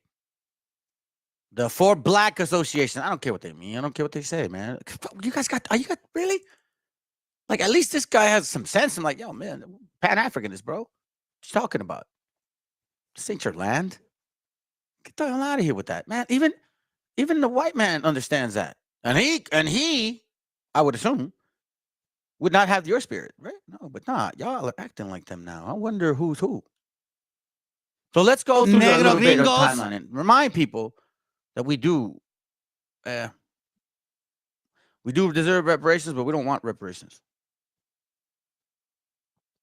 The For Black Association. I don't care what they mean. I don't care what they say, man. You guys really? Like, at least this guy has some sense. I'm like, yo, man, Pan-Africanist, bro. What you talking about? This ain't your land. Get the hell out of here with that, man. Even the white man understands that. And he, I would assume, would not have your spirit, right? No, but not. Y'all are acting like them now. I wonder who's who. So let's go through a little bit of timeline and remind people that we do deserve reparations, but we don't want reparations.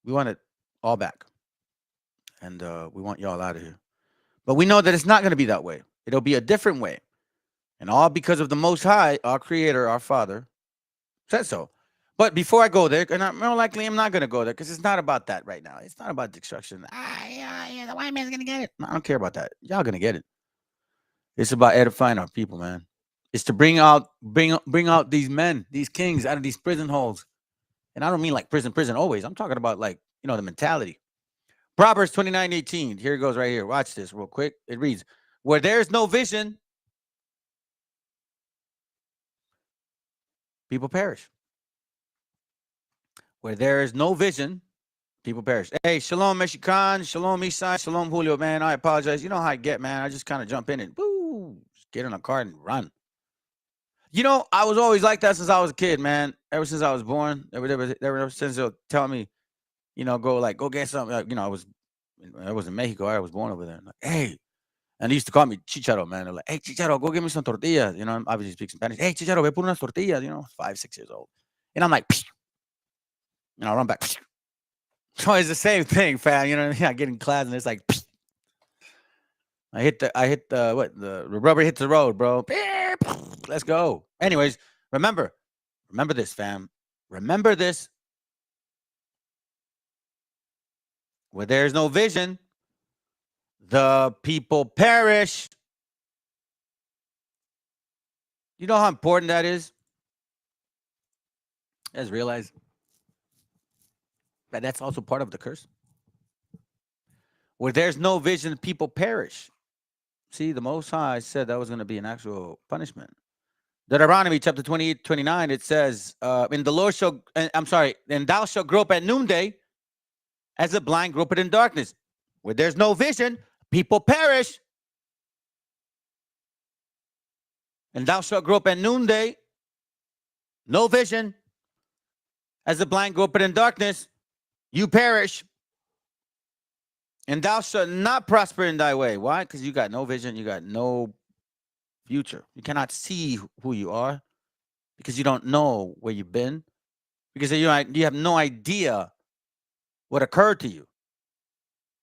We want it all back. And we want y'all out of here. But we know that it's not going to be that way. It'll be a different way. And all because of the Most High, our Creator, our Father, said so. But before I go there, and more likely I'm not going to go there because it's not about that right now. It's not about destruction. Yeah, the white man's going to get it. No, I don't care about that. Y'all going to get it. It's about edifying our people, man. is to bring out these men, these kings out of these prison holes. And I don't mean like prison always. I'm talking about like, the mentality. Proverbs 29:18. Here it goes right here. Watch this real quick. It reads, where there's no vision, people perish. Where there is no vision, people perish. Hey, shalom, Meshican. Shalom, Isai. Shalom, Julio, man. I apologize. You know how I get, man. I just kind of jump in and woo, just get in a car and run. I was always like that since I was a kid, man. Ever since I was born, ever since they'll tell me, go get something. I was in Mexico. I was born over there. Like, hey, and they used to call me Chicharo, man. They're like, hey, Chicharo, go get me some tortillas. Obviously speak Spanish. Hey, Chicharo, ve por unas tortillas. 5, 6 years old, and I'm like, I run back. So it's the same thing, fam. I get in class and it's like, I hit the rubber hits the road, bro. Let's go. Anyways, remember this, fam. Remember this. Where there's no vision, the people perish. You know how important that is? You guys realize that that's also part of the curse? Where there's no vision, people perish. See, the Most High said that was going to be an actual punishment. Deuteronomy chapter 28-29, it says, and thou shalt grope at noonday as the blind gropeth in darkness. Where there's no vision, people perish. And thou shalt grope at noonday, no vision, as the blind gropeth in darkness, you perish. And thou shalt not prosper in thy way. Why? Because you got no vision, you got no future. You cannot see who you are because you don't know where you've been, because you have no idea what occurred to you.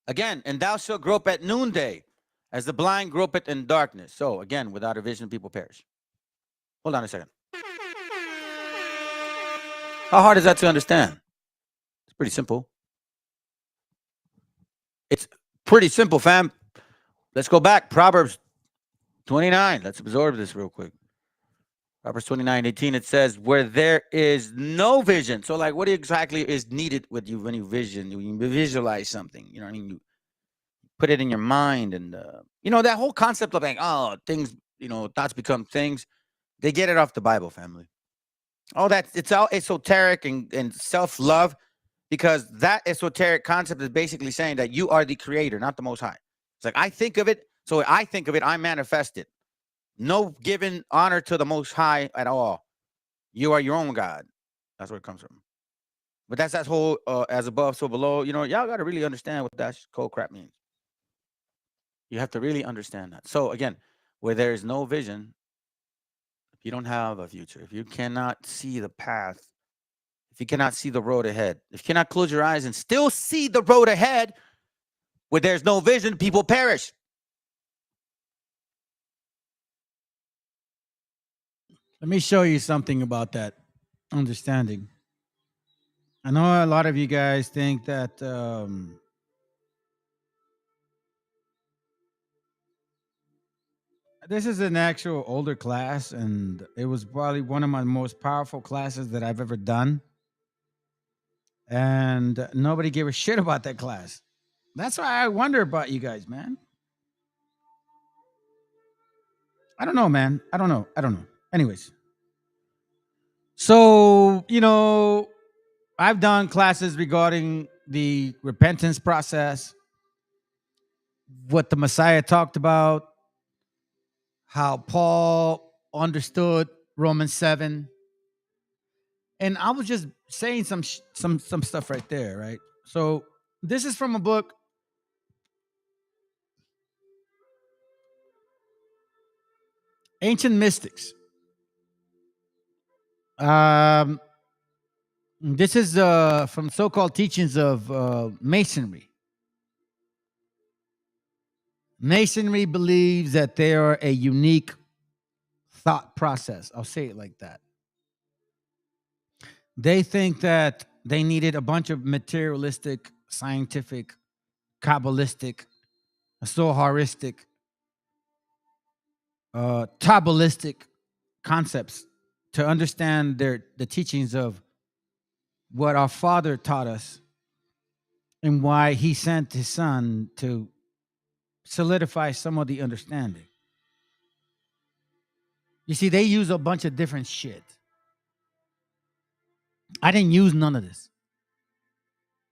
Again, and thou shalt grope at noonday as the blind gropeth in darkness. So again, without a vision, people perish. Hold on a second. How hard is that to understand? It's pretty simple. It's pretty simple, fam. Let's go back. Proverbs 29. Let's absorb this real quick. Proverbs 29:18. It says, where there is no vision. So, like, what exactly is needed with you when you visualize something? You put it in your mind, and that whole concept of like, things, thoughts become things. They get it off the Bible, family. It's all esoteric and self-love, because that esoteric concept is basically saying that you are the creator, not the Most High. It's like, I think of it, so I think of it, I manifest it. No giving honor to the Most High at all. You are your own God. That's where it comes from. But that's that whole as above, so below. Y'all got to really understand what that cold crap means. You have to really understand that. So again, where there is no vision, if you don't have a future, if you cannot see the path, if you cannot see the road ahead, if you cannot close your eyes and still see the road ahead, where there's no vision, people perish. Let me show you something about that understanding. I know a lot of you guys think that this is an actual older class, and it was probably one of my most powerful classes that I've ever done. And nobody gave a shit about that class. That's why I wonder about you guys, man. I don't know, man. I don't know. Anyways. So, I've done classes regarding the repentance process, what the Messiah talked about, how Paul understood Romans 7. And I was just saying some stuff right there, right? So this is from a book. Ancient Mystics. This is from so-called teachings of Masonry. Masonry believes that they are a unique thought process. I'll say it like that. They think that they needed a bunch of materialistic, scientific, Kabbalistic, Zoharistic, Kabbalistic concepts to understand the teachings of what our Father taught us and why he sent his son to solidify some of the understanding. You see, they use a bunch of different shit. I didn't use none of this.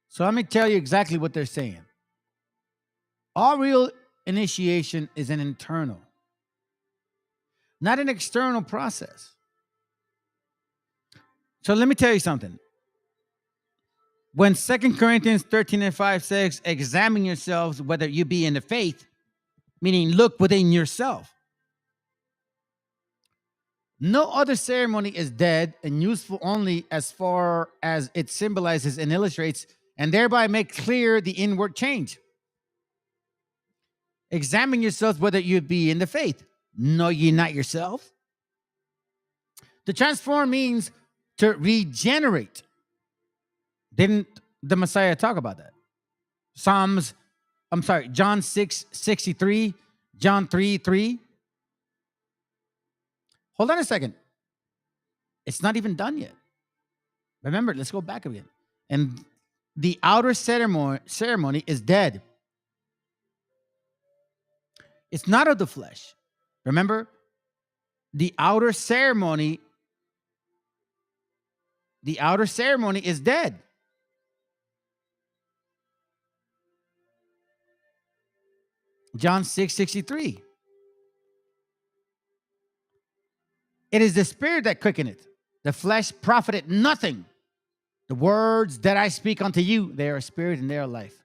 So let me tell you exactly what they're saying. All real initiation is an internal, not an external process. So let me tell you something. When 2 Corinthians 13:5 says, examine yourselves whether you be in the faith, meaning look within yourself. No other ceremony is dead and useful only as far as it symbolizes and illustrates and thereby makes clear the inward change. Examine yourselves whether you be in the faith. Know ye not yourself? To transform means to regenerate. Didn't the Messiah talk about that? John 6:63, John 3:3. Hold on a second. It's not even done yet. Remember, let's go back again. And the outer ceremony is dead. It's not of the flesh. Remember, the outer ceremony is dead. John 6:63. It is the spirit that quickeneth. The flesh profited nothing. The words that I speak unto you, they are spirit and they are life.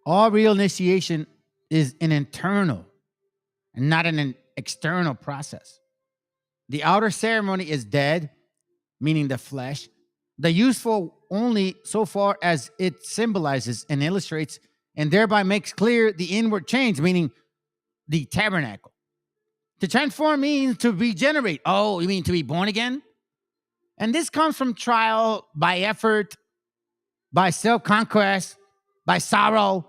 All real initiation is an internal and not an external process. The outer ceremony is dead, meaning the flesh. The useful only so far as it symbolizes and illustrates and thereby makes clear the inward change, meaning the tabernacle. To transform means to regenerate. Oh, you mean to be born again? And this comes from trial, by effort, by self-conquest, by sorrow,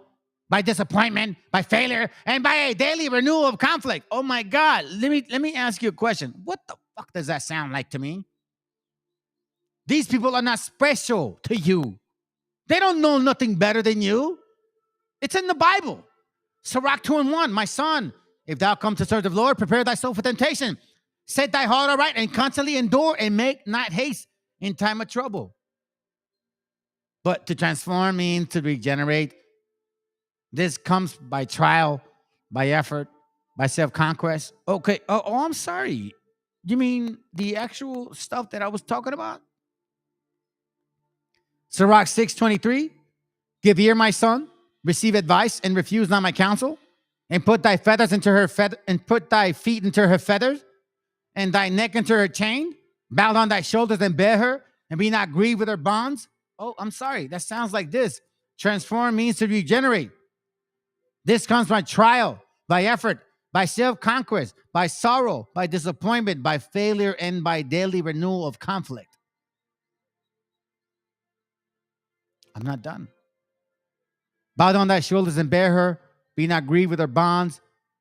by disappointment, by failure, and by a daily renewal of conflict. Oh my God, let me ask you a question. What the fuck does that sound like to me? These people are not special to you. They don't know nothing better than you. It's in the Bible. Sirach 2:1, my son, if thou come to serve the Lord, prepare thyself for temptation. Set thy heart aright and constantly endure and make not haste in time of trouble. But to transform means to regenerate. This comes by trial, by effort, by self-conquest. Okay. Oh, I'm sorry. You mean the actual stuff that I was talking about? Sirach 6:23. Give ear, my son, receive advice, and refuse not my counsel, and put thy feathers into her and put thy feet into her feathers, and thy neck into her chain. Bow down thy shoulders and bear her, and be not grieved with her bonds. Oh, I'm sorry. That sounds like this. Transform means to regenerate. This comes by trial, by effort, by self-conquest, by sorrow, by disappointment, by failure, and by daily renewal of conflict. I'm not done. Bow down thy shoulders and bear her. Be not grieved with her bonds.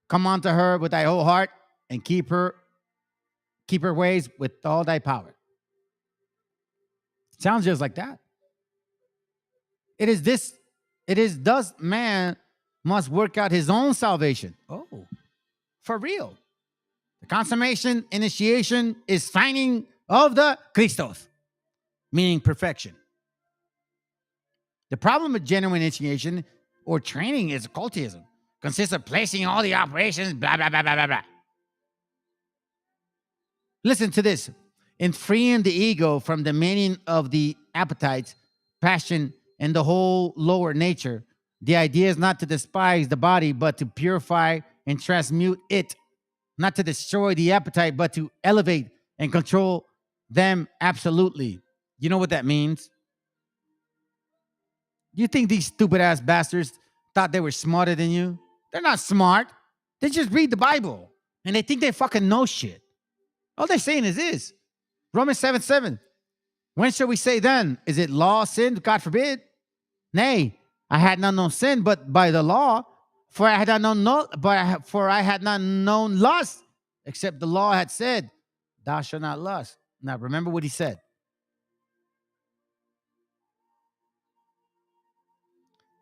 Come unto her with thy whole heart and keep her ways with all thy power. Sounds just like that. It is thus man must work out his own salvation. Oh, for real. The consummation, initiation is signing of the Christos, meaning perfection. The problem with genuine initiation or training is occultism. Consists of placing all the operations, blah, blah, blah, blah, blah, blah. Listen to this. In freeing the ego from the dominion of the appetites, passion, and the whole lower nature, the idea is not to despise the body, but to purify and transmute it. Not to destroy the appetite, but to elevate and control them absolutely. You know what that means? You think these stupid ass bastards thought they were smarter than you? They're not smart. They just read the Bible and they think they fucking know shit. All they're saying is this. Romans 7:7. When shall we say then? Is it law, sin? God forbid. Nay, I had not known sin, but by the law. For I had not known for I had not known lust, except the law had said, "Thou shalt not lust." Now remember what he said.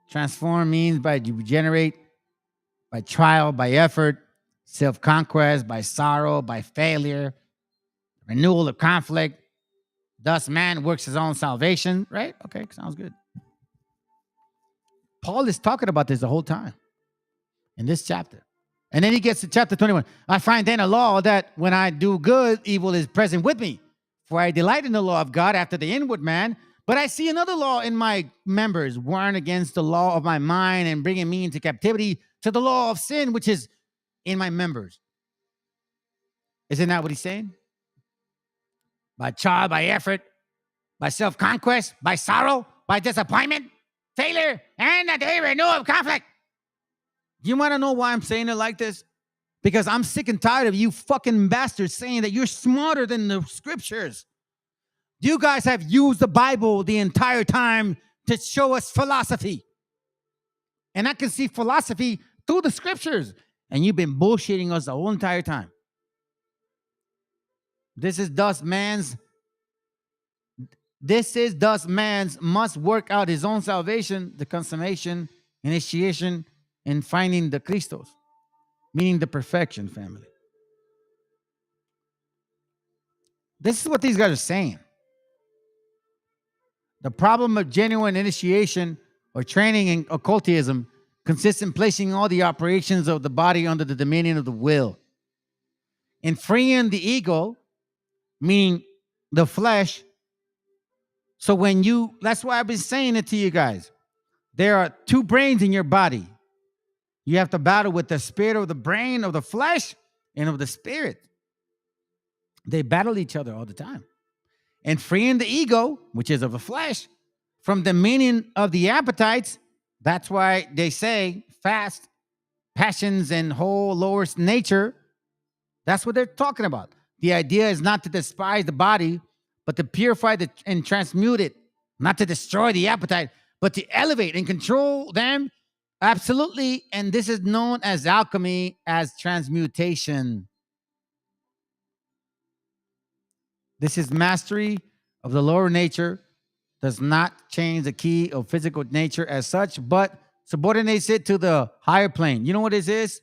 Transform means by regenerate, by trial, by effort, self-conquest, by sorrow, by failure, renewal of conflict. Thus, man works his own salvation. Right? Okay, sounds good. Paul is talking about this the whole time in this chapter. And then he gets to chapter 21. I find then a law that when I do good, evil is present with me. For I delight in the law of God after the inward man. But I see another law in my members, warring against the law of my mind and bringing me into captivity to the law of sin, which is in my members. Isn't that what he's saying? By trial, by effort, by self-conquest, by sorrow, by disappointment, failure, and the day renewal of conflict. You want to know why I'm saying it like this? Because I'm sick and tired of you fucking bastards saying that you're smarter than the scriptures. You guys have used the Bible the entire time to show us philosophy. And I can see philosophy through the scriptures. And you've been bullshitting us the whole entire time. This is thus man's must work out his own salvation, the consummation, initiation, and finding the Christos, meaning the perfection, family. This is what these guys are saying. The problem of genuine initiation or training in occultism consists in placing all the operations of the body under the dominion of the will. In freeing the ego, meaning the flesh. So that's why I've been saying it to you guys. There are two brains in your body. You have to battle with the spirit of the brain, of the flesh, and of the spirit. They battle each other all the time. And freeing the ego, which is of the flesh, from the meaning of the appetites. That's why they say fast, passions, and whole lower nature. That's what they're talking about. The idea is not to despise the body, but to purify and transmute it. Not to destroy the appetite, but to elevate and control them. Absolutely. And this is known as alchemy, as transmutation. This is mastery of the lower nature. Does not change the key of physical nature as such, but subordinates it to the higher plane. You know what this is?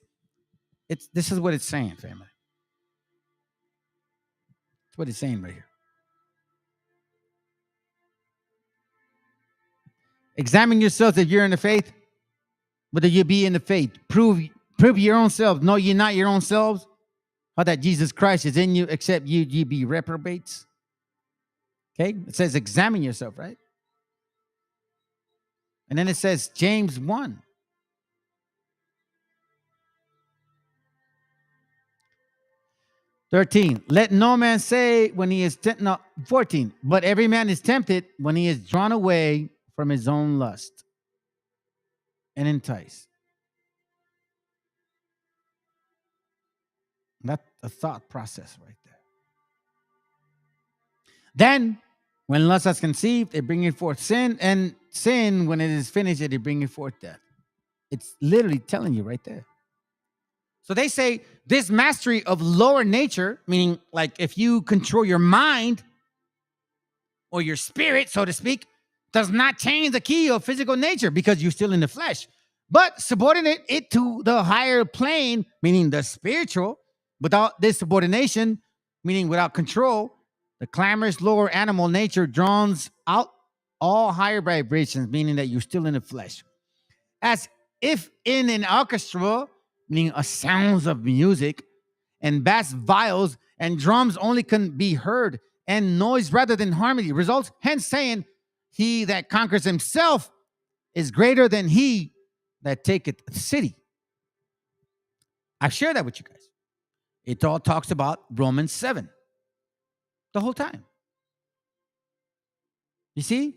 This is what it's saying, family. That's what it's saying right here. Examine yourselves if you're in the faith, whether you be in the faith. Prove your own selves. Know ye not your own selves? How that Jesus Christ is in you, except ye be reprobates. Okay? It says examine yourself, right? And then it says James 1. Let no man say when he is 14. But every man is tempted when he is drawn away from his own lust and enticed. That's a thought process right there. Then, when lust has conceived, it bringeth forth sin, and sin, when it is finished, it bringeth forth death. It's literally telling you right there. So they say this mastery of lower nature, meaning like if you control your mind or your spirit, so to speak, does not change the key of physical nature because you're still in the flesh, but subordinate it to the higher plane, meaning the spiritual. Without this subordination, meaning without control, the clamorous lower animal nature drowns out all higher vibrations, meaning that you're still in the flesh. As if in an orchestra, meaning a sounds of music, and bass viols and drums only can be heard, and noise rather than harmony results, hence saying, he that conquers himself is greater than he that taketh a city. I've shared that with you guys. It all talks about Romans 7 the whole time. You see,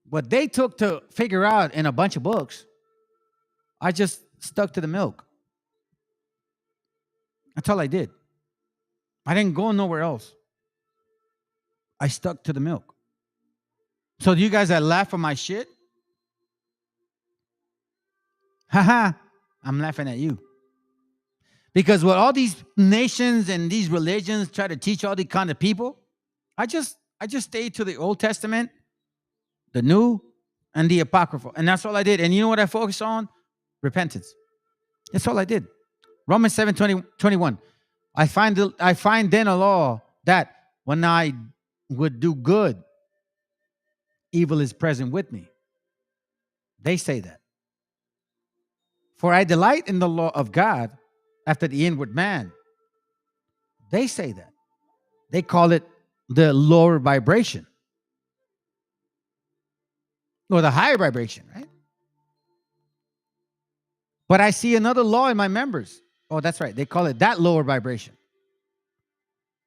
what they took to figure out in a bunch of books, I just stuck to the milk. That's all I did. I didn't go nowhere else. I stuck to the milk. So you guys that laugh at my shit, haha, I'm laughing at you. Because what all these nations and these religions try to teach all these kind of people, I just stayed to the Old Testament, the New, and the Apocryphal. And that's all I did. And you know what I focused on? Repentance. That's all I did. Romans 7:21. I find then a law that when I would do good, evil is present with me. They say that. For I delight in the law of God after the inward man. They say that. They call it the lower vibration. Or the higher vibration, right? But I see another law in my members. Oh, that's right. They call it that lower vibration.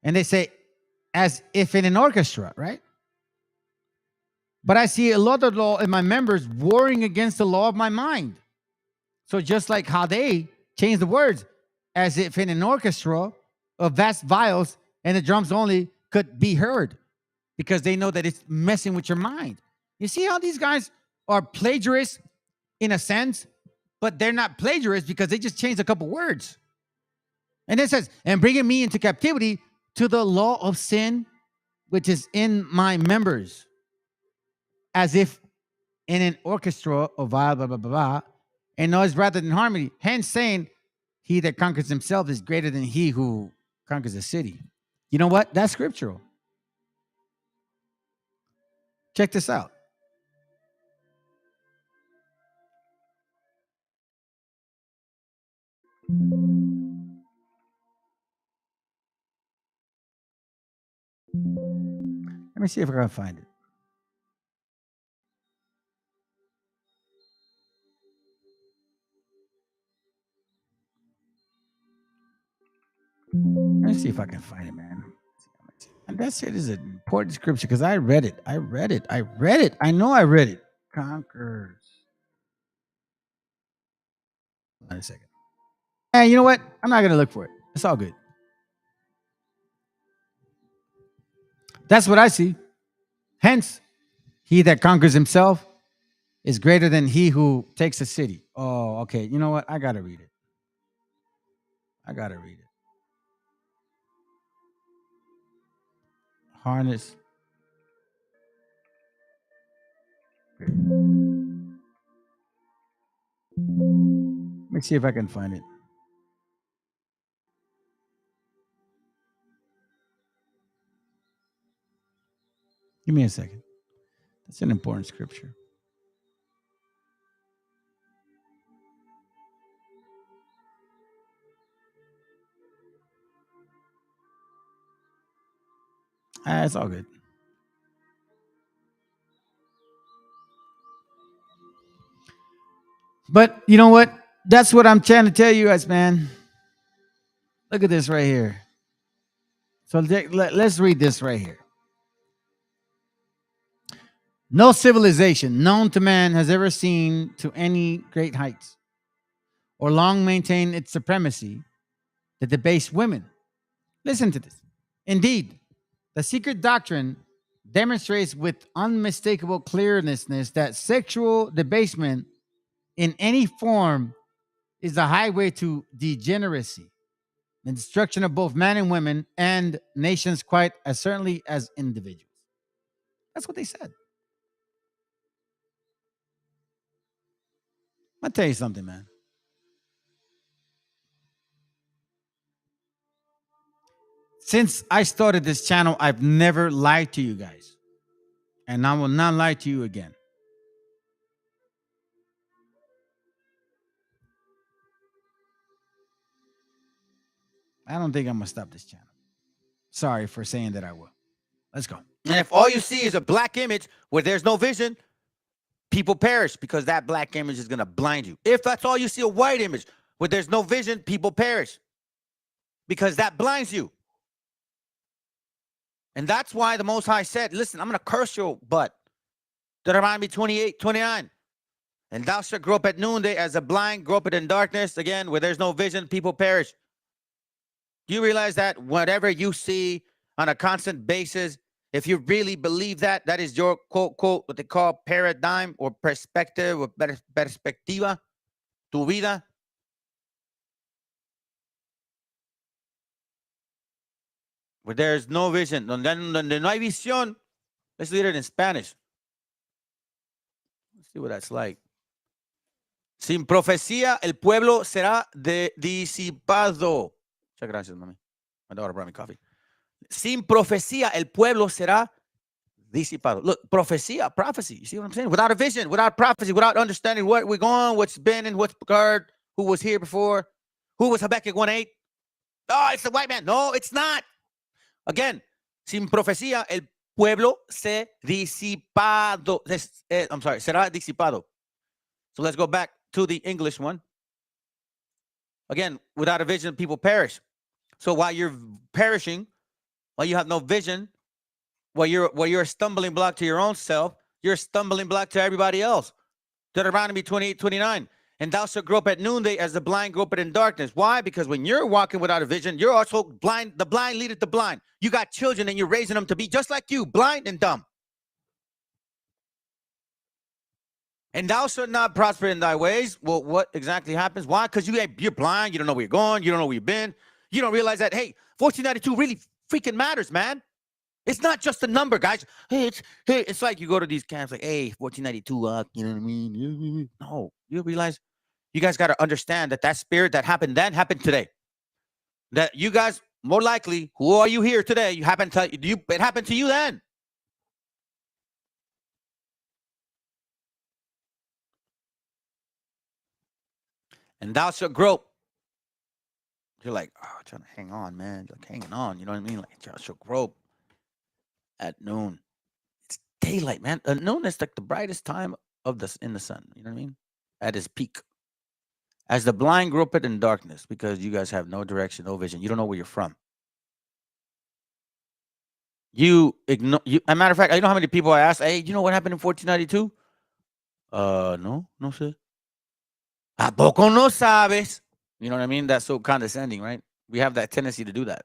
And they say, as if in an orchestra, right? But I see a lot of law in my members warring against the law of my mind. So just like how they change the words, as if in an orchestra of vast viols and the drums only could be heard, because they know that it's messing with your mind. You see how these guys are plagiarists in a sense, but they're not plagiarists because they just changed a couple words. And it says, and bringing me into captivity to the law of sin, which is in my members, as if in an orchestra of blah, blah, blah, blah, blah, and noise rather than harmony. Hence saying, he that conquers himself is greater than he who conquers a city. You know what? That's scriptural. Check this out. Let me see if I can find it. Let me see if I can find it, man. And that's it is an important scripture because I read it. I know I read it. Conquers. Hold on a second. Hey, you know what? I'm not going to look for it. It's all good. That's what I see. Hence, he that conquers himself is greater than he who takes a city. Oh, okay. You know what? I got to read it. Harness. Let me see if I can find it. Give me a second. That's an important scripture. It's all good. But you know what? That's what I'm trying to tell you guys, man. Look at this right here. So let's read this right here. No civilization known to man has ever seen to any great heights or long maintained its supremacy that debased women. Listen to this. Indeed, the secret doctrine demonstrates with unmistakable clearness that sexual debasement in any form is the highway to degeneracy and destruction of both men and women and nations quite as certainly as individuals. That's what they said. I'll tell you something, man. Since I started this channel, I've never lied to you guys. And I will not lie to you again. I don't think I'm going to stop this channel. Sorry for saying that I will. Let's go. And if all you see is a black image where there's no vision, people perish because that black image is going to blind you. If that's all you see, a white image where there's no vision, people perish because that blinds you. And that's why the Most High said, listen, I'm going to curse your butt. Deuteronomy 28:29. And thou shalt grow up at noonday as a blind, gropeth in darkness. Again, where there's no vision, people perish. Do you realize that whatever you see on a constant basis, if you really believe that, that is your quote, what they call paradigm or perspective or perspectiva, tu vida, Where there's no vision, donde no hay visión. Let's read it in Spanish. Let's see what that's like. Sin profecía, el pueblo será disipado. Muchas gracias, mami. My daughter brought me coffee. Sin profecía, el pueblo será disipado. Look, profecía, prophecy. You see what I'm saying? Without a vision, without prophecy, without understanding where we're going, what's been and what's occurred, who was here before, who was Habakkuk 1:8. Oh, it's the white man. No, it's not. Again, sin profecía, el pueblo se disipado. I'm sorry, será disipado. So let's go back to the English one. Again, without a vision, people perish. So while you're perishing, while you have no vision, while you're a stumbling block to your own self, you're a stumbling block to everybody else. Deuteronomy 28:29. And thou shalt grope at noonday as the blind gropeth in darkness. Why? Because when you're walking without a vision, you're also blind. The blind leadeth the blind. You got children and you're raising them to be just like you, blind and dumb. And thou shalt not prosper in thy ways. Well, what exactly happens? Why? Because you're blind. You don't know where you're going. You don't know where you've been. You don't realize that, hey, 1492 really freaking matters, man. It's not just a number, guys. Hey, it's like you go to these camps like, hey, 1492, you know what I mean? No, you realize you guys got to understand that spirit that happened then happened today. That you guys, more likely, who are you here today? It happened to you then. And thou shalt grope. You're like, oh, trying to hang on, man. You're like hanging on. You know what I mean? Like, thou shalt grope at noon. It's daylight, man. Noon is like the brightest time in the sun. You know what I mean? At its peak. As the blind gropeth in darkness, because you guys have no direction, no vision. You don't know where you're from. You ignore. As a matter of fact, I know how many people I asked, hey, you know what happened in 1492? No sé. ¿A poco no sabes? You know what I mean? That's so condescending, right? We have that tendency to do that.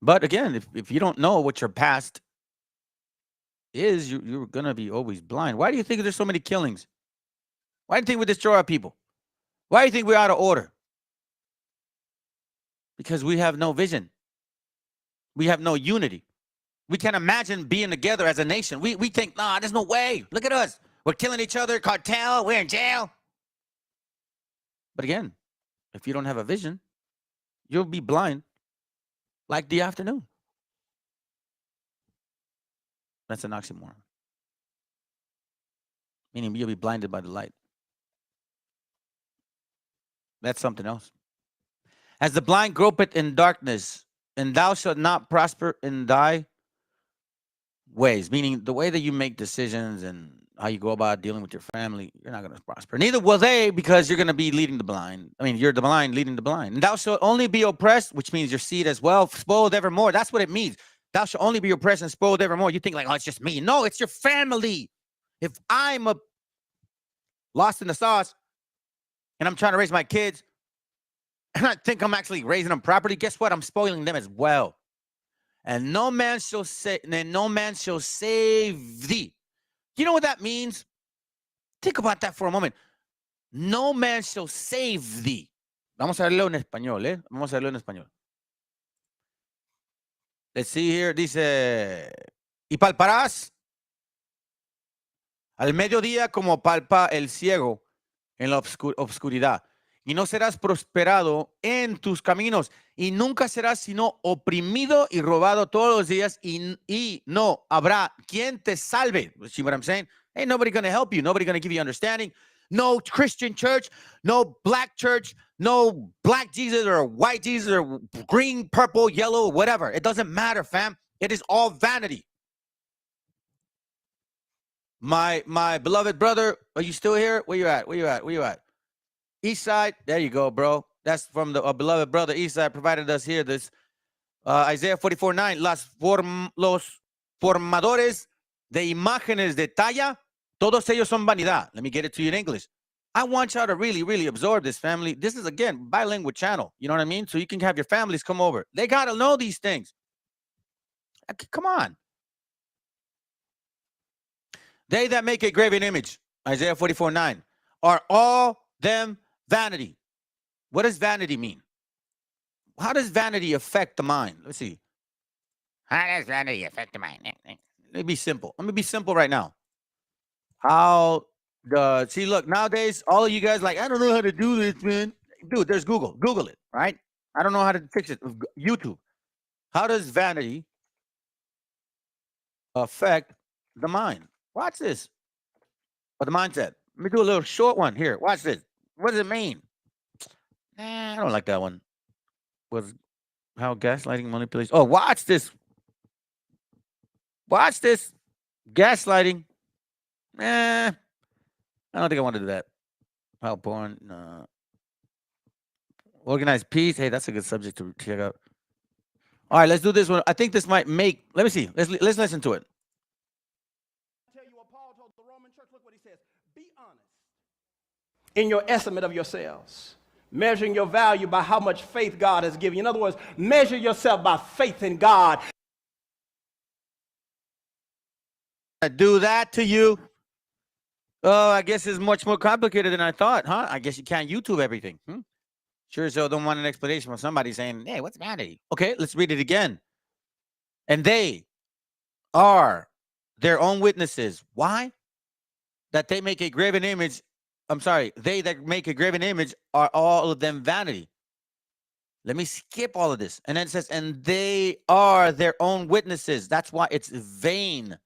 But again, if you don't know what your past is, you're going to be always blind. Why do you think there's so many killings? Why do you think we destroy our people? Why do you think we're out of order? Because we have no vision. We have no unity. We can't imagine being together as a nation. We think, nah, there's no way. Look at us. We're killing each other, cartel, we're in jail. But again, if you don't have a vision, you'll be blind like the afternoon. That's an oxymoron. Meaning you'll be blinded by the light. That's something else. As the blind gropeth in darkness, and thou shalt not prosper in thy ways. Meaning the way that you make decisions and how you go about dealing with your family, you're not going to prosper. Neither will they, because you're going to be leading the blind. I mean, you're the blind leading the blind. And thou shalt only be oppressed, which means your seed as well, spoiled evermore. That's what it means. Thou shalt only be oppressed and spoiled evermore. You think like, oh, it's just me. No, it's your family. If I'm lost in the sauce and I'm trying to raise my kids, and I think I'm actually raising them properly, guess what? I'm spoiling them as well. And no man shall save thee. You know what that means? Think about that for a moment. No man shall save thee. Vamos a leerlo en español, ¿eh? Vamos a leerlo en español. Let's see here. Dice, y palparás al mediodía como palpa el ciego en la obscuridad. Y no serás prosperado en tus caminos, y nunca serás sino oprimido y robado todos los días, y no habrá quien te salve. See what I'm saying? Ain't nobody going to help you. Nobody going to give you understanding. No Christian church, no black church, no black Jesus or white Jesus or green, purple, yellow, whatever. It doesn't matter, fam. It is all vanity. My beloved brother, are you still here? Where you at? Where you at? Where you at? East Side, there you go, bro. That's from the beloved brother East Side provided us here this Isaiah 44:9. Los formadores de imágenes de talla, todos ellos son vanidad. Let me get it to you in English. I want y'all to really, really absorb this, family. This is, again, bilingual channel. You know what I mean? So you can have your families come over. They got to know these things. Come on. They that make a graven image, Isaiah 44:9, are all them vanity. What does vanity mean? how does vanity affect the mind? Let's see. How does vanity affect the mind? Let me be simple. Let me be simple right now. How see, look, nowadays, all of you guys like, I don't know how to do this, man. Dude, there's Google. Google it, right? I don't know how to fix it. YouTube. How does vanity affect the mind? Watch this. What the mindset. Let me do a little short one here. Watch this. What does it mean? I don't like that one. Was how gaslighting manipulation. Oh, watch this. Watch this. Gaslighting. I don't think I want to do that. How porn. Organized peace. Hey, that's a good subject to check out. All right, let's do this one. I think this might make. Let me see. Let's listen to it. In your estimate of yourselves, measuring your value by how much faith God has given you. In other words, measure yourself by faith in God. I do that to you. Oh, I guess it's much more complicated than I thought, huh? I guess you can't YouTube everything. Sure as hell don't want an explanation from somebody saying, hey, what's vanity? Okay, let's read it again. And they are their own witnesses. Why? That they make a graven image. I'm sorry, they that make a graven image are all of them vanity. Let me skip all of this. And then it says, and they are their own witnesses. That's why it's vain.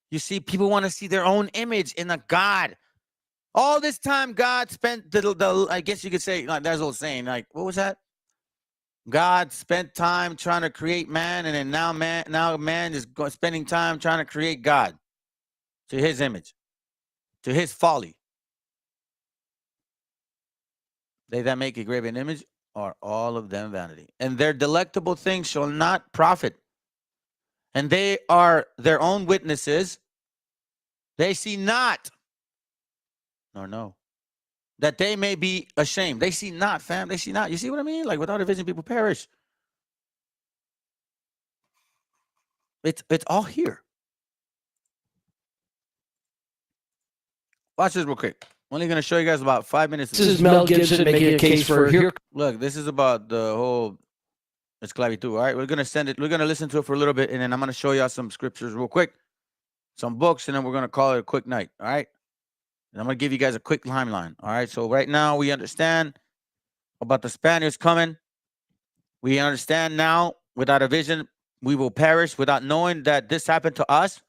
You see, people want to see their own image in a God. All this time, God spent the I guess you could say, like there's a old saying, like, what was that? God spent time trying to create man, and then now man is spending time trying to create God to his image, to his folly. They that make a graven image are all of them vanity, and their delectable things shall not profit. And they are their own witnesses. They see not, nor know, that they may be ashamed. They see not, fam. They see not. You see what I mean? Like without a vision, people perish. It's all here. Watch this real quick. I'm only going to show you guys about 5 minutes. This is Mel Gibson making a case for here. Look, this is about the whole esclavitud. All right, we're going to send it. We're going to listen to it for a little bit, and then I'm going to show y'all some scriptures real quick, some books, and then we're going to call it a quick night. All right. And I'm going to give you guys a quick timeline. All right. So right now we understand about the Spaniards coming. We understand now without a vision, we will perish without knowing that this happened to us.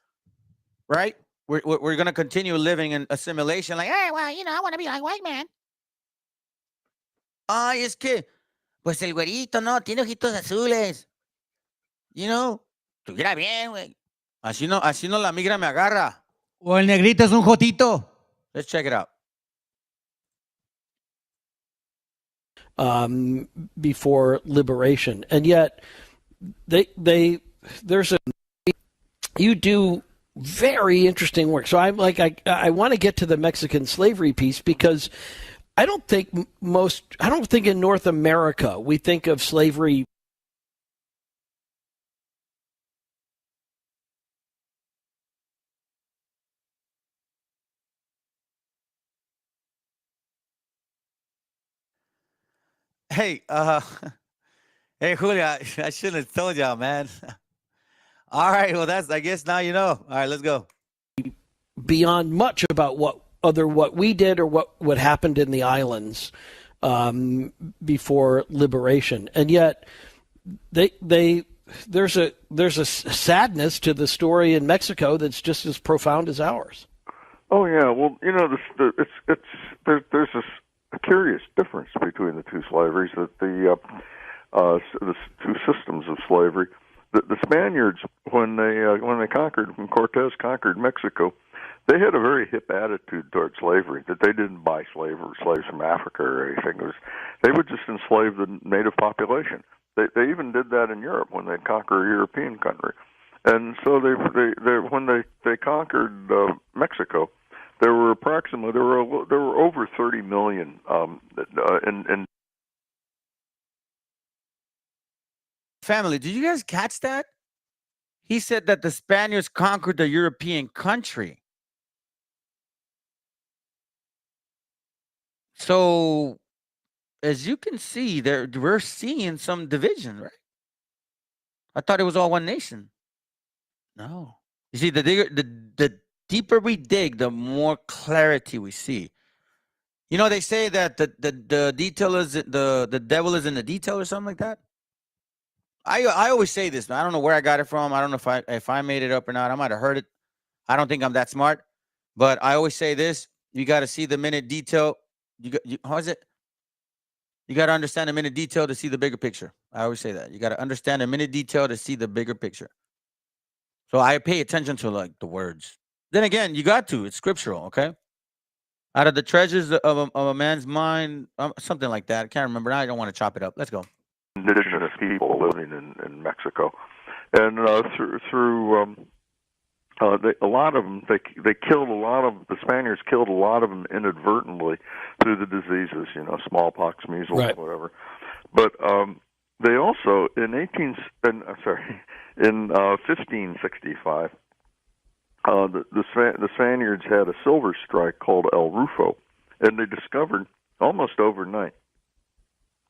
Right. We're going to continue living in assimilation. Like, hey, well, you know, I want to be like white man. Ay, es que, pues el güerito, no, tiene ojitos azules. You know, tuviera bien, güey. Así no la migra me agarra. O el negrito es un jotito. Let's check it out. Before liberation, and yet you do very interesting work. So I'm like, I want to get to the Mexican slavery piece, because I don't think in North America we think of slavery. Hey, hey, Julia, I shouldn't have told y'all, man. All right, well, I guess now you know. All right, let's go. Beyond much about what we did or what happened in the islands before liberation, and yet there's a sadness to the story in Mexico that's just as profound as ours. Oh yeah, well, you know, there's a curious difference between the two slaveries, that the two systems of slavery. The Spaniards, when Cortez conquered Mexico, they had a very hip attitude toward slavery, that they didn't buy slaves from Africa or anything. They would just enslave the native population. They even did that in Europe when they conquered a European country. And so when they conquered Mexico, there were over 30 million in Family, did you guys catch that? He said that the Spaniards conquered the European country. So as you can see, we're seeing some division, right? I thought it was all one nation. No. You see, the deeper we dig, the more clarity we see. You know, they say that the detail is the devil is in the detail or something like that. I always say this. I don't know where I got it from. I don't know if I made it up or not. I might have heard it. I don't think I'm that smart, but I always say this: you got to see the minute detail. How is it? You got to understand the minute detail to see the bigger picture. I always say that. You got to understand the minute detail to see the bigger picture. So I pay attention to like the words. Then again, you got to. It's scriptural, okay? Out of the treasures of a man's mind, something like that. I can't remember. I don't want to chop it up. Let's go. Indigenous people living in Mexico, and a lot of them, they killed a lot of the Spaniards killed a lot of them inadvertently through the diseases, smallpox, measles, right. whatever. But they also in 1565, the Spaniards had a silver strike called El Rufo, and they discovered almost overnight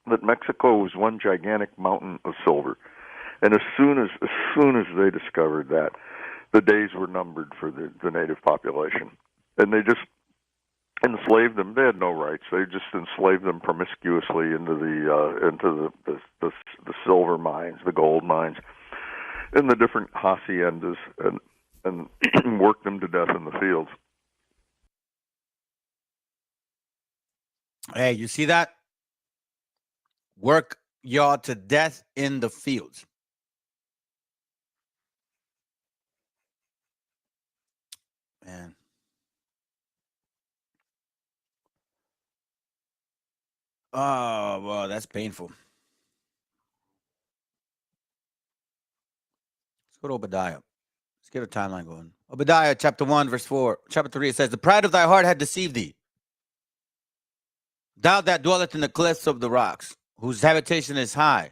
that Mexico was one gigantic mountain of silver. And as soon as they discovered that, the days were numbered for the native population. And they just enslaved them. They had no rights. They just enslaved them promiscuously into the silver mines, the gold mines, and the different haciendas, and worked them to death in the fields. Hey, you see that? Work y'all to death in the fields. Man. Oh, well, that's painful. Let's go to Obadiah. Let's get a timeline going. Obadiah chapter 1, verse 4. Chapter 3, it says, the pride of thy heart had deceived thee. Thou that dwelleth in the cliffs of the rocks, whose habitation is high,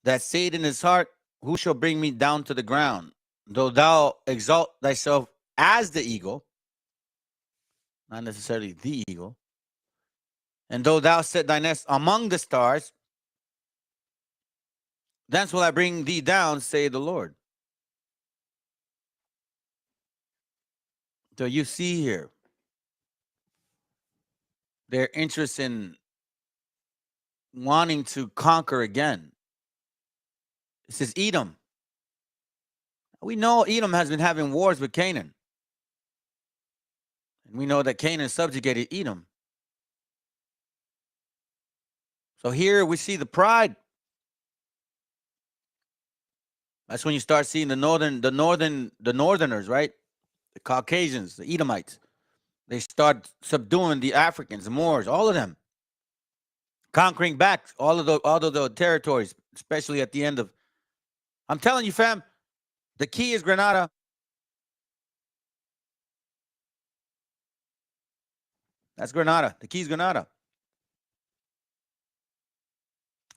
that said in his heart, who shall bring me down to the ground? Though thou exalt thyself as the eagle, not necessarily the eagle, and though thou set thy nest among the stars, thence will I bring thee down, say the Lord. So you see here, their interest in wanting to conquer again. It says Edom. We know Edom has been having wars with Canaan. And we know that Canaan subjugated Edom. So here we see the pride. That's when you start seeing the northerners, right? The Caucasians, the Edomites. They start subduing the Africans, the Moors, all of them. Conquering back all of the territories, especially at the end of. I'm telling you, fam, the key is Granada. That's Granada. The key is Granada.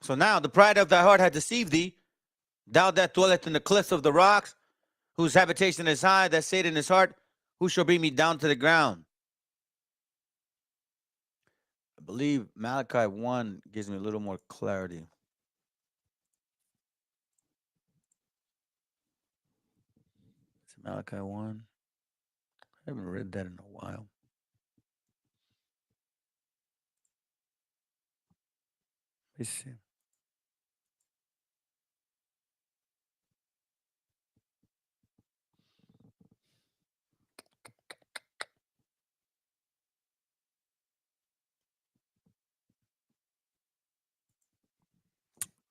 So now the pride of thy heart had deceived thee. Thou that dwelleth in the cliffs of the rocks, whose habitation is high, that said in his heart, who shall bring me down to the ground? I believe Malachi 1 gives me a little more clarity. It's Malachi 1. I haven't read that in a while. Let's see.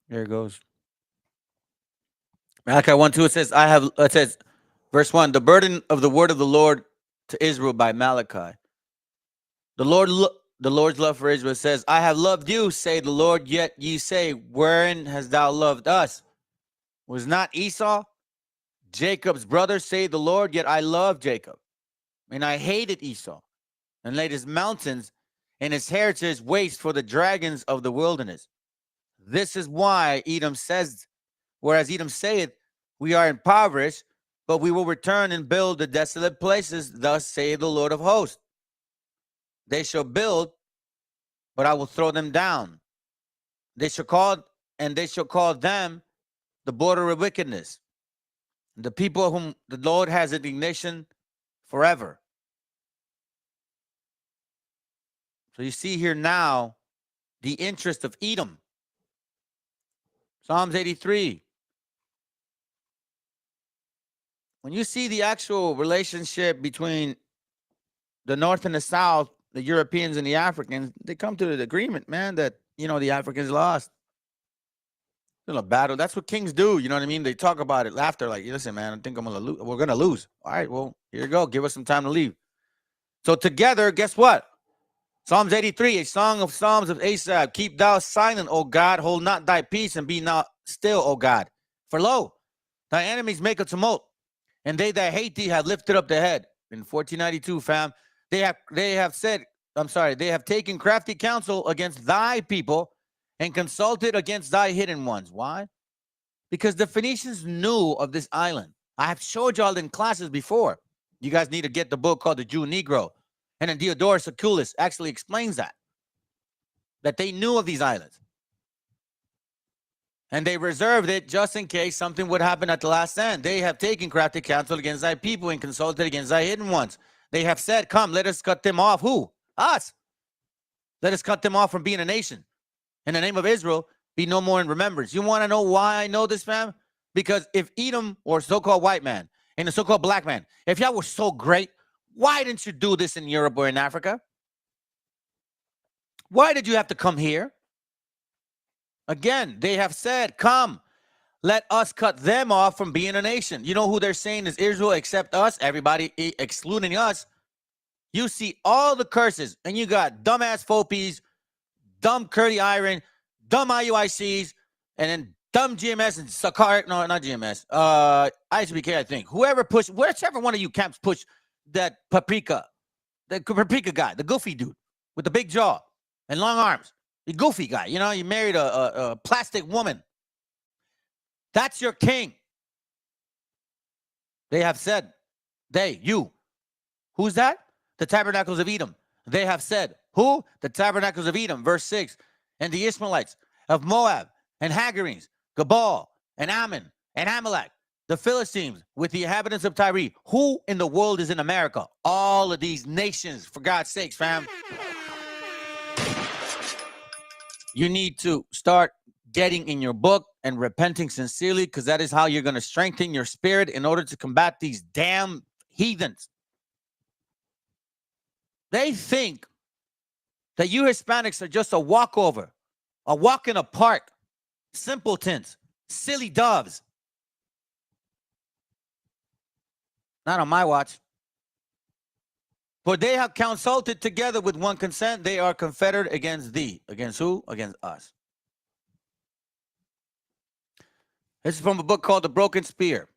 There it goes. Malachi 1:2, it says, verse 1, the burden of the word of the Lord to Israel by Malachi. The Lord's love for Israel says, I have loved you, say the Lord, yet ye say, wherein hast thou loved us? Was not Esau Jacob's brother, say the Lord, yet I loved Jacob, and I hated Esau, and laid his mountains and his heritage waste for the dragons of the wilderness. This is why Edom says, whereas Edom saith, we are impoverished, but we will return and build the desolate places, thus saith the Lord of hosts. They shall build, but I will throw them down. They shall call them the border of wickedness, the people whom the Lord has indignation forever. So you see here now the interest of Edom. Psalms 83. When you see the actual relationship between the North and the South, the Europeans and the Africans, they come to the agreement, man, that, the Africans lost. It's a battle. That's what kings do. You know what I mean? They talk about it, laughter, like, listen, man, I think I'm going to lose. We're going to lose. All right, well, here you go. Give us some time to leave. So together, guess what? Psalms 83, a song of Psalms of Asaph. Keep thou silent, O God. Hold not thy peace and be not still, O God. For lo, thy enemies make a tumult, and they that hate thee have lifted up their head. In 1492, fam, they have taken crafty counsel against thy people and consulted against thy hidden ones. Why? Because the Phoenicians knew of this island. I have showed y'all in classes before. You guys need to get the book called The Jew Negro. And then Diodorus Siculus actually explains that they knew of these islands. And they reserved it just in case something would happen at the last end. They have taken crafty counsel against thy people and consulted against thy hidden ones. They have said, come, let us cut them off. Who? Us. Let us cut them off from being a nation. In the name of Israel, be no more in remembrance. You want to know why I know this, fam? Because if Edom, or so-called white man, and the so-called black man, if y'all were so great, why didn't you do this in Europe or in Africa? Why did you have to come here? Again, they have said, come, let us cut them off from being a nation. You know who they're saying is Israel except us? Everybody excluding us. You see all the curses, and you got dumbass Fopies, dumb Curdy Iron, dumb IUICs, and then dumb GMS and Sakar. No, not GMS. ISBK, I think. Whichever one of you camps push that paprika guy, the goofy dude with the big jaw and long arms, the goofy guy. You married a plastic woman. That's your king. They have said, you. Who's that? The tabernacles of Edom. They have said, who? The tabernacles of Edom. Verse 6. And the Ishmaelites of Moab and Hagarenes, Gabal and Ammon and Amalek, the Philistines with the inhabitants of Tyre. Who in the world is in America? All of these nations, for God's sakes, fam. You need to start getting in your book and repenting sincerely, because that is how you're going to strengthen your spirit in order to combat these damn heathens. They think that you Hispanics are just a walkover, a walk in a park, simpletons, silly doves. Not on my watch. For they have consulted together with one consent. They are confederate against thee. Against who? Against us. This is from a book called The Broken Spear.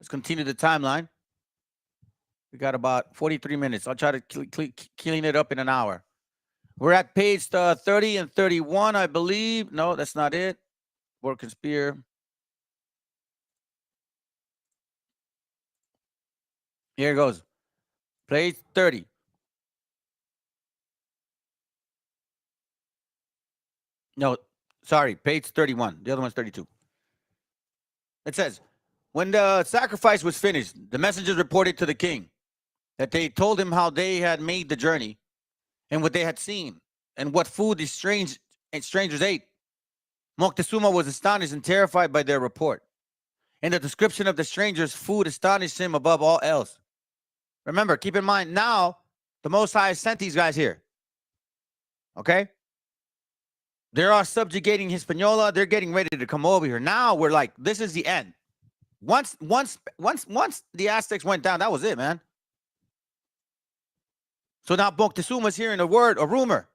Let's continue the timeline. We got about 43 minutes. I'll try to clean it up in an hour. We're at page 30 and 31, I believe. No, that's not it. Broken Spear. Here it goes. Page 30. No, sorry, page 31. The other one's 32. It says, when the sacrifice was finished, the messengers reported to the king that they told him how they had made the journey and what they had seen and what food the strangers ate. Moctezuma was astonished and terrified by their report. And the description of the strangers' food astonished him above all else. Remember, keep in mind, now the Most High sent these guys here. Okay? They are subjugating Hispaniola. They're getting ready to come over here. Now we're like, this is the end. Once the Aztecs went down, that was it, man. So now Moctezuma's hearing a rumor.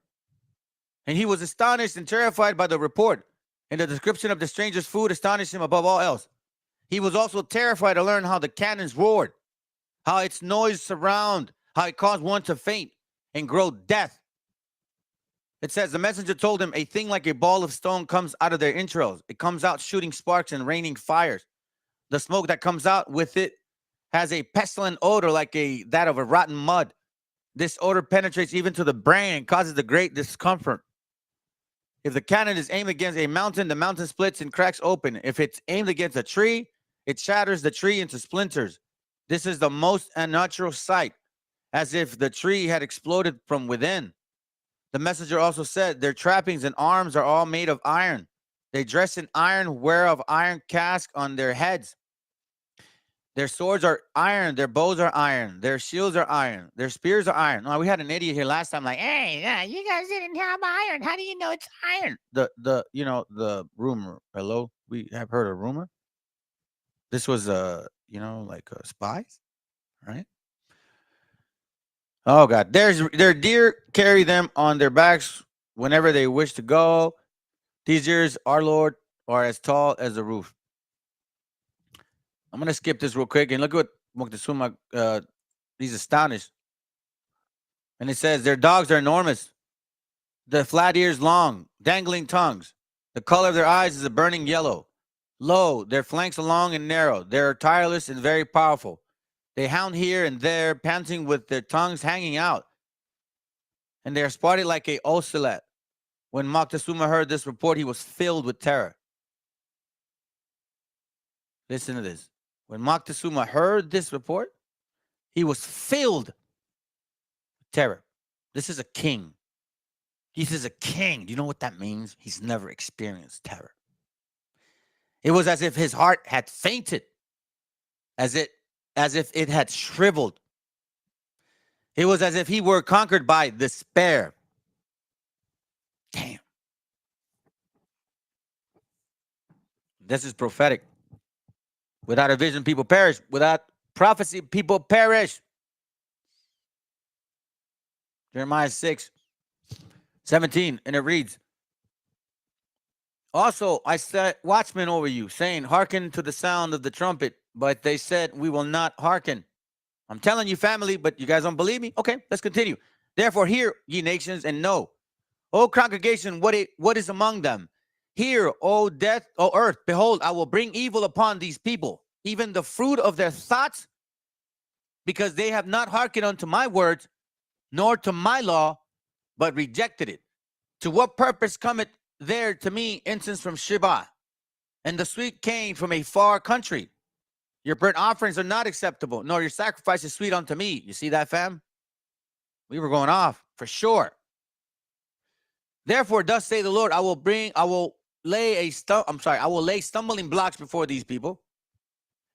And he was astonished and terrified by the report. And the description of the stranger's food astonished him above all else. He was also terrified to learn how the cannons roared, how its noise surround, how it caused one to faint and grow death. It says, the messenger told him, a thing like a ball of stone comes out of their entrails. It comes out shooting sparks and raining fires. The smoke that comes out with it has a pestilent odor like that of a rotten mud. This odor penetrates even to the brain and causes the great discomfort. If the cannon is aimed against a mountain, the mountain splits and cracks open. If it's aimed against a tree, it shatters the tree into splinters. This is the most unnatural sight, as if the tree had exploded from within. The messenger also said, their trappings and arms are all made of iron. They dress in iron, wear of iron casque on their heads. Their swords are iron, their bows are iron, their shields are iron, their spears are iron. No, we had an idiot here last time, like, hey, yeah, you guys didn't have iron. How do you know it's iron? The rumor. Hello, we have heard a rumor. This was like spies, right? Oh God, their deer carry them on their backs whenever they wish to go. These deers, our Lord, are as tall as the roof. I'm gonna skip this real quick and look at what Moctezuma. He's astonished, and it says their dogs are enormous. The flat ears long, dangling tongues. The color of their eyes is a burning yellow. Lo, their flanks are long and narrow. They are tireless and very powerful. They hound here and there, panting with their tongues hanging out, and they are spotted like a ocelot. When Moctezuma heard this report, he was filled with terror. Listen to this. When Moctezuma heard this report, he was filled with terror. This is a king. This is a king. Do you know what that means? He's never experienced terror. It was as if his heart had fainted, as if it had shriveled. It was as if he were conquered by despair. Damn. This is prophetic. Without a vision, people perish. Without prophecy, people perish. Jeremiah 6:17, and it reads, also, I set watchmen over you, saying, hearken to the sound of the trumpet. But they said, we will not hearken. I'm telling you, family, but you guys don't believe me? Okay, let's continue. Therefore, hear, ye nations, and know. O congregation, what is among them? Hear, O death, O earth, behold, I will bring evil upon these people, even the fruit of their thoughts, because they have not hearkened unto my words, nor to my law, but rejected it. To what purpose cometh there to me incense from Sheba, and the sweet cane from a far country? Your burnt offerings are not acceptable, nor your sacrifices sweet unto me. You see that, fam? We were going off for sure. Therefore, thus say the Lord, I will lay stumbling blocks before these people,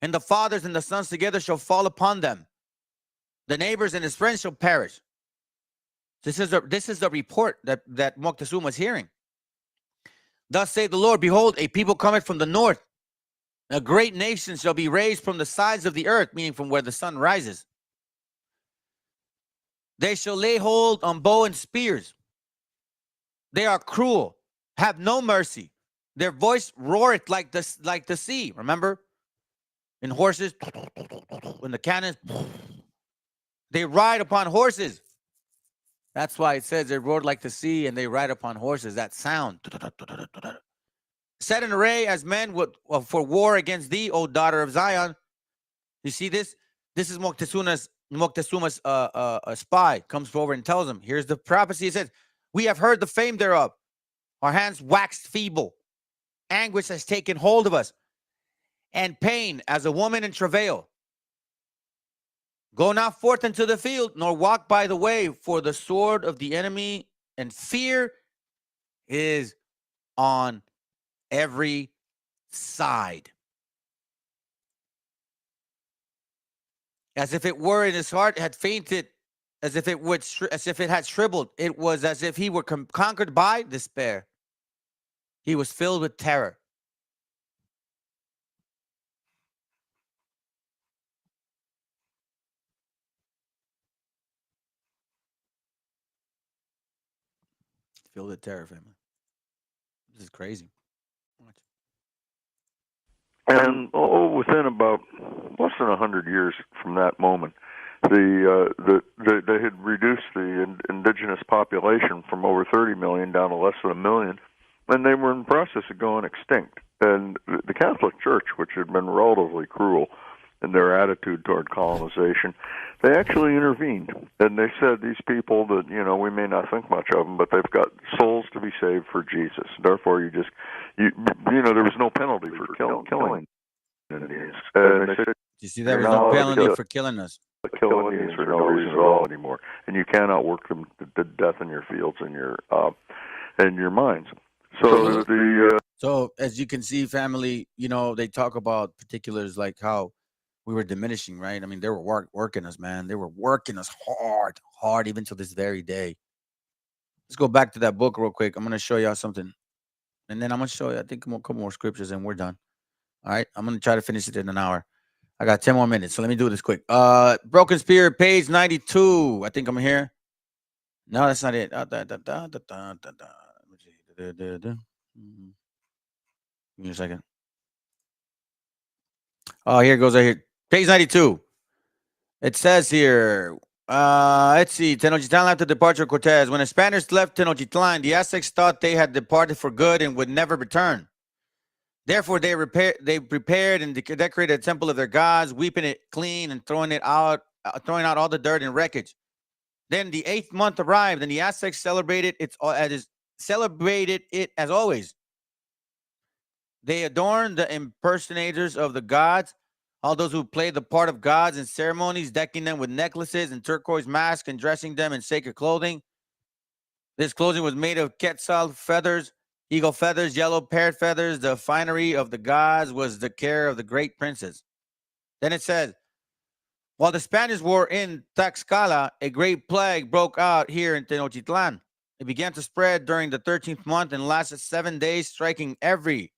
and the fathers and the sons together shall fall upon them. The neighbors and his friends shall perish. This is the report that Moctezuma was hearing. Thus say the Lord, behold, a people cometh from the north. A great nation shall be raised from the sides of the earth, meaning from where the sun rises. They shall lay hold on bow and spears. They are cruel, have no mercy. Their voice roareth like the sea. Remember? In horses, when the cannons, they ride upon horses. That's why it says they roared like the sea and they ride upon horses. That sound. Set in array as men for war against thee, O daughter of Zion. You see this? This is Moctezuma's spy. Comes forward and tells him, here's the prophecy. It says, we have heard the fame thereof. Our hands waxed feeble. Anguish has taken hold of us, and pain as a woman in travail. Go not forth into the field, nor walk by the way, for the sword of the enemy and fear is on every side. As if it were in his heart had fainted, as if it had shriveled. It was as if he were conquered by despair. He was filled with terror. Filled with terror, family. This is crazy. Watch. And within about less than 100 years from that moment, they had reduced the indigenous population from over 30 million down to less than 1 million, and they were in the process of going extinct. And the Catholic Church, which had been relatively cruel, and their attitude toward colonization, they actually intervened, and they said these people that we may not think much of them, but they've got souls to be saved for Jesus. Therefore, you there was no penalty for killing Indians. And they said, you see, there was no penalty for killing us. Kill Indians for no reason at all anymore, and you cannot work them to death in your fields and your mines. So as you can see, family, they talk about particulars like how we were diminishing, right? I mean, they were working us, man. They were working us hard, even to this very day. Let's go back to that book real quick. I'm going to show y'all something. And then I'm going to show you, I think, a couple more scriptures and we're done. All right. I'm going to try to finish it in an hour. I got 10 more minutes. So let me do this quick. Broken Spirit, page 92. I think I'm here. No, that's not it. Give me a second. Oh, here it goes right here. Page 92. It says here, let's see. Tenochtitlan after the departure of Cortez. When the Spaniards left Tenochtitlan, the Aztecs thought they had departed for good and would never return. Therefore, they prepared and decorated a temple of their gods, weeping it clean and throwing out all the dirt and wreckage. Then the 8th month arrived, and the Aztecs celebrated it as always. They adorned the impersonators of the gods, all those who played the part of gods in ceremonies, decking them with necklaces and turquoise masks and dressing them in sacred clothing. This clothing was made of quetzal feathers, eagle feathers, yellow parrot feathers. The finery of the gods was the care of the great princes. Then it says, while the Spaniards were in Tlaxcala, a great plague broke out here in Tenochtitlan. It began to spread during the 13th month and lasted 7 days, striking everywhere.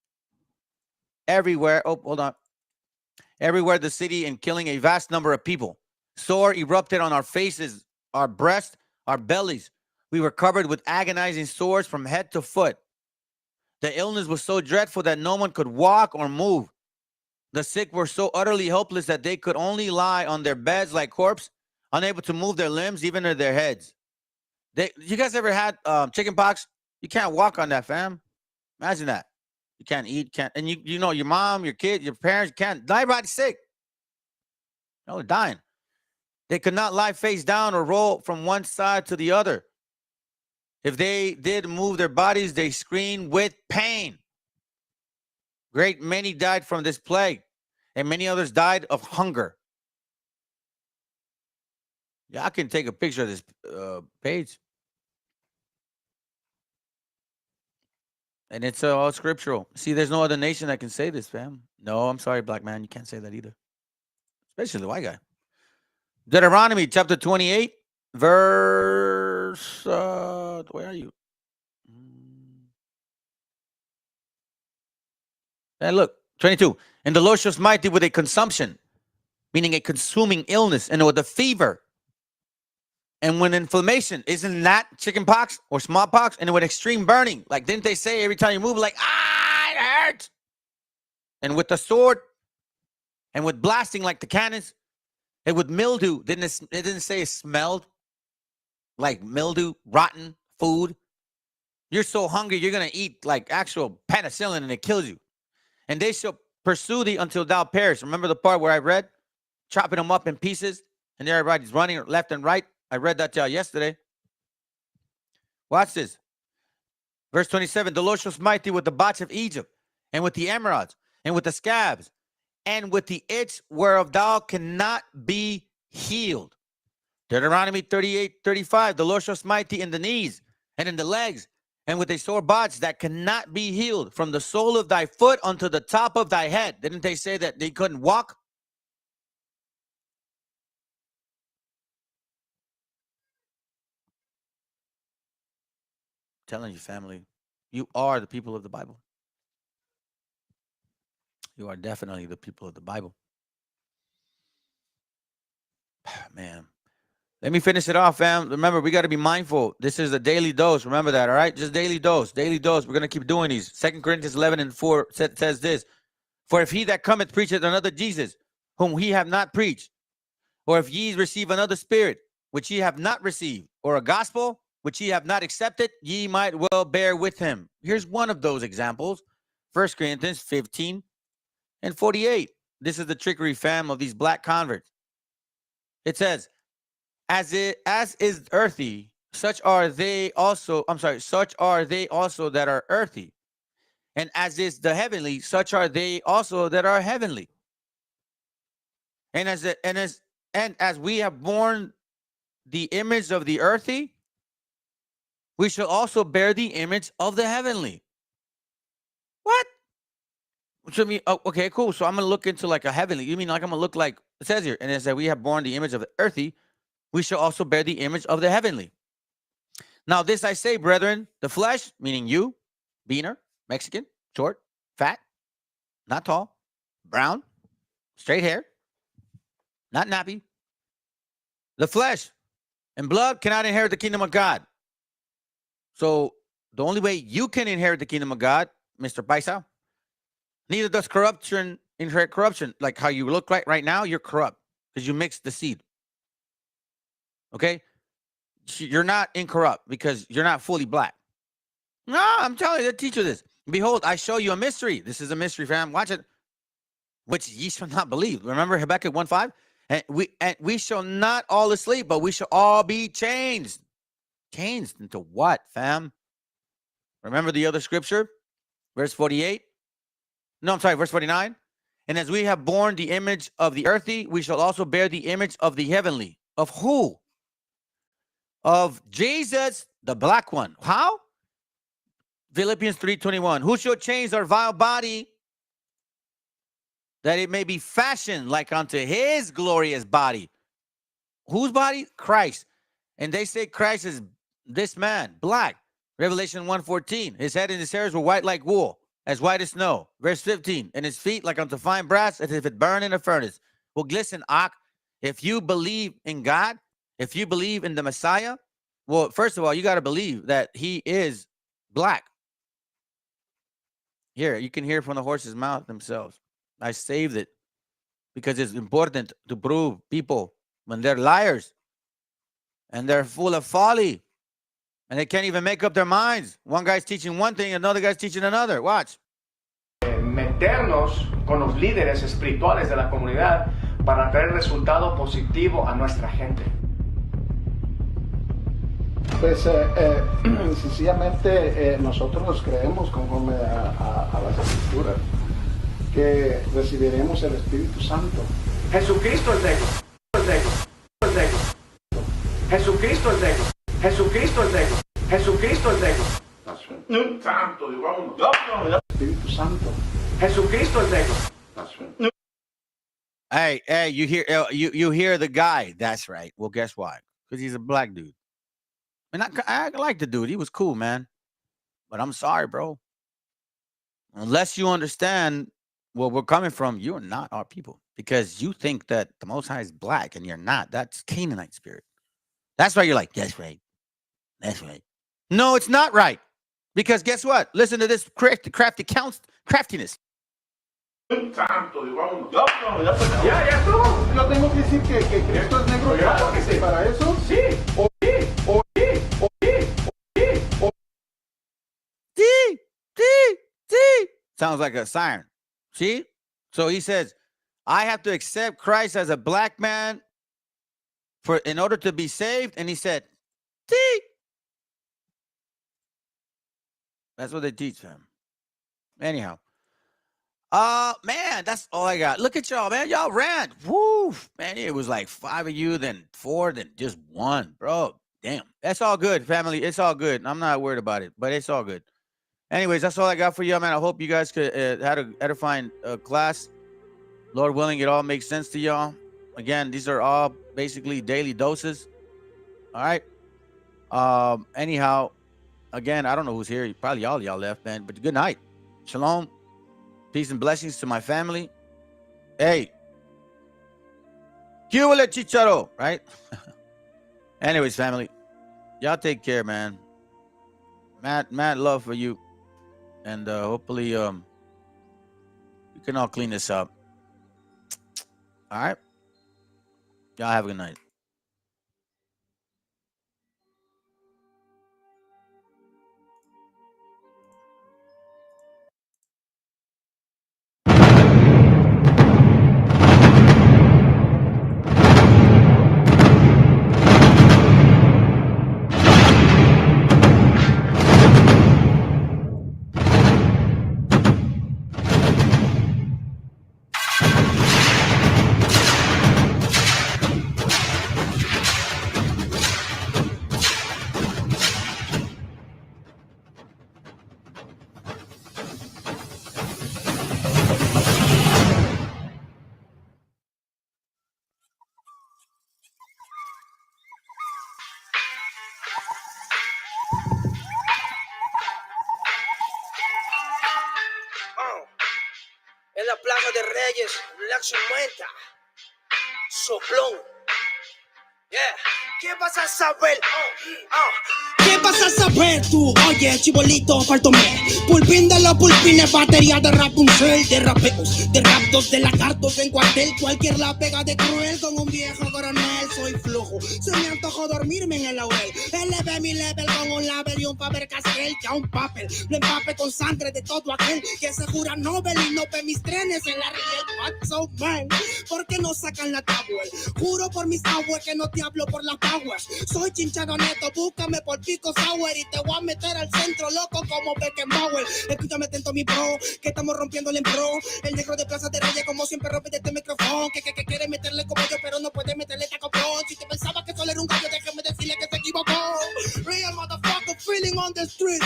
Everywhere the city and killing a vast number of people. Sore erupted on our faces, our breasts, our bellies. We were covered with agonizing sores from head to foot. The illness was so dreadful that no one could walk or move. The sick were so utterly helpless that they could only lie on their beds like corpses, unable to move their limbs, even their heads. You guys ever had chicken pox? You can't walk on that, fam. Imagine that. You can't eat, and your mom, your kid, your parents can't. Everybody's sick. No, they're dying. They could not lie face down or roll from one side to the other. If they did move their bodies, they screamed with pain. Great many died from this plague, and many others died of hunger. Yeah, I can take a picture of this page. And it's all scriptural. See, there's no other nation that can say this, fam. No, I'm sorry, black man. You can't say that either. Especially the white guy. Deuteronomy chapter 28, verse... where are you? And look, 22. And the Lord shall smite thee with a consumption, meaning a consuming illness, and with a fever. And when inflammation, isn't that chicken pox or smallpox? And with extreme burning, like didn't they say every time you move, like, it hurts? And with the sword, and with blasting like the cannons, and with mildew, it didn't say it smelled like mildew, rotten food. You're so hungry, you're going to eat like actual penicillin and it kills you. And they shall pursue thee until thou perish. Remember the part where I read? Chopping them up in pieces, and everybody's running left and right. I read that to y'all yesterday. Watch this. Verse 27, the Lord shall smite thee with the botch of Egypt, and with the emeralds, and with the scabs, and with the itch whereof thou cannot be healed. Deuteronomy 38:35, the Lord shall smite thee in the knees, and in the legs, and with a sore botch that cannot be healed, from the sole of thy foot unto the top of thy head. Didn't they say that they couldn't walk? Telling you, family, you are the people of the Bible. You are definitely the people of the Bible. Man, let me finish it off, fam. Remember, we got to be mindful. This is a daily dose. Remember that, all right? Just daily dose, daily dose. We're going to keep doing these. 2 Corinthians 11:4 says this. For if he that cometh preacheth another Jesus, whom he have not preached, or if ye receive another spirit, which ye have not received, or a gospel, which ye have not accepted, ye might well bear with him. Here's one of those examples. 1 Corinthians 15:48. This is the trickery, fam, of these black converts. It says, as is earthy, such are they also. I'm sorry, such are they also that are earthy. And as is the heavenly, such are they also that are heavenly. And as we have borne the image of the earthy, we shall also bear the image of the heavenly. What? So me, oh, okay, cool. So I'm gonna look into like a heavenly. You mean like I'm gonna look like it says here, and it says we have borne the image of the earthy, we shall also bear the image of the heavenly. Now, this I say, brethren, the flesh, meaning you, beaner, Mexican, short, fat, not tall, brown, straight hair, not nappy. The flesh and blood cannot inherit the kingdom of God. So the only way you can inherit the kingdom of God, Mr. Paisa, neither does corruption inherit corruption. Like how you look like right now, you're corrupt because you mixed the seed. Okay? You're not incorrupt because you're not fully black. No, I'm telling you, the teacher this. Behold, I show you a mystery. This is a mystery, fam. Watch it. Which ye shall not believe. Remember Habakkuk 1:5? And we shall not all asleep, but we shall all be changed. Changed into what, fam? Remember the other scripture? Verse 48? No, I'm sorry, verse 49. And as we have borne the image of the earthy, we shall also bear the image of the heavenly. Of who? Of Jesus, the black one. How? Philippians 3:21. Who shall change our vile body that it may be fashioned like unto his glorious body? Whose body? Christ. And they say Christ is this man, black. Revelation 1:14. His head and his hairs were white like wool, as white as snow. Verse 15. And his feet like unto fine brass, as if it burned in a furnace. Well, listen, Ak, if you believe in God, if you believe in the Messiah, well, first of all, you got to believe that he is black. Here, you can hear from the horse's mouth themselves. I saved it because it's important to prove people when they're liars and they're full of folly and they can't even make up their minds. One guy's teaching one thing, another guy's teaching another. Watch. Meternos con los líderes espirituales de la comunidad para traer resultado positivo a nuestra gente. Pues sencillamente nosotros creemos conforme a las escrituras que recibiremos el Espíritu Santo. Jesucristo es negro. Jesucristo es negro. Jesucristo es negro. Jesucristo es negro. Santo, vámonos. Espíritu Santo. Jesucristo es negro. Hey, you hear the guy. That's right. Well, guess why? Because he's a black dude. And I like the dude. He was cool, man. But I'm sorry, bro. Unless you understand where we're coming from, you're not our people. Because you think that the Most High is black and you're not. That's Canaanite spirit. That's why you're like, that's right. That's right. No, it's not right. Because guess what? Listen to this craftiness. Santo, vámonos. Ya estuvo. Yo tengo que decir que Cristo es negro. Claro que sí. Para eso, sí. Sounds like a siren. See? So he says, I have to accept Christ as a black man in order to be saved. And he said, see? That's what they teach them. Anyhow. Man, that's all I got. Look at y'all, man. Y'all ran. Woo. Man, it was like 5 of you, then 4, then just 1. Bro, damn. That's all good, family. It's all good. I'm not worried about it, but it's all good. Anyways, that's all I got for y'all, man. I hope you guys could had an edifying class. Lord willing, it all makes sense to y'all. Again, these are all basically daily doses. All right. Anyhow, again, I don't know who's here. Probably all y'all left, man. But good night. Shalom. Peace and blessings to my family. Hey. Cubole Chicharo, right? Anyways, family. Y'all take care, man. Mad love for you. And hopefully we can all clean this up. All right. Y'all have a good night. Action Menta. Soplón. Yeah. ¿Qué vas a saber? ¿Qué vas a saber tú? Oye, chibolito, faltóme. Pulpín de los pulpines, batería de Rapunzel, de rapeos, de raptos, de lagartos en cuartel. Cualquier la pega de cruel con un viejo coronel. Soy flojo, se me antojó dormirme en el laurel. Elevé mi level con un label y un Faber Castell. Ya un papel, lo empape con sangre de todo aquel que se jura Nobel y no ve mis trenes en la riel. What's so man? ¿Por qué no sacan la tablet? Juro por mis aguas que no te hablo por las powers. Soy chinchado neto, búscame por Pico Sour y te voy a meter al centro loco como Beckenbauer. Escúchame atento mi bro, que estamos rompiéndole en pro. El negro de Plaza de Reyes como siempre rompe de este micrófono. Que quiere meterle como yo pero no puede meterle tacopón. Si te pensaba que solo era un gallo, déjame decirle que se equivocó. Real motherfucker feeling on the street.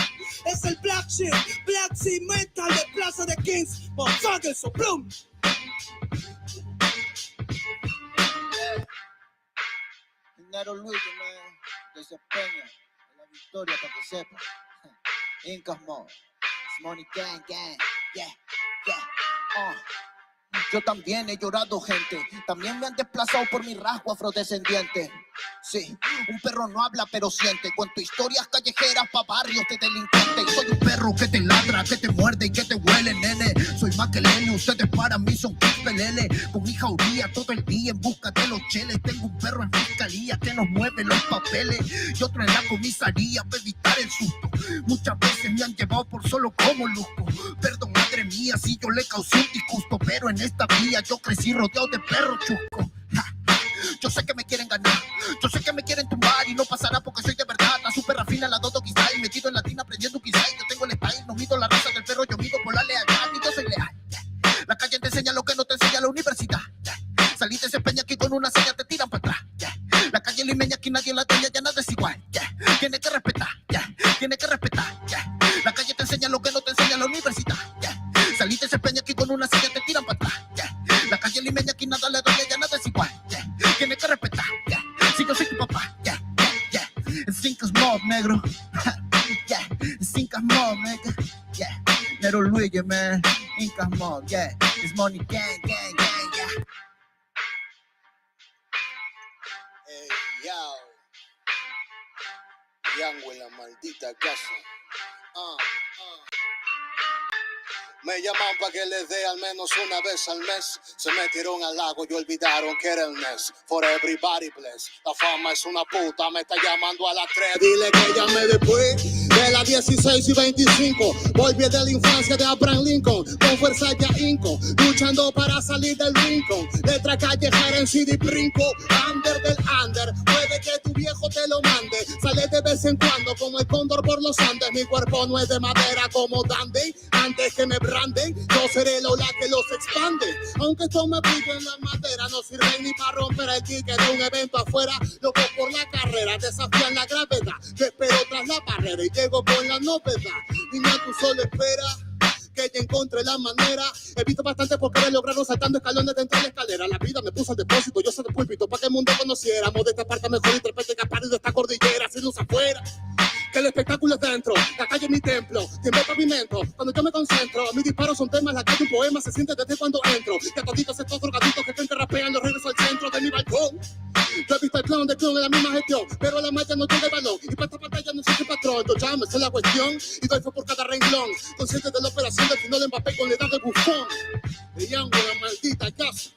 Es el Black Sheep Mental de Plaza de Kings. Motherfucker, so bloom. Nero Luis, man, desempeña la victoria para que sepa. Incas Mo, Money Gang Gang, yeah, yeah, Yo también he llorado, gente. También me han desplazado por mi rasgo afrodescendiente. Sí, un perro no habla pero siente. Cuento historias callejeras pa' barrios de delincuentes. Soy un perro que te ladra, que te muerde y que te huele, nene. Soy más que Lenny, ustedes para mí son pelele. Con mi jauría todo el día en busca de los cheles. Tengo un perro en fiscalía que nos mueve los papeles. Y otro en la comisaría para evitar el susto. Muchas veces me han llevado por solo como luzco. Perdón, madre mía, si yo le causé un disgusto. Pero en esta vía yo crecí rodeado de perros chuscos. Yo sé que me quieren ganar, yo sé que me quieren tumbar y no pasará porque soy de verdad. La super rafina, la dodo quizá y metido en latina aprendiendo quizá. Yo tengo el style, no mido la raza del perro, yo mido por la lealtad y yo soy leal. La calle te enseña lo que no te enseña la universidad. Salí de ese peña aquí con una seña te tiran para atrás. La calle limeña aquí nadie la tenía, ya nada es igual. Tiene que respetar, tiene que respetar. La calle te enseña lo que no te enseña la universidad. Salí de ese peña aquí con una seña te tiran para atrás. La calle limeña aquí nada le duele, ya nada es igual. Tiene que respetar, si yo soy tu papá, Cinco Mob, negro, Cinco Mob, nigga, Nero Luigi, man, Incas Mob, it's Money Gang, gang, gang, Hey, yo, Yango en la maldita casa, Me llaman pa' que les dé al menos una vez al mes. Se metieron al lago y olvidaron que era el mes. For everybody bless. La fama es una puta, me está llamando a las 3. Dile que llame después de las 16 y 25. Volví de la infancia de Abraham Lincoln. Con fuerza ya inco, luchando para salir del rincón. Letra callejera en CD brinco. Under del under, puede que tu viejo te lo mande. Sale de vez en cuando como el cóndor por los Andes. Mi cuerpo no es de madera como Dandy. Antes que me branden, yo seré el ola que los expande. Aunque esto me pique en la madera, no sirve ni para romper el ticket de un evento afuera. Loco por la carrera, desafían la gravedad. Te espero tras la barrera y llego con la novedad. Niña, tú solo espera que ya encontré la manera. He visto bastante porque he logrado saltando escalones dentro de la escalera. La vida me puso al depósito, yo soy de púlpito para que el mundo conociéramos de esta parte mejor interprete Gaspar de esta cordillera, sin luz afuera. Que el espectáculo es dentro, la calle es mi templo, tiembla el pavimento, cuando yo me concentro, mis disparos son temas, la calle un poema se siente desde cuando entro, que a toditos estos drogaditos que creen que rapean los regreso al centro de mi balcón. Yo he visto el clown de clown en la misma gestión, pero la malla no tiene el balón, y para esta pantalla no existe patrón, yo ya me sé la cuestión, y doy fe por cada renglón, consciente de la operación del final de Mbappé con la edad de bufón, y Yango la maldita casa.